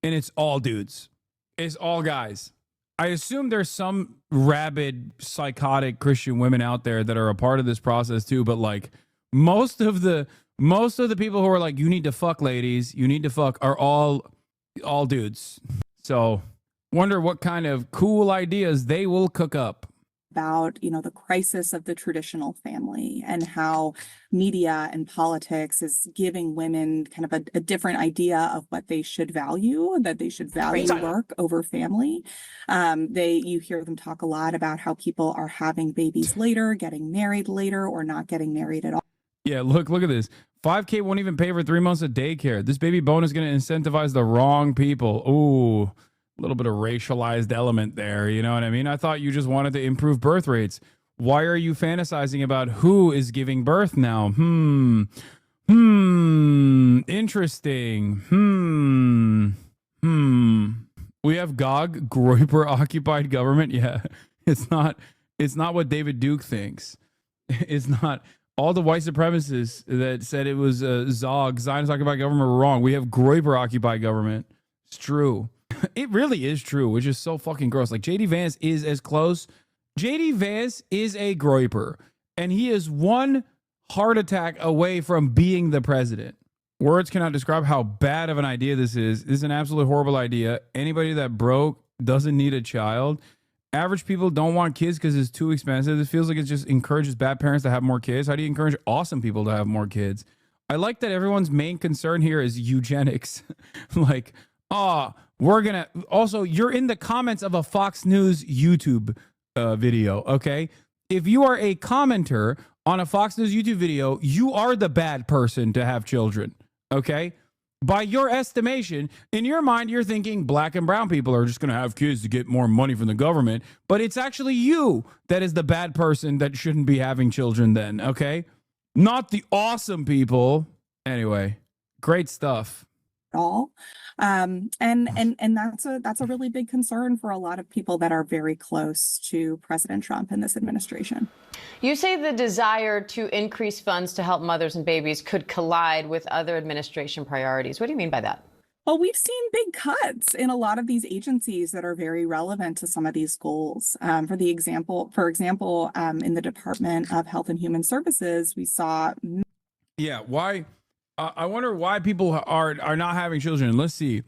And it's all dudes. It's all guys. I assume there's some rabid, psychotic Christian women out there that are a part of this process too. But like most of the people who are like, you need to fuck, ladies, you need to fuck, are all dudes. So wonder what kind of cool ideas they will cook up. About, the crisis of the traditional family and how media and politics is giving women kind of a different idea of what they should value, that they should value work over family. You hear them talk a lot about how people are having babies later, getting married later, or not getting married at all. Yeah, look at this. $5,000 won't even pay for 3 months of daycare. This baby bonus is going to incentivize the wrong people. Ooh. A little bit of racialized element there, you know what I mean? I thought you just wanted to improve birth rates. Why are you fantasizing about who is giving birth now? Interesting. We have Gog, Groyper occupied government. Yeah, it's not what David Duke thinks. It's not. All the white supremacists that said it was Zog, Zionist occupied government, were wrong. We have Groyper occupied government. It's true. It really is true, which is so fucking gross. Like, JD Vance is as close. JD Vance is a Groyper, and he is one heart attack away from being the president. Words cannot describe how bad of an idea this is. This is an absolutely horrible idea. Anybody that broke doesn't need a child. Average people don't want kids because it's too expensive. This feels like it just encourages bad parents to have more kids. How do you encourage awesome people to have more kids? I like that everyone's main concern here is eugenics. Like, we're going to... Also, you're in the comments of a Fox News YouTube video, okay? If you are a commenter on a Fox News YouTube video, you are the bad person to have children, okay? By your estimation, in your mind, you're thinking black and brown people are just going to have kids to get more money from the government. But it's actually you that is the bad person that shouldn't be having children then, okay? Not the awesome people. Anyway, great stuff. All. And that's a really big concern for a lot of people that are very close to President Trump and this administration. You say the desire to increase funds to help mothers and babies could collide with other administration priorities. What do you mean by that? Well, we've seen big cuts in a lot of these agencies that are very relevant to some of these goals. For example, in the Department of Health and Human Services, we saw. Yeah, why? I wonder why people are not having children. Let's see.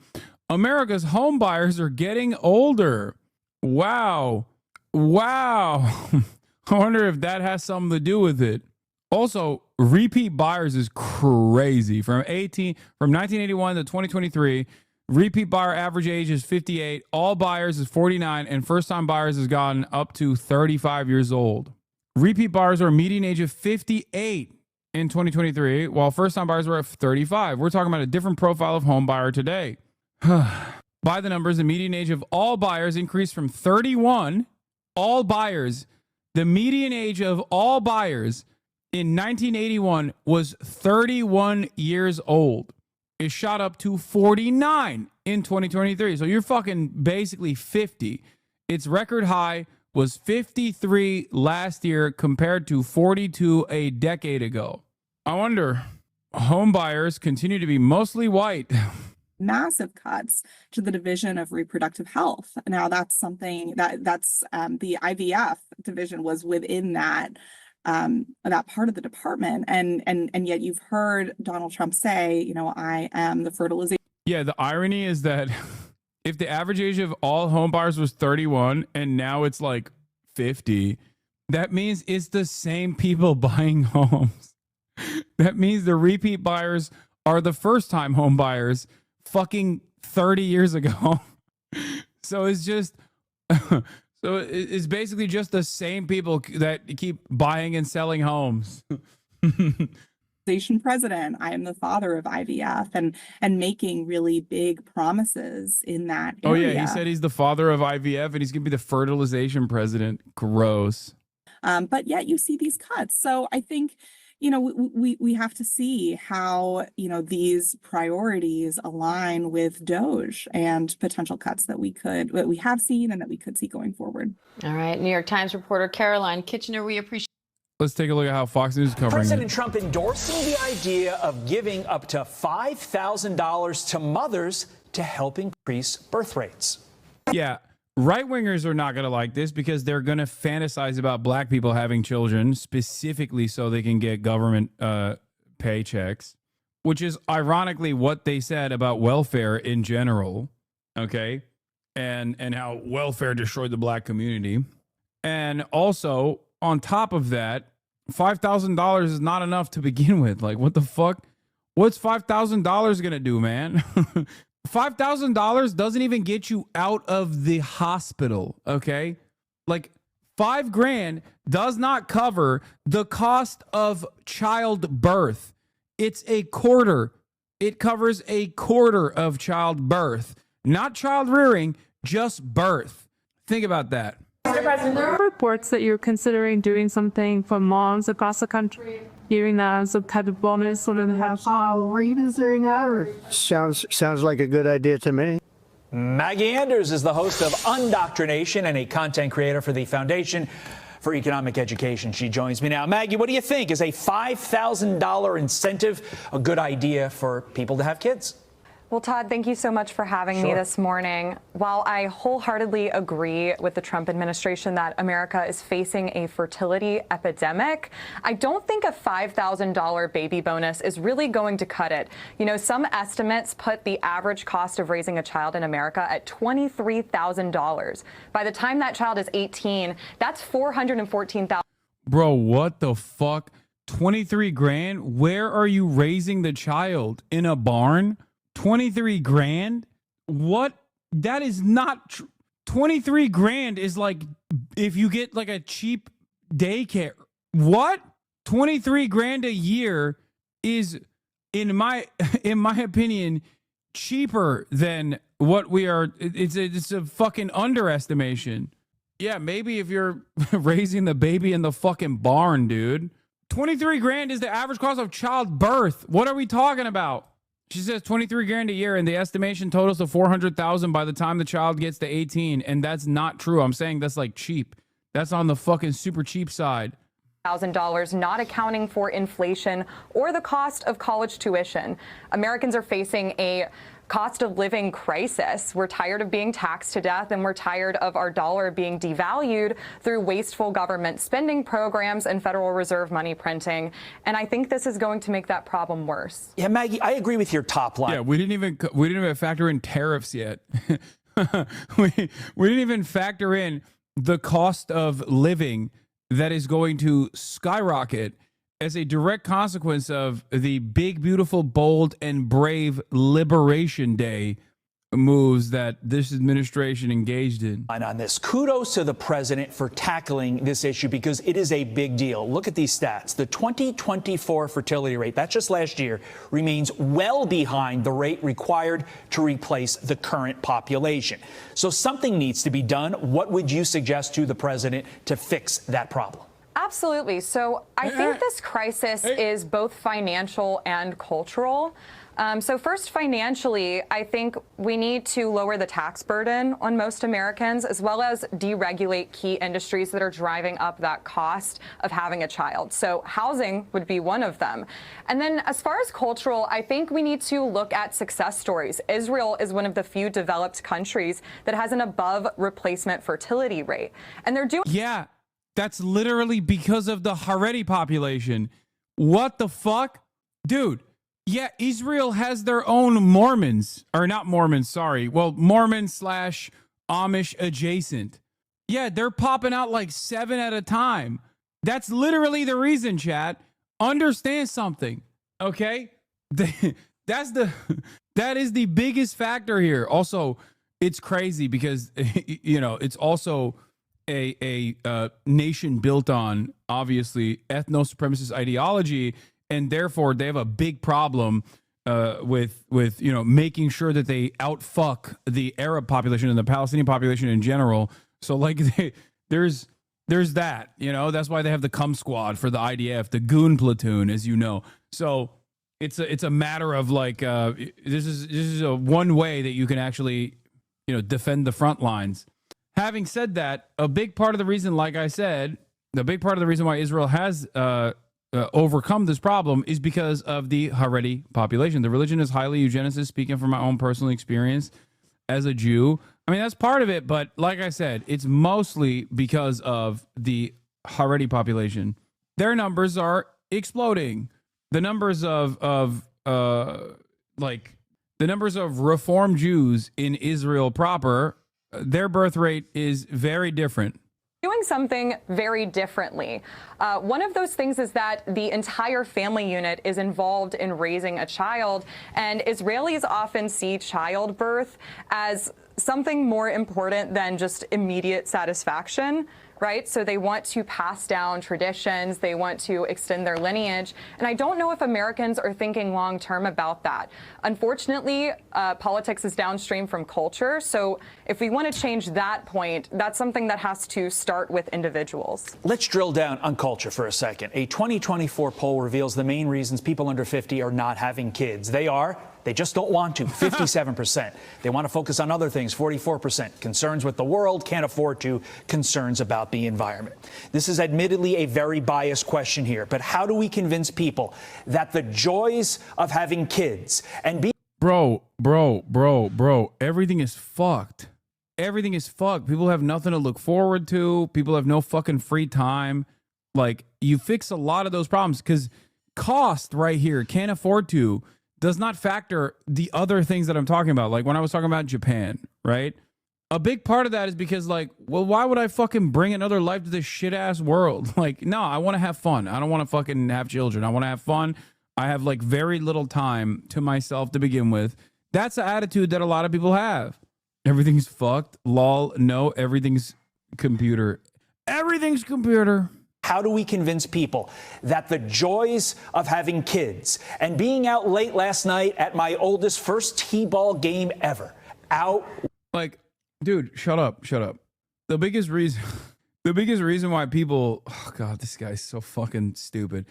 America's home buyers are getting older. Wow. I wonder if that has something to do with it. Also, repeat buyers is crazy. From 1981 to 2023, repeat buyer average age is 58. All buyers is 49, and first-time buyers has gotten up to 35 years old. Repeat buyers are a median age of 58 in 2023, while first-time buyers were at 35. We're talking about a different profile of home buyer today. By the numbers, the median age of all buyers increased from 31. All buyers, the median age of all buyers in 1981 was 31 years old. It shot up to 49 in 2023. So you're fucking basically 50. Its record high was 53 last year compared to 42 a decade ago. I wonder, home buyers continue to be mostly white. Massive cuts to the Division of Reproductive Health. Now, that's something that's the IVF division was within that part of the department, and yet you've heard Donald Trump say, I am the fertilization. Yeah, the irony is that if the average age of all home buyers was 31 and now it's like 50, that means it's the same people buying homes. That means the repeat buyers are the first-time home buyers fucking 30 years ago. So it's just... So it's basically just the same people that keep buying and selling homes. President, I am the father of IVF, and making really big promises in that area. Oh yeah, he said he's the father of IVF and he's gonna be the fertilization president. Gross. But yet you see these cuts. So I think, we have to see how, these priorities align with DOGE and potential cuts that we have seen and that we could see going forward. All right. New York Times reporter Caroline Kitchener, we appreciate. Let's take a look at how Fox News is covering President it. Trump endorsing the idea of giving up to $5,000 to mothers to help increase birth rates. Yeah. Right-wingers are not going to like this because they're going to fantasize about black people having children specifically so they can get government paychecks, which is ironically what they said about welfare in general, okay? And how welfare destroyed the black community. And also, on top of that, $5,000 is not enough to begin with. Like, what the fuck? What's $5,000 going to do, man? $5,000 doesn't even get you out of the hospital, okay? Like, $5,000 does not cover the cost of childbirth. It's a quarter. It covers a quarter of childbirth. Not child rearing, just birth. Think about that. Mr. President, there are reports that you're considering doing something for moms across the country, giving them some type of bonus so that they have. Were you considering that? Or? Sounds like a good idea to me. Maggie Anders is the host of Undoctrination and a content creator for the Foundation for Economic Education. She joins me now. Maggie, what do you think? Is a $5,000 incentive a good idea for people to have kids? Well, Todd, thank you so much for having me this morning. While I wholeheartedly agree with the Trump administration that America is facing a fertility epidemic, I don't think a $5,000 baby bonus is really going to cut it. You know, some estimates put the average cost of raising a child in America at $23,000. By the time that child is 18, that's $414,000. Bro, what the fuck? 23 grand? Where are you raising the child? In a barn? 23 grand? What? That is not 23 grand is like if you get like a cheap daycare. What? 23 grand a year is in my opinion cheaper than what we are. It's a fucking underestimation. Yeah, maybe if you're raising the baby in the fucking barn, dude. 23 grand is the average cost of childbirth. What are we talking about? She says 23 grand a year, and the estimation totals to 400,000 by the time the child gets to 18, and that's not true. I'm saying that's like cheap. That's on the fucking super cheap side. $1,000, not accounting for inflation or the cost of college tuition. Americans are facing a cost of living crisis. We're tired of being taxed to death, and we're tired of our dollar being devalued through wasteful government spending programs and Federal Reserve money printing. And I think this is going to make that problem worse. Yeah, Maggie, I agree with your top line. Yeah, we didn't even factor in tariffs yet. we didn't even factor in the cost of living that is going to skyrocket as a direct consequence of the big, beautiful, bold, and brave Liberation Day moves that this administration engaged in. And on this, kudos to the president for tackling this issue because it is a big deal. Look at these stats. The 2024 fertility rate, that's just last year, remains well behind the rate required to replace the current population. So something needs to be done. What would you suggest to the president to fix that problem? Absolutely. So I think this crisis is both financial and cultural. So first, financially, I think we need to lower the tax burden on most Americans, as well as deregulate key industries that are driving up that cost of having a child. So housing would be one of them. And then as far as cultural, I think we need to look at success stories. Israel is one of the few developed countries that has an above replacement fertility rate. And they're doing... Yeah, that's literally because of the Haredi population. What the fuck? Dude. Yeah, Israel has their own Mormons, or not Mormons, sorry. Well, Mormon / Amish adjacent. Yeah, they're popping out like 7 at a time. That's literally the reason, chat. Understand something, okay? That is the biggest factor here. Also, it's crazy because, you know, it's also a nation built on, obviously, ethno-supremacist ideology. And therefore, they have a big problem with you know, making sure that they outfuck the Arab population and the Palestinian population in general. So like there's that, you know, that's why they have the Cum Squad for the IDF, the Goon Platoon, as you know. So it's a matter of like this is a one way that you can actually, you know, defend the front lines. Having said that, a big part of the reason, like I said, the big part of the reason why Israel has overcome this problem is because of the Haredi population. The religion is highly eugenicist, speaking from my own personal experience as a Jew. I mean, that's part of it, but like I said, it's mostly because of the Haredi population. Their numbers are exploding. The numbers of Reform Jews in Israel proper, their birth rate is very different. Doing something very differently. One of those things is that the entire family unit is involved in raising a child, and Israelis often see childbirth as something more important than just immediate satisfaction. right? So they want to pass down traditions, they want to extend their lineage, and I don't know if Americans are thinking long term about that. Unfortunately, politics is downstream from culture, so if we want to change that point, that's something that has to start with individuals. Let's drill down on culture for a second. A 2024 poll reveals the main reasons people under 50 are not having kids. They just don't want to, 57%. They want to focus on other things, 44%. Concerns with the world, can't afford to, concerns about the environment. This is admittedly a very biased question here, but how do we convince people that the joys of having kids and being... Bro, everything is fucked. Everything is fucked. People have nothing to look forward to. People have no fucking free time. Like, you fix a lot of those problems because cost right here, can't afford to, does not factor the other things that I'm talking about. Like when I was talking about Japan, right? A big part of that is because, like, well, why would I fucking bring another life to this shit ass world? Like, no, I want to have fun. I don't want to fucking have children. I want to have fun. I have like very little time to myself to begin with. That's the attitude that a lot of people have. Everything's fucked. Lol. No, everything's computer. Everything's computer. How do we convince people that the joys of having kids and being out late last night at my oldest first T-ball game ever like, dude, shut up. The biggest reason why people, oh God, this guy's so fucking stupid.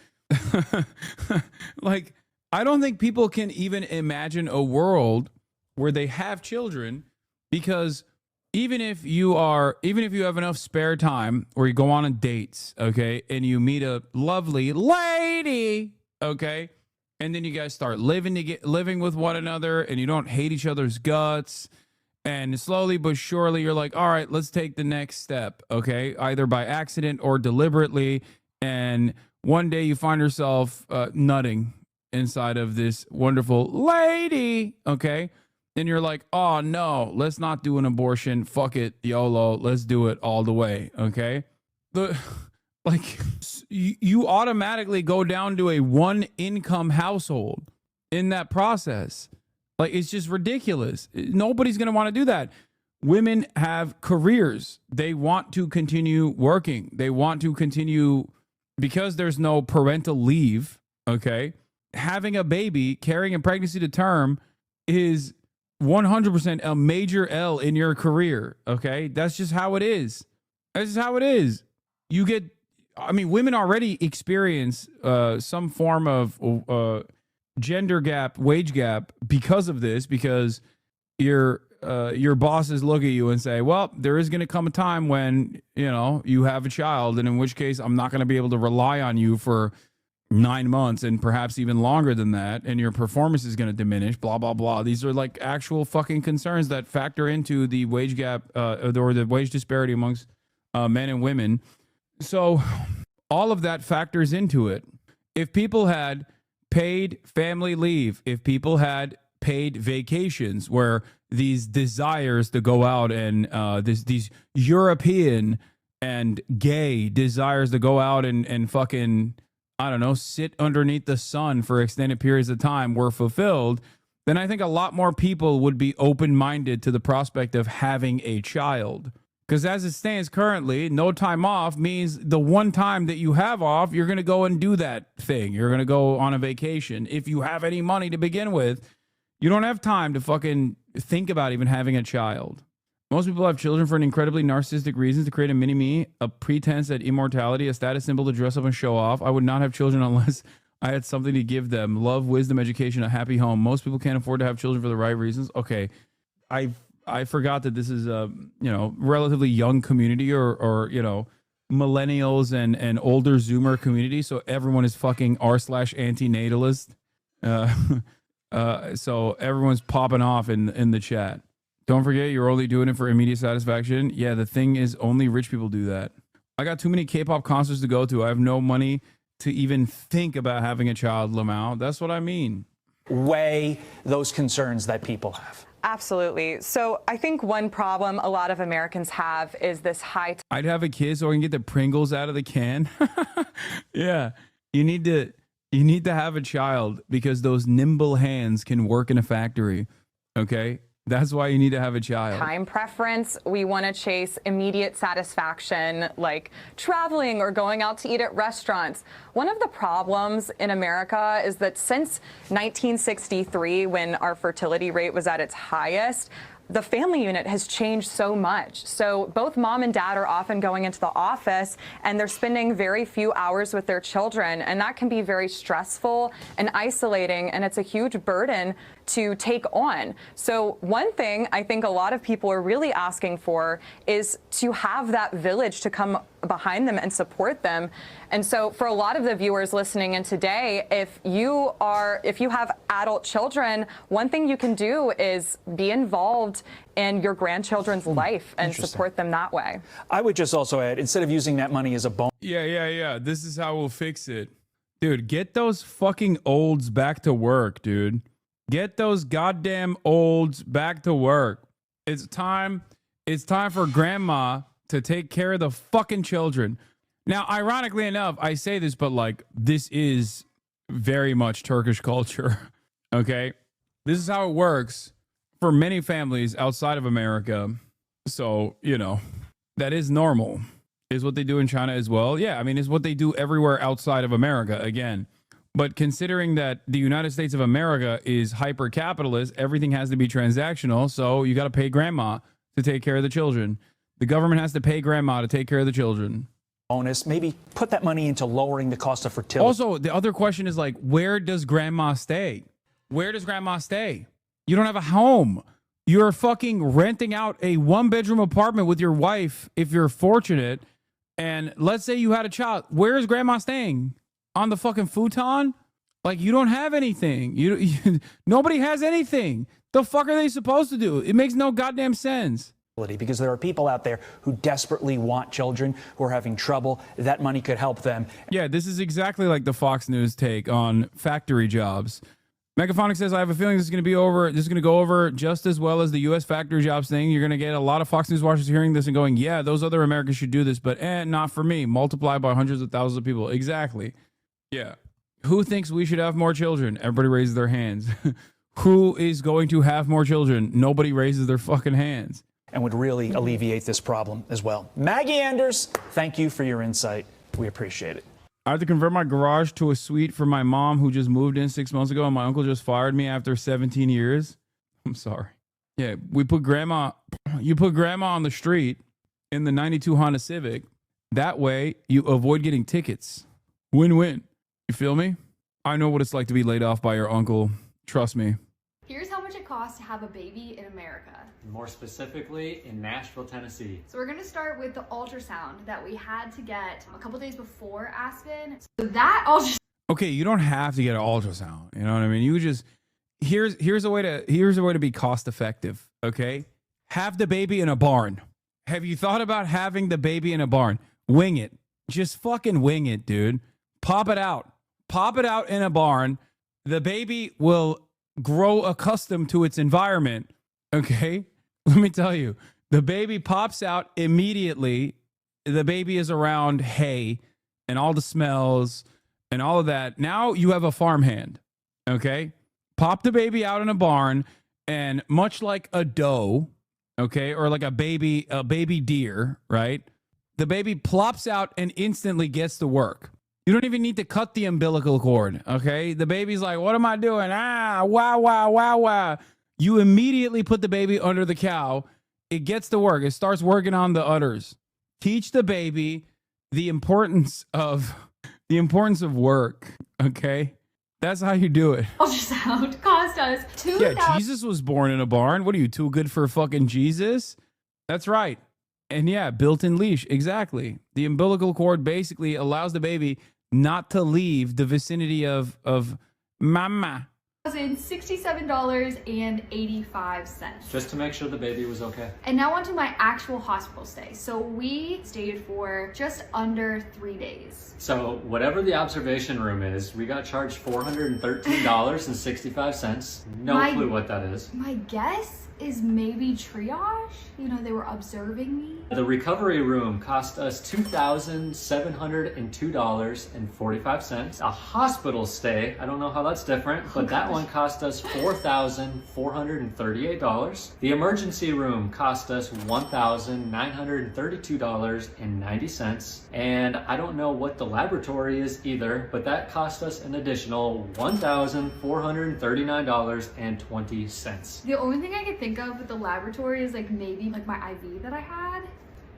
Like, I don't think people can even imagine a world where they have children because even if you have enough spare time or you go on dates, okay, and you meet a lovely lady, okay, and then you guys start living with one another and you don't hate each other's guts, and slowly but surely you're like, all right, let's take the next step, okay, either by accident or deliberately, and one day you find yourself nutting inside of this wonderful lady, okay. Then you're like, oh no, let's not do an abortion. Fuck it, YOLO. Let's do it all the way. Okay. You automatically go down to a one income household in that process. Like, it's just ridiculous. Nobody's going to want to do that. Women have careers. They want to continue working. They want to continue because there's no parental leave. Okay. Having a baby, carrying a pregnancy to term is 100% a major L in your career. Okay. That's just how it is. That's just how it is. Women already experience some form of gender gap, wage gap because of this, because your bosses look at you and say, well, there is going to come a time when, you have a child, and in which case I'm not going to be able to rely on you for 9 months and perhaps even longer than that, and your performance is going to diminish, blah, blah, blah. These are like actual fucking concerns that factor into the wage gap or the wage disparity amongst men and women. So all of that factors into it. If people had paid family leave, if people had paid vacations where these desires to go out and these European and gay desires to go out and fucking, I don't know, sit underneath the sun for extended periods of time were fulfilled, then I think a lot more people would be open-minded to the prospect of having a child. Because as it stands currently, no time off means the one time that you have off, you're going to go and do that thing. You're going to go on a vacation. If you have any money to begin with, you don't have time to fucking think about even having a child. Most people have children for an incredibly narcissistic reasons, to create a mini-me, a pretense at immortality, a status symbol to dress up and show off. I would not have children unless I had something to give them. Love, wisdom, education, a happy home. Most people can't afford to have children for the right reasons. Okay, I forgot that this is a relatively young community or millennials and older Zoomer community. So everyone is fucking r/antinatalist. So everyone's popping off in the chat. Don't forget, you're only doing it for immediate satisfaction. Yeah, the thing is, only rich people do that. I got too many K-pop concerts to go to. I have no money to even think about having a child, Lamau. That's what I mean. Weigh those concerns that people have. Absolutely. So I think one problem a lot of Americans have is this high... I'd have a kid so I can get the Pringles out of the can. Yeah. You need to have a child because those nimble hands can work in a factory. Okay? That's why you need to have a child. Time preference. We want to chase immediate satisfaction, like traveling or going out to eat at restaurants. One of the problems in America is that since 1963, when our fertility rate was at its highest, the family unit has changed so much. So both mom and dad are often going into the office and they're spending very few hours with their children. And that can be very stressful and isolating. And it's a huge burden to take on. So one thing I think a lot of people are really asking for is to have that village to come behind them and support them. And so for a lot of the viewers listening in today, if you have adult children, one thing you can do is be involved in your grandchildren's life and support them that way. I would just also add, instead of using that money as a bonus. Yeah. This is how we'll fix it. Dude, get those fucking olds back to work, dude. Get those goddamn olds back to work. It's time for grandma to take care of the fucking children. Now, ironically enough, I say this, but like, this is very much Turkish culture. Okay? This is how it works for many families outside of America. So, that is normal. Is what they do in China as well. Yeah, I mean, it's what they do everywhere outside of America, again. But considering that the United States of America is hyper-capitalist, everything has to be transactional, so you got to pay grandma to take care of the children. The government has to pay grandma to take care of the children. Bonus, maybe put that money into lowering the cost of fertility. Also, the other question is like, where does grandma stay? Where does grandma stay? You don't have a home. You're fucking renting out a one-bedroom apartment with your wife if you're fortunate. And let's say you had a child. Where is grandma staying? On the fucking futon? Like, you don't have anything. Nobody has anything. The fuck are they supposed to do? It makes no goddamn sense. Because there are people out there who desperately want children, who are having trouble. That money could help them. Yeah, this is exactly like the Fox News take on factory jobs. Megaphonic says, I have a feeling this is going to go over just as well as the U.S. factory jobs thing. You're going to get a lot of Fox News watchers hearing this and going, yeah, those other Americans should do this, but not for me. Multiply by hundreds of thousands of people. Exactly. Yeah. Who thinks we should have more children? Everybody raises their hands. Who is going to have more children? Nobody raises their fucking hands. And would really alleviate this problem as well. Maggie Anders, thank you for your insight. We appreciate it. I have to convert my garage to a suite for my mom who just moved in 6 months ago, and my uncle just fired me after 17 years. I'm sorry. Yeah, you put grandma on the street in the 92 Honda Civic. That way you avoid getting tickets. Win-win. You feel me? I know what it's like to be laid off by your uncle. Trust me. Here's how much it costs to have a baby in America. More specifically, in Nashville, Tennessee. So we're gonna start with the ultrasound that we had to get a couple days before Aspen. So that ultrasound. Okay, you don't have to get an ultrasound. You know what I mean? You just here's a way to be cost effective. Okay, have the baby in a barn. Have you thought about having the baby in a barn? Wing it. Just fucking wing it, dude. Pop it out. Pop it out in a barn. The baby will grow accustomed to its environment. Okay? Let me tell you, the baby pops out immediately. The baby is around hay and all the smells and all of that. Now you have a farmhand. Okay? Pop the baby out in a barn, and much like a doe, okay, or like a baby deer, right? The baby plops out and instantly gets to work. You don't even need to cut the umbilical cord, okay? The baby's like, what am I doing? Wow. You immediately put the baby under the cow. It gets to work. It starts working on the udders. Teach the baby the importance of work, okay? That's how you do it. Ultrasound cost us $2,000. Yeah, Jesus was born in a barn. What are you, too good for fucking Jesus? That's right. And yeah, built-in leash. Exactly. The umbilical cord basically allows the baby not to leave the vicinity of mama. $67.85. Just to make sure the baby was okay. And now on to my actual hospital stay. So we stayed for just under 3 days. So whatever the observation room is, we got charged $413.65. No clue what that is. My guess is maybe triage. You know, they were observing me. The recovery room cost us $2,702.45. A hospital stay, I don't know how that's different, but that one cost us $4,438. The emergency room cost us $1,932.90. And I don't know what the laboratory is either, but that cost us an additional $1,439.20. The only thing I could think of with the laboratory is like maybe like my IV that I had.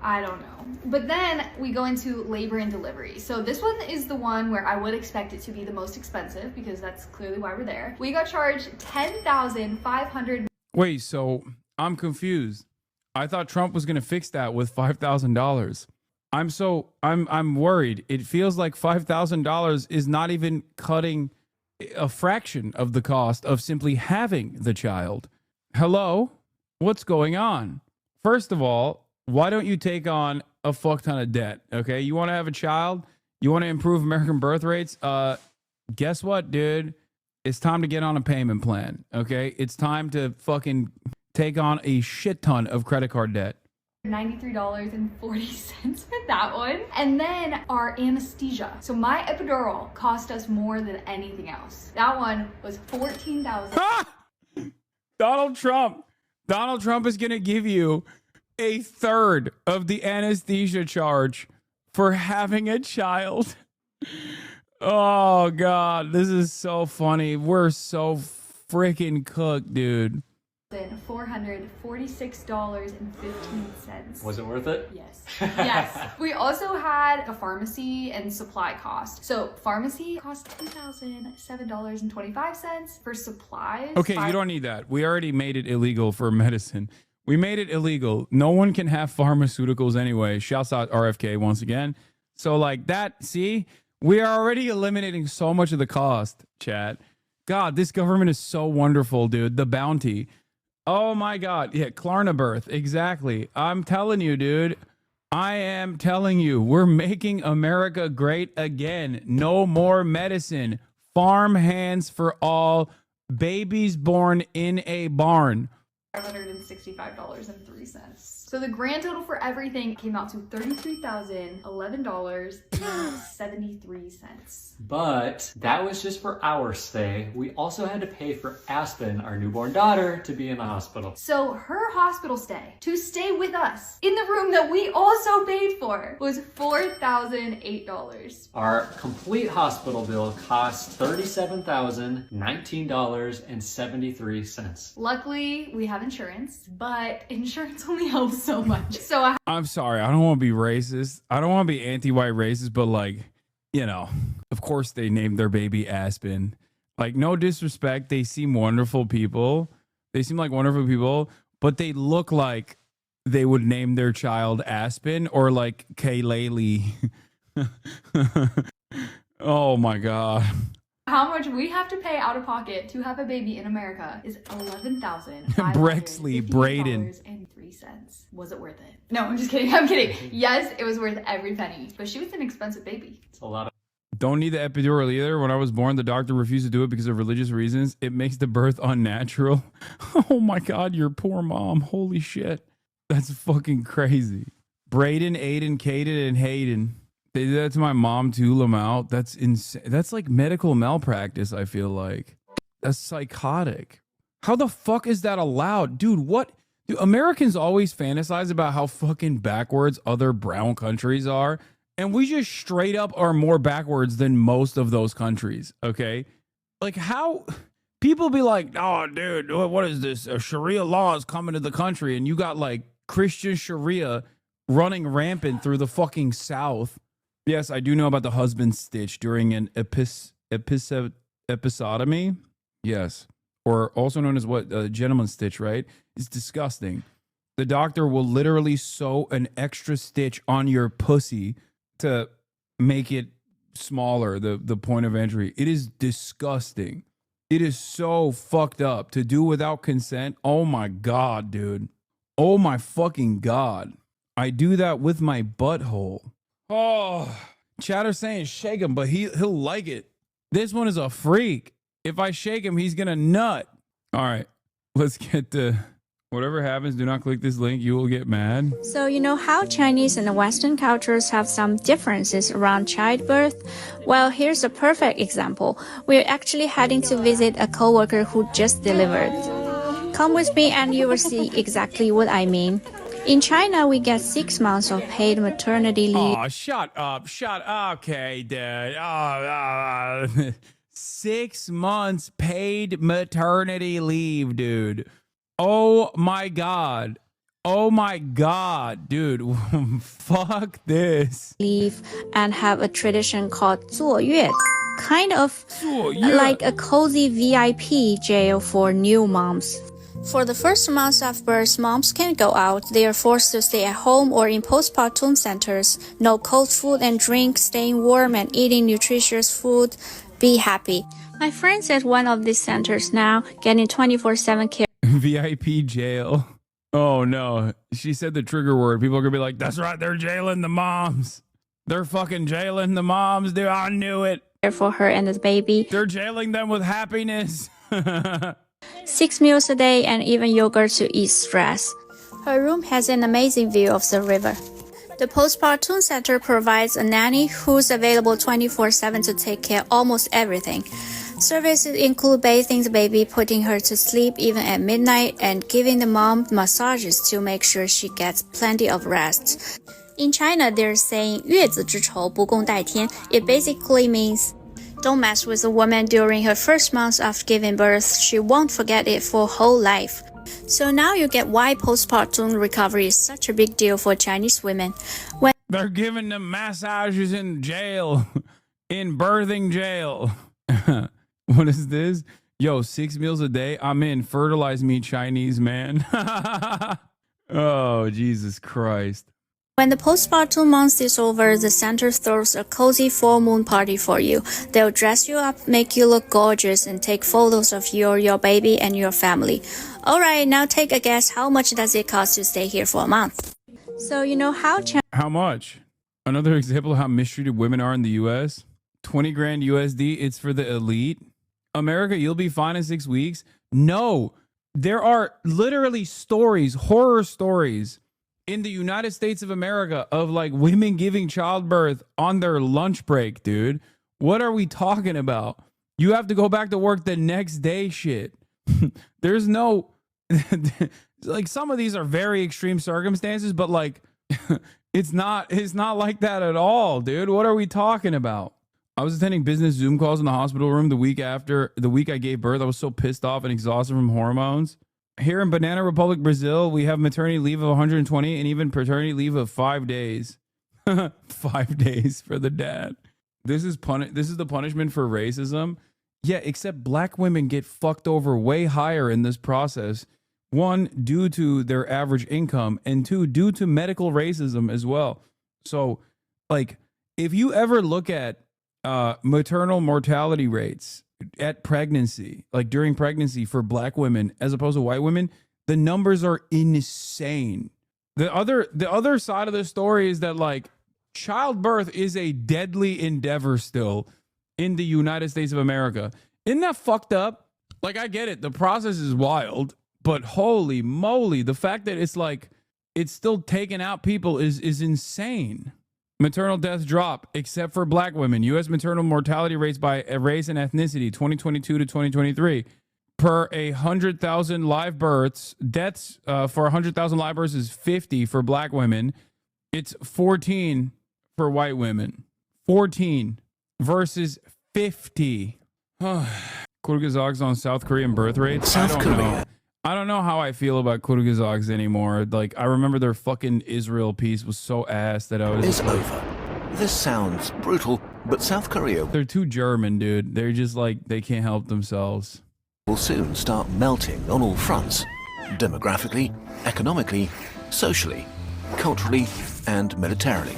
I don't know. But then we go into labor and delivery. So this one is the one where I would expect it to be the most expensive because that's clearly why we're there. We got charged $10,500. Wait, so I'm confused. I thought Trump was going to fix that with $5,000. I'm worried. It feels like $5,000 is not even cutting a fraction of the cost of simply having the child. Hello? What's going on? First of all, why don't you take on a fuck ton of debt? Okay, you want to have a child? You want to improve American birth rates? Guess what, dude? It's time to get on a payment plan. Okay, it's time to fucking take on a shit ton of credit card debt. $93.40 for that one. And then our anesthesia. So my epidural cost us more than anything else. That one was $14,000. Donald Trump is going to give you a third of the anesthesia charge for having a child. Oh, God. This is so funny. We're so freaking cooked, dude. $446.15. Was it worth it? Yes. Yes. We also had a pharmacy and supply cost. So pharmacy cost $2,007.25 for supplies. Okay, you don't need that. We already made it illegal for medicine. We made it illegal. No one can have pharmaceuticals anyway. Shouts out RFK once again. So like that, see, we are already eliminating so much of the cost, chat. God, this government is so wonderful, dude. The bounty. Oh my God. Yeah, Klarna birth. Exactly. I'm telling you, dude. I am telling you, we're making America great again. No more medicine. Farm hands for all. Babies born in a barn. $565.03. So the grand total for everything came out to $33,011.73. But that was just for our stay. We also had to pay for Aspen, our newborn daughter, to be in the hospital. So her hospital stay, to stay with us in the room that we also paid for, was $4,008. Our complete hospital bill cost $37,019.73. Luckily, we have insurance, but insurance only helps so much. So I'm sorry. I don't want to be racist. I don't want to be anti-white racist, but like, you know, of course they named their baby Aspen. Like, no disrespect. They seem wonderful people. They seem like wonderful people, but they look like they would name their child Aspen or like Kaylali. Oh my God. how much we have to pay out of pocket to have a baby in America is $11,553.03. Brexley, Braden. Was it worth it? No, I'm just kidding. I'm kidding. Yes, it was worth every penny, but she was an expensive baby. It's a lot of. Don't need the epidural either. When I was born, the doctor refused to do it because of religious reasons. It makes the birth unnatural. Oh my God, your poor mom. Holy shit. That's fucking crazy. Braden, Aiden, Caden, and Hayden. They did that to my mom too, Lamau. That's insane. That's like medical malpractice, I feel like. That's psychotic. How the fuck is that allowed? Dude, what? Dude, Americans always fantasize about how fucking backwards other brown countries are. And we just straight up are more backwards than most of those countries, okay? Like how people be like, oh, dude, what is this? Sharia law is coming to the country. And you got like Christian Sharia running rampant through the fucking South. Yes, I do know about the husband stitch during an episotomy. Yes. Or also known as what? Gentleman's stitch, right? It's disgusting. The doctor will literally sew an extra stitch on your pussy to make it smaller, the point of entry. It is disgusting. It is so fucked up to do without consent. Oh my God, dude. Oh my fucking God. I do that with my butthole. Oh, Chatter saying shake him, but he'll like it. This one is a freak. If I shake him, he's gonna nut. All right, let's get to Whatever happens, do not click this link. You will get mad. So you know how Chinese and Western cultures have some differences around childbirth? Well, here's a perfect example. We're actually heading to visit a coworker who just delivered. Come with me and you will see exactly what I mean. In China, we get 6 months of paid maternity leave. Oh, shut up. Okay, dude. 6 months paid maternity leave, dude. Oh my god, dude. Fuck this. Leave and have a tradition called 坐月, kind of like a cozy VIP jail for new moms. For the first months of birth, moms can't go out. They are forced to stay at home or in postpartum centers. No cold food and drink, staying warm and eating nutritious food. Be happy. My friend's at one of these centers now, getting 24/7 care. VIP jail. Oh no. She said the trigger word. People are gonna be like, that's right, they're jailing the moms. They're fucking jailing the moms, dude. I knew it. For her and the baby. They're jailing them with happiness. 6 meals a day and even yogurt to ease stress. Her room has an amazing view of the river. The postpartum center provides a nanny who's available 24/7 to take care of almost everything. Services include bathing the baby, putting her to sleep even at midnight, and giving the mom massages to make sure she gets plenty of rest. In China, they're saying 月子之仇不共戴天. It basically means don't mess with a woman during her first month of giving birth. She won't forget it for whole life. So now you get why postpartum recovery is such a big deal for Chinese women. When they're giving them massages in jail, in birthing jail. What is this? Yo, 6 meals a day. I'm in. Fertilize me, Chinese man. Oh, Jesus Christ. When the postpartum month is over, the center throws a cozy full moon party for you. They'll dress you up, make you look gorgeous, and take photos of your baby and your family. All right, now take a guess. How much does it cost to stay here for a month? So you know how How much? Another example of how mistreated women are in the U.S. 20 grand USD. It's for the elite. America, you'll be fine in 6 weeks. No, there are literally stories, horror stories in the United States of America of like women giving childbirth on their lunch break, dude. What are we talking about? You have to go back to work the next day, shit. There's no, like, some of these are very extreme circumstances, but like, it's not like that at all, dude. What are we talking about? I was attending business Zoom calls in the hospital room the week I gave birth. I was so pissed off and exhausted from hormones. Here in Banana Republic, Brazil, we have maternity leave of 120 and even paternity leave of 5 days. 5 days for the dad. This is the punishment for racism. Yeah, except black women get fucked over way higher in this process. 1, due to their average income, and 2, due to medical racism as well. So, like, if you ever look at maternal mortality rates at pregnancy, like during pregnancy for black women as opposed to white women, the numbers are insane. The other side of the story is that like childbirth is a deadly endeavor still in the United States of America. Isn't that fucked up? Like, I get it. The process is wild, but holy moly, the fact that it's like it's still taking out people is insane. Maternal deaths drop, except for black women. U.S. maternal mortality rates by race and ethnicity, 2022 to 2023. Per 100,000 live births, deaths for 100,000 live births is 50 for black women. It's 14 for white women. 14 versus 50. Kyrgyzstan on South Korean birth rates. I don't know how I feel about Kyrgyzstan anymore. Like, I remember their fucking Israel piece was so ass that I was It's over. This sounds brutal, but South Korea... They're too German, dude. They're just like, they can't help themselves. ...will soon start melting on all fronts. Demographically, economically, socially, culturally, and militarily.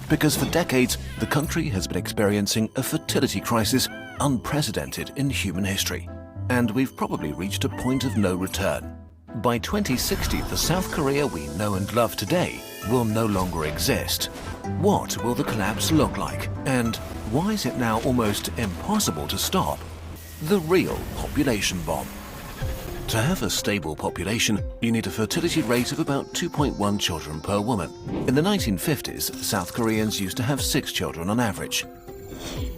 Because for decades, the country has been experiencing a fertility crisis unprecedented in human history. And we've probably reached a point of no return. By 2060, the South Korea we know and love today will no longer exist. What will the collapse look like? And why is it now almost impossible to stop? The real population bomb. To have a stable population, you need a fertility rate of about 2.1 children per woman. In the 1950s, South Koreans used to have 6 children on average.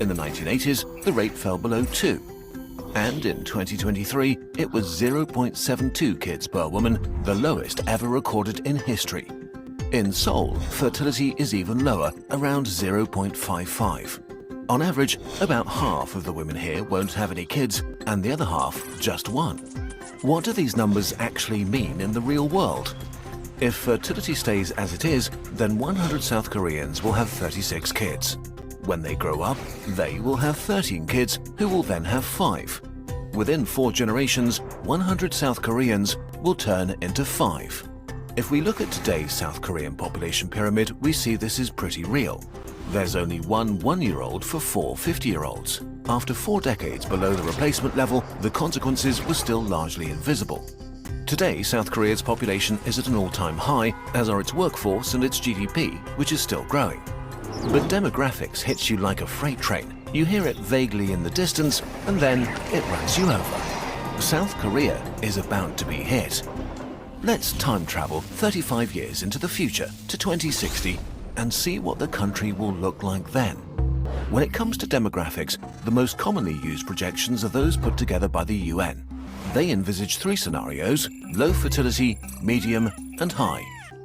In the 1980s, the rate fell below 2. And in 2023, it was 0.72 kids per woman, the lowest ever recorded in history. In Seoul, fertility is even lower, around 0.55. On average, about half of the women here won't have any kids, and the other half just one. What do these numbers actually mean in the real world? If fertility stays as it is, then 100 South Koreans will have 36 kids. When they grow up, they will have 13 kids, who will then have 5. Within 4 generations, 100 South Koreans will turn into 5. If we look at today's South Korean population pyramid, we see this is pretty real. There's only one 1-year-old for 4 50-year-olds. After 4 decades below the replacement level, the consequences were still largely invisible. Today, South Korea's population is at an all-time high, as are its workforce and its GDP, which is still growing. But demographics hits you like a freight train. You hear it vaguely in the distance, and then it runs you over. South Korea is about to be hit. Let's time travel 35 years into the future to 2060 and see what the country will look like then. When it comes to demographics, the most commonly used projections are those put together by the UN. They envisage 3 scenarios: low fertility, medium, and high.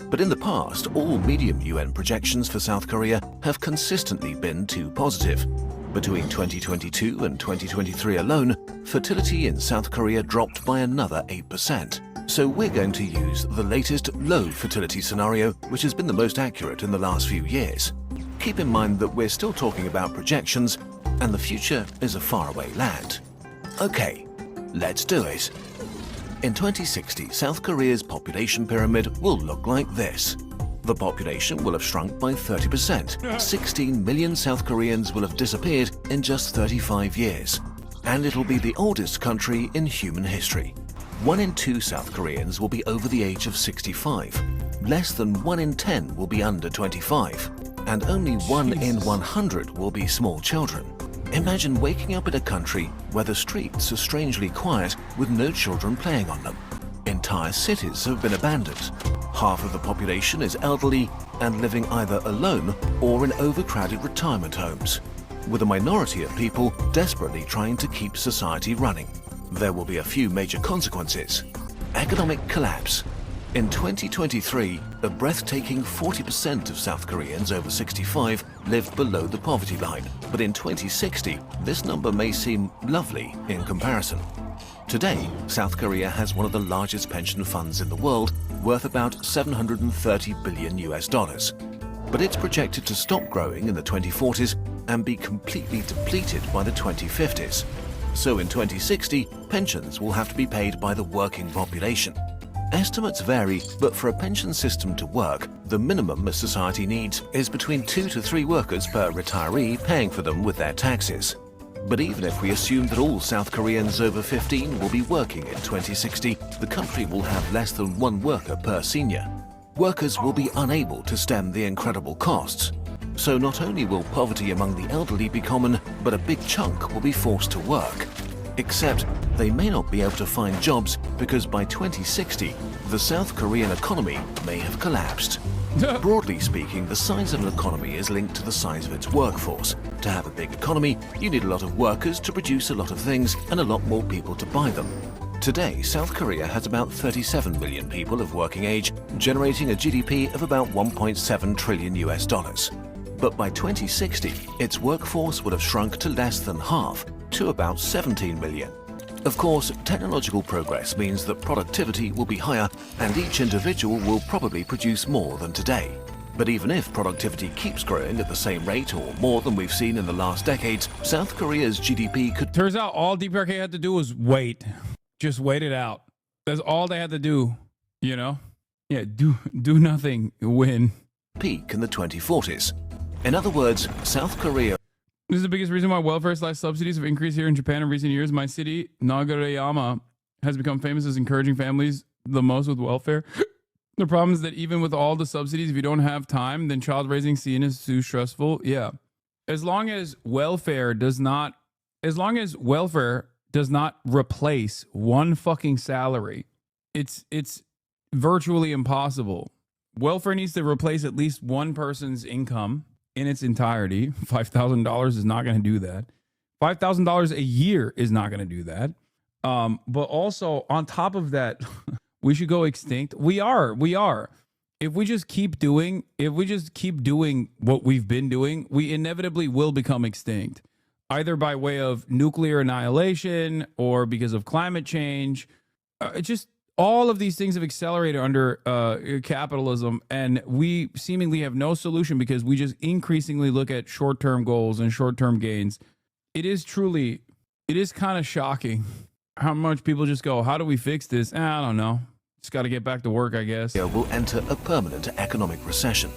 But in the past, all medium UN projections for South Korea have consistently been too positive. Between 2022 and 2023 alone, fertility in South Korea dropped by another 8%. So we're going to use the latest low fertility scenario, which has been the most accurate in the last few years. Keep in mind that we're still talking about projections, and the future is a faraway land. Okay, let's do it. In 2060, South Korea's population pyramid will look like this. The population will have shrunk by 30%. 16 million South Koreans will have disappeared in just 35 years. And it'll be the oldest country in human history. 1 in 2 South Koreans will be over the age of 65. Less than 1 in 10 will be under 25. And only 1 in 100 will be small children. Imagine waking up in a country where the streets are strangely quiet with no children playing on them. Entire cities have been abandoned. Half of the population is elderly and living either alone or in overcrowded retirement homes, with a minority of people desperately trying to keep society running. There will be a few major consequences. Economic collapse. In 2023, a breathtaking 40% of South Koreans over 65 lived below the poverty line. But in 2060, this number may seem lovely in comparison. Today, South Korea has one of the largest pension funds in the world, worth about 730 billion US dollars. But it's projected to stop growing in the 2040s and be completely depleted by the 2050s. So in 2060, pensions will have to be paid by the working population. Estimates vary, but for a pension system to work, the minimum a society needs is between 2 to 3 workers per retiree paying for them with their taxes. But even if we assume that all South Koreans over 15 will be working in 2060, the country will have less than 1 worker per senior. Workers will be unable to stem the incredible costs. So not only will poverty among the elderly be common, but a big chunk will be forced to work. Except they may not be able to find jobs because by 2060, the South Korean economy may have collapsed. Broadly speaking, the size of an economy is linked to the size of its workforce. To have a big economy, you need a lot of workers to produce a lot of things and a lot more people to buy them. Today, South Korea has about 37 million people of working age, generating a GDP of about 1.7 trillion US dollars. But by 2060, its workforce would have shrunk to less than half, to about 17 million. Of course, technological progress means that productivity will be higher and each individual will probably produce more than today. But even if productivity keeps growing at the same rate or more than we've seen in the last decades, South Korea's GDP could... Turns out all DPRK had to do was wait. Just wait it out. That's all they had to do, you know? Yeah, do nothing, win. ...peak in the 2040s. In other words, South Korea... This is the biggest reason why welfare/subsidies have increased here in Japan in recent years. My city, Nagareyama, has become famous as encouraging families the most with welfare. The problem is that even with all the subsidies, if you don't have time, then child raising seen is too stressful. Yeah. As long as welfare does not replace one fucking salary. It's virtually impossible. Welfare needs to replace at least one person's income in its entirety. $5,000 is not going to do that. $5,000 a year is not going to do that. But also on top of that, we should go extinct. We are. If we just keep doing what we've been doing, we inevitably will become extinct, either by way of nuclear annihilation or because of climate change. Just all of these things have accelerated under capitalism, and we seemingly have no solution because we just increasingly look at short-term goals and short-term gains. It is kind of shocking how much people just go, how do we fix this? I don't know. Just got to get back to work, I guess. Will enter a permanent economic recession.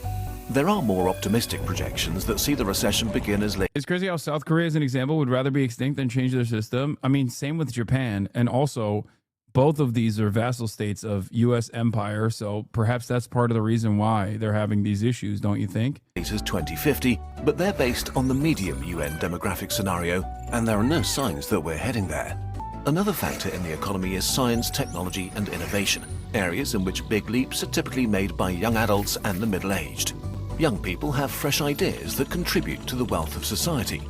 There are more optimistic projections that see the recession begin as late. It's crazy how South Korea, as an example, would rather be extinct than change their system. I mean, same with Japan. And also, both of these are vassal states of U.S. empire. So perhaps that's part of the reason why they're having these issues, don't you think? As 2050, but they're based on the medium UN demographic scenario, and there are no signs that we're heading there. Another factor in the economy is science, technology, and innovation, areas in which big leaps are typically made by young adults and the middle-aged. Young people have fresh ideas that contribute to the wealth of society.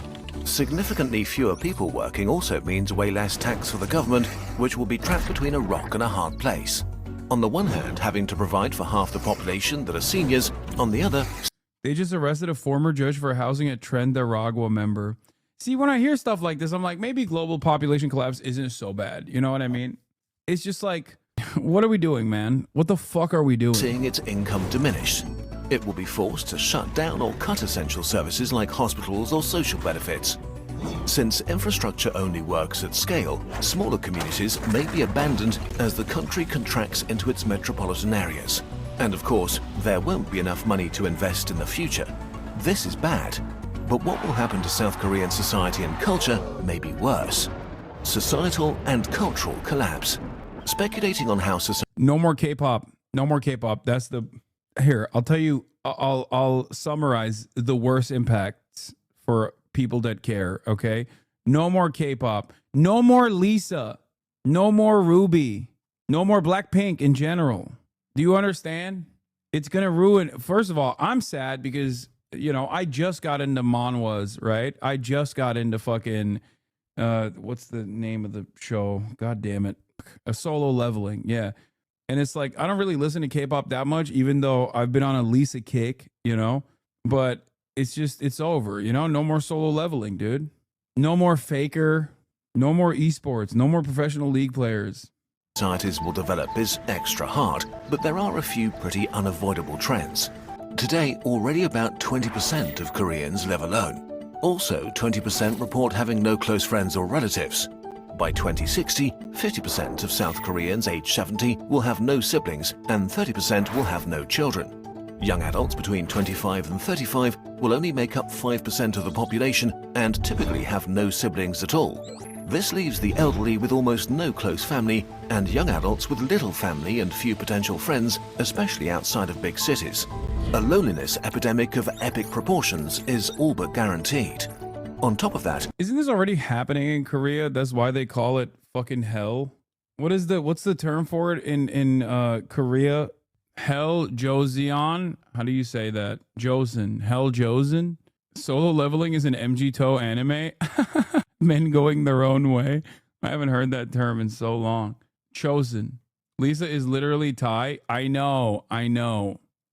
Significantly fewer people working also means way less tax for the government, which will be trapped between a rock and a hard place. On the one hand, having to provide for half the population that are seniors, on the other... They just arrested a former judge for housing a Tren-Daragua member. See, when I hear stuff like this, I'm like, maybe global population collapse isn't so bad. You know what I mean? It's just like, what are we doing, man? What the fuck are we doing? Seeing its income diminish. It will be forced to shut down or cut essential services like hospitals or social benefits. Since infrastructure only works at scale, smaller communities may be abandoned as the country contracts into its metropolitan areas. And of course, there won't be enough money to invest in the future. This is bad. But what will happen to South Korean society and culture may be worse. Societal and cultural collapse. Speculating on how society... No more K-pop. No more K-pop. That's the... Here, I'll tell you, I'll summarize the worst impacts for people that care, okay? No more K-pop. No more Lisa. No more Ruby. No more Blackpink in general. Do you understand? It's going to ruin... First of all, I'm sad because... You know, I just got into manhwas, right? I just got into fucking, what's the name of the show? God damn it. A Solo Leveling, yeah. And it's like, I don't really listen to K-pop that much, even though I've been on a Lisa kick, you know? But it's just, it's over, you know? No more Solo Leveling, dude. No more Faker. No more esports. No more professional league players. Societies will develop is extra hard, but there are a few pretty unavoidable trends. Today, already about 20% of Koreans live alone. Also, 20% report having no close friends or relatives. By 2060, 50% of South Koreans aged 70 will have no siblings and 30% will have no children. Young adults between 25 and 35 will only make up 5% of the population and typically have no siblings at all. This leaves the elderly with almost no close family and young adults with little family and few potential friends, especially outside of big cities. A loneliness epidemic of epic proportions is all but guaranteed. On top of that... Isn't this already happening in Korea? That's why they call it fucking hell. What's the term for it in Korea? Hell Joseon? How do you say that? Joseon. Hell Joseon? Solo Leveling is an MG-To anime? Men going their own way? I haven't heard that term in so long. Chosen. Lisa is literally Thai. I know.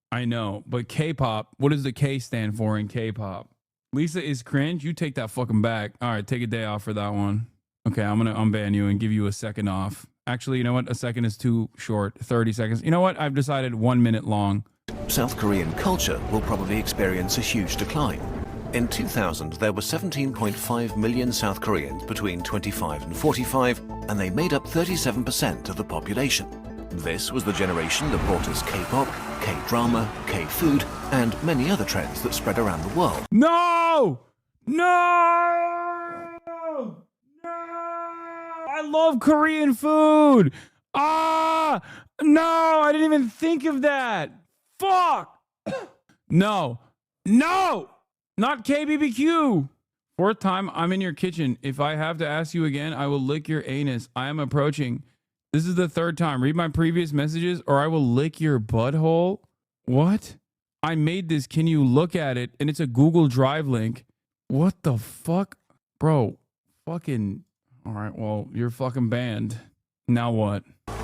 But K-pop, what does the K stand for in K-pop? Lisa is cringe. You take that fucking back. All right, take a day off for that one. Okay, I'm going to unban you and give you a second off. Actually, you know what? A second is too short. 30 seconds. You know what? I've decided 1 minute long. South Korean culture will probably experience a huge decline. In 2000, there were 17.5 million South Koreans between 25 and 45, and they made up 37% of the population. This was the generation that brought us K-pop, K-drama, K-food, and many other trends that spread around the world. No! I love Korean food! No! I didn't even think of that! Fuck! No! Not KBBQ! Fourth time, I'm in your kitchen. If I have to ask you again, I will lick your anus. I am approaching. This is the third time. Read my previous messages or I will lick your butthole. What? I made this. Can you look at it? And it's a Google Drive link. What the fuck? Bro, fucking... All right, well, you're fucking banned. Now what?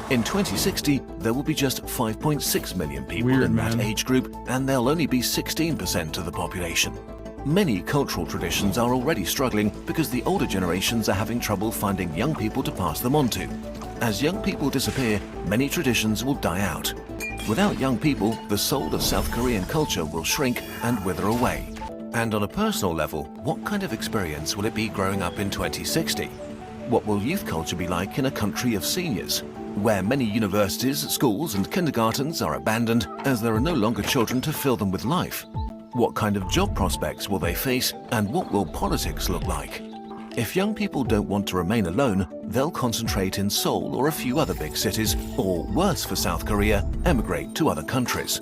In 2060, there will be just 5.6 million people in that age group, and they'll only be 16% of the population. Many cultural traditions are already struggling because the older generations are having trouble finding young people to pass them on to. As young people disappear, many traditions will die out. Without young people, the soul of South Korean culture will shrink and wither away. And on a personal level, what kind of experience will it be growing up in 2060? What will youth culture be like in a country of seniors, where many universities, schools and kindergartens are abandoned as there are no longer children to fill them with life? What kind of job prospects will they face, and what will politics look like? If young people don't want to remain alone, they'll concentrate in Seoul or a few other big cities, or worse for South Korea, emigrate to other countries.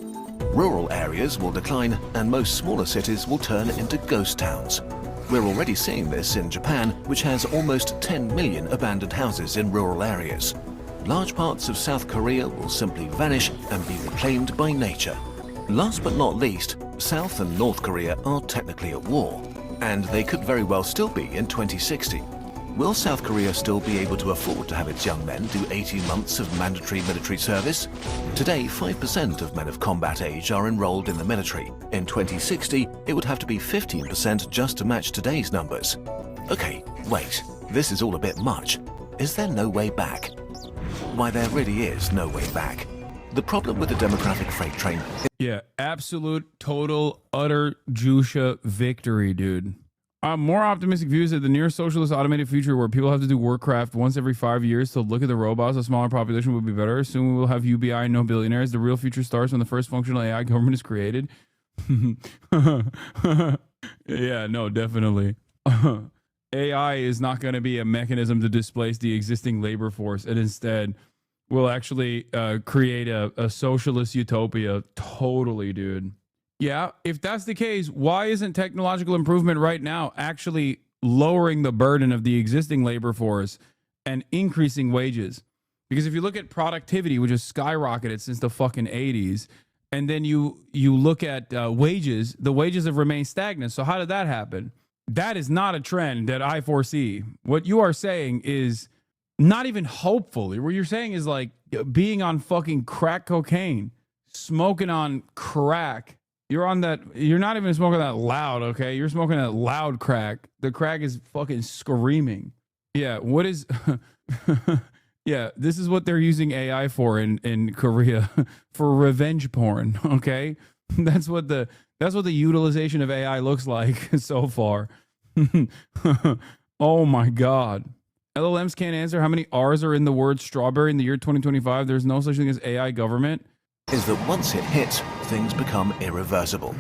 Rural areas will decline, and most smaller cities will turn into ghost towns. We're already seeing this in Japan, which has almost 10 million abandoned houses in rural areas. Large parts of South Korea will simply vanish and be reclaimed by nature. Last but not least, South and North Korea are technically at war, and they could very well still be in 2060. Will South Korea still be able to afford to have its young men do 18 months of mandatory military service? Today, 5% of men of combat age are enrolled in the military. In 2060, it would have to be 15% just to match today's numbers. Okay, wait, this is all a bit much. Is there no way back? Why, there really is no way back. The problem with the demographic freight train... Yeah, absolute, total, utter Jusha victory, dude. More optimistic views of the near socialist automated future where people have to do Warcraft once every 5 years to look at the robots. A smaller population would be better. Soon we will have UBI and no billionaires. The real future starts when the first functional AI government is created. Yeah, no, definitely. AI is not going to be a mechanism to displace the existing labor force. It instead will actually create a socialist utopia. Totally, dude. Yeah, if that's the case, why isn't technological improvement right now actually lowering the burden of the existing labor force and increasing wages? Because if you look at productivity, which has skyrocketed since the fucking 80s, and then you look at wages, the wages have remained stagnant. So how did that happen? That is not a trend that I foresee. What you are saying is not even hopeful. What you're saying is like being on fucking crack cocaine, smoking on crack. You're on that. You're not even smoking that loud, okay? You're smoking that loud crack. The crack is fucking screaming. Yeah, what is... Yeah, this is what they're using AI for in Korea, for revenge porn, okay? That's what the utilization of AI looks like so far. Oh my God. LLMs can't answer how many R's are in the word strawberry in the year 2025. There's no such thing as AI government. Is that once it hits, things become irreversible.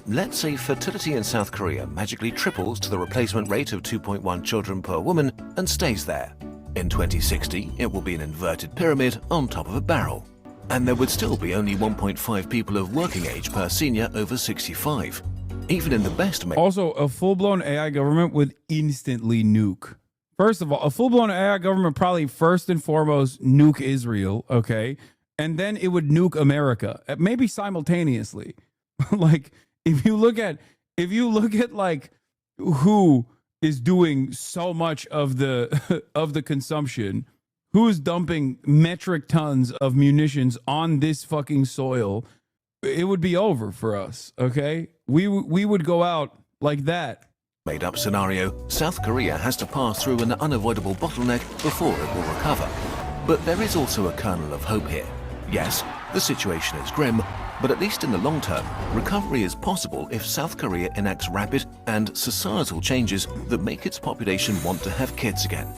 Let's say fertility in South Korea magically triples to the replacement rate of 2.1 children per woman and stays there. In 2060, it will be an inverted pyramid on top of a barrel. And there would still be only 1.5 people of working age per senior over 65. Even in the best... Also, a full-blown AI government would instantly nuke. First of all, a full-blown AI government probably first and foremost nuke Israel, okay? And then it would nuke America, maybe simultaneously. Like, if you look at like who is doing so much of the consumption, who's dumping metric tons of munitions on this fucking soil, it would be over for us, okay? We would go out like that. Made up scenario, South Korea has to pass through an unavoidable bottleneck before it will recover. But there is also a kernel of hope here. Yes, the situation is grim, but at least in the long term, recovery is possible if South Korea enacts rapid and societal changes that make its population want to have kids again.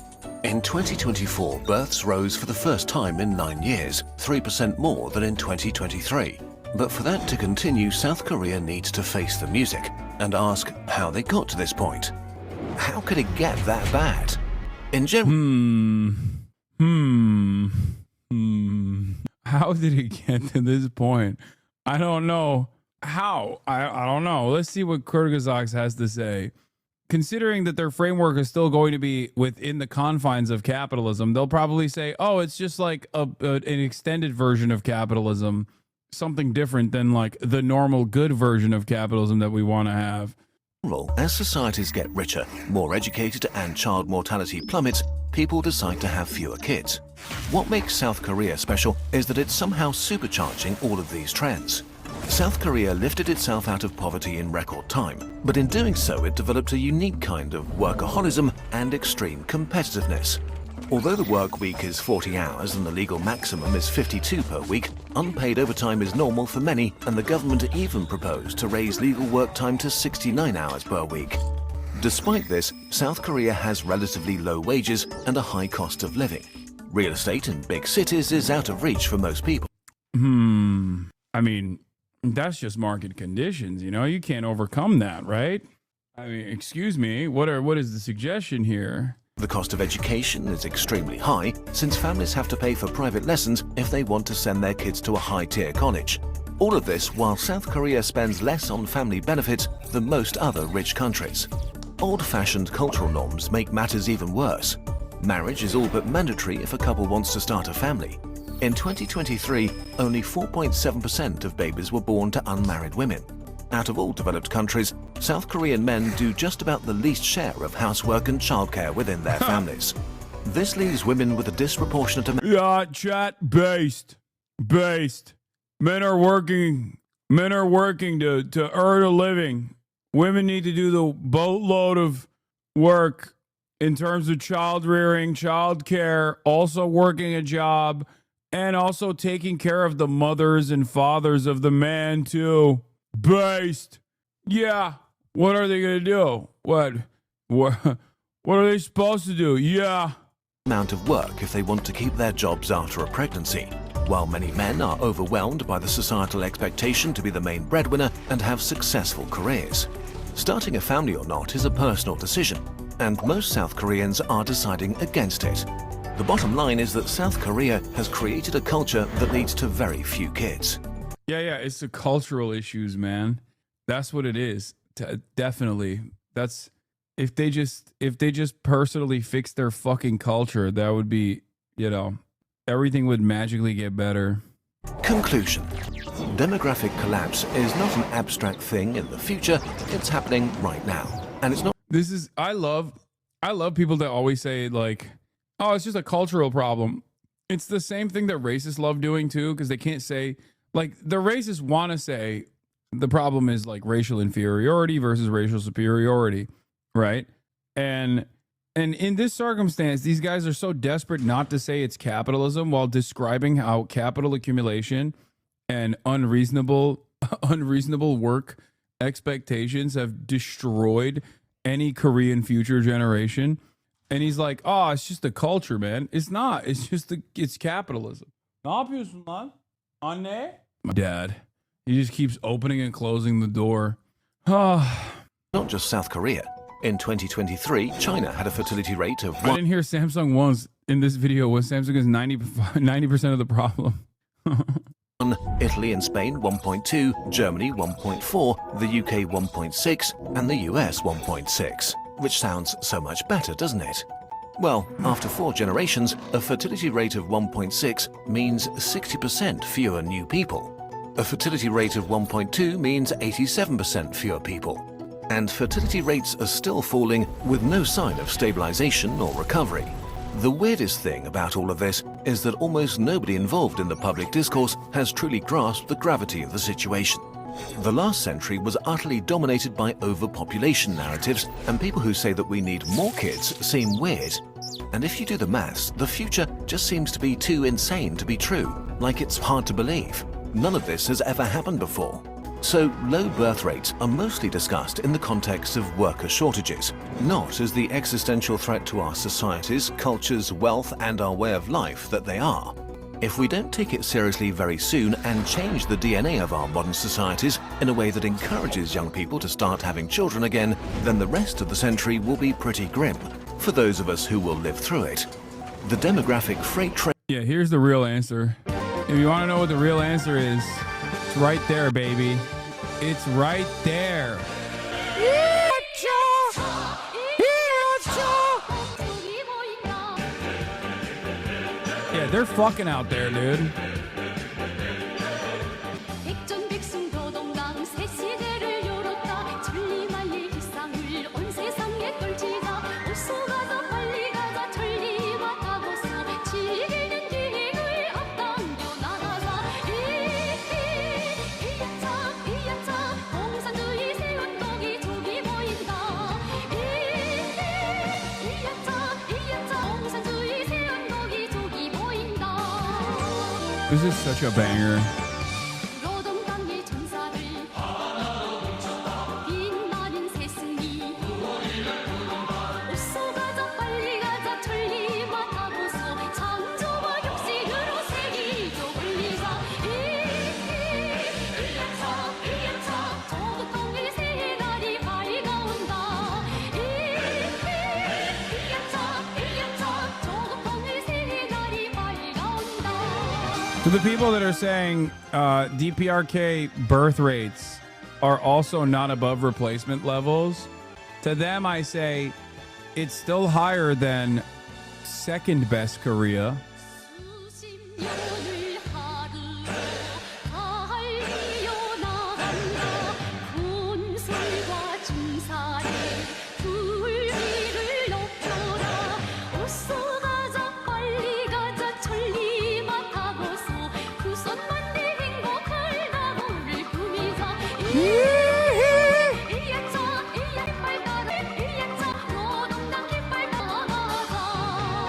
In 2024, births rose for the first time in 9 years, 3% more than in 2023. But for that to continue, South Korea needs to face the music and ask how they got to this point. How could it get that bad? In general... How did it get to this point? I don't know. How? I don't know. Let's see what Kyrgyzstan has to say. considering that their framework is still going to be within the confines of capitalism, they'll probably say, oh, it's just like an extended version of capitalism, something different than like the normal good version of capitalism that we want to have. As societies get richer, more educated, and child mortality plummets, people decide to have fewer kids. What makes South Korea special is that it's somehow supercharging all of these trends. South Korea lifted itself out of poverty in record time, but in doing so it developed a unique kind of workaholism and extreme competitiveness. Although the work week is 40 hours and the legal maximum is 52 per week, unpaid overtime is normal for many, and the government even proposed to raise legal work time to 69 hours per week. Despite this, South Korea has relatively low wages and a high cost of living. Real estate in big cities is out of reach for most people. I mean, that's just market conditions, you know? You can't overcome that, right? I mean, excuse me, what is the suggestion here? The cost of education is extremely high, since families have to pay for private lessons if they want to send their kids to a high-tier college. All of this while South Korea spends less on family benefits than most other rich countries. Old-fashioned cultural norms make matters even worse. Marriage is all but mandatory if a couple wants to start a family. In 2023, only 4.7% of babies were born to unmarried women. Out of all developed countries, South Korean men do just about the least share of housework and childcare within their families. This leaves women with a disproportionate amount. Yeah, chat based. Men are working to earn a living. Women need to do the boatload of work in terms of child rearing, child care, also working a job, and also taking care of the mothers and fathers of the man too. Based. Yeah. What are they going to do? What are they supposed to do? Yeah. Amount of work if they want to keep their jobs after a pregnancy, while many men are overwhelmed by the societal expectation to be the main breadwinner and have successful careers. Starting a family or not is a personal decision, and most South Koreans are deciding against it. The bottom line is that South Korea has created a culture that leads to very few kids. Yeah, it's the cultural issues, man. That's what it is. Definitely. That's if they just personally fix their fucking culture, that would be, you know, everything would magically get better. Conclusion. Demographic collapse is not an abstract thing in the future. It's happening right now. And it's not. I love people that always say like, oh, it's just a cultural problem. It's the same thing that racists love doing too, because they can't say, like, the racists want to say the problem is like racial inferiority versus racial superiority, right? And in this circumstance, these guys are so desperate not to say it's capitalism while describing how capital accumulation and unreasonable work expectations have destroyed any Korean future generation. And he's like, oh, it's just a culture, man. It's not. It's just it's capitalism. My dad, he just keeps opening and closing the door. Not just South Korea. In 2023, China had a fertility rate of I didn't hear Samsung once in this video. Was Samsung is 90% of the problem. Italy and Spain 1.2, Germany 1.4, the UK 1.6, and the US 1.6. Which sounds so much better, doesn't it? Well, after 4 generations, a fertility rate of 1.6 means 60% fewer new people. A fertility rate of 1.2 means 87% fewer people. And fertility rates are still falling with no sign of stabilization or recovery. The weirdest thing about all of this is that almost nobody involved in the public discourse has truly grasped the gravity of the situation. The last century was utterly dominated by overpopulation narratives, and people who say that we need more kids seem weird. And if you do the maths, the future just seems to be too insane to be true, like it's hard to believe. None of this has ever happened before. So low birth rates are mostly discussed in the context of worker shortages, not as the existential threat to our societies, cultures, wealth, and our way of life that they are. If we don't take it seriously very soon and change the DNA of our modern societies in a way that encourages young people to start having children again, then the rest of the century will be pretty grim for those of us who will live through it. The demographic freight train. Yeah, here's the real answer. If you want to know what the real answer is, it's right there, baby. It's right there. Yeah, Yeah, they're fucking out there, dude. This is such a banger. To the people that are saying DPRK birth rates are also not above replacement levels, to them I say it's still higher than second best Korea.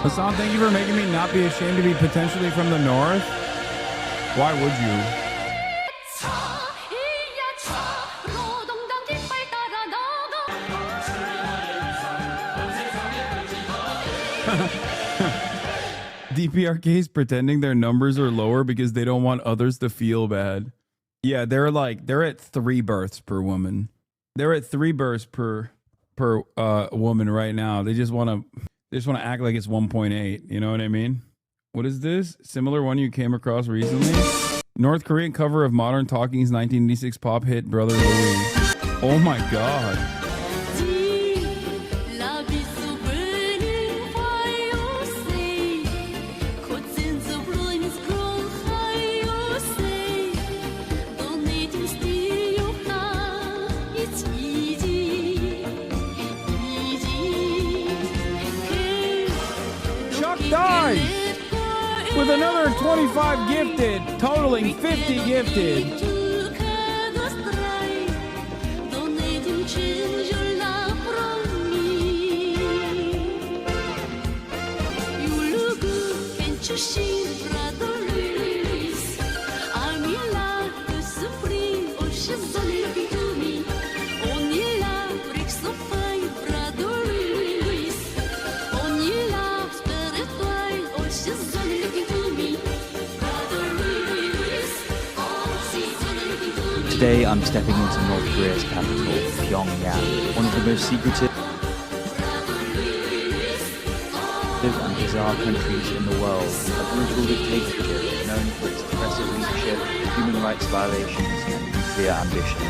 Hassan, thank you for making me not be ashamed to be potentially from the north. Why would you? DPRK is pretending their numbers are lower because they don't want others to feel bad. Yeah, they're at 3 births per woman. They're at 3 births per woman right now. They just want to act like it's 1.8. You know what I mean? What is this? Similar one you came across recently? North Korean cover of Modern Talking's 1986 pop hit Brother Louie. Oh my god. Dies with another 25 gifted, totaling 50 gifted. Today I'm stepping into North Korea's capital, Pyongyang, one of the most secretive and bizarre countries in the world, a brutal dictatorship known for its oppressive leadership, human rights violations, and nuclear ambitions.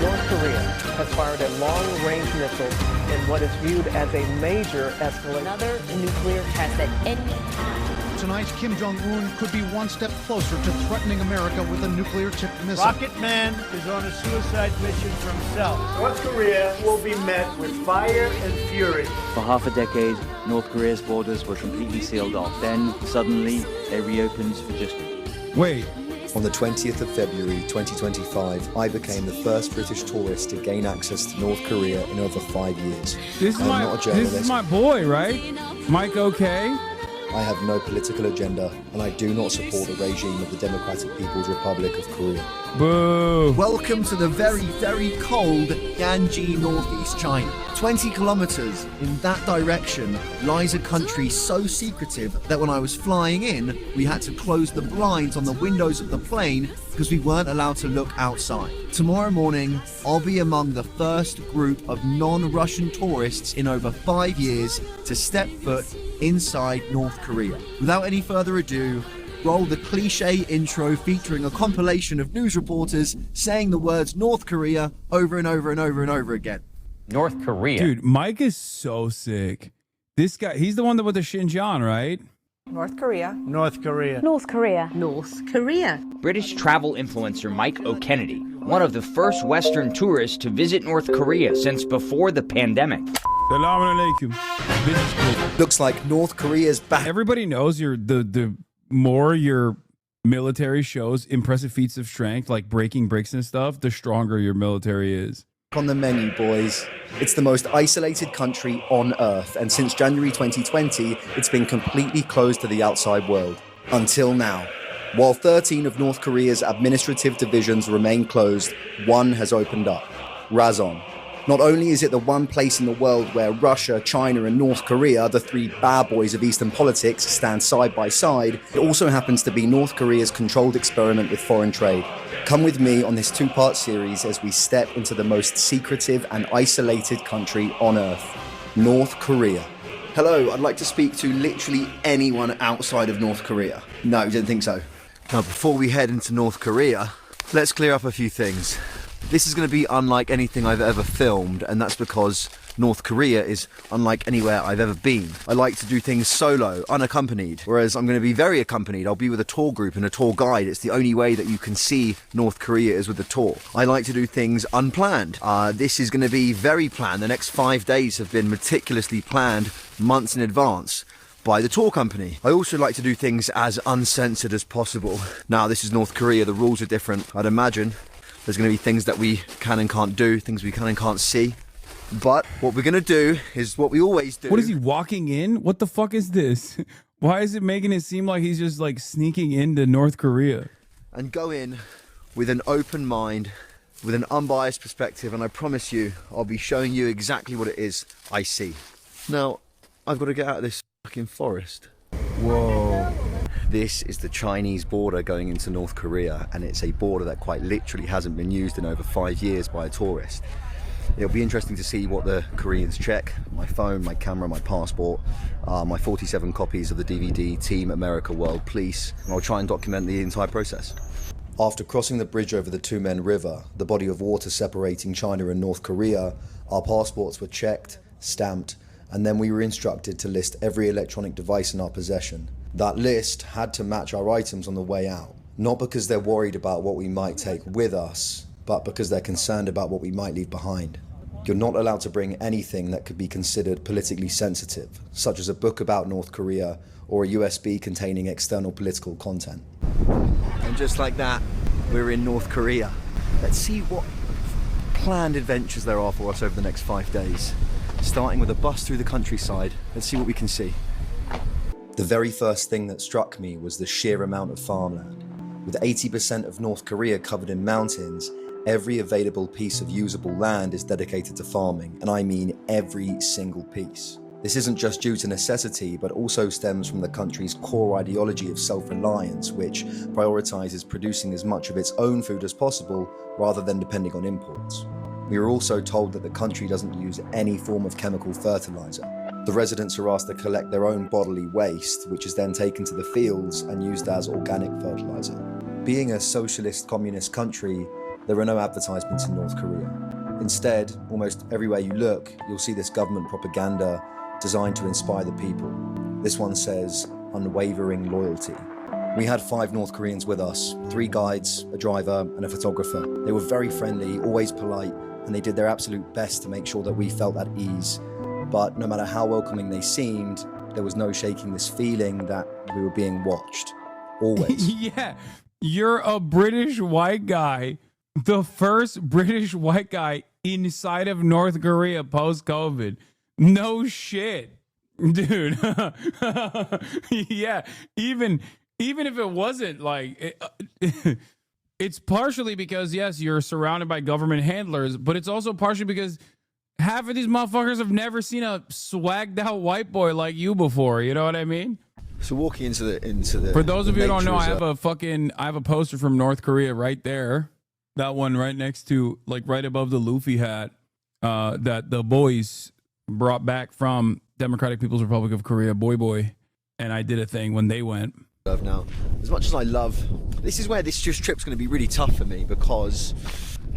North Korea has fired a long-range missile in what is viewed as a major escalation. Another nuclear test at any time. Tonight, Kim Jong-un could be one step closer to threatening America with a nuclear-tipped missile. Rocket Man is on a suicide mission for himself. North Korea will be met with fire and fury. For half a decade, North Korea's borders were completely sealed off. Then, suddenly, they reopened for just... Wait. On the 20th of February 2025, I became the first British tourist to gain access to North Korea in over 5 years. This is my boy, right? Mike OK? I have no political agenda, and I do not support the regime of the Democratic People's Republic of Korea. Boo! Welcome to the very, very cold Yanji, northeast China. 20 kilometers in that direction lies a country so secretive that when I was flying in, we had to close the blinds on the windows of the plane because we weren't allowed to look outside. Tomorrow morning, I'll be among the first group of non-Russian tourists in over 5 years to step foot inside North Korea. Without any further ado, roll the cliche intro featuring a compilation of news reporters saying the words North Korea over and over and over and over again. North Korea. Dude, Mike is so sick. This guy, he's the one that with the Xinjiang, right? North Korea. North Korea. North Korea. North Korea. British travel influencer Mike O'Kennedy, one of the first Western tourists to visit North Korea since before the pandemic. Assalamu alaikum. This is cool. Looks like North Korea's back. Everybody knows the more your military shows impressive feats of strength, like breaking bricks and stuff, the stronger your military is. On the menu, boys. It's the most isolated country on Earth, and since January 2020, it's been completely closed to the outside world. Until now. While 13 of North Korea's administrative divisions remain closed, one has opened up. Rason. Not only is it the one place in the world where Russia, China, and North Korea, the three bad boys of Eastern politics, stand side by side, it also happens to be North Korea's controlled experiment with foreign trade. Come with me on this two-part series as we step into the most secretive and isolated country on Earth, North Korea. Hello, I'd like to speak to literally anyone outside of North Korea. No, you didn't think so. Now, before we head into North Korea, let's clear up a few things. This is going to be unlike anything I've ever filmed, and that's because North Korea is unlike anywhere I've ever been. I like to do things solo, unaccompanied, whereas I'm going to be very accompanied. I'll be with a tour group and a tour guide. It's the only way that you can see North Korea is with a tour. I like to do things unplanned. This is going to be very planned. The next 5 days have been meticulously planned months in advance by the tour company. I also like to do things as uncensored as possible. Now, this is North Korea. The rules are different, I'd imagine. There's going to be things that we can and can't do, things we can and can't see. But what we're going to do is what we always do. What is he walking in? What the fuck is this? Why is it making it seem like he's just like sneaking into North Korea? And go in with an open mind, with an unbiased perspective, and I promise you, I'll be showing you exactly what it is I see. Now, I've got to get out of this fucking forest. Whoa. This is the Chinese border going into North Korea, and it's a border that quite literally hasn't been used in over 5 years by a tourist. It'll be interesting to see what the Koreans check. My phone, my camera, my passport, my 47 copies of the DVD Team America World Police, and I'll try and document the entire process. After crossing the bridge over the Tumen River, the body of water separating China and North Korea, our passports were checked, stamped, and then we were instructed to list every electronic device in our possession. That list had to match our items on the way out, not because they're worried about what we might take with us, but because they're concerned about what we might leave behind. You're not allowed to bring anything that could be considered politically sensitive, such as a book about North Korea or a USB containing external political content. And just like that, we're in North Korea. Let's see what planned adventures there are for us over the next 5 days. Starting with a bus through the countryside, let's see what we can see. The very first thing that struck me was the sheer amount of farmland. With 80% of North Korea covered in mountains, every available piece of usable land is dedicated to farming, and I mean every single piece. This isn't just due to necessity, but also stems from the country's core ideology of self-reliance, which prioritizes producing as much of its own food as possible rather than depending on imports. We were also told that the country doesn't use any form of chemical fertilizer. The residents are asked to collect their own bodily waste, which is then taken to the fields and used as organic fertilizer. Being a socialist communist country, there are no advertisements in North Korea. Instead, almost everywhere you look, you'll see this government propaganda designed to inspire the people. This one says, unwavering loyalty. We had 5 North Koreans with us, 3 guides, a driver, and a photographer. They were very friendly, always polite, and they did their absolute best to make sure that we felt at ease. But no matter how welcoming they seemed, there was no shaking this feeling that we were being watched. Always. Yeah, you're a British white guy. The first British white guy inside of North Korea post-COVID. No shit, dude. Yeah, even if it wasn't like, it's partially because, yes, you're surrounded by government handlers, but it's also partially because half of these motherfuckers have never seen a swagged out white boy like you before. You know what I mean? So walking into the For those of you who don't know, I have a poster from North Korea right there. That one right next to, like right above the Luffy hat, that the boys brought back from Democratic People's Republic of Korea, boy. And I did a thing when they went. Now, as much as I love, this is where this trip's going to be really tough for me, because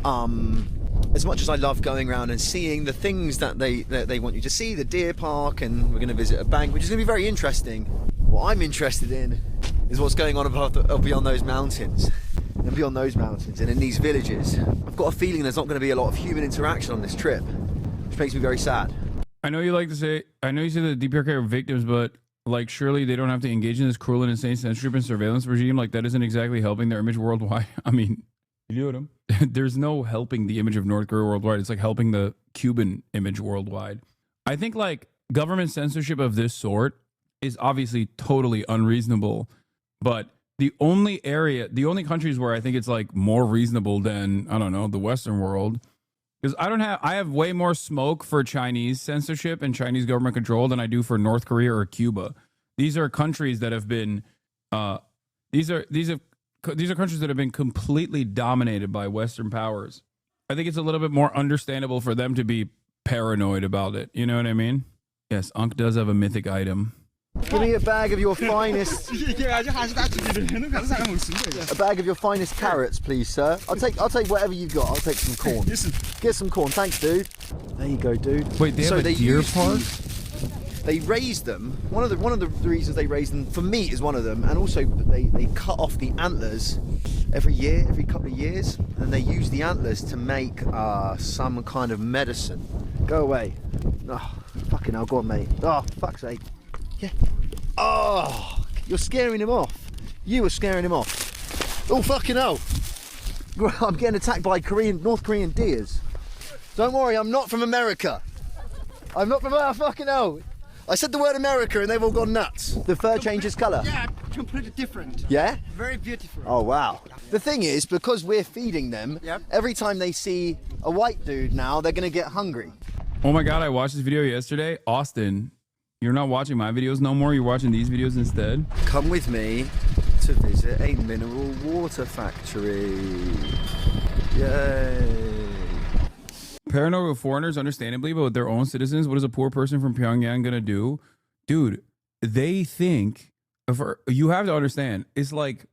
as much as I love going around and seeing the things that they want you to see, the deer park, and we're going to visit a bank, which is going to be very interesting, What I'm interested in is what's going on beyond those mountains. And beyond those mountains and in these villages. I've got a feeling there's not going to be a lot of human interaction on this trip, which makes me very sad. I know you say that the DPRK are victims, but like surely they don't have to engage in this cruel and insane censorship and surveillance regime. Like that isn't exactly helping their image worldwide. I mean, there's no helping the image of North Korea worldwide. It's like helping the Cuban image worldwide. I think like government censorship of this sort is obviously totally unreasonable, but the only countries where I think it's like more reasonable than, I don't know, the Western world, because I have way more smoke for Chinese censorship and Chinese government control than I do for North Korea or Cuba. These are countries that have been, these are countries that have been completely dominated by Western powers. I think it's a little bit more understandable for them to be paranoid about it. You know what I mean? Yes, Unc does have a mythic item. Give me a bag of your finest. A bag of your finest carrots, please, sir. I'll take whatever you've got. I'll take some corn. Get some corn, thanks, dude. There you go, dude. Wait, they have a deer park? They raise them. One of the reasons they raise them for meat is one of them, and also they cut off the antlers every couple of years, and they use the antlers to make some kind of medicine. Go away. Oh, fucking hell, go on, mate. Oh, fuck's sake. Yeah. Oh, you're scaring him off. You were scaring him off. Oh, fucking hell. I'm getting attacked by North Korean deers. Don't worry, I'm not from America. I'm not from fucking hell. I said the word America and they've all gone nuts. The fur changes colour. Yeah, completely different. Yeah? Very beautiful. Oh, wow. The thing is, because we're feeding them, every time they see a white dude now, they're going to get hungry. Oh my God, I watched this video yesterday. Austin, you're not watching my videos no more. You're watching these videos instead. Come with me to visit a mineral water factory. Yay. Paranoid with foreigners, understandably, but with their own citizens, what is a poor person from Pyongyang gonna do? Dude, they think, you have to understand, it's like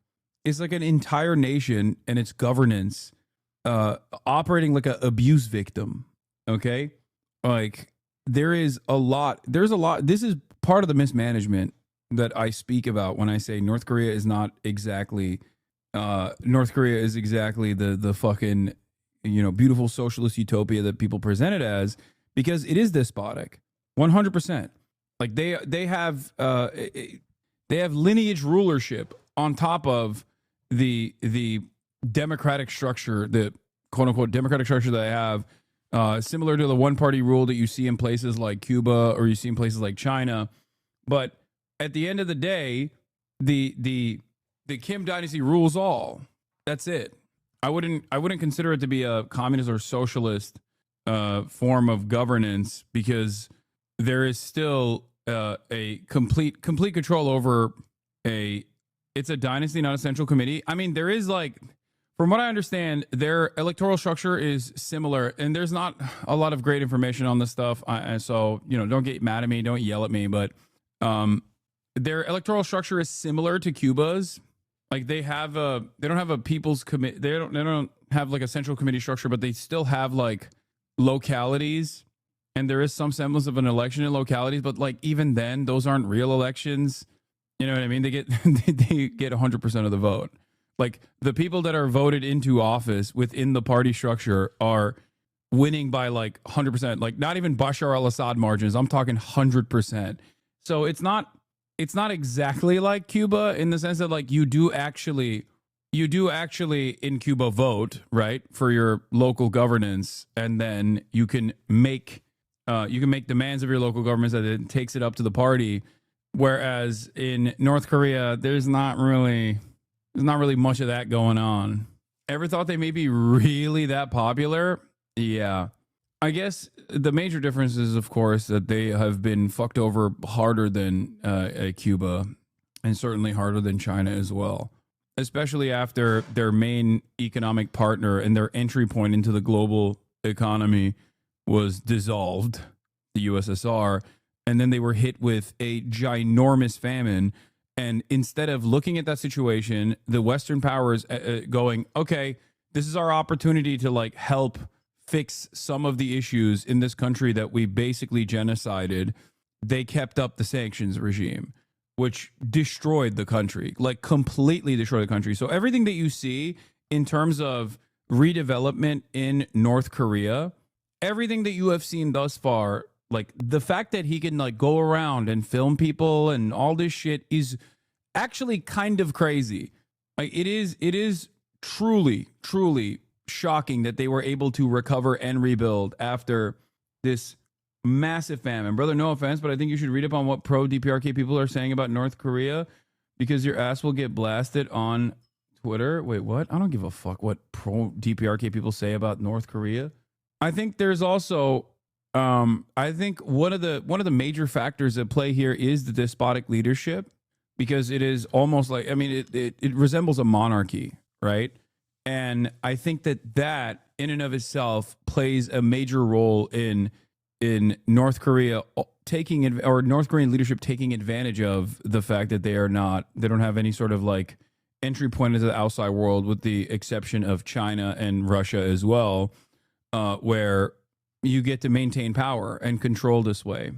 an entire nation and its governance operating like an abuse victim. Okay, like there's a lot. This is part of the mismanagement that I speak about when I say North Korea is not exactly the fucking, you know, beautiful socialist utopia that people present it as, because it is despotic 100%. Like they have lineage rulership on top of the democratic structure, the quote unquote democratic structure that they have, similar to the one party rule that you see in places like Cuba or you see in places like China. But at the end of the day, the Kim dynasty rules all. That's it. I wouldn't consider it to be a communist or socialist form of governance, because there is still a complete control over it's a dynasty, not a central committee. I mean, there is, like, from what I understand, their electoral structure is similar, and there's not a lot of great information on this stuff. So, you know, don't get mad at me, don't yell at me, but their electoral structure is similar to Cuba's. Like they don't have a people's committee. They don't have like a central committee structure, but they still have like localities, and there is some semblance of an election in localities. But like even then, those aren't real elections. You know what I mean? They get 100% of the vote. Like the people that are voted into office within the party structure are winning by like 100%. Like not even Bashar al-Assad margins. I'm talking 100%. So it's not exactly like Cuba in the sense that like you do actually in Cuba vote, right, for your local governance, and then you can make demands of your local governments that it takes it up to the party. Whereas in North Korea, there's not really much of that going on. Ever thought they may be really that popular? Yeah. I guess the major difference is, of course, that they have been fucked over harder than Cuba, and certainly harder than China as well, especially after their main economic partner and their entry point into the global economy was dissolved, the USSR, and then they were hit with a ginormous famine. And instead of looking at that situation, the Western powers going, okay, this is our opportunity to like help fix some of the issues in this country that we basically genocided, they kept up the sanctions regime. which destroyed the country, like completely destroyed the country. So everything that you see in terms of redevelopment in North Korea, everything that you have seen thus far, like the fact that he can like go around and film people and all this shit is actually kind of crazy. Like it is truly shocking that they were able to recover and rebuild after this massive famine. Brother, no offense, but I think you should read up on what pro DPRK people are saying about North Korea, because your ass will get blasted on Twitter. Wait, what? I don't give a fuck what pro DPRK people say about North Korea. I think there's also I think one of the major factors at play here is the despotic leadership, because it is almost like, I mean, it resembles a monarchy, right? And I think that in and of itself plays a major role in North Korea taking, or North Korean leadership taking advantage of the fact that they don't have any sort of like entry point into the outside world, with the exception of China and Russia as well, where you get to maintain power and control this way.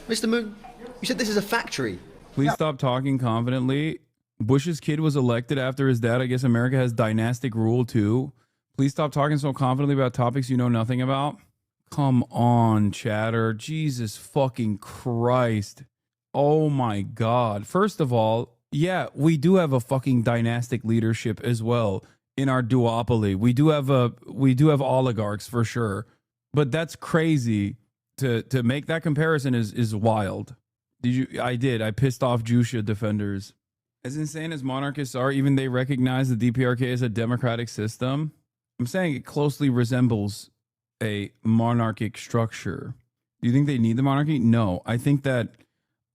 Mr. Moon, you said this is a factory. Please stop talking confidently. Bush's kid was elected after his dad. I guess America has dynastic rule too. Please stop talking so confidently about topics you know nothing about. Come on, chatter. Jesus fucking Christ. Oh my God. First of all, yeah, we do have a fucking dynastic leadership as well in our duopoly. We do have oligarchs for sure. But that's crazy to make that comparison is wild. I pissed off Jusha defenders. As insane as monarchists are, even they recognize the DPRK as a democratic system. I'm saying it closely resembles a monarchic structure. Do you think they need the monarchy? No. I think that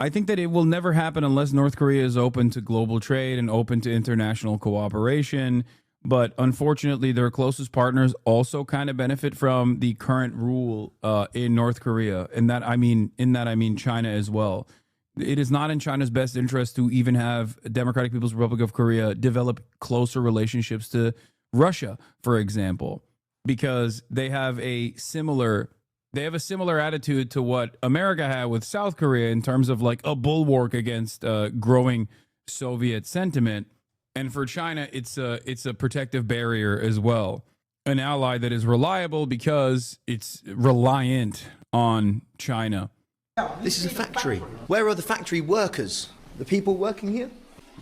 it will never happen unless North Korea is open to global trade and open to international cooperation. But unfortunately, their closest partners also kind of benefit from the current rule in North Korea. In that I mean China as well. It is not in China's best interest to even have Democratic People's Republic of Korea develop closer relationships to Russia, for example, because they have a similar attitude to what America had with South Korea in terms of like a bulwark against growing Soviet sentiment. And for China, it's a protective barrier as well. An ally that is reliable because it's reliant on China. This is a factory. Where are the factory workers? The people working here?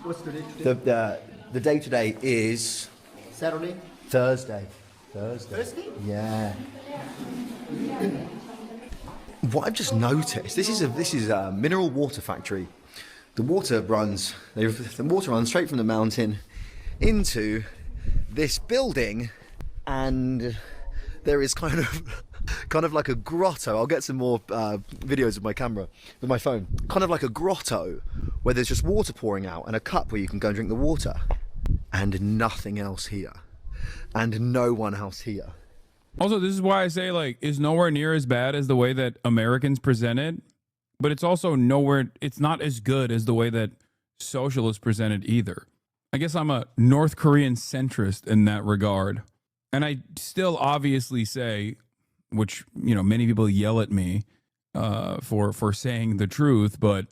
What's the day today? The day today is Saturday? Thursday. Thursday? Yeah. What I've just noticed, this is a mineral water factory. The water runs straight from the mountain into this building, and there is kind of like a grotto. I'll get some more videos with my phone. Kind of like a grotto where there's just water pouring out and a cup where you can go and drink the water, and nothing else here, and no one else here. Also, this is why I say like it's nowhere near as bad as the way that Americans present it. But it's also it's not as good as the way that socialists presented either. I guess I'm a North Korean centrist in that regard. And I still obviously say, which, you know, many people yell at me for saying the truth, but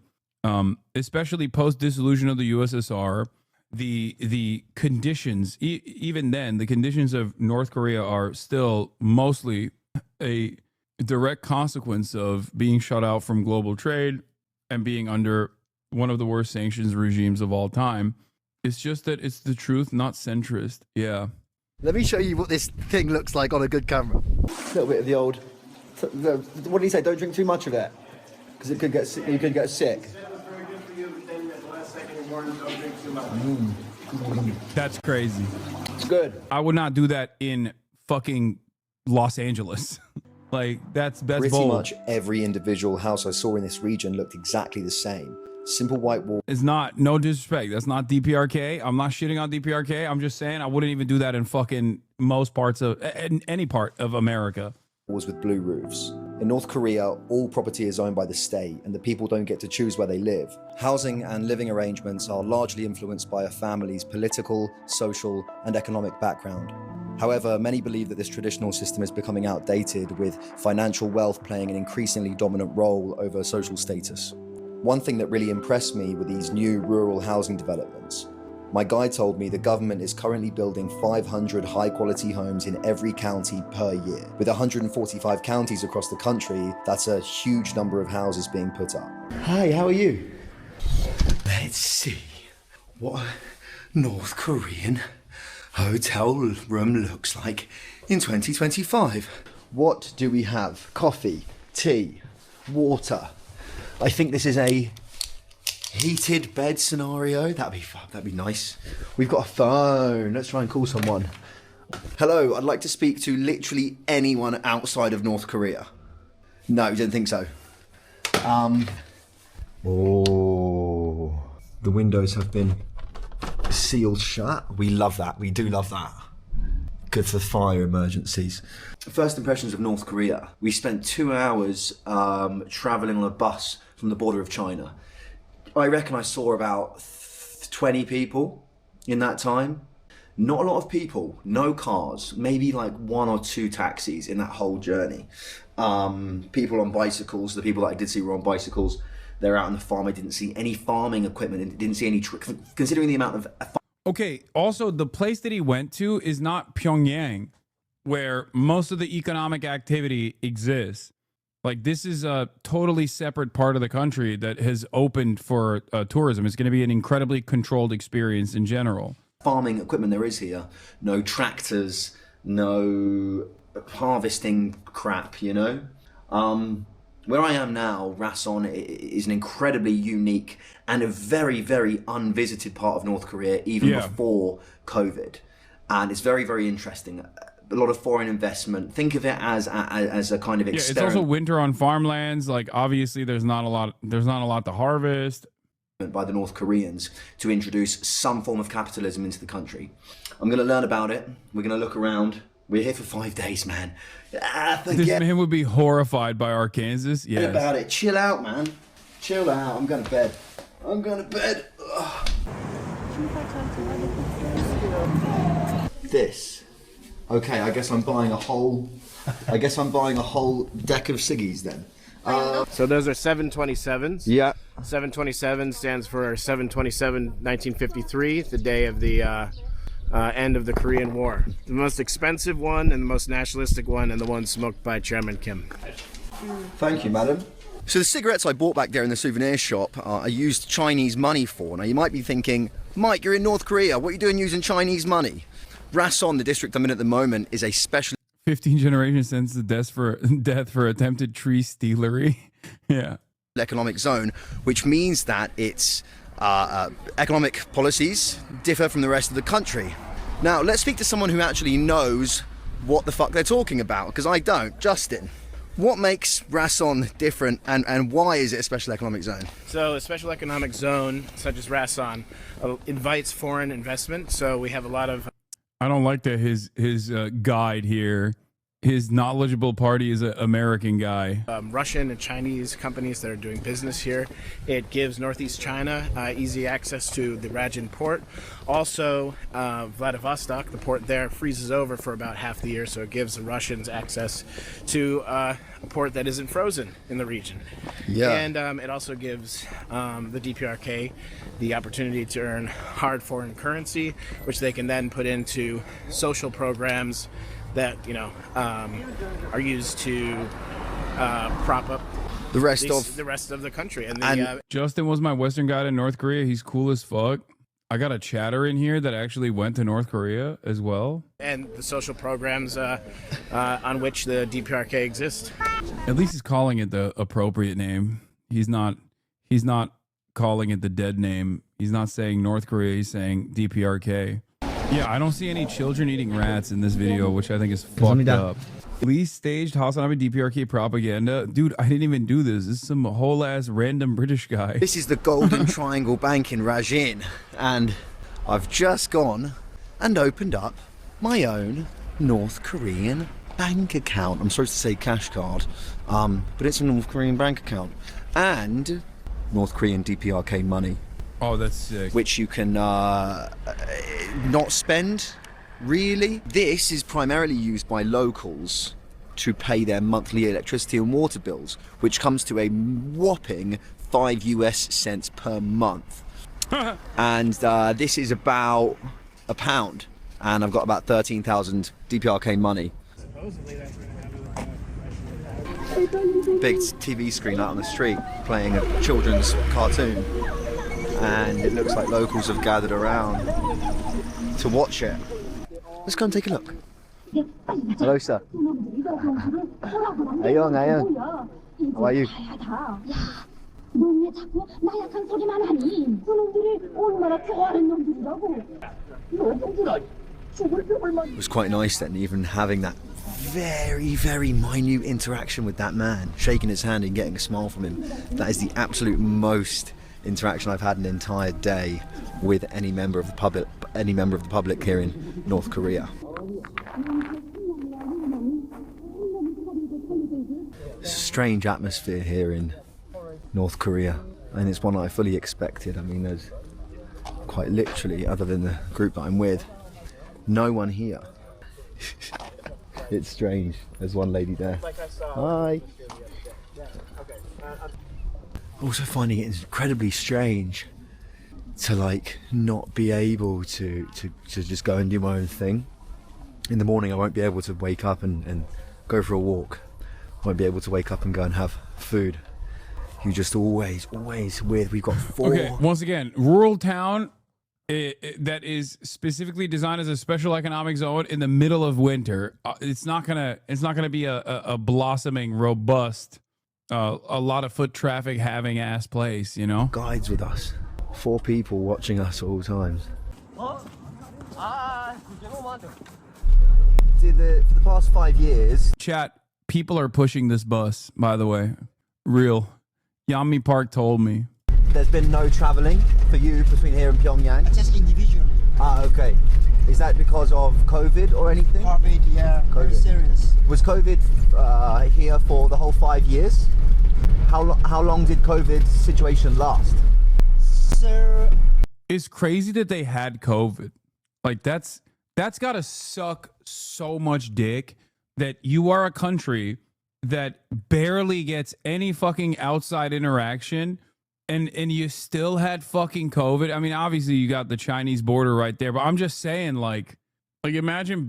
especially post-dissolution of the USSR, the conditions, even then, the conditions of North Korea are still mostly a direct consequence of being shut out from global trade and being under one of the worst sanctions regimes of all time. It's just that it's the truth, not centrist. Yeah. Let me show you what this thing looks like on a good camera. A little bit of the old. What did he say? Don't drink too much of it, because you could get sick. That's crazy. It's good. I would not do that in fucking Los Angeles. Like, that's Pretty bold. much every individual house I saw in this region looked exactly the same. Simple white wall. It's not, no disrespect. That's not DPRK. I'm not shitting on DPRK. I'm just saying I wouldn't even do that in fucking most parts of, any part of America. Walls with blue roofs. In North Korea, all property is owned by the state and the people don't get to choose where they live. Housing and living arrangements are largely influenced by a family's political, social, and economic background. However, many believe that this traditional system is becoming outdated, with financial wealth playing an increasingly dominant role over social status. One thing that really impressed me were these new rural housing developments. My guide told me the government is currently building 500 high-quality homes in every county per year. With 145 counties across the country, that's a huge number of houses being put up. Hi, how are you? Let's see what a North Korean hotel room looks like in 2025. What do we have? Coffee, tea, water. I think this is a heated bed scenario. That'd be fun. That'd be nice. We've got a phone. Let's try and call someone. Hello, I'd like to speak to literally anyone outside of North Korea. No, you don't think so? Oh, the windows have been sealed shut. We love that. We do love that. Good for fire emergencies. First impressions of North Korea. We spent 2 hours traveling on a bus from the border of China. I reckon I saw about 20 people in that time. Not a lot of people, no cars, maybe like 1 or 2 taxis in that whole journey. People on bicycles, the people that I did see were on bicycles. They're out on the farm. I didn't see any farming equipment, didn't see any, considering the amount of... Okay, also the place that he went to is not Pyongyang, where most of the economic activity exists. Like, this is a totally separate part of the country that has opened for tourism. It's going to be an incredibly controlled experience in general. Farming equipment there is here. No tractors, no harvesting crap, you know? Where I am now, Rason, is an incredibly unique and a very, very unvisited part of North Korea, even before COVID. And it's very, very interesting. A lot of foreign investment. Think of it as a kind of experiment. Yeah, it's also winter on farmlands. Like, obviously, there's not a lot to harvest. By the North Koreans to introduce some form of capitalism into the country. I'm going to learn about it. We're going to look around. We're here for 5 days, man. This man would be horrified by Arkansas. Yeah. Forget about it. Chill out, man. Chill out. I'm going to bed. I'm going to bed. Ugh. This. Okay, I guess I'm buying a whole deck of ciggies then. So those are 727s. Yeah. 727 stands for 7/27/1953, the day of the end of the Korean War. The most expensive one and the most nationalistic one, and the one smoked by Chairman Kim. Thank you, madam. So the cigarettes I bought back there in the souvenir shop, I used Chinese money for. Now you might be thinking, Mike, you're in North Korea. What are you doing using Chinese money? Rason, the district I'm in at the moment, is a special 15 generations since the death for attempted tree stealery. Yeah. Economic zone, which means that its economic policies differ from the rest of the country. Now, let's speak to someone who actually knows what the fuck they're talking about, because I don't. Justin, what makes Rason different, and why is it a special economic zone? So a special economic zone, such as Rason, invites foreign investment. So we have a lot of... I don't like that his guide here, his knowledgeable party is an American guy. Russian and Chinese companies that are doing business here. It gives Northeast China easy access to the Rajin port. Also, Vladivostok, the port there, freezes over for about half the year, so it gives the Russians access to a port that isn't frozen in the region. Yeah. And it also gives the DPRK the opportunity to earn hard foreign currency, which they can then put into social programs that are used to prop up the rest of the country. And Justin was my Western guide in North Korea. He's cool as fuck. I got a chatter in here that actually went to North Korea as well. And the social programs on which the DPRK exists. At least he's calling it the appropriate name. He's not calling it the dead name. He's not saying North Korea. He's saying DPRK. Yeah, I don't see any children eating rats in this video, which I think is fucked up. Lee staged Hasanabe DPRK propaganda. Dude, I didn't even do this. This is some whole ass random British guy. This is the Golden Triangle Bank in Rajin, and I've just gone and opened up my own North Korean bank account. I'm supposed to say cash card, but it's a North Korean bank account and North Korean DPRK money. Oh, that's sick. Which you can not spend, really. This is primarily used by locals to pay their monthly electricity and water bills, which comes to a whopping 5 US cents per month. And this is about £1, and I've got about 13,000 DPRK money. Big TV screen out on the street playing a children's cartoon, and it looks like locals have gathered around to watch it. Let's go and take a look. Hello, sir. Ayong, ayong. How are you? It was quite nice then, even having that very, very minute interaction with that man, shaking his hand and getting a smile from him. That is the absolute most interaction I've had an entire day with any member of the public here in North Korea. It's a strange atmosphere here in North Korea, and it's one I fully expected. I mean, there's quite literally, other than the group that I'm with, no one here. It's strange. There's one lady there. Hi. Also finding it incredibly strange to not be able to just go and do my own thing. In the morning I won't be able to wake up and go for a walk. I won't be able to wake up and go and have food. You just always with. We've got 4. Okay, once again, rural town that is specifically designed as a special economic zone in the middle of winter. It's not gonna be a blossoming, robust, a lot of foot traffic having ass place. You know, guides with us, 4 people watching us at all times. For the past 5 years, chat. People are pushing this bus. By the way, real. Yami Park told me. There's been no travelling for you between here and Pyongyang? Just individually. Ah, okay. Is that because of COVID or anything? COVID, yeah. COVID. Very serious. Was COVID here for the whole 5 years? How long did COVID situation last? Sir, it's crazy that they had COVID. Like that's gotta suck so much dick that you are a country that barely gets any fucking outside interaction. And you still had fucking COVID. I mean, obviously you got the Chinese border right there, but I'm just saying, like imagine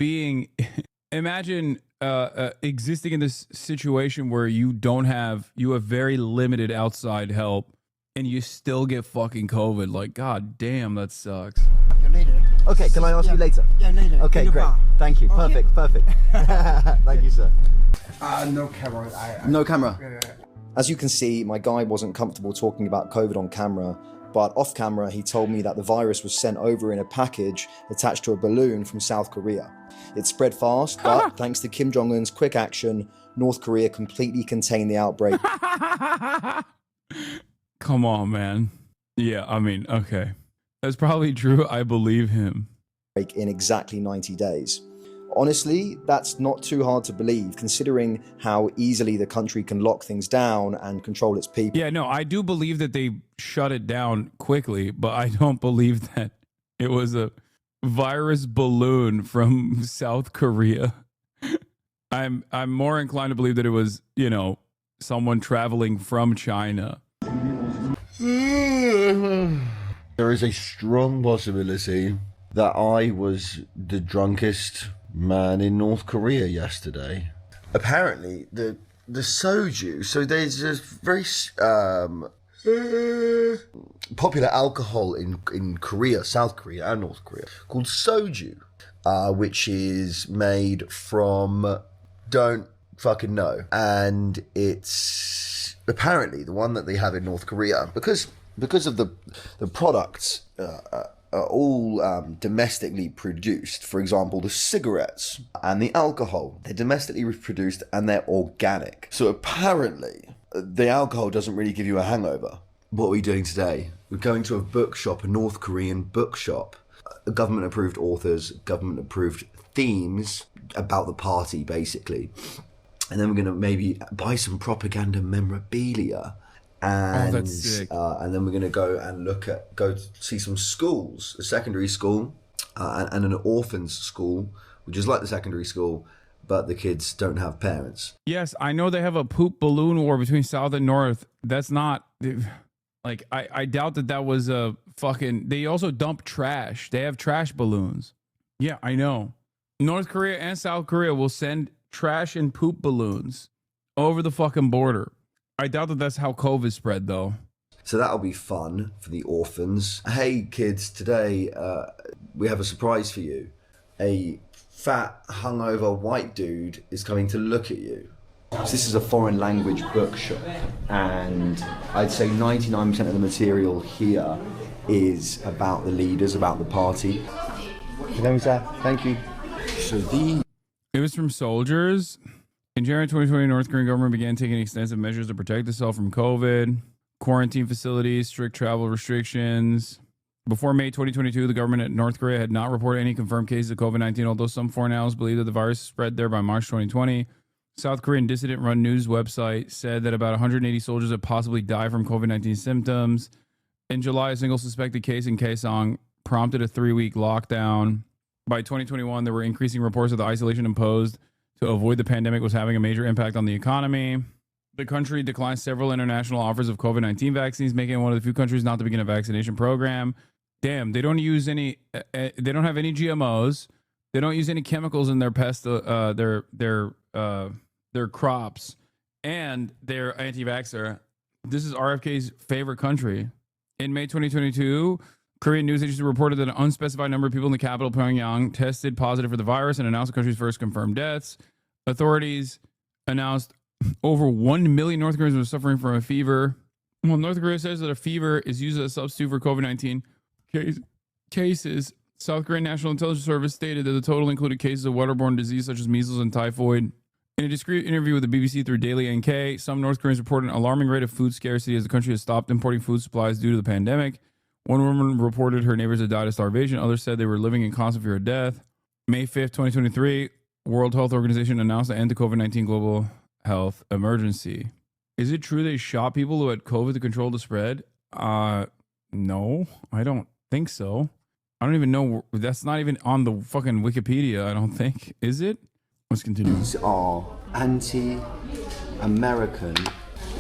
existing in this situation where you have very limited outside help, and you still get fucking COVID. Like, god damn, that sucks. Later. Okay, can I ask you later? Yeah, later. Okay, great. Thank you. Okay. Perfect. Thank you, sir. No camera. No camera. Yeah. As you can see, my guy wasn't comfortable talking about COVID on camera, but off camera he told me that the virus was sent over in a package attached to a balloon from South Korea. It spread fast, but thanks to Kim Jong-un's quick action, North Korea completely contained the outbreak. Come on, man. Yeah, I mean, okay. That's probably true. I believe him. In exactly 90 days. Honestly, that's not too hard to believe, considering how easily the country can lock things down and control its people. Yeah, no, I do believe that they shut it down quickly, but I don't believe that it was a virus balloon from South Korea. I'm more inclined to believe that it was, someone traveling from China. There is a strong possibility that I was the drunkest man in North Korea yesterday. Apparently, the soju. So there's a very popular alcohol in Korea, South Korea and North Korea, called soju, which is made from don't fucking know, and it's apparently the one that they have in North Korea because of the products. Are all domestically produced. For example, the cigarettes and the alcohol, they're domestically produced and they're organic. So apparently, the alcohol doesn't really give you a hangover. What are we doing today? We're going to a bookshop, a North Korean bookshop. Government-approved authors, government-approved themes about the party, basically. And then we're going to maybe buy some propaganda memorabilia. And, that's sick. And then we're going to go see some schools, a secondary school and an orphans school, which is like the secondary school, but the kids don't have parents. Yes, I know they have a poop balloon war between South and North. That's not... Like, I doubt that was a fucking... They also dump trash. They have trash balloons. Yeah, I know. North Korea and South Korea will send trash and poop balloons over the fucking border. I doubt that that's how COVID spread, though. So that'll be fun for the orphans. Hey, kids, today we have a surprise for you. A fat, hungover white dude is coming to look at you. So this is a foreign language bookshop, and I'd say 99% of the material here is about the leaders, about the party. Thank you. So It was from soldiers. In January 2020, North Korean government began taking extensive measures to protect itself from COVID, quarantine facilities, strict travel restrictions. Before May 2022, the government at North Korea had not reported any confirmed cases of COVID-19, although some foreign analysts believe that the virus spread there by March 2020. South Korean dissident-run news website said that about 180 soldiers had possibly died from COVID-19 symptoms. In July, a single suspected case in Kaesong prompted a 3-week lockdown. By 2021, there were increasing reports that the isolation imposed to avoid the pandemic was having a major impact on the economy. The country declined several international offers of COVID-19 vaccines, making it one of the few countries not to begin a vaccination program. Damn, they don't use any. They don't have any GMOs. They don't use any chemicals in their their crops, and they're anti-vaxxer. This is RFK's favorite country. In May 2022, Korean news agency reported that an unspecified number of people in the capital, Pyongyang, tested positive for the virus and announced the country's first confirmed deaths. Authorities announced over 1 million North Koreans were suffering from a fever. Well, North Korea says that a fever is used as a substitute for COVID-19 cases. South Korean National Intelligence Service stated that the total included cases of waterborne disease such as measles and typhoid. In a discreet interview with the BBC through Daily NK, some North Koreans reported an alarming rate of food scarcity as the country has stopped importing food supplies due to the pandemic. One woman reported her neighbors had died of starvation. Others said they were living in constant fear of death. May 5th, 2023, World Health Organization announced the end to COVID-19 global health emergency. Is it true they shot people who had COVID to control the spread? No, I don't think so. I don't even know. That's not even on the fucking Wikipedia, I don't think. Is it? Let's continue. these are anti-American.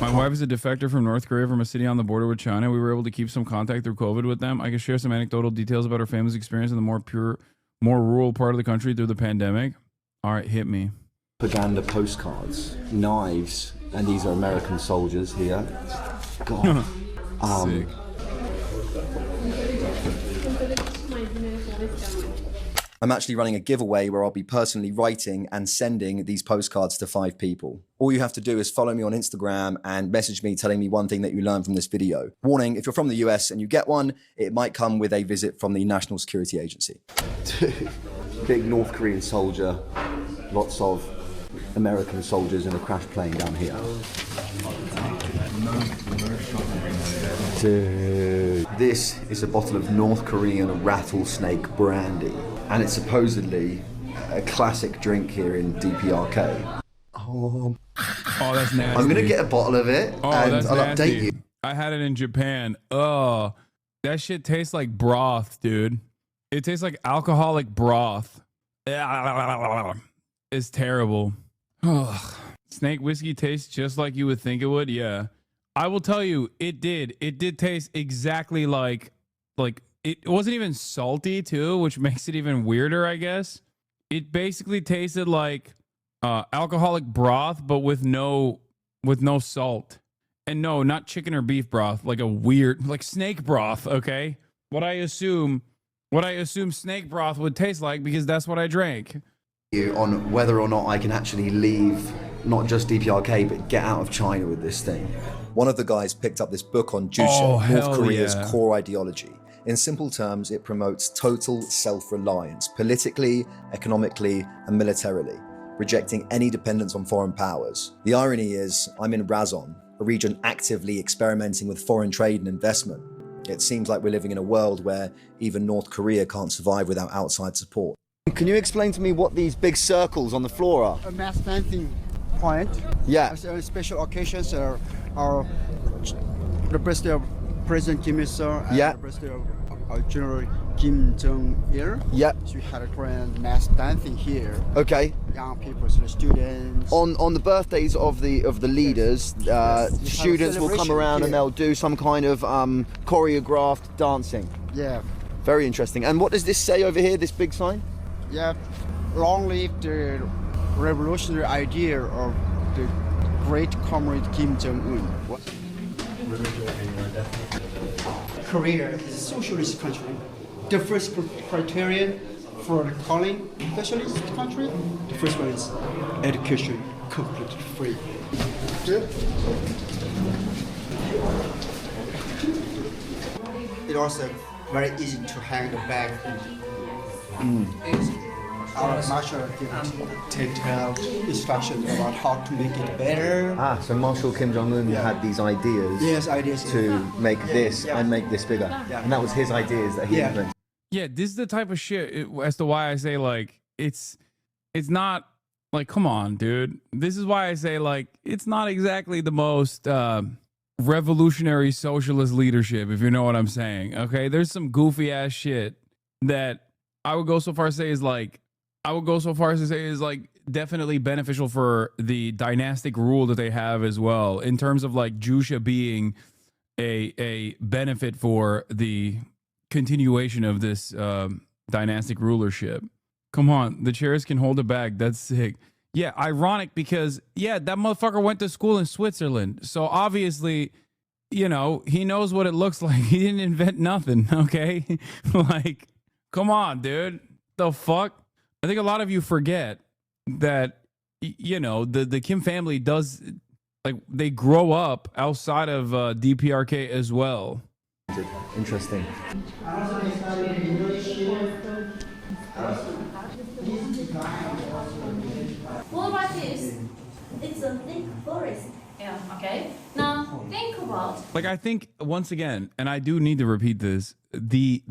My wife is a defector from North Korea from a city on the border with China. We were able to keep some contact through COVID with them. I can share some anecdotal details about our family's experience in the more rural part of the country through the pandemic. All right, hit me. Propaganda postcards, knives, and these are American soldiers here. God. Sick. I'm actually running a giveaway where I'll be personally writing and sending these postcards to 5 people. All you have to do is follow me on Instagram and message me telling me one thing that you learned from this video. Warning, if you're from the US and you get one, it might come with a visit from the National Security Agency. Big North Korean soldier, lots of American soldiers in a crash plane down here. Dude. This is a bottle of North Korean rattlesnake brandy, and it's supposedly a classic drink here in DPRK. Oh, that's nasty. I'm gonna get a bottle of it, and I'll update you. I had it in Japan. Oh, that shit tastes like broth, dude. It tastes like alcoholic broth. It's terrible. Snake whiskey tastes just like you would think it would. Yeah, I will tell you, it did. It did taste exactly like it wasn't even salty too, which makes it even weirder, I guess. It basically tasted like alcoholic broth, but with no salt. And no, not chicken or beef broth, like a weird, like snake broth, okay? What I assume snake broth would taste like, because that's what I drank. On whether or not I can actually leave not just DPRK but get out of China with this thing. One of the guys picked up this book on Juche, North Korea's core ideology. In simple terms, it promotes total self-reliance, politically, economically, and militarily, rejecting any dependence on foreign powers. The irony is, I'm in Razon, a region actively experimenting with foreign trade and investment. It seems like we're living in a world where even North Korea can't survive without outside support. Can you explain to me what these big circles on the floor are? A mass dancing point. Yeah. Special occasions are the birthday of President Kim Il-sung and yeah. the birthday of General Kim Jong-il. Yep. So we had a grand mass dancing here. Okay. Young people, so the students. On the birthdays of the leaders, students will come around and they'll do some kind of choreographed dancing. Yeah. Very interesting. And what does this say over here? This big sign? Yeah. Long live the revolutionary idea of the great comrade Kim Jong-un. Korea is a socialist country. The first criterion for calling socialist country, the first one is education completely free. It's also very easy to hang the bag. Our marshal detailed instructions about how to make it better. So Marshal Kim Jong-un had these ideas. Yes, ideas to make this and make this bigger, and that was his ideas that he invented. Yeah, this is the type of shit as to why I say like it's not like, come on, dude. This is why I say like it's not exactly the most revolutionary socialist leadership, if you know what I'm saying. Okay, there's some goofy ass shit that I would go so far as to say is like definitely beneficial for the dynastic rule that they have as well, in terms of like Jusha being a benefit for the continuation of this dynastic rulership. Come on, the chairs can hold a bag. That's sick. Yeah, ironic because, yeah, that motherfucker went to school in Switzerland. So obviously, you know, he knows what it looks like. He didn't invent nothing, okay? Like, come on, dude. The fuck? I think a lot of you forget that, you know, the Kim family does, like, they grow up outside of DPRK as well. Interesting. What about this? It's a thick forest. Yeah, okay. Now, think about... Like, I think, once again, and I do need to repeat this, the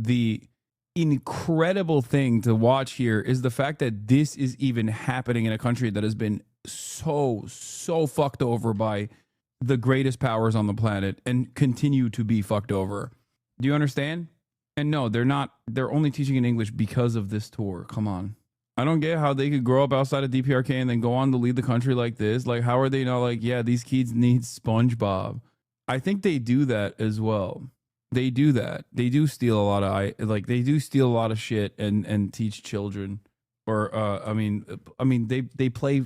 incredible thing to watch here is the fact that this is even happening in a country that has been so fucked over by the greatest powers on the planet and continue to be fucked over. Do you understand? And no, they're only teaching in English because of this tour. Come on. I don't get how they could grow up outside of DPRK and then go on to lead the country like this. Like, how are they not like, yeah, these kids need SpongeBob? I think they do that as well. They do that. They do steal a lot of shit and teach children. Or I mean they play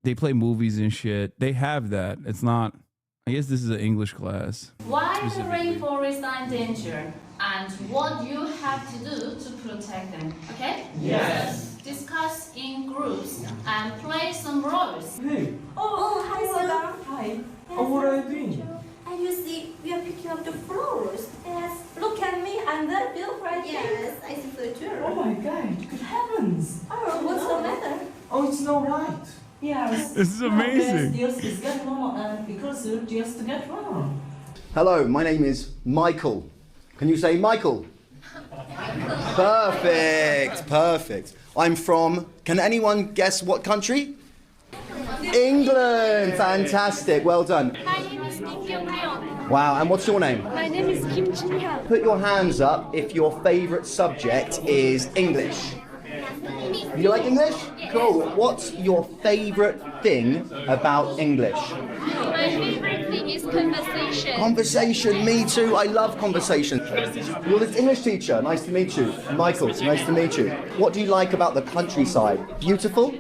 movies and shit. They have that. It's not. I guess this is an English class. Why the rainforests are in danger and what you have to do to protect them, okay? Yes. Discuss in groups and play some roles. Hey. Oh, hi, Soda. Hi. Oh, what are you doing? And you see, we are picking up the flowers. Yes. Look at me, I'm very beautiful, right? Yes, I see the too. Oh my God, good heavens. Oh, what's the matter? Oh, it's not right. Yes. This is amazing. Just get wrong because you just get wrong. Hello, my name is Michael. Can you say Michael? Perfect, perfect. I'm from, can anyone guess what country? England, fantastic, well done. My name is Kim Kyung-yeon. Wow, and what's your name? My name is Kim Jin-hyun. Put your hands up if your favourite subject is English. You like English? Cool. What's your favourite thing about English? My favorite thing is conversation. Conversation, me too. I love conversation. You're the English teacher. Nice to meet you. Michael, nice to meet you. What do you like about the countryside? Beautiful?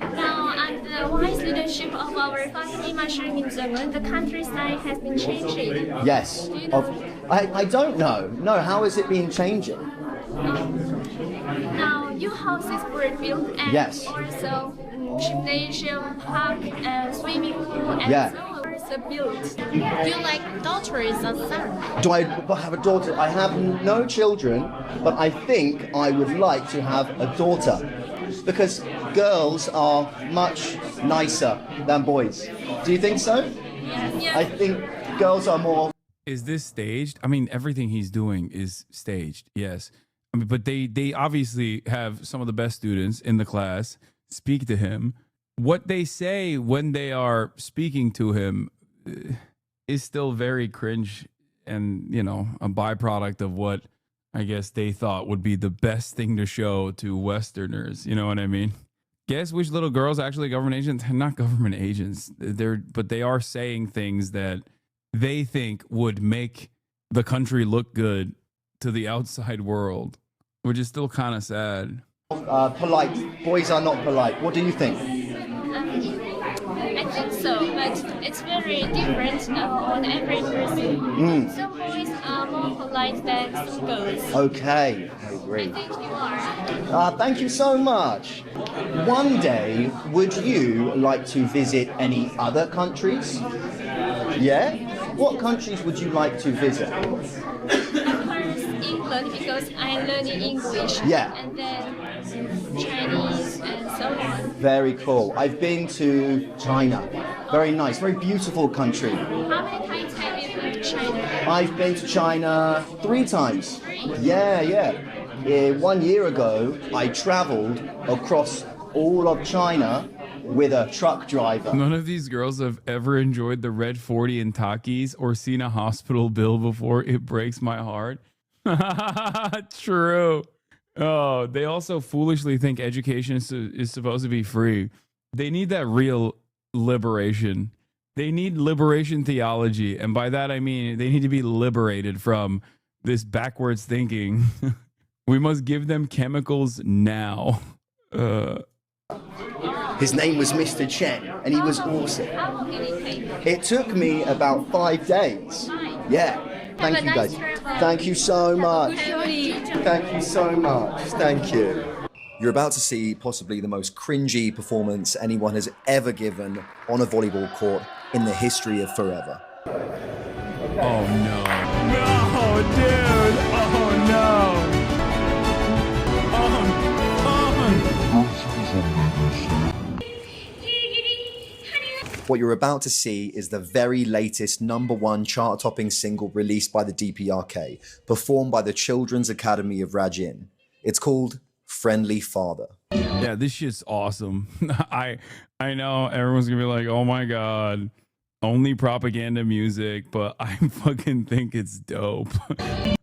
Now, under the wise leadership of our family, Marshal Kim Jong-un, the countryside has been changing. Yes. Do you know? I don't know. No, how has it been changing? Now, new houses were built and Yes. also gymnasium, park, and swimming pool, and Yeah. so on also built. Do you like daughters or son? Do I have a daughter? I have no children, but I think I would like to have a daughter because girls are much nicer than boys. Do you think so? Yes. I think girls are more. Is this staged? I mean, everything he's doing is staged. Yes. I mean, but they obviously have some of the best students in the class speak to him. What they say when they are speaking to him is still very cringe and, you know, a byproduct of what I guess they thought would be the best thing to show to Westerners. You know what I mean? Guess which little girls actually government agents? Not government agents. But they are saying things that they think would make the country look good to the outside world, which is still kind of sad. Polite. Boys are not polite. What do you think? I think so, but it's very different on every person. Some boys are more polite than some girls. Okay, I agree. I think you are. Thank you so much. One day, would you like to visit any other countries? Yeah? What countries would you like to visit? Of course, England, because I'm learning English. Yeah. And then Chinese and so on. Very cool. I've been to China. Very nice, very beautiful country. How many times have you been to China? I've been to China 3 times. Yeah. 1 year ago, I traveled across all of China with a truck driver. None of these girls have ever enjoyed the Red 40 in Takis or seen a hospital bill before. It breaks my heart. True. Oh, they also foolishly think education is supposed to be free. They need that real liberation. They need liberation theology. And by that, I mean, they need to be liberated from this backwards thinking. We must give them chemicals now. His name was Mr. Chen, and he was awesome. How long did it take? It took me about 5 days. Yeah. Thank you, guys. Thank you so much. Thank you so much. Thank you. You're about to see possibly the most cringy performance anyone has ever given on a volleyball court in the history of forever. Oh no. No, dude. Oh no. What you're about to see is the very latest #1 chart-topping single released by the DPRK, performed by the Children's Academy of Rajin. It's called Friendly Father. Yeah, this shit's awesome. I know everyone's gonna be like, oh my god, only propaganda music, but I fucking think it's dope.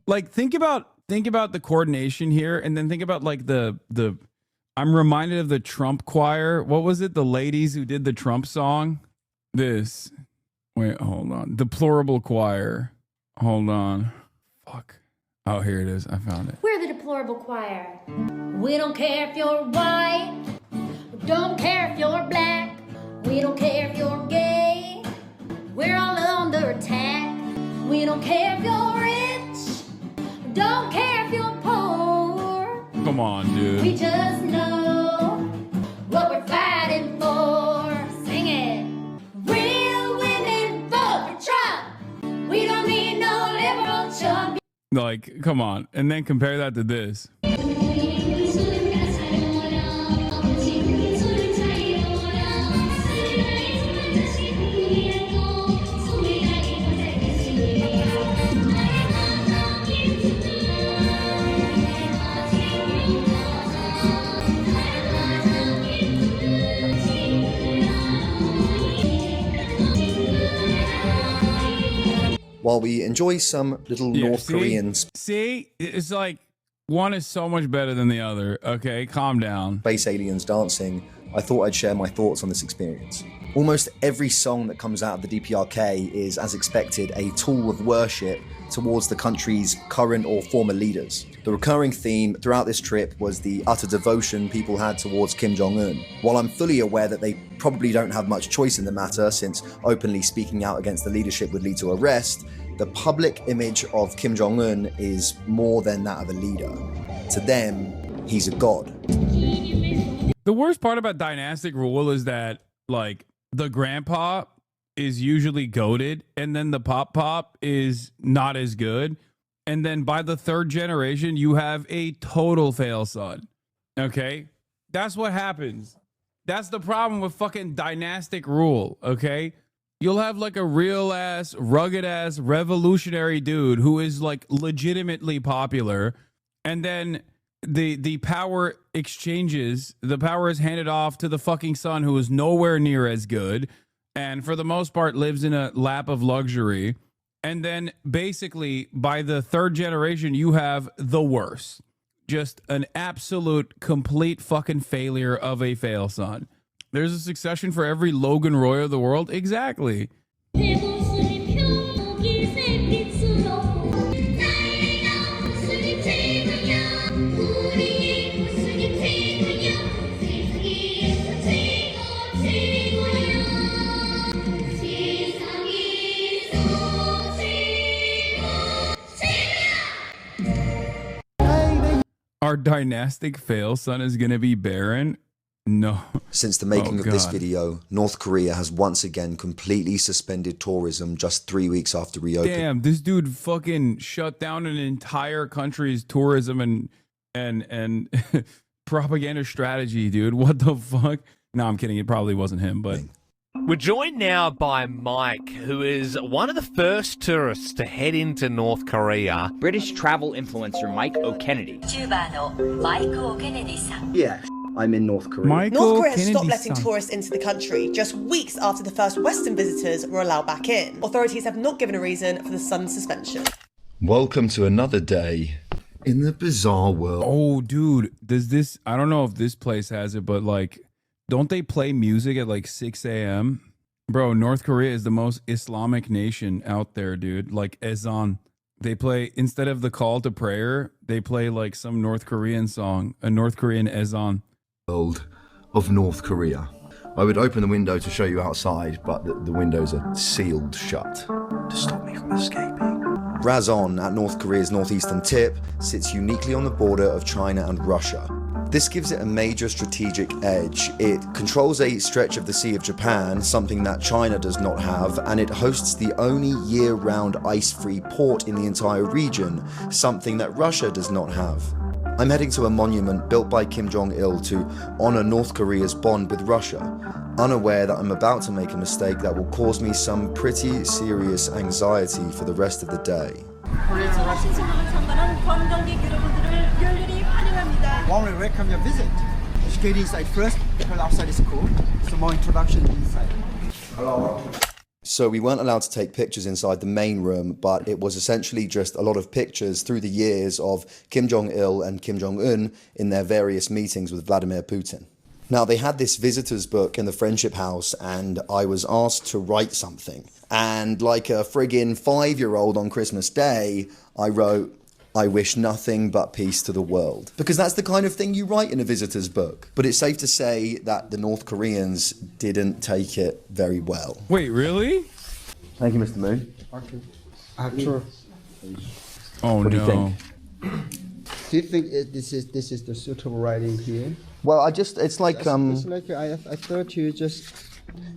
Like, think about the coordination here, and then think about like the I'm reminded of the Trump choir. What was it? The ladies who did the Trump song? This. Wait, hold on. Deplorable choir. Hold on. Fuck. Oh, here it is. I found it. We're the Deplorable Choir. We don't care if you're white. Don't care if you're black. We don't care if you're gay. We're all under attack. We don't care if you're rich. Don't care if you're poor. Come on, dude. We just know what we're fighting for. Sing it. Real women vote for Trump. We don't need no liberal chump. Like, come on. And then compare that to this. While we enjoy some little North Koreans. See, it's like one is so much better than the other. Okay, calm down. Space aliens dancing, I thought I'd share my thoughts on this experience. Almost every song that comes out of the DPRK is, as expected, a tool of worship towards the country's current or former leaders. The recurring theme throughout this trip was the utter devotion people had towards Kim Jong-un. While I'm fully aware that they probably don't have much choice in the matter, since openly speaking out against the leadership would lead to arrest, the public image of Kim Jong-un is more than that of a leader. To them, he's a god. The worst part about dynastic rule is that, like, the grandpa is usually goated, and then the pop is not as good. And then by the 3rd generation, you have a total fail son. Okay? That's what happens. That's the problem with fucking dynastic rule, okay? You'll have like a real ass, rugged ass, revolutionary dude who is like legitimately popular, and then the power exchanges, the power is handed off to the fucking son who is nowhere near as good, and for the most part lives in a lap of luxury. And then basically by the third generation, you have the worst. Just an absolute complete fucking failure of a fail son. There's a succession for every Logan Roy of the world. Exactly. Our dynastic fail son is going to be Baron? No. Since the making Oh, of this God. video, North Korea has once again completely suspended tourism just 3 weeks after reopening. Damn, this dude fucking shut down an entire country's tourism and propaganda strategy, dude. What the fuck? No, I'm kidding. It probably wasn't him, but We're joined now by Mike, who is one of the first tourists to head into North Korea. British travel influencer Mike O'Kennedy. Yeah, I'm in North Korea. North Korea has stopped letting tourists into the country just weeks after the first Western visitors were allowed back in. Authorities have not given a reason for the sudden suspension. Welcome to another day in the bizarre world. Oh, dude, does this? I don't know if this place has it, but like, don't they play music at like 6 a.m.? Bro, North Korea is the most Islamic nation out there, dude. Like Ezan. They play, instead of the call to prayer, they play like some North Korean song, a North Korean Ezan. World of North Korea. I would open the window to show you outside, but the windows are sealed shut to stop me from escaping. Razon, at North Korea's northeastern tip, sits uniquely on the border of China and Russia. This gives it a major strategic edge. It controls a stretch of the Sea of Japan, something that China does not have, and it hosts the only year-round ice-free port in the entire region, something that Russia does not have. I'm heading to a monument built by Kim Jong-il to honor North Korea's bond with Russia, unaware that I'm about to make a mistake that will cause me some pretty serious anxiety for the rest of the day. Warmly welcome your visit. Let's get inside first, because outside is cool. So more introduction inside. Hello. So we weren't allowed to take pictures inside the main room, but it was essentially just a lot of pictures through the years of Kim Jong-il and Kim Jong-un in their various meetings with Vladimir Putin. Now, they had this visitor's book in the Friendship House, and I was asked to write something. And like a friggin' 5-year-old on Christmas Day, I wrote, "I wish nothing but peace to the world." Because that's the kind of thing you write in a visitor's book. But it's safe to say that the North Koreans didn't take it very well. Wait, really? Thank you, Mr. Moon. Arthur. Oh, What do you no. think? Do you think this is the suitable writing here? Well, it's like, It's like I thought you just.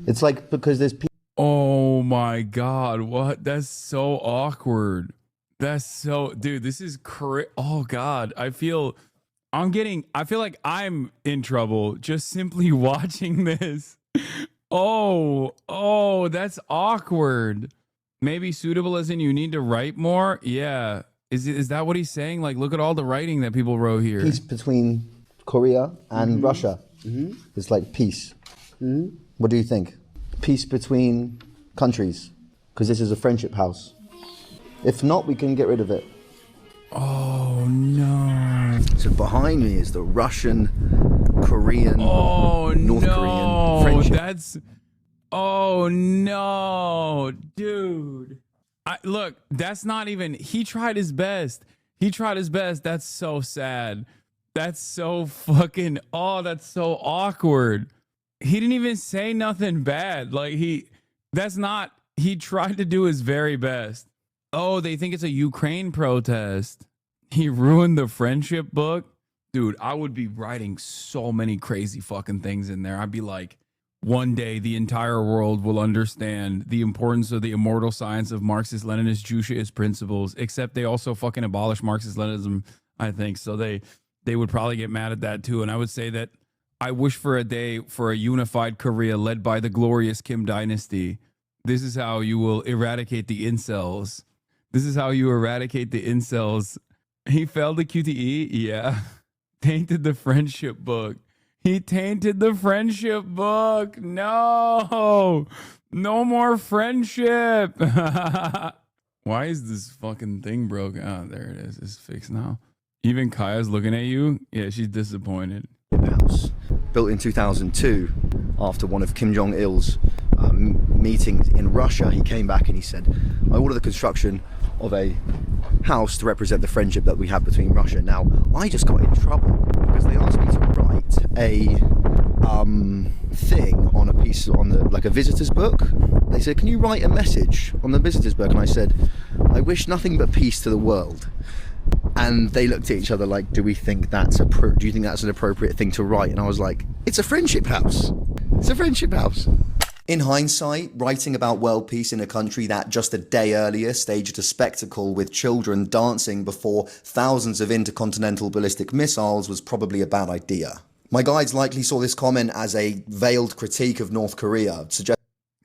it's like because there's people. Oh my God. What? That's so awkward. That's so, dude, this is oh God. I feel like I'm in trouble just simply watching this. Oh, that's awkward. Maybe suitable as in you need to write more? Yeah. Is that what he's saying? Like, look at all the writing that people wrote here. Peace between Korea and Russia. It's like peace. What do you think? Peace between countries, because this is a friendship house. If not, we can get rid of it. Oh no. So behind me is the Russian, Korean, North Korean friendship. Oh no, dude. Look, that's not even, he tried his best. That's so sad. That's so fucking, that's so awkward. He didn't even say nothing bad. Like he tried to do his very best. Oh, they think it's a Ukraine protest. He ruined the friendship book. Dude, I would be writing so many crazy fucking things in there. I'd be like, one day the entire world will understand the importance of the immortal science of Marxist-Leninist Judaist principles, except they also fucking abolished Marxist-Leninism, I think. So they would probably get mad at that too. And I would say that I wish for a day for a unified Korea led by the glorious Kim dynasty. This is how you will eradicate the incels. This is how you eradicate the incels. He failed the QTE? Yeah. Tainted the friendship book. He tainted the friendship book. No. No more friendship. Why is this fucking thing broken? Oh, there it is. It's fixed now. Even Kaya's looking at you. Yeah, she's disappointed. House built in 2002 after one of Kim Jong-il's meetings in Russia. He came back and he said, I order the construction of a house to represent the friendship that we have between Russia. Now, I just got in trouble because they asked me to write a thing on a piece, on the, like a visitor's book. They said, can you write a message on the visitor's book? And I said, I wish nothing but peace to the world. And they looked at each other like, do you think that's an appropriate thing to write? And I was like, it's a friendship house. It's a friendship house. In hindsight, writing about world peace in a country that just a day earlier staged a spectacle with children dancing before thousands of intercontinental ballistic missiles was probably a bad idea. My guides likely saw this comment as a veiled critique of North Korea.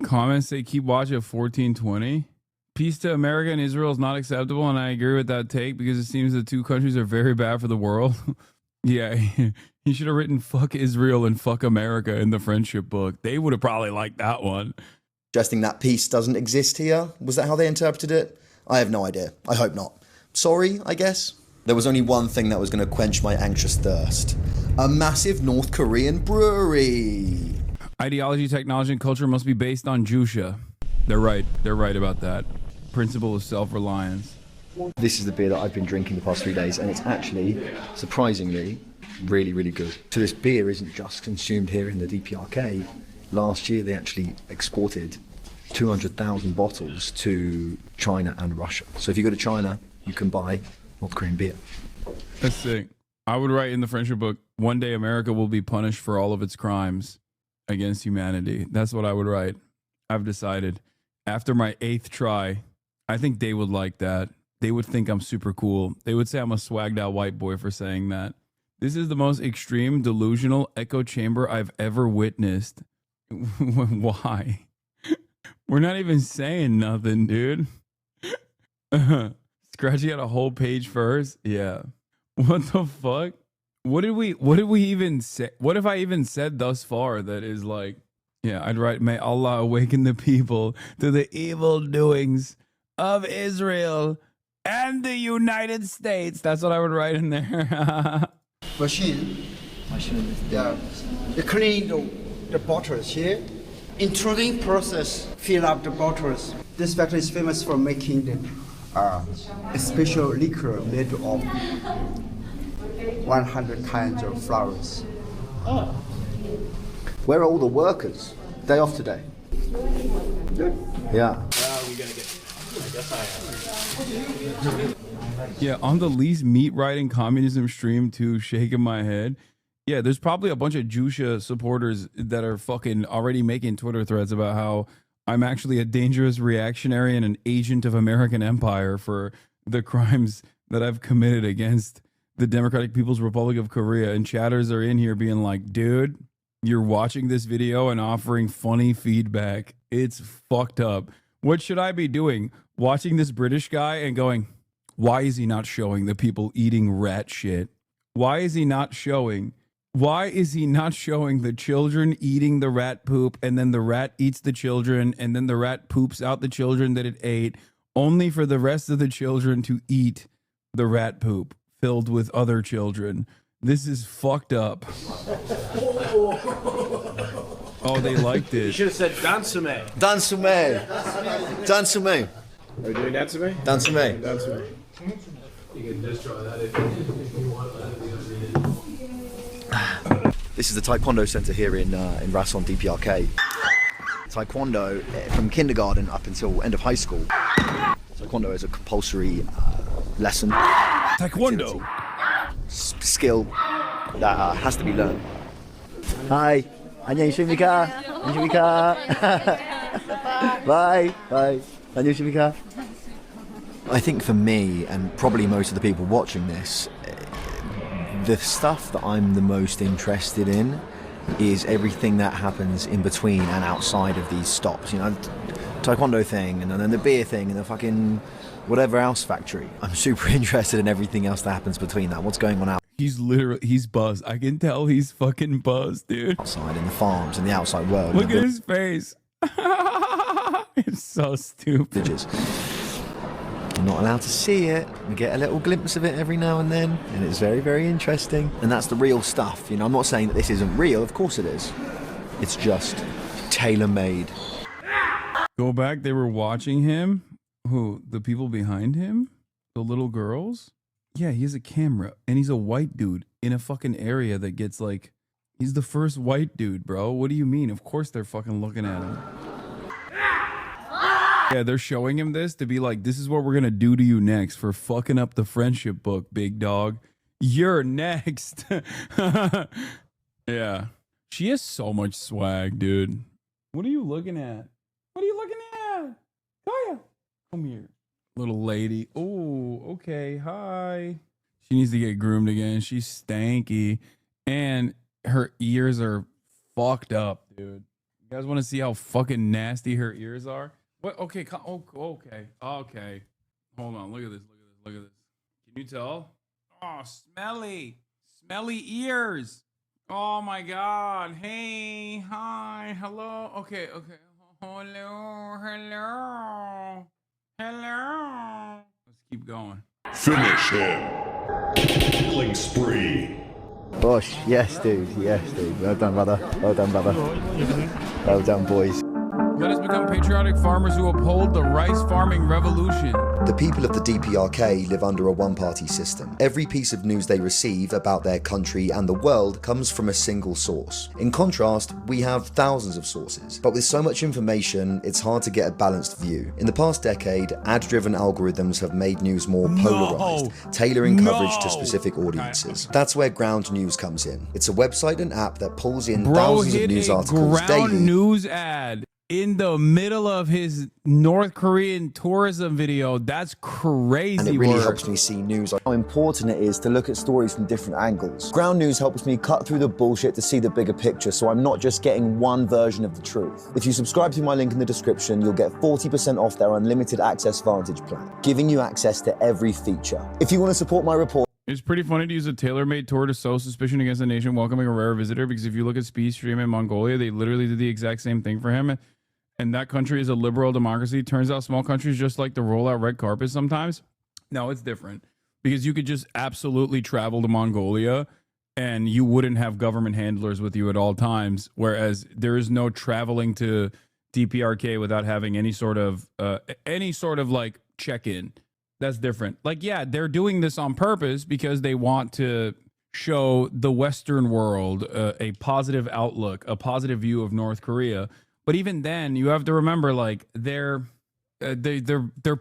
Comments say keep watching at 1420. Peace to America and Israel is not acceptable, and I agree with that take because it seems the two countries are very bad for the world. Yeah, he should have written fuck Israel and fuck America in the friendship book. They would have probably liked that one. Suggesting that peace doesn't exist here? Was that how they interpreted it? I have no idea. I hope not. Sorry, I guess. There was only one thing that was going to quench my anxious thirst. A massive North Korean brewery. Ideology, technology, and culture must be based on Jusha. They're right. They're right about that. Principle of self-reliance. This is the beer that I've been drinking the past 3 days, and it's actually, surprisingly, really, really good. So this beer isn't just consumed here in the DPRK. Last year, they actually exported 200,000 bottles to China and Russia. So if you go to China, you can buy North Korean beer. That's sick. I would write in the friendship book, one day America will be punished for all of its crimes against humanity. That's what I would write. I've decided. After my 8th try, I think they would like that. They would think I'm super cool. They would say I'm a swagged out white boy for saying that. This is the most extreme delusional echo chamber I've ever witnessed. Why? We're not even saying nothing, dude. Scratchy had a whole page first. Yeah. What the fuck? What did we even say? What have I even said thus far that is like, yeah, I'd write, may Allah awaken the people to the evil doings of Israel and the United States. That's what I would write in there. Machine. Yeah. They clean the bottles here. Intruding process, fill up the bottles. This factory is famous for making a special liquor made of 100 kinds of flowers. Oh. Where are all the workers? Day off today. Yeah. Yeah, on the least meat riding communism stream too, shaking my head. Yeah, there's probably a bunch of Jusha supporters that are fucking already making Twitter threads about how I'm actually a dangerous reactionary and an agent of American empire for the crimes that I've committed against the Democratic People's Republic of Korea. And chatters are in here being like, dude, you're watching this video and offering funny feedback. It's fucked up. What should I be doing? Watching this British guy and going, why is he not showing the people eating rat shit? Why is he not showing the children eating the rat poop, and then the rat eats the children, and then the rat poops out the children that it ate, only for the rest of the children to eat the rat poop filled with other children? This is fucked up. Oh, they liked it. You should have said Dansume. Dansume. Dansume. Are we doing Dansume? Dansume. Dansume. You can just try that if you want that. This is the Taekwondo Center here in Rason DPRK. Taekwondo from kindergarten up until end of high school. Taekwondo is a compulsory lesson. Taekwondo. Skill that has to be learned. Hi. 안녕하십니까? 안녕하십니까? Bye. Bye. 안녕하십니까? I think for me, and probably most of the people watching this, the stuff that I'm the most interested in is everything that happens in between and outside of these stops. You know, Taekwondo thing, and then the beer thing, and the fucking whatever else factory. I'm super interested in everything else that happens between that. What's going on out? He's buzzed. I can tell he's fucking buzzed, dude. Outside, in the farms, in the outside world. Look at his face. It's so stupid. You're not allowed to see it. We get a little glimpse of it every now and then, and it's very, very interesting. And that's the real stuff. You know, I'm not saying that this isn't real. Of course it is. It's just tailor-made. Go back. They were watching him. Who? The people behind him? The little girls? Yeah, he has a camera, and he's a white dude in a fucking area that gets like... He's the first white dude, bro. What do you mean? Of course they're fucking looking at him. Yeah, they're showing him this to be like, this is what we're gonna do to you next for fucking up the friendship book, big dog. You're next. Yeah. She has so much swag, dude. What are you looking at? What are you looking at? Kaya, come here. Little lady. Oh, okay. Hi. She needs to get groomed again. She's stanky. And her ears are fucked up, dude. You guys want to see how fucking nasty her ears are? What? Okay. Okay. Okay. Hold on. Look at this. Look at this. Look at this. Can you tell? Oh, smelly. Smelly ears. Oh my God. Hey. Hi. Hello. Okay. Okay. Hello. Hello. Hello. Let's keep going. Finish him. Killing spree. Bosh, yes dude, well done brother, well done brother, well done boys. Let us become patriotic farmers who uphold the rice farming revolution. The people of the DPRK live under a one-party system. Every piece of news they receive about their country and the world comes from a single source. In contrast, we have thousands of sources, but with so much information, it's hard to get a balanced view. In the past decade, ad-driven algorithms have made news more polarized, tailoring coverage to specific audiences. That's where Ground News comes in. It's a website and app that pulls in thousands of news articles daily. Ground News ad in the middle of his North Korean tourism video. That's crazy. And it really helps me see news. How important it is to look at stories from different angles. Ground News helps me cut through the bullshit to see the bigger picture, so I'm not just getting one version of the truth. If you subscribe to my link in the description, you'll get 40% off their unlimited access Vantage plan, giving you access to every feature. If you want to support my report, it's pretty funny to use a tailor-made tour to sow suspicion against a nation welcoming a rare visitor, because if you look at Speed Stream in Mongolia, they literally did the exact same thing for him. And that country is a liberal democracy. Turns out small countries just like to roll out red carpets sometimes. No, it's different, because you could just absolutely travel to Mongolia and you wouldn't have government handlers with you at all times. Whereas there is no traveling to DPRK without having any sort of like check-in. That's different. Like, yeah, they're doing this on purpose because they want to show the Western world a positive outlook, a positive view of North Korea. But even then, you have to remember, like, their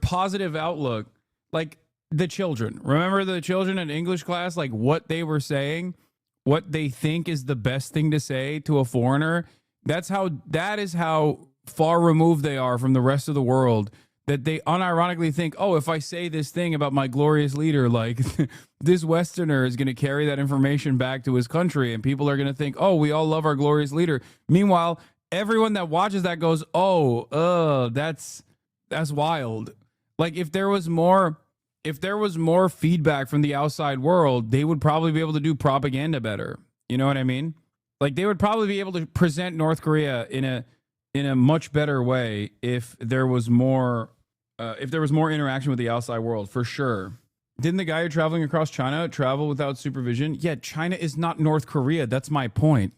positive outlook, like the children. Remember the children in English class, like what they were saying, what they think is the best thing to say to a foreigner. That is how far removed they are from the rest of the world, that they unironically think, oh, if I say this thing about my glorious leader, like this Westerner is going to carry that information back to his country, and people are going to think, oh, we all love our glorious leader. Meanwhile, everyone that watches that goes, oh, that's wild. Like, if there was more feedback from the outside world, they would probably be able to do propaganda better. You know what I mean? Like, they would probably be able to present North Korea in a much better way if there was more interaction with the outside world, for sure. Didn't the guy who traveling across China travel without supervision? Yeah, China is not North Korea. That's my point.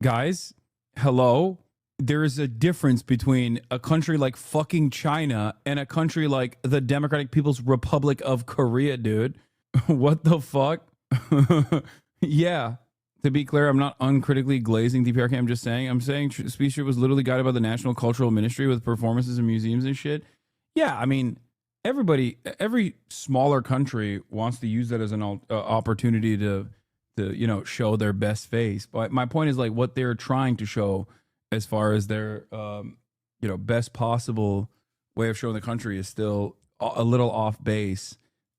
Guys, hello? There is a difference between a country like fucking China and a country like the Democratic People's Republic of Korea, dude. What the fuck? Yeah. To be clear, I'm not uncritically glazing DPRK. I'm saying Speed Street was literally guided by the National Cultural Ministry with performances in museums and shit. Yeah, I mean, every smaller country wants to use that as an opportunity to show their best face. But my point is, like, what they're trying to show as far as their best possible way of showing the country is still a little off base,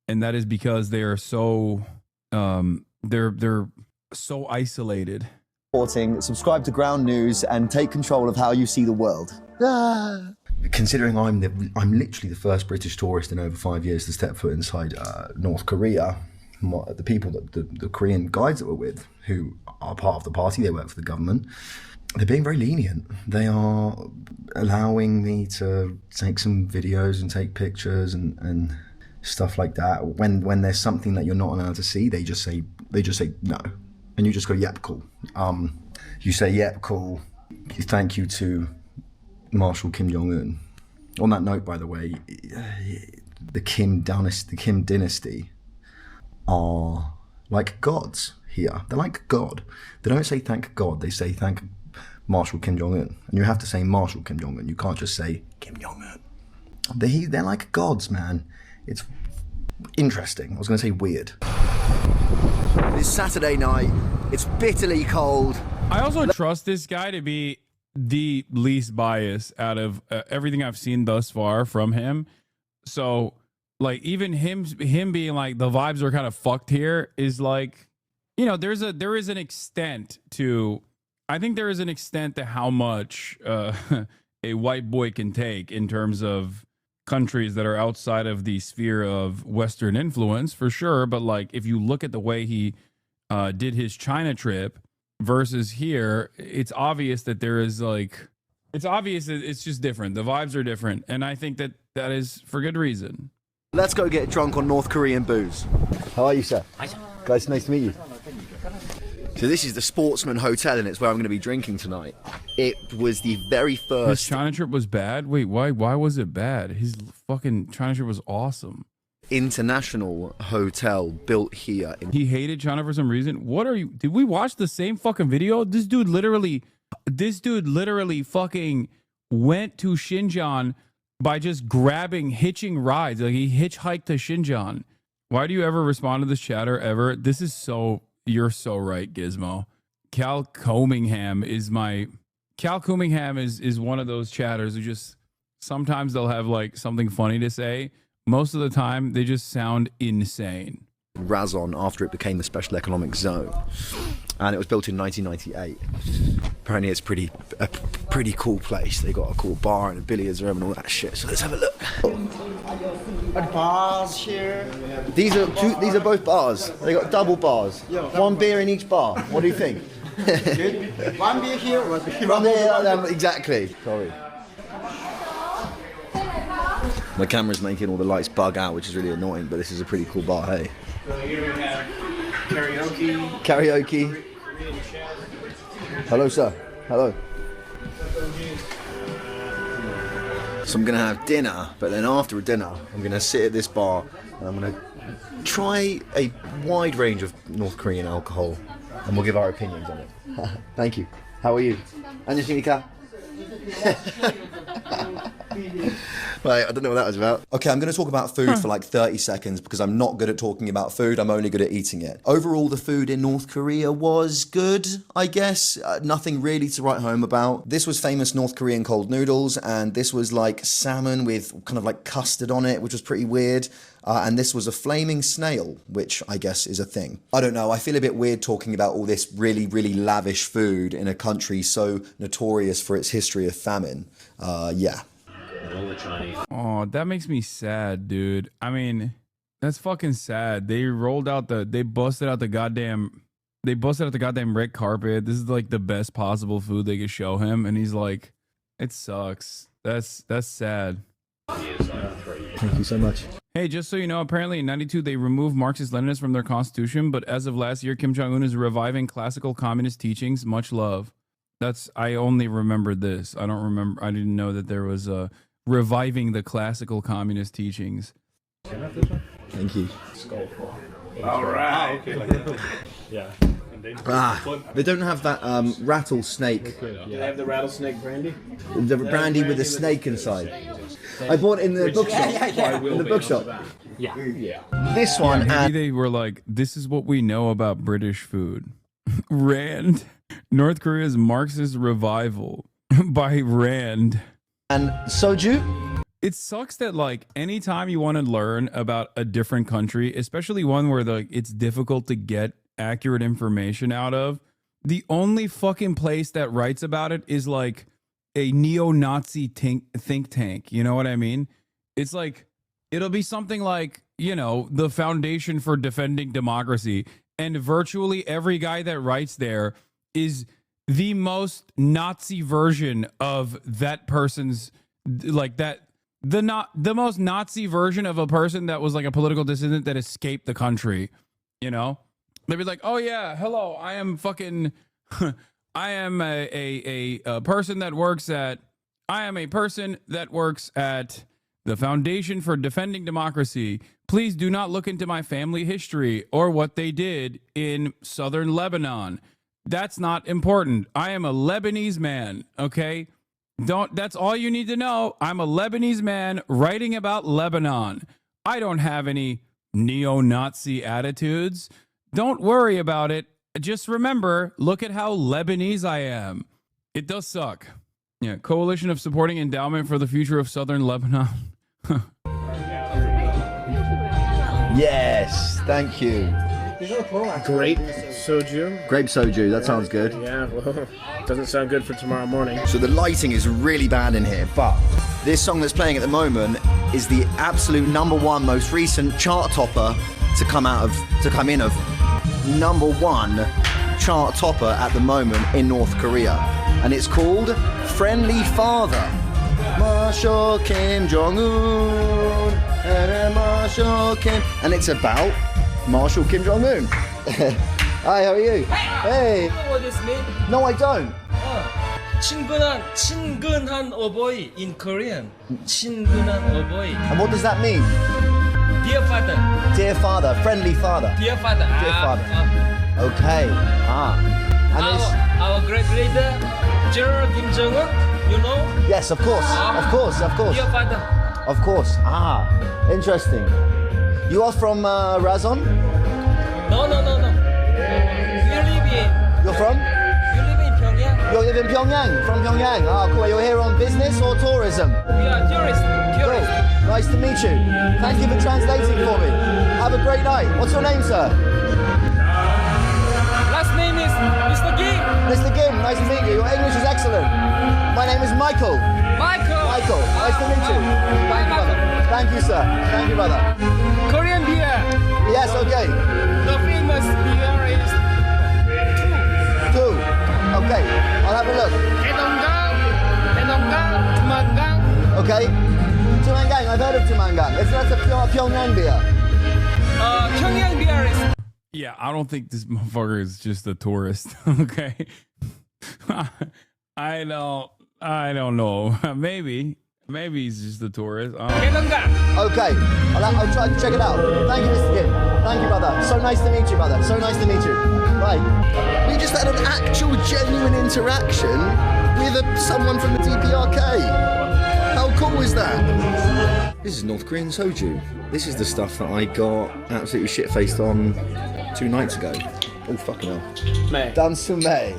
and that is because they are so they're so isolated. Subscribe to Ground News and take control of how you see the world. Considering I'm literally the first British tourist in over 5 years to step foot inside North Korea, the people the Korean guides that we're with, who are part of the party, they work for the government, they're being very lenient. They are allowing me to take some videos and take pictures and stuff like that. When there's something that you're not allowed to see, they just say no, and you just go, yep, cool. You say, yep, cool. Thank you to Marshal Kim Jong-un. On that note, by the way, the Kim dynasty are like gods here. They're like God. They don't say thank God, they say thank Marshal Kim Jong-un. And you have to say Marshal Kim Jong-un. You can't just say Kim Jong-un. They're like gods, man. It's interesting. I was going to say weird. It's Saturday night. It's bitterly cold. I also trust this guy to be the least biased out of everything I've seen thus far from him. So, like, even him being like the vibes are kind of fucked here is like, you know, there is an extent to, I think there is an extent to how much a white boy can take in terms of countries that are outside of the sphere of Western influence, for sure. But like, if you look at the way he did his China trip versus here, it's obvious that there is like, it's obvious that it's just different. The vibes are different. And I think that that is for good reason. Let's go get drunk on North Korean booze. How are you, sir? Hi, sir. Guys, nice to meet you. So this is the Sportsman Hotel, and it's where I'm going to be drinking tonight. It was the very first... His China trip was bad? Wait, why was it bad? His fucking China trip was awesome. International hotel built here. He hated China for some reason. What are you... Did we watch the same fucking video? This dude literally fucking went to Xinjiang by just hitching rides. Like, he hitchhiked to Xinjiang. Why do you ever respond to this chatter ever? This is so... You're so right, Gizmo. Cal Comingham is one of those chatters who just, sometimes they'll have like something funny to say. Most of the time, they just sound insane. Razon after it became a special economic zone, and it was built in 1998. Apparently it's a pretty cool place. They got a cool bar and a billiards room and all that shit, so let's have a look. Bars here. These are both bars. They got double bars. One beer in each bar. What do you think? Good. One beer here, one beer there. Exactly. Sorry. My camera's making all the lights bug out, which is really annoying, but this is a pretty cool bar, hey? So here we have karaoke. Karaoke. Hello, sir. Hello. So I'm going to have dinner, but then after dinner, I'm going to sit at this bar and I'm going to try a wide range of North Korean alcohol, and we'll give our opinions on it. Thank you. How are you? 안녕하십니까? Right, I don't know what that was about. Okay, I'm going to talk about food for like 30 seconds because I'm not good at talking about food. I'm only good at eating it. Overall, the food in North Korea was good, I guess. Nothing really to write home about. This was famous North Korean cold noodles, and this was like salmon with kind of like custard on it, which was pretty weird. And this was a flaming snail, which I guess is a thing. I don't know, I feel a bit weird talking about all this really, really lavish food in a country so notorious for its history of famine. Yeah. Oh, that makes me sad, dude. I mean, that's fucking sad. They busted out the goddamn red carpet. This is like the best possible food they could show him, and he's like, it sucks. That's sad. Thank you so much. Hey, just so you know, apparently in 92 they removed Marxist-Leninists from their constitution, but as of last year, Kim Jong-un is reviving classical communist teachings. Much love. I only remembered this. I didn't know that there was a reviving the classical communist teachings. Thank you. All right. Yeah. They don't have that rattlesnake. Do they have the rattlesnake brandy? The brandy with a snake inside. I bought it in the bookshop. In the bookshop. Yeah. This one. Maybe they were like, this is what we know about British food. Rand. North Korea's Marxist revival by Rand. And soju? It sucks that like anytime you want to learn about a different country, especially one where it's difficult to get accurate information out of, the only fucking place that writes about it is like a neo-Nazi think tank. You know what I mean? It's like, it'll be something like, you know, the Foundation for Defending Democracy, and virtually every guy that writes there is the most Nazi version of that person's, like the most Nazi version of a person that was like a political dissident that escaped the country. You know, they'd be like, "Oh yeah, hello, I am fucking, I am a person that works at, I am a person that works at the Foundation for Defending Democracy. Please do not look into my family history or what they did in southern Lebanon. That's not important. I am a Lebanese man, okay? That's all you need to know. I'm a Lebanese man writing about Lebanon. I don't have any neo-Nazi attitudes. Don't worry about it. Just remember, look at how Lebanese I am. It does suck." Yeah, Coalition of Supporting Endowment for the Future of Southern Lebanon. Yes, thank you. Grape soju. Grape soju, that sounds good. Yeah, well, doesn't sound good for tomorrow morning. So the lighting is really bad in here, but this song that's playing at the moment is the absolute #1 most recent chart topper to come in of #1 chart topper at the moment in North Korea. And it's called Friendly Father. Marshal Kim Jong-un, and Marshal Kim. And it's about Marshal Kim Jong-un. Hi, how are you? Hey. You know what this means? No, I don't. 친근한 어버이 in Korean. 친근한 어버이. And what does that mean? Dear father. Dear father, friendly father. Dear father. Dear father. Okay. And our great leader, General Kim Jong-un, you know? Yes, of course. Of course. Dear father. Of course. Interesting. You are from Razon? No. You're from? You live in Pyongyang. You live in Pyongyang. From Pyongyang. Cool. You're here on business or tourism? We are tourists. Cool. Nice to meet you. Thank you for translating for me. Have a great night. What's your name, sir? Last name is Mr. Kim. Mr. Kim, nice to meet you. Your English is excellent. My name is Michael. Michael. Nice to meet you. Thank you, brother. Thank you, sir. Thank you, brother. Korean beer. Yes, okay. The famous beer is two. Okay, I'll have a look. Taedonggang, Tumangang. Okay. Tumangang, I've heard of Tumangang. That's a Pyongyang beer. Pyongyang beer is... Yeah, I don't think this motherfucker is just a tourist. Okay. I don't know. Maybe he's just a tourist. Okay, I'll try to check it out. Thank you, Mr. Kim. Thank you, brother. So nice to meet you, brother. So nice to meet you. Right. We just had an actual, genuine interaction with someone from the DPRK. How cool is that? This is North Korean soju. This is the stuff that I got absolutely shit-faced on 2 nights ago. Oh, fucking hell. May. Dansu May.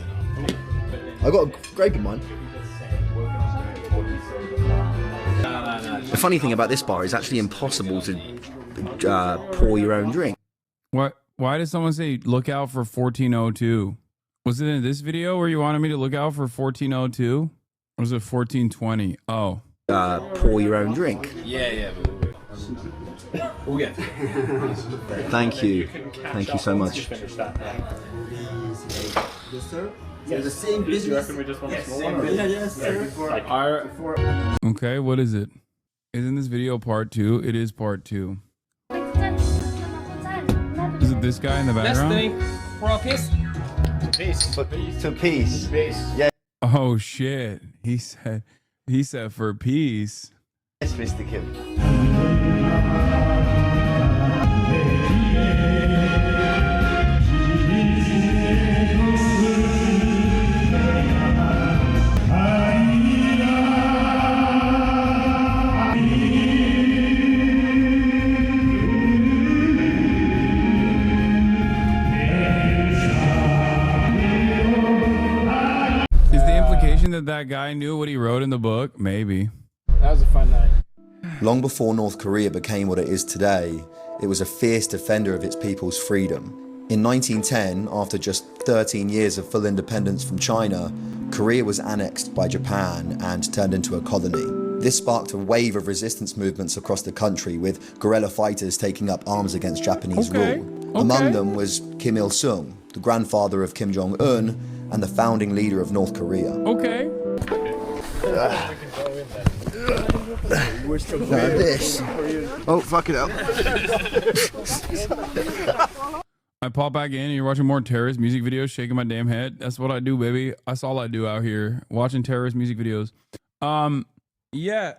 I got a grape in mine. The funny thing about this bar is actually impossible to pour your own drink. What? Why did someone say look out for 1402? Was it in this video where you wanted me to look out for 1402? Or was it 1420? Oh. Pour your own drink. Yeah. We'll get Thank you. Thank you so much. Yes, sir. Yeah, the same business. Yes, sir. Okay, what is it? Isn't this video part 2? It is part 2. Is it this guy in the background? Let's drink for a peace. To peace. Yeah. Oh shit. He said for peace. Yes, Mr. Kim. That guy knew what he wrote in the book? Maybe. That was a fun night. Long before North Korea became what it is today, it was a fierce defender of its people's freedom. In 1910, after just 13 years of full independence from China, Korea was annexed by Japan and turned into a colony. This sparked a wave of resistance movements across the country, with guerrilla fighters taking up arms against Japanese rule. Among them was Kim Il-sung, the grandfather of Kim Jong-un and the founding leader of North Korea. Okay. This. Oh, fuck it up. I pop back in and you're watching more terrorist music videos, shaking my damn head. That's what I do, baby. That's all I do out here, watching terrorist music videos. Yeah,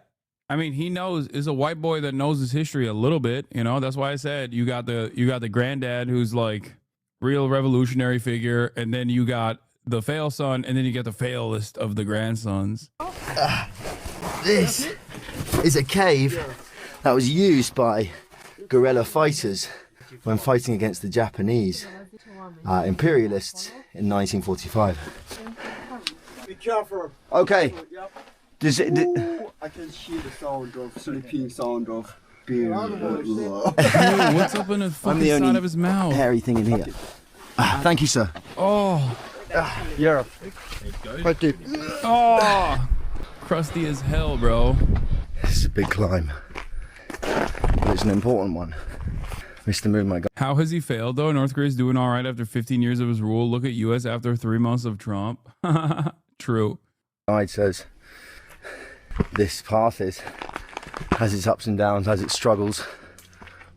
I mean, he is a white boy that knows his history a little bit, you know. That's why I said you got the granddad who's like real revolutionary figure, and then you got the fail son, and then you get the failest of the grandsons. This is a cave that was used by guerrilla fighters when fighting against the Japanese imperialists in 1945. Be careful. Okay. Does it? I can hear the sound of sleeping sound of beer. What's up in the fucking side of his mouth? Hairy thing in here. Thank you, sir. Oh. Yeah. Quite deep. Oh. Crusty as hell, bro. It's a big climb, but it's an important one. Mr. Moon, my God. How has he failed, though? North Korea's doing all right after 15 years of his rule. Look at U.S. after 3 months of Trump. True. Guide says this path has its ups and downs, has its struggles,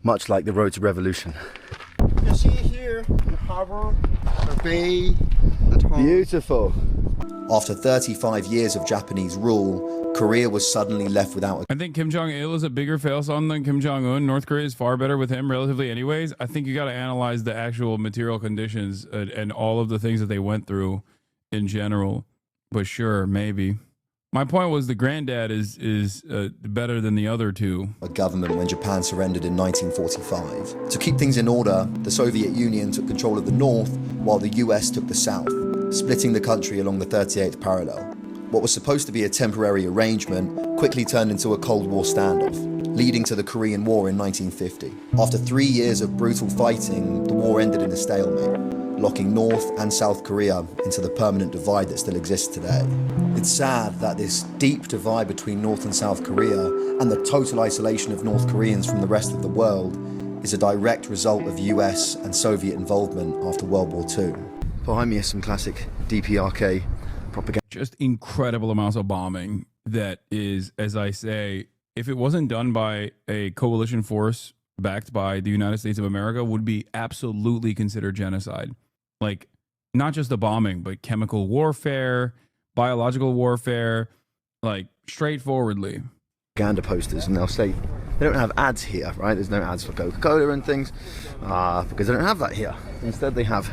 much like the road to revolution. You see here the harbor, the bay. Beautiful. After 35 years of Japanese rule, Korea was suddenly left without I think Kim Jong-il is a bigger fail son than Kim Jong-un. North Korea is far better with him relatively anyways. I think you got to analyze the actual material conditions and all of the things that they went through in general. But sure, maybe. My point was the granddad is better than the other two. a government when Japan surrendered in 1945. To keep things in order, the Soviet Union took control of the north while the US took the south, splitting the country along the 38th parallel. What was supposed to be a temporary arrangement quickly turned into a Cold War standoff, leading to the Korean War in 1950. After 3 years of brutal fighting, the war ended in a stalemate, locking North and South Korea into the permanent divide that still exists today. It's sad that this deep divide between North and South Korea and the total isolation of North Koreans from the rest of the world is a direct result of US and Soviet involvement after World War II. Behind me is some classic DPRK propaganda. Just incredible amounts of bombing that is, as I say, if it wasn't done by a coalition force backed by the United States of America, would be absolutely considered genocide. Like, not just the bombing, but chemical warfare, biological warfare, like straightforwardly. Propaganda posters, and they'll say they don't have ads here, right? There's no ads for Coca-Cola and things because they don't have that here. Instead, they have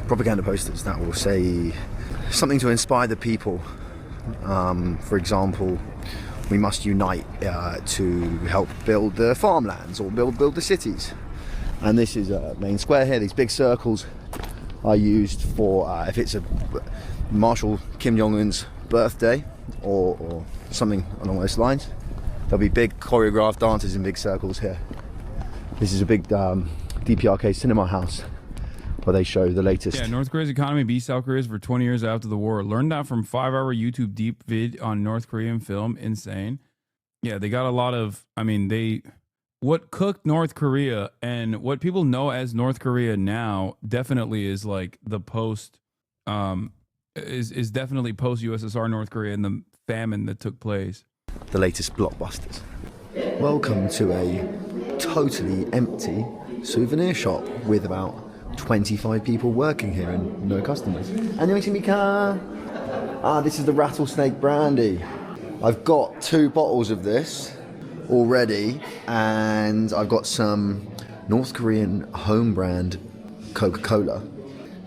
propaganda posters that will say something to inspire the people. For example, we must unite to help build the farmlands or build the cities. And this is a main square here. These big circles are used for if it's a Marshal Kim Jong-un's birthday or something along those lines. There'll be big choreographed dances in big circles here. This is a big DPRK cinema house where they show the latest. Yeah, North Korea's economy beat South Korea's for 20 years after the war. Learned that from 5-hour YouTube deep vid on North Korean film. Insane. Yeah, they got a lot of, I mean, what cooked North Korea and what people know as North Korea now definitely is like the post, is definitely post USSR North Korea and the famine that took place. The latest blockbusters. Welcome to a totally empty souvenir shop with about 25 people working here and no customers. Annyeonghaseyo. This is the rattlesnake brandy. I've got 2 bottles of this already, and I've got some North Korean home brand Coca-Cola.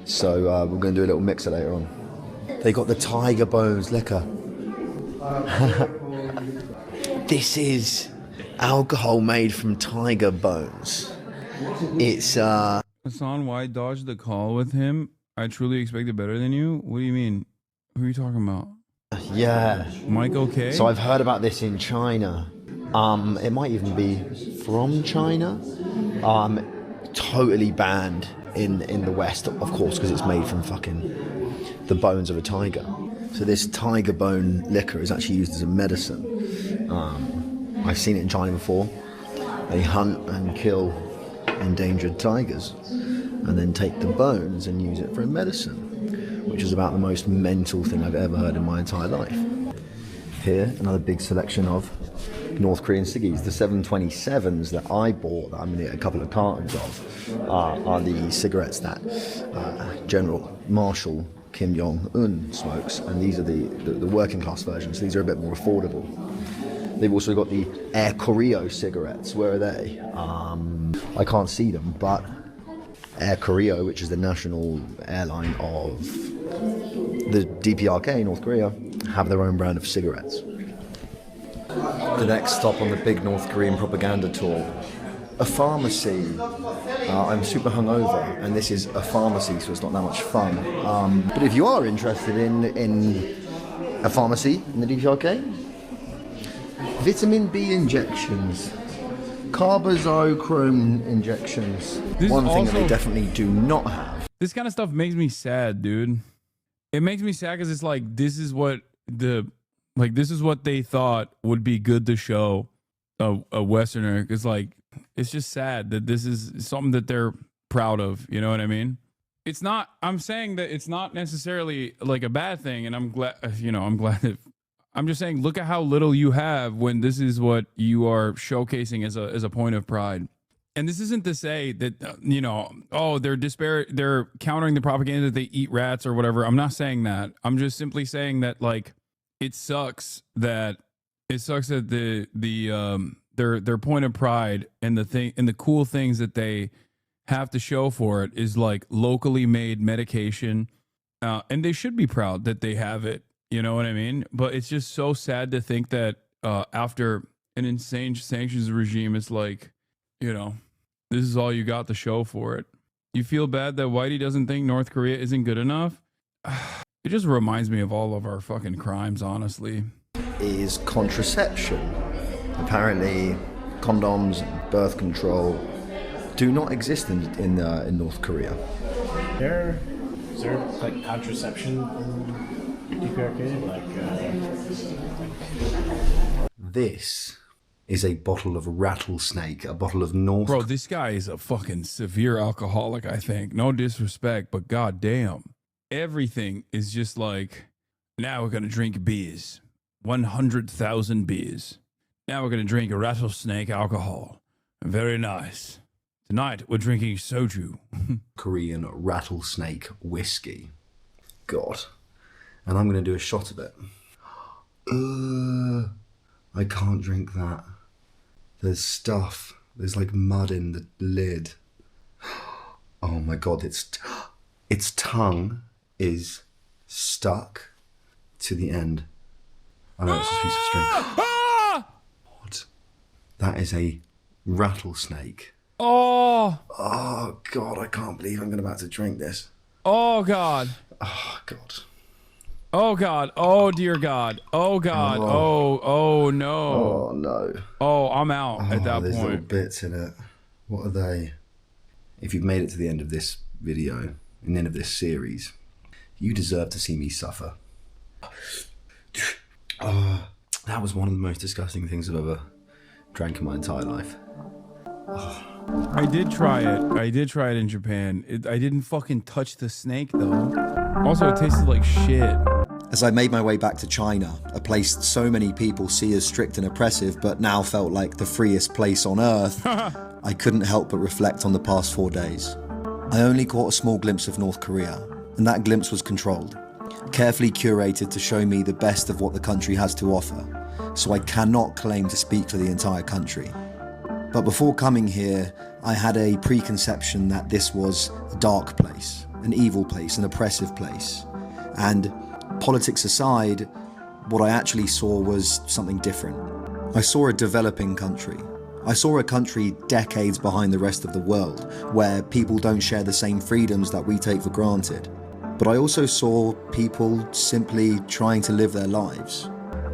So we're going to do a little mixer later on. They got the Tiger Bones liquor. This is alcohol made from tiger bones. It's Hassan, why dodge the call with him? I truly expected better than you. What do you mean? Who are you talking about? Yeah. Mike, okay? So I've heard about this in China. It might even be from China. Totally banned in the West, of course, because it's made from fucking the bones of a tiger. So this tiger bone liquor is actually used as a medicine. I've seen it in China before. They hunt and kill endangered tigers and then take the bones and use it for a medicine, which is about the most mental thing I've ever heard in my entire life. Here, another big selection of North Korean ciggies. The 727s that I bought, that I'm going to get a couple of cartons of, are the cigarettes that General Marshal Kim Jong-un smokes, and these are the working class versions. These are a bit more affordable. They've also got the Air Koryo cigarettes. Where are they? I can't see them, but Air Koryo, which is the national airline of the DPRK, North Korea, have their own brand of cigarettes. The next stop on the big North Korean propaganda tour, a pharmacy. I'm super hungover, and this is a pharmacy, so it's not that much fun. But if you are interested in a pharmacy in the DPRK, vitamin B injections, carbazochrome injections. One thing that they definitely do not have. This kind of stuff makes me sad, dude. It makes me sad because it's like this is what they thought would be good to show a Westerner. It's like it's just sad that this is something that they're proud of. You know what I mean? It's not. I'm saying that it's not necessarily like a bad thing, and I'm glad. I'm glad that. I'm just saying, look at how little you have when this is what you are showcasing as a point of pride. And this isn't to say that, they're countering the propaganda that they eat rats or whatever. I'm not saying that. I'm just simply saying that, like, it sucks that their point of pride and the cool things that they have to show for it is like locally made medication. And they should be proud that they have it. You know what I mean? But it's just so sad to think that after an insane sanctions regime, it's like, this is all you got to show for it. You feel bad that Whitey doesn't think North Korea isn't good enough? It just reminds me of all of our fucking crimes, honestly. Is contraception. Apparently, condoms and birth control do not exist in North Korea. Is there like contraception in DPRK? This is a bottle of rattlesnake, a bottle of North. Bro, this guy is a fucking severe alcoholic, I think. No disrespect, but goddamn. Everything is just like, now we're going to drink beers. 100,000 beers. Now we're going to drink a rattlesnake alcohol. Very nice. Tonight we're drinking soju. Korean rattlesnake whiskey. God. And I'm going to do a shot of it. I can't drink that. There's stuff. There's like mud in the lid. Oh my God, its tongue is stuck to the end. I know it's a piece of string. What? That is a rattlesnake. Oh God, I can't believe I'm about to drink this. Oh God. Oh God. Oh God. Oh dear God. Oh God. Oh no. Oh no. Oh, I'm out at that there's point. Little bits in it. What are they? If you've made it to the end of this video and the end of this series, you deserve to see me suffer. That was one of the most disgusting things I've ever drank in my entire life. I did try it in Japan. I didn't fucking touch the snake though. Also, it tasted like shit. As I made my way back to China, a place so many people see as strict and oppressive but now felt like the freest place on earth, I couldn't help but reflect on the past 4 days. I only caught a small glimpse of North Korea, and that glimpse was controlled, carefully curated to show me the best of what the country has to offer, so I cannot claim to speak for the entire country. But before coming here, I had a preconception that this was a dark place, an evil place, an oppressive place. And politics aside, what I actually saw was something different. I saw a developing country. I saw a country decades behind the rest of the world, where people don't share the same freedoms that we take for granted. But I also saw people simply trying to live their lives.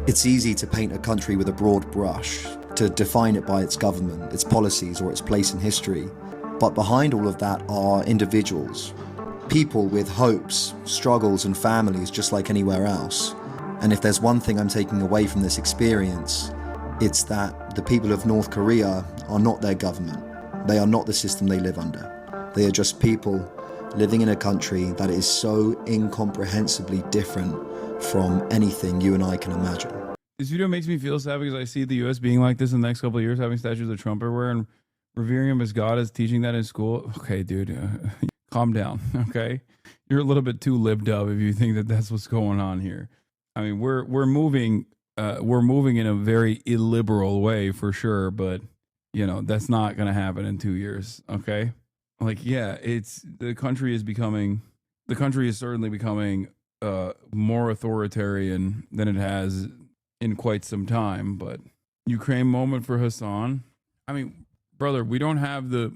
It's easy to paint a country with a broad brush, to define it by its government, its policies, or its place in history. But behind all of that are individuals, people with hopes, struggles, and families just like anywhere else. And if there's one thing I'm taking away from this experience, it's that the people of North Korea are not their government. They are not the system they live under. They are just people living in a country that is so incomprehensibly different from anything you and I can imagine. This video makes me feel sad because I see the U.S. being like this in the next couple of years, having statues of Trump everywhere and revering him as God, as teaching that in school. Okay, dude, calm down. Okay, you're a little bit too libbed up if you think that that's what's going on here. I mean, we're moving in a very illiberal way for sure, but you know that's not gonna happen in 2 years. Okay, like yeah, the country is certainly becoming more authoritarian than it has in quite some time. But Ukraine moment for Hassan. I mean, brother, we don't have the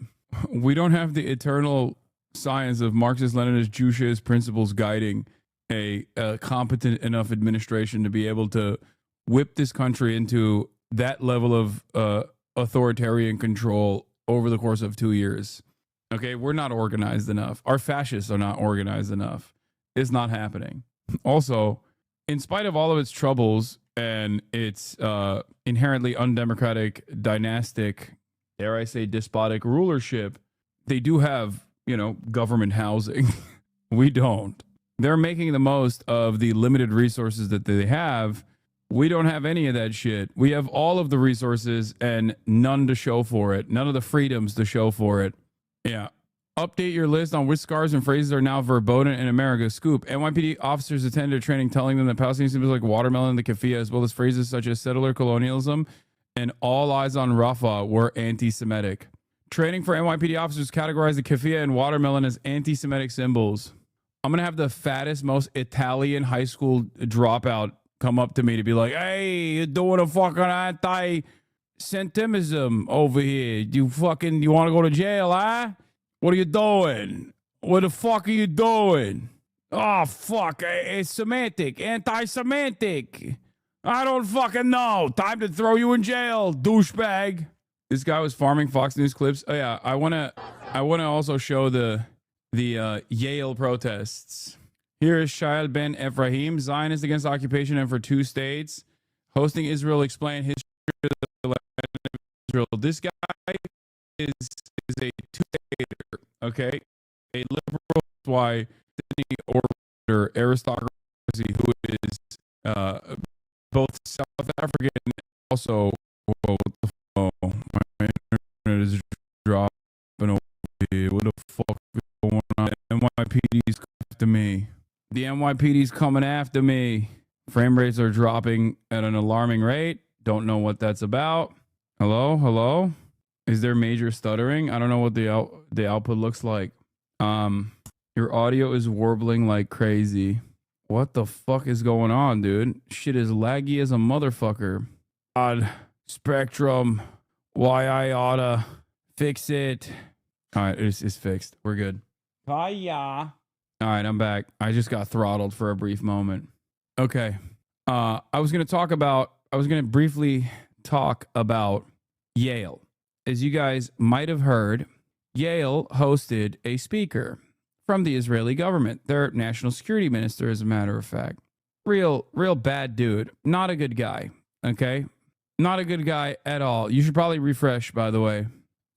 eternal science of Marxist-Leninist Jewish principles guiding a competent enough administration to be able to whip this country into that level of authoritarian control over the course of 2 years. Okay, we're not organized enough. Our fascists are not organized enough. It's not happening. Also, in spite of all of its troubles and its inherently undemocratic, dynastic, dare I say, despotic rulership, they do have, government housing. We don't. They're making the most of the limited resources that they have. We don't have any of that shit. We have all of the resources and none to show for it. None of the freedoms to show for it. Yeah. Update your list on which scars and phrases are now verboten in America. Scoop. NYPD officers attended training telling them that Palestinian symbols like watermelon and the keffiyeh, as well as phrases such as settler colonialism and all eyes on Rafah, were anti-Semitic. Training for NYPD officers categorized the keffiyeh and watermelon as anti-Semitic symbols. I'm going to have the fattest, most Italian high school dropout come up to me to be like, hey, you're doing a fucking anti-Semitism over here. You want to go to jail, huh? What are you doing? What the fuck are you doing? Oh, fuck. It's semantic. Anti-Semitic. I don't fucking know. Time to throw you in jail, douchebag. This guy was farming Fox News clips. Oh, yeah. I want to also show the Yale protests. Here is Shael Ben Ephraim, Zionist against occupation and for 2 states. Hosting Israel explain history of the land of Israel. This guy is a two-stater, okay? A liberal, why Sydney order aristocracy who is both South African and also, whoa, my internet is dropping over here. What the fuck is going on? NYPD's after me. The NYPD's coming after me. Frame rates are dropping at an alarming rate. Don't know what that's about. Hello? Is there major stuttering? I don't know what the output looks like. Your audio is warbling like crazy. What the fuck is going on, dude? Shit is laggy as a motherfucker. God, Spectrum, why I oughta fix it. All right, it's fixed. We're good. Hiya. All right, I'm back. I just got throttled for a brief moment. Okay. I was going to briefly talk about Yale. As you guys might have heard, Yale hosted a speaker from the Israeli government, their national security minister, as a matter of fact. Real bad dude. Not a good guy. Okay? Not a good guy at all. You should probably refresh, by the way.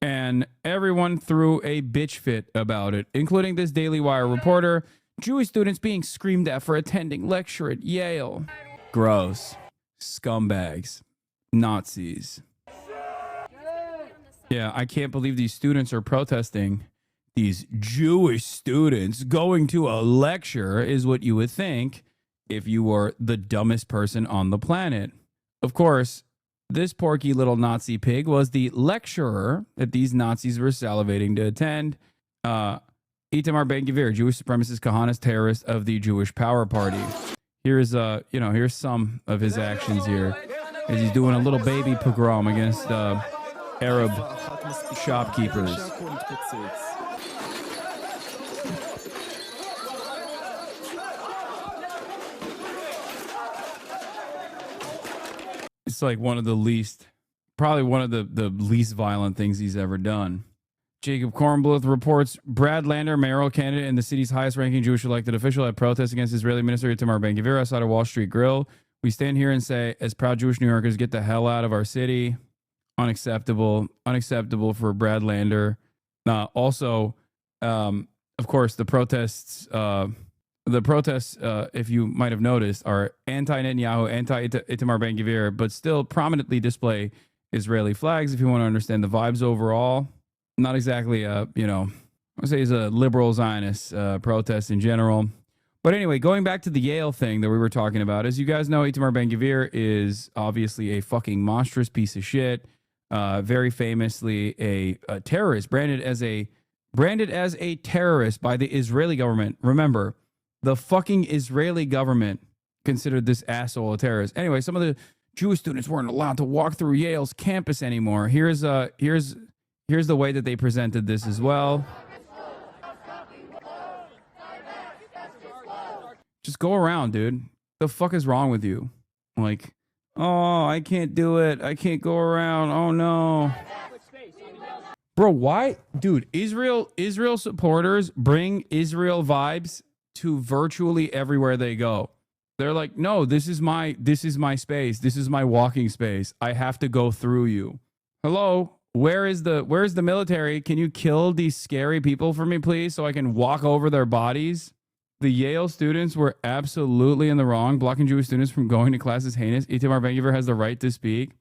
And everyone threw a bitch fit about it, including this Daily Wire reporter. Jewish students being screamed at for attending lecture at Yale. Gross. Scumbags. Nazis. Yeah, I can't believe these students are protesting. These Jewish students going to a lecture is what you would think if you were the dumbest person on the planet. Of course, this porky little Nazi pig was the lecturer that these Nazis were salivating to attend. Itamar Ben-Gvir, Jewish supremacist, Kahanist terrorist of the Jewish Power Party. Here's here's some of his actions here as he's doing a little baby pogrom against Arab shopkeepers. It's like one of the least violent things he's ever done. Jacob Kornbluth reports Brad Lander, mayoral candidate and the city's highest ranking Jewish elected official, had protests against Israeli Minister Itamar Ben-Gvir outside of Wall Street Grill. We stand here and say, as proud Jewish New Yorkers, get the hell out of our city. Unacceptable for Brad Lander. Also, of course, the protests the protests, if you might have noticed, are anti-Netanyahu, anti-Itamar Ben-Gvir, but still prominently display Israeli flags. If you want to understand the vibes overall, not exactly I would say it's a liberal Zionist protest in general. But anyway, going back to the Yale thing that we were talking about, as you guys know, Itamar Ben-Gvir is obviously a fucking monstrous piece of shit. Very famously a terrorist, branded as a terrorist by the Israeli government. Remember, the fucking Israeli government considered this asshole a terrorist. Anyway, some of the Jewish students weren't allowed to walk through Yale's campus anymore. Here's the way that they presented this as well. Just go around, dude. The fuck is wrong with you? Like, oh, I can't do it. I can't go around. Oh no. Bro, why? Dude, Israel supporters bring Israel vibes to virtually everywhere they go. They're like, no, this is my space. This is my walking space. I have to go through you. Hello? Where's the military? Can you kill these scary people for me, please, so I can walk over their bodies? The Yale students were absolutely in the wrong. Blocking Jewish students from going to class is heinous. Itamar Ben-Gvir has the right to speak.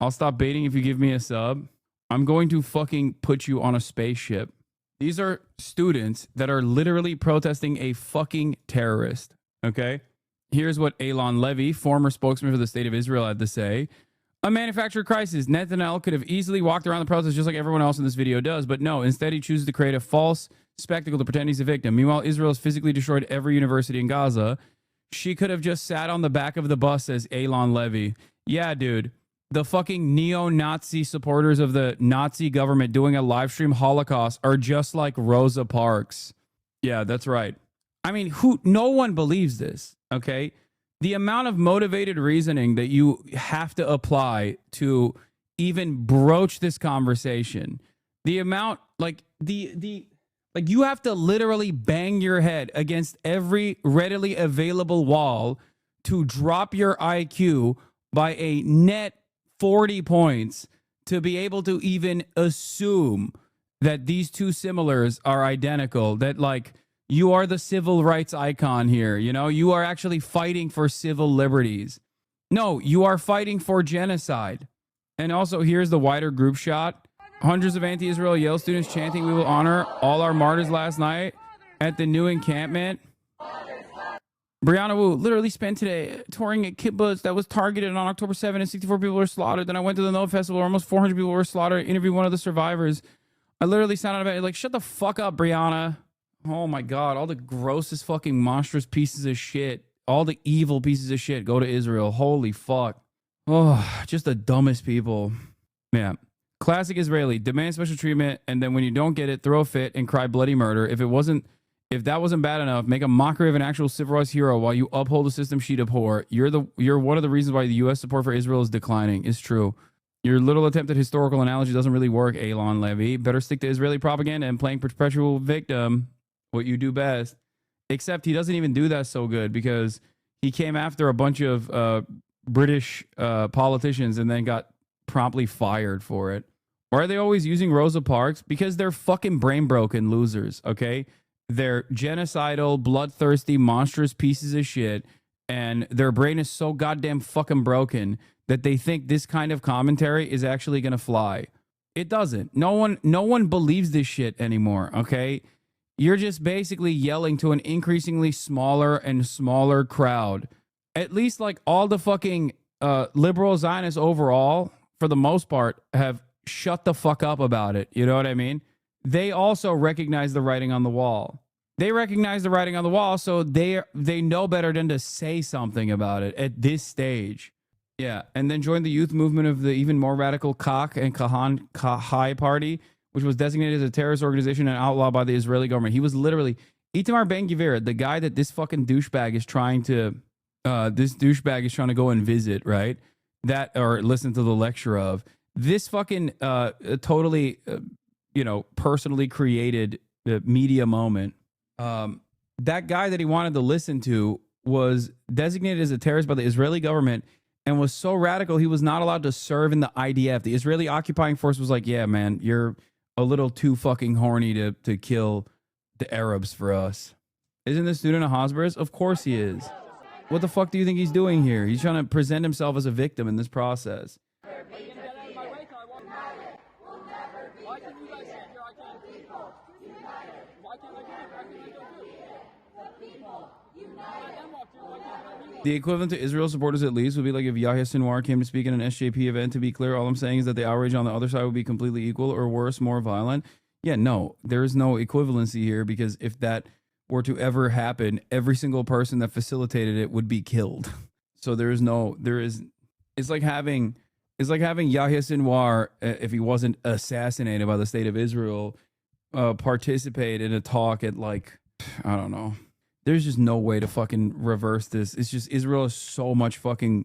I'll stop baiting if you give me a sub. I'm going to fucking put you on a spaceship. These are students that are literally protesting a fucking terrorist. Okay? Here's what Eylon Levy, former spokesman for the state of Israel, had to say. A manufactured crisis. Netanyahu could have easily walked around the protest just like everyone else in this video does, but no, instead he chooses to create a false spectacle to pretend he's a victim. Meanwhile, Israel has physically destroyed every university in Gaza. She could have just sat on the back of the bus, says Eylon Levy. Yeah, dude. The fucking neo-Nazi supporters of the Nazi government doing a live stream Holocaust are just like Rosa Parks. Yeah, that's right. I mean, no one believes this, okay? The amount of motivated reasoning that you have to apply to even broach this conversation, the amount, like, like you have to literally bang your head against every readily available wall to drop your IQ by a net 40 points to be able to even assume that these two similars are identical, that like you are the civil rights icon here, you know, you are actually fighting for civil liberties. No, you are fighting for genocide. And also here's the wider group shot. Hundreds of anti-Israel Yale students chanting, "We will honor all our martyrs" last night at the new encampment. Brianna Wu literally spent today touring a kibbutz that was targeted on October 7th and 64 people were slaughtered. Then I went to the Noah Festival where almost 400 people were slaughtered. I interviewed one of the survivors. I literally sounded about it like, shut the fuck up, Brianna. Oh my God, all the grossest fucking monstrous pieces of shit, all the evil pieces of shit go to Israel. Holy fuck. Oh, just the dumbest people. Yeah. Classic Israeli, demand special treatment, and then when you don't get it, throw a fit and cry bloody murder. If that wasn't bad enough, make a mockery of an actual civil rights hero while you uphold the system she'd abhor. You're one of the reasons why the U.S. support for Israel is declining. It's true. Your little attempt at historical analogy doesn't really work, Eylon Levy. Better stick to Israeli propaganda and playing perpetual victim, what you do best. Except he doesn't even do that so good because he came after a bunch of British politicians and then got promptly fired for it. Why are they always using Rosa Parks? Because they're fucking brain broken losers, okay? They're genocidal, bloodthirsty, monstrous pieces of shit, and their brain is so goddamn fucking broken that they think this kind of commentary is actually gonna fly. It doesn't. No one believes this shit anymore, okay? You're just basically yelling to an increasingly smaller and smaller crowd. At least like all the fucking liberal Zionists overall, for the most part, have shut the fuck up about it. You know what I mean? They also recognize the writing on the wall. They recognize the writing on the wall, so they know better than to say something about it at this stage. Yeah, and then joined the youth movement of the even more radical Kach and Kahan Kahai Party, which was designated as a terrorist organization and outlawed by the Israeli government. He was literally Itamar Ben-Gvir, the guy that this fucking douchebag is trying to go and visit, right? That or listen to the lecture of. This fucking totally, personally created media moment. That guy that he wanted to listen to was designated as a terrorist by the Israeli government and was so radical he was not allowed to serve in the IDF. The Israeli occupying force was like, yeah, man, you're a little too fucking horny to kill the Arabs for us. Isn't the student a Hosbris? Of course he is. What the fuck do you think he's doing here? He's trying to present himself as a victim in this process. The equivalent to Israel supporters at least would be like if Yahya Sinwar came to speak in an SJP event. To be clear, all I'm saying is that the outrage on the other side would be completely equal or worse, more violent. Yeah, no, there is no equivalency here, because if that were to ever happen, every single person that facilitated it would be killed. So it's like having Yahya Sinwar, if he wasn't assassinated by the state of Israel, participate in a talk at, like, I don't know. There's just no way to fucking reverse this. It's just Israel has so much fucking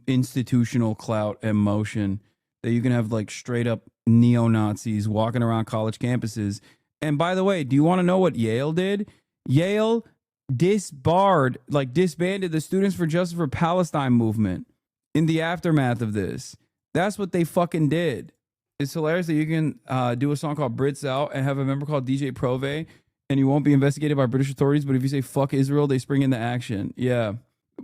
institutional clout and motion that you can have like straight up neo-Nazis walking around college campuses. And by the way, do you want to know what Yale did? Yale disbanded the Students for Justice for Palestine movement in the aftermath of this. That's what they fucking did. It's hilarious that you can do a song called Brits Out and have a member called DJ Prove, and you won't be investigated by British authorities, but if you say fuck Israel, they spring into action. Yeah.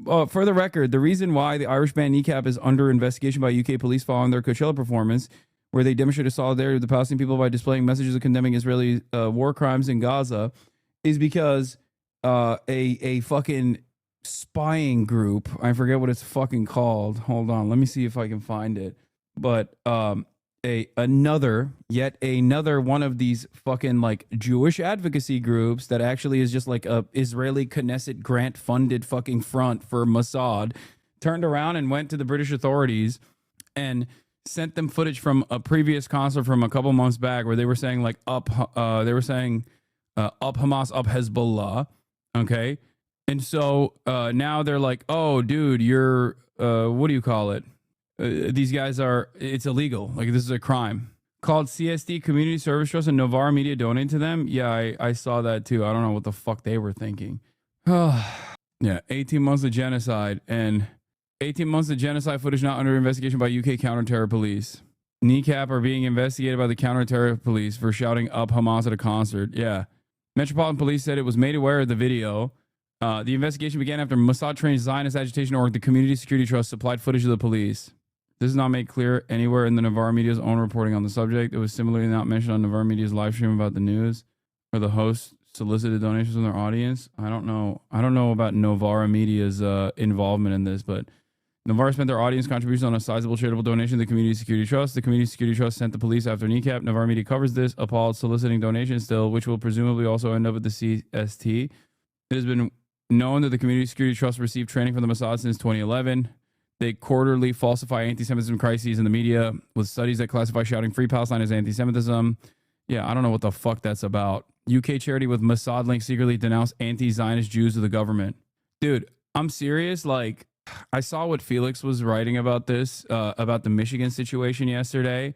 For the record, the reason why the Irish band Kneecap is under investigation by UK police following their Coachella performance, where they demonstrated solidarity with the Palestinian people by displaying messages of condemning Israeli war crimes in Gaza, is because a fucking spying group, I forget what it's fucking called. Hold on, let me see if I can find it. But yet another one of these fucking like Jewish advocacy groups that actually is just like a Israeli Knesset grant funded fucking front for Mossad, turned around and went to the British authorities and sent them footage from a previous concert from a couple months back where they were saying like up Hamas, up Hezbollah. Okay. And so now they're like, oh dude, you're what do you call it? These guys it's illegal. Like, this is a crime. Called CSD Community Service Trust, and Novara Media donated to them. Yeah, I saw that too. I don't know what the fuck they were thinking. Yeah, 18 months of genocide, and 18 months of genocide footage not under investigation by UK counter-terror police. Kneecap are being investigated by the counter-terror police for shouting up Hamas at a concert. Yeah. Metropolitan Police said it was made aware of the video. The investigation began after Mossad-trained Zionist agitation org, the Community Security Trust, supplied footage of the police. This is not made clear anywhere in the Novara Media's own reporting on the subject. It was similarly not mentioned on Novara Media's live stream about the news, or the host solicited donations from their audience. I don't know about Novara Media's involvement in this, but Novara spent their audience contributions on a sizable charitable donation to the Community Security Trust. The Community Security Trust sent the police after Kneecap. Novara Media covers this, appalled, soliciting donations still, which will presumably also end up at the CST. It has been known that the Community Security Trust received training from the Mossad since 2011. They quarterly falsify anti-Semitism crises in the media with studies that classify shouting Free Palestine as anti-Semitism. Yeah, I don't know what the fuck that's about. UK charity with Mossad link secretly denounced anti-Zionist Jews to the government. Dude, I'm serious. Like, I saw what Felix was writing about this, about the Michigan situation yesterday.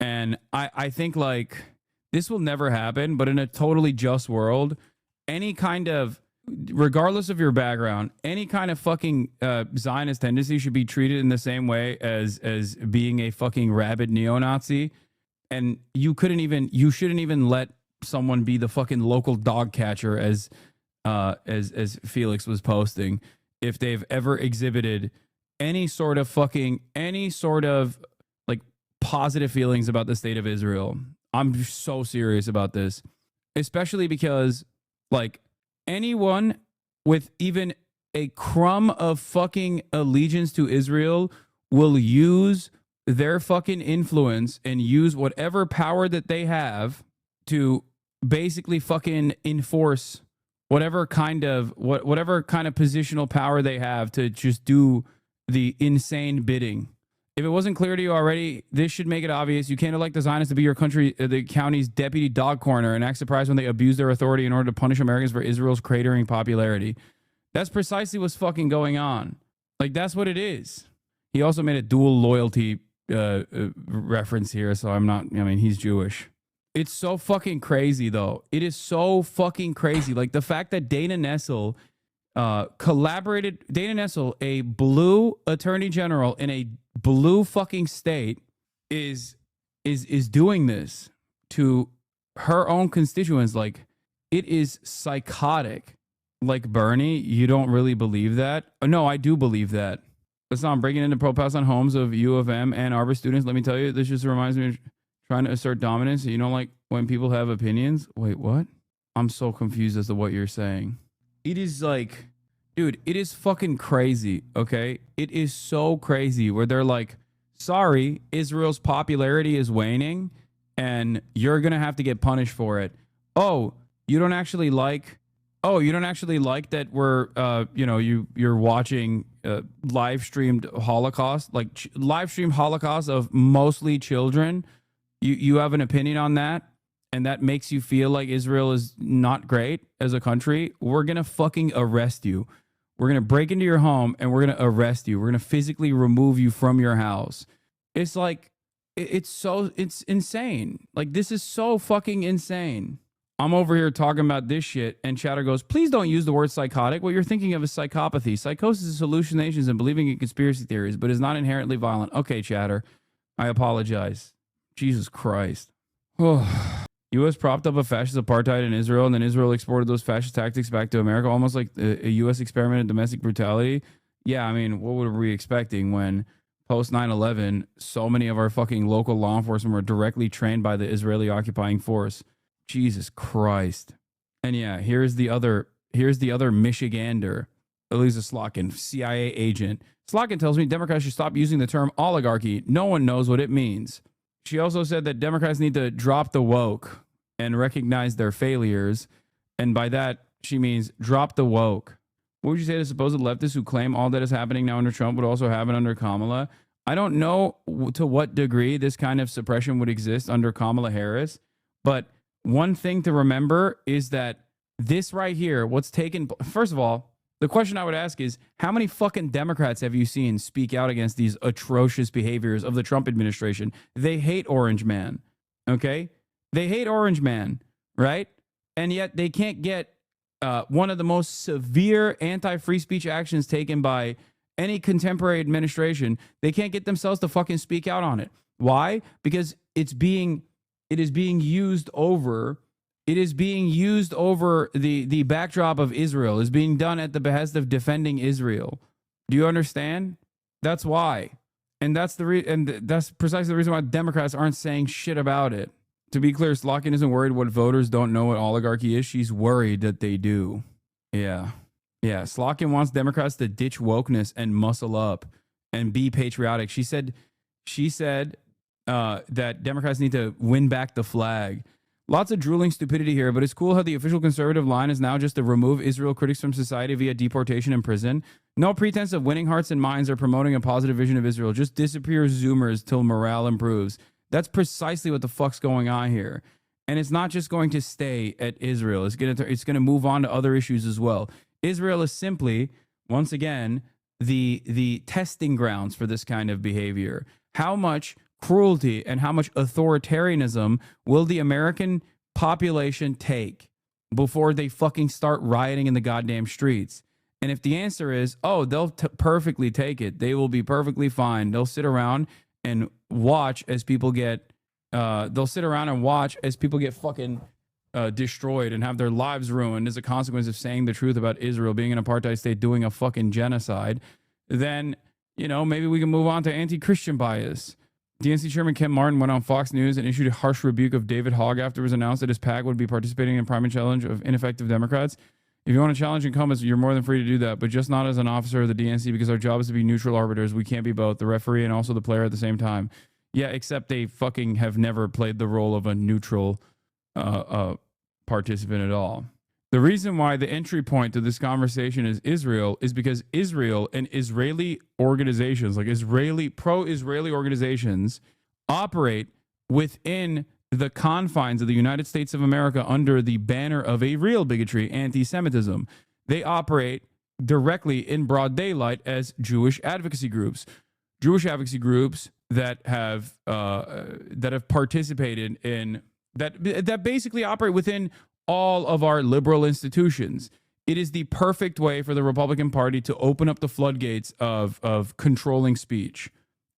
And I think, like, this will never happen, but in a totally just world, any kind of, regardless of your background, any kind of fucking Zionist tendency should be treated in the same way as being a fucking rabid neo-Nazi. And you shouldn't even let someone be the fucking local dog catcher, as Felix was posting, if they've ever exhibited any sort of like positive feelings about the state of Israel. I'm so serious about this, especially because, like, anyone with even a crumb of fucking allegiance to Israel will use their fucking influence and use whatever power that they have to basically fucking enforce whatever kind of positional power they have to just do the insane bidding. If it wasn't clear to you already, this should make it obvious. You can't elect the Zionists to be your the county's deputy dog corner and act surprised when they abuse their authority in order to punish Americans for Israel's cratering popularity. That's precisely what's fucking going on. Like, that's what it is. He also made a dual loyalty reference here, so he's Jewish. It's so fucking crazy, though. It is so fucking crazy. Like, the fact that Dana Nessel collaborated, Dana Nessel, a blue attorney general in a blue fucking state, is doing this to her own constituents. Like, it is psychotic. like Bernie, you don't really believe that. No, I do believe that. Listen, I'm breaking into propass on homes of U of M and Arbor students. Let me tell you, this just reminds me of trying to assert dominance. You know, like when people have opinions. Wait, what? I'm so confused as to what you're saying. It is like, dude, it is fucking crazy, okay? It is so crazy where they're like, sorry, Israel's popularity is waning and you're going to have to get punished for it. Oh, you don't actually like that we're, you're watching live streamed Holocaust, like live streamed Holocaust of mostly children. You have an opinion on that, and that makes you feel like Israel is not great as a country. We're going to fucking arrest you. We're going to break into your home and we're going to arrest you. We're going to physically remove you from your house. It's like, it's insane. Like, this is so fucking insane. I'm over here talking about this shit, and chatter goes, please don't use the word psychotic. What you're thinking of is psychopathy. Psychosis is hallucinations and believing in conspiracy theories, but is not inherently violent. Okay, chatter. I apologize. Jesus Christ. U.S. propped up a fascist apartheid in Israel, and then Israel exported those fascist tactics back to America, almost like a U.S. experiment in domestic brutality. Yeah, I mean, what were we expecting when post 9/11, so many of our fucking local law enforcement were directly trained by the Israeli occupying force? Jesus Christ. And yeah, here's the other Michigander, Elisa Slotkin, CIA agent. Slotkin tells me Democrats should stop using the term oligarchy. No one knows what it means. She also said that Democrats need to drop the woke and recognize their failures. And by that, she means drop the woke. What would you say to supposed leftists who claim all that is happening now under Trump would also happen under Kamala? I don't know to what degree this kind of suppression would exist under Kamala Harris, but one thing to remember is that this right here, first of all, the question I would ask is, how many fucking Democrats have you seen speak out against these atrocious behaviors of the Trump administration? They hate Orange Man, okay? They hate Orange Man, right? And yet they can't get one of the most severe anti-free speech actions taken by any contemporary administration. They can't get themselves to fucking speak out on it. Why? Because it is being used over the backdrop of Israel. Is being done at the behest of defending Israel. Do you understand? That's why. And that's that's precisely the reason why Democrats aren't saying shit about it. To be clear, Slotkin isn't worried what voters don't know what oligarchy is. She's worried that they do. Yeah. Slotkin wants Democrats to ditch wokeness and muscle up and be patriotic. She said that Democrats need to win back the flag. Lots of drooling stupidity here, but it's cool how the official conservative line is now just to remove Israel critics from society via deportation and prison. No pretense of winning hearts and minds or promoting a positive vision of Israel. Just disappear Zoomers till morale improves. That's precisely what the fuck's going on here. And it's not just going to stay at Israel. It's going to move on to other issues as well. Israel is simply, once again, the testing grounds for this kind of behavior. How much cruelty and how much authoritarianism will the American population take before they fucking start rioting in the goddamn streets? And if the answer is, oh, they'll perfectly take it, they will be perfectly fine. They'll sit around and watch as people get fucking destroyed and have their lives ruined as a consequence of saying the truth about Israel being an apartheid state, doing a fucking genocide, then, maybe we can move on to anti-Christian bias. DNC Chairman Ken Martin went on Fox News and issued a harsh rebuke of David Hogg after it was announced that his PAC would be participating in a primary challenge of ineffective Democrats. If you want to challenge incumbents, you're more than free to do that, but just not as an officer of the DNC, because our job is to be neutral arbiters. We can't be both, the referee and also the player at the same time. Yeah, except they fucking have never played the role of a neutral participant at all. The reason why the entry point to this conversation is Israel is because Israel and Israeli organizations, like pro-Israeli organizations, operate within the confines of the United States of America under the banner of a real bigotry, anti-Semitism. They operate directly in broad daylight as Jewish advocacy groups that have participated in that basically operate within all of our liberal institutions. It is the perfect way for the Republican Party to open up the floodgates of controlling speech.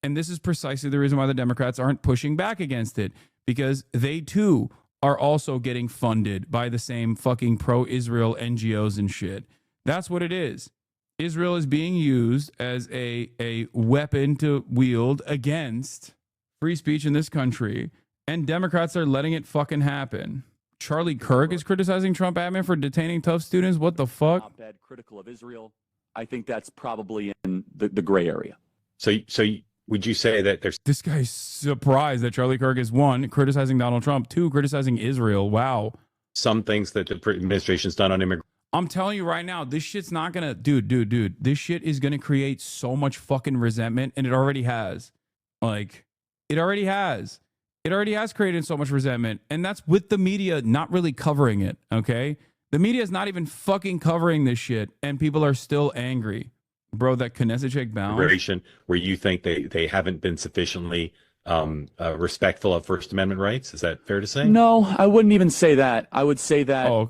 And this is precisely the reason why the Democrats aren't pushing back against it, because they too are also getting funded by the same fucking pro-Israel NGOs and shit. That's what it is. Israel is being used as a weapon to wield against free speech in this country, and Democrats are letting it fucking happen. Charlie Kirk is criticizing Trump admin for detaining tough students. What the fuck? Op-ed critical of Israel. I think that's probably in the gray area. So would you say that there's this guy's surprised that Charlie Kirk is, one, criticizing Donald Trump, two, criticizing Israel? Wow. Some things that the administration's done on immigration? I'm telling you right now, this shit's not gonna, dude, this shit is gonna create so much fucking resentment, and it already has. Like, it already has. It already has created so much resentment, and that's with the media not really covering it, okay? The media is not even fucking covering this shit, and people are still angry. Bro, that Knesset check bounce. Where you think they haven't been sufficiently respectful of First Amendment rights? Is that fair to say? No, I wouldn't even say that. I would say that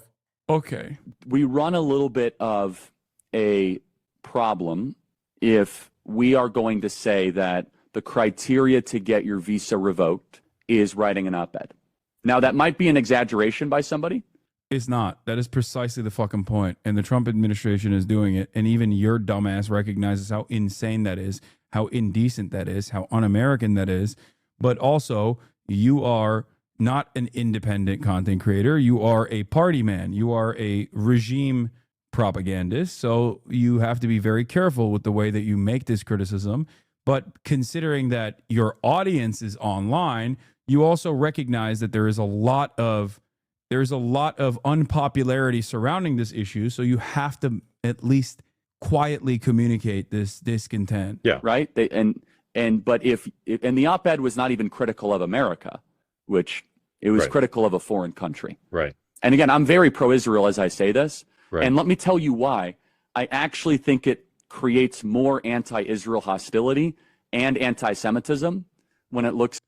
okay. We run a little bit of a problem if we are going to say that the criteria to get your visa revoked is writing an op-ed. Now, that might be an exaggeration by somebody. It's not. That is precisely the fucking point. And the Trump administration is doing it. And even your dumbass recognizes how insane that is, how indecent that is, how un-American that is. But also, you are not an independent content creator. You are a party man. You are a regime propagandist. So you have to be very careful with the way that you make this criticism. But considering that your audience is online, you also recognize that there is a lot of unpopularity surrounding this issue. So you have to at least quietly communicate this discontent. Yeah. Right. But if the op-ed was not even critical of America, which it was critical of a foreign country. Right. And again, I'm very pro-Israel as I say this. Right. And let me tell you why. I actually think it creates more anti-Israel hostility and anti-Semitism when it looks.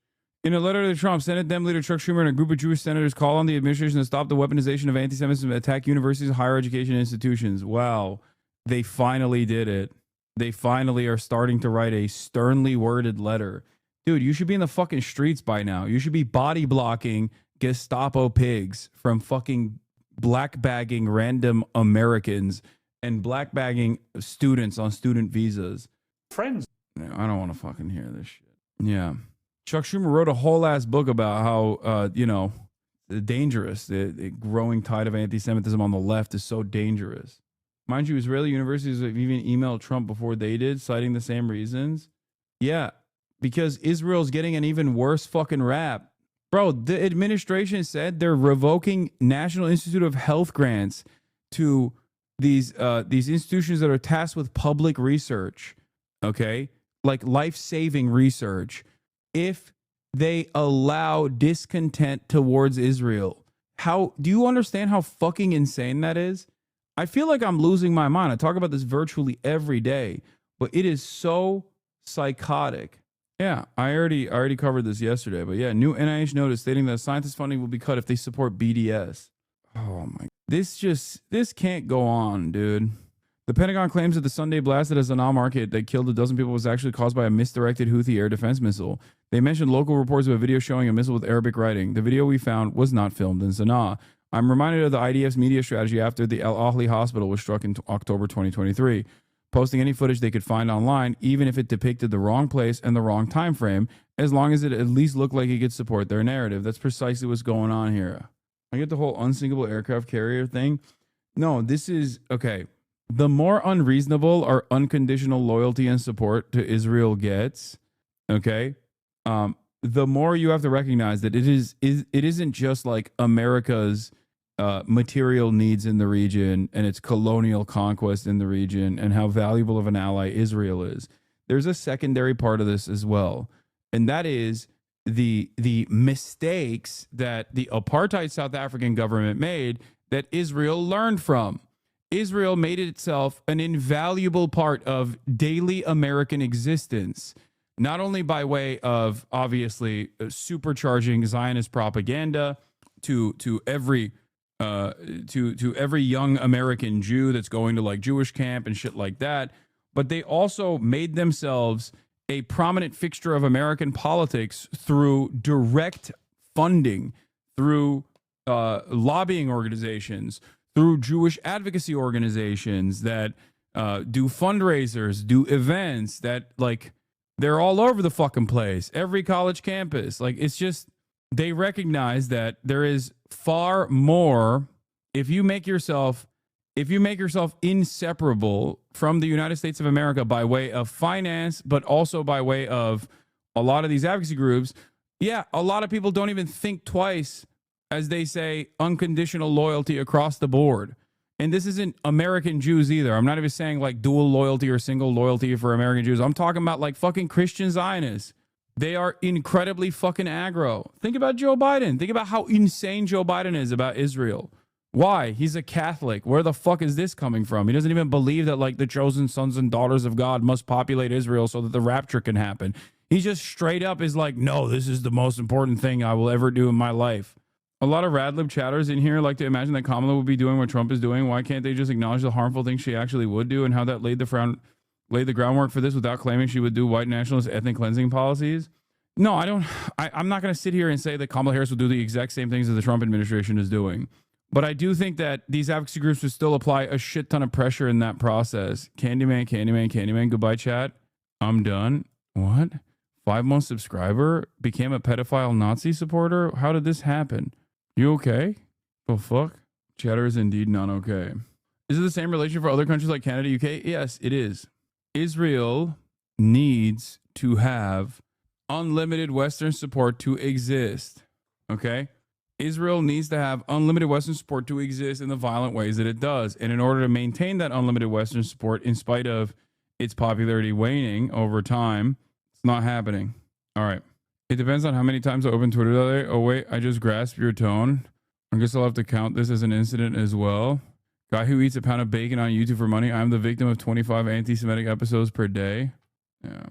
In a letter to Trump, Senate Dem leader Chuck Schumer and a group of Jewish senators call on the administration to stop the weaponization of anti-Semitism and attack universities and higher education institutions. Wow. They finally did it. They finally are starting to write a sternly worded letter. Dude, you should be in the fucking streets by now. You should be body blocking Gestapo pigs from fucking black bagging random Americans and black bagging students on student visas. Friends. I don't want to fucking hear this shit. Yeah. Chuck Schumer wrote a whole ass book about how, dangerous. The growing tide of anti-Semitism on the left is so dangerous. Mind you, Israeli universities have even emailed Trump before they did, citing the same reasons. Yeah, because Israel's getting an even worse fucking rap. Bro, the administration said they're revoking National Institute of Health grants to these institutions that are tasked with public research, okay? Like life-saving research, if they allow discontent towards Israel. How do you understand how fucking insane that is? I feel like I'm losing my mind. I talk about this virtually every day, but it is so psychotic. Yeah, I already covered this yesterday, but yeah, new NIH notice stating that scientist funding will be cut if they support BDS. Oh my, this can't go on, dude. The Pentagon claims that the Sunday blast at a Sanaa market that killed a dozen people was actually caused by a misdirected Houthi air defense missile. They mentioned local reports of a video showing a missile with Arabic writing. The video we found was not filmed in Sanaa. I'm reminded of the IDF's media strategy after the Al Ahli hospital was struck in October 2023, posting any footage they could find online, even if it depicted the wrong place and the wrong time frame, as long as it at least looked like it could support their narrative. That's precisely what's going on here. I get the whole unsinkable aircraft carrier thing. No, this is, okay. The more unreasonable our unconditional loyalty and support to Israel gets, okay, the more you have to recognize that it isn't just like America's material needs in the region and its colonial conquest in the region and how valuable of an ally Israel is. There's a secondary part of this as well, and that is the mistakes that the apartheid South African government made that Israel learned from. Israel made itself an invaluable part of daily American existence, not only by way of obviously supercharging Zionist propaganda to every young American Jew that's going to like Jewish camp and shit like that, but they also made themselves a prominent fixture of American politics through direct funding, through lobbying organizations, through Jewish advocacy organizations that do fundraisers, do events that, like, they're all over the fucking place, every college campus. Like, it's just, they recognize that there is far more if you make yourself inseparable from the United States of America by way of finance, but also by way of a lot of these advocacy groups. Yeah, a lot of people don't even think twice as they say unconditional loyalty across the board. And this isn't American Jews either. I'm not even saying like dual loyalty or single loyalty for American Jews. I'm talking about like fucking Christian Zionists. They are incredibly fucking aggro. Think about Joe Biden. Think about how insane Joe Biden is about Israel. Why? He's a Catholic. Where the fuck is this coming from? He doesn't even believe that like the chosen sons and daughters of God must populate Israel so that the rapture can happen. He just straight up is like, no, this is the most important thing I will ever do in my life. A lot of Radlib chatters in here like to imagine that Kamala would be doing what Trump is doing. Why can't they just acknowledge the harmful things she actually would do and how that laid the groundwork for this without claiming she would do white nationalist ethnic cleansing policies? No, I don't. I'm not going to sit here and say that Kamala Harris will do the exact same things as the Trump administration is doing. But I do think that these advocacy groups would still apply a shit ton of pressure in that process. Candyman, goodbye, chat. I'm done. What? 5-month subscriber became a pedophile Nazi supporter? How did this happen? You okay? The fuck? Chatter is indeed not okay. Is it the same relation for other countries like Canada, UK? Yes, it is. Israel needs to have unlimited Western support to exist. Okay? Israel needs to have unlimited Western support to exist in the violent ways that it does. And in order to maintain that unlimited Western support, in spite of its popularity waning over time, it's not happening. All right. It depends on how many times I open Twitter that day. Oh, wait, I just grasped your tone. I guess I'll have to count this as an incident as well. Guy who eats a pound of bacon on YouTube for money. I'm the victim of 25 anti-Semitic episodes per day. Yeah.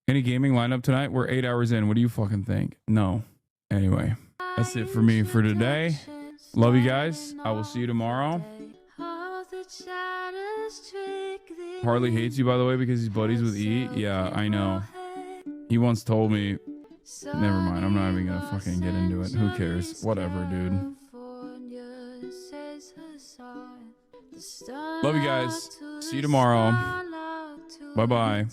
Any gaming lineup tonight? We're 8 hours in. What do you fucking think? No. Anyway, that's it for me for today. Love you guys. I will see you tomorrow. Harley hates you, by the way, because he's buddies with E. Yeah, I know. He once told me... Never mind. I'm not even gonna fucking get into it. Who cares? Whatever, dude. Love you guys. See you tomorrow. Bye-bye.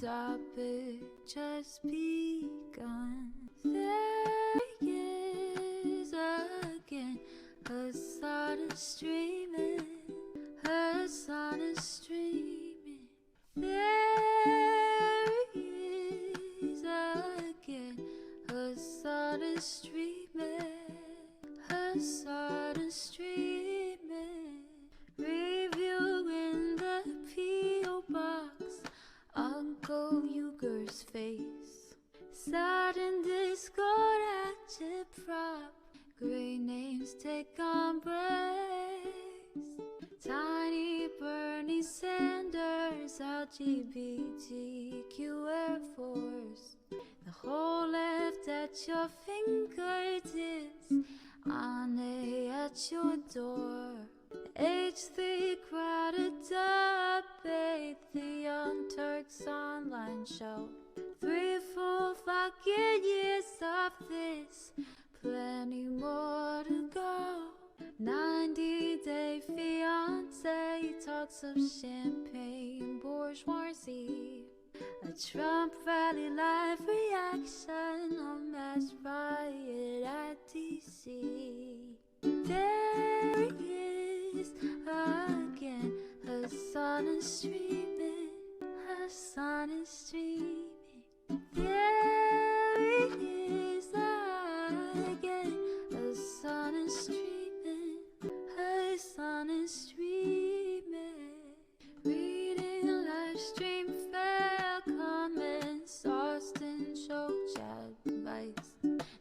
Review in the P.O. box, Uncle Uger's face. Sudden discord at your prop, great names take on breaks. Tiny Bernie Sanders, LGBTQ Air Force. The whole left at your fingertips, Ane at your door. H3 crowded debate, the Young Turks online show. 3 full fucking years of this, plenty more to go. 90-day fiance, talks of champagne bourgeoisie. A Trump rally live reaction, a mass riot at DC. There he is again, her son is streaming, her son is streaming. There he is again, her son is streaming, her son is streaming. Reading live stream fair comments, Austin show chat advice,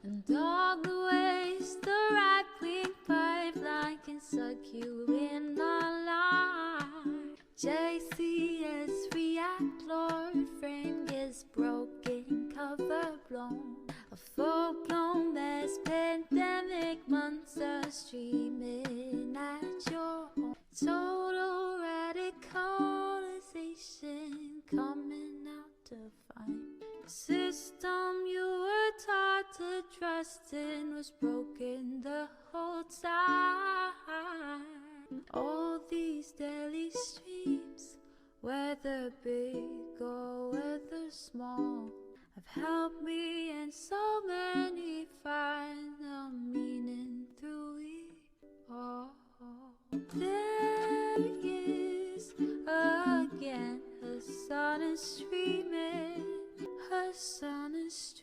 and all the ways the right-wing pipeline can suck you in online. JCS react, Lord frame gets broken, cover blown. A full-blown mass pandemic, monster streaming at your home. Total radicalization coming out to find. The system you were taught to trust in was broken the whole time. small have helped me and so many find the meaning through it all. There is again, her sun is streaming, her sun is streaming.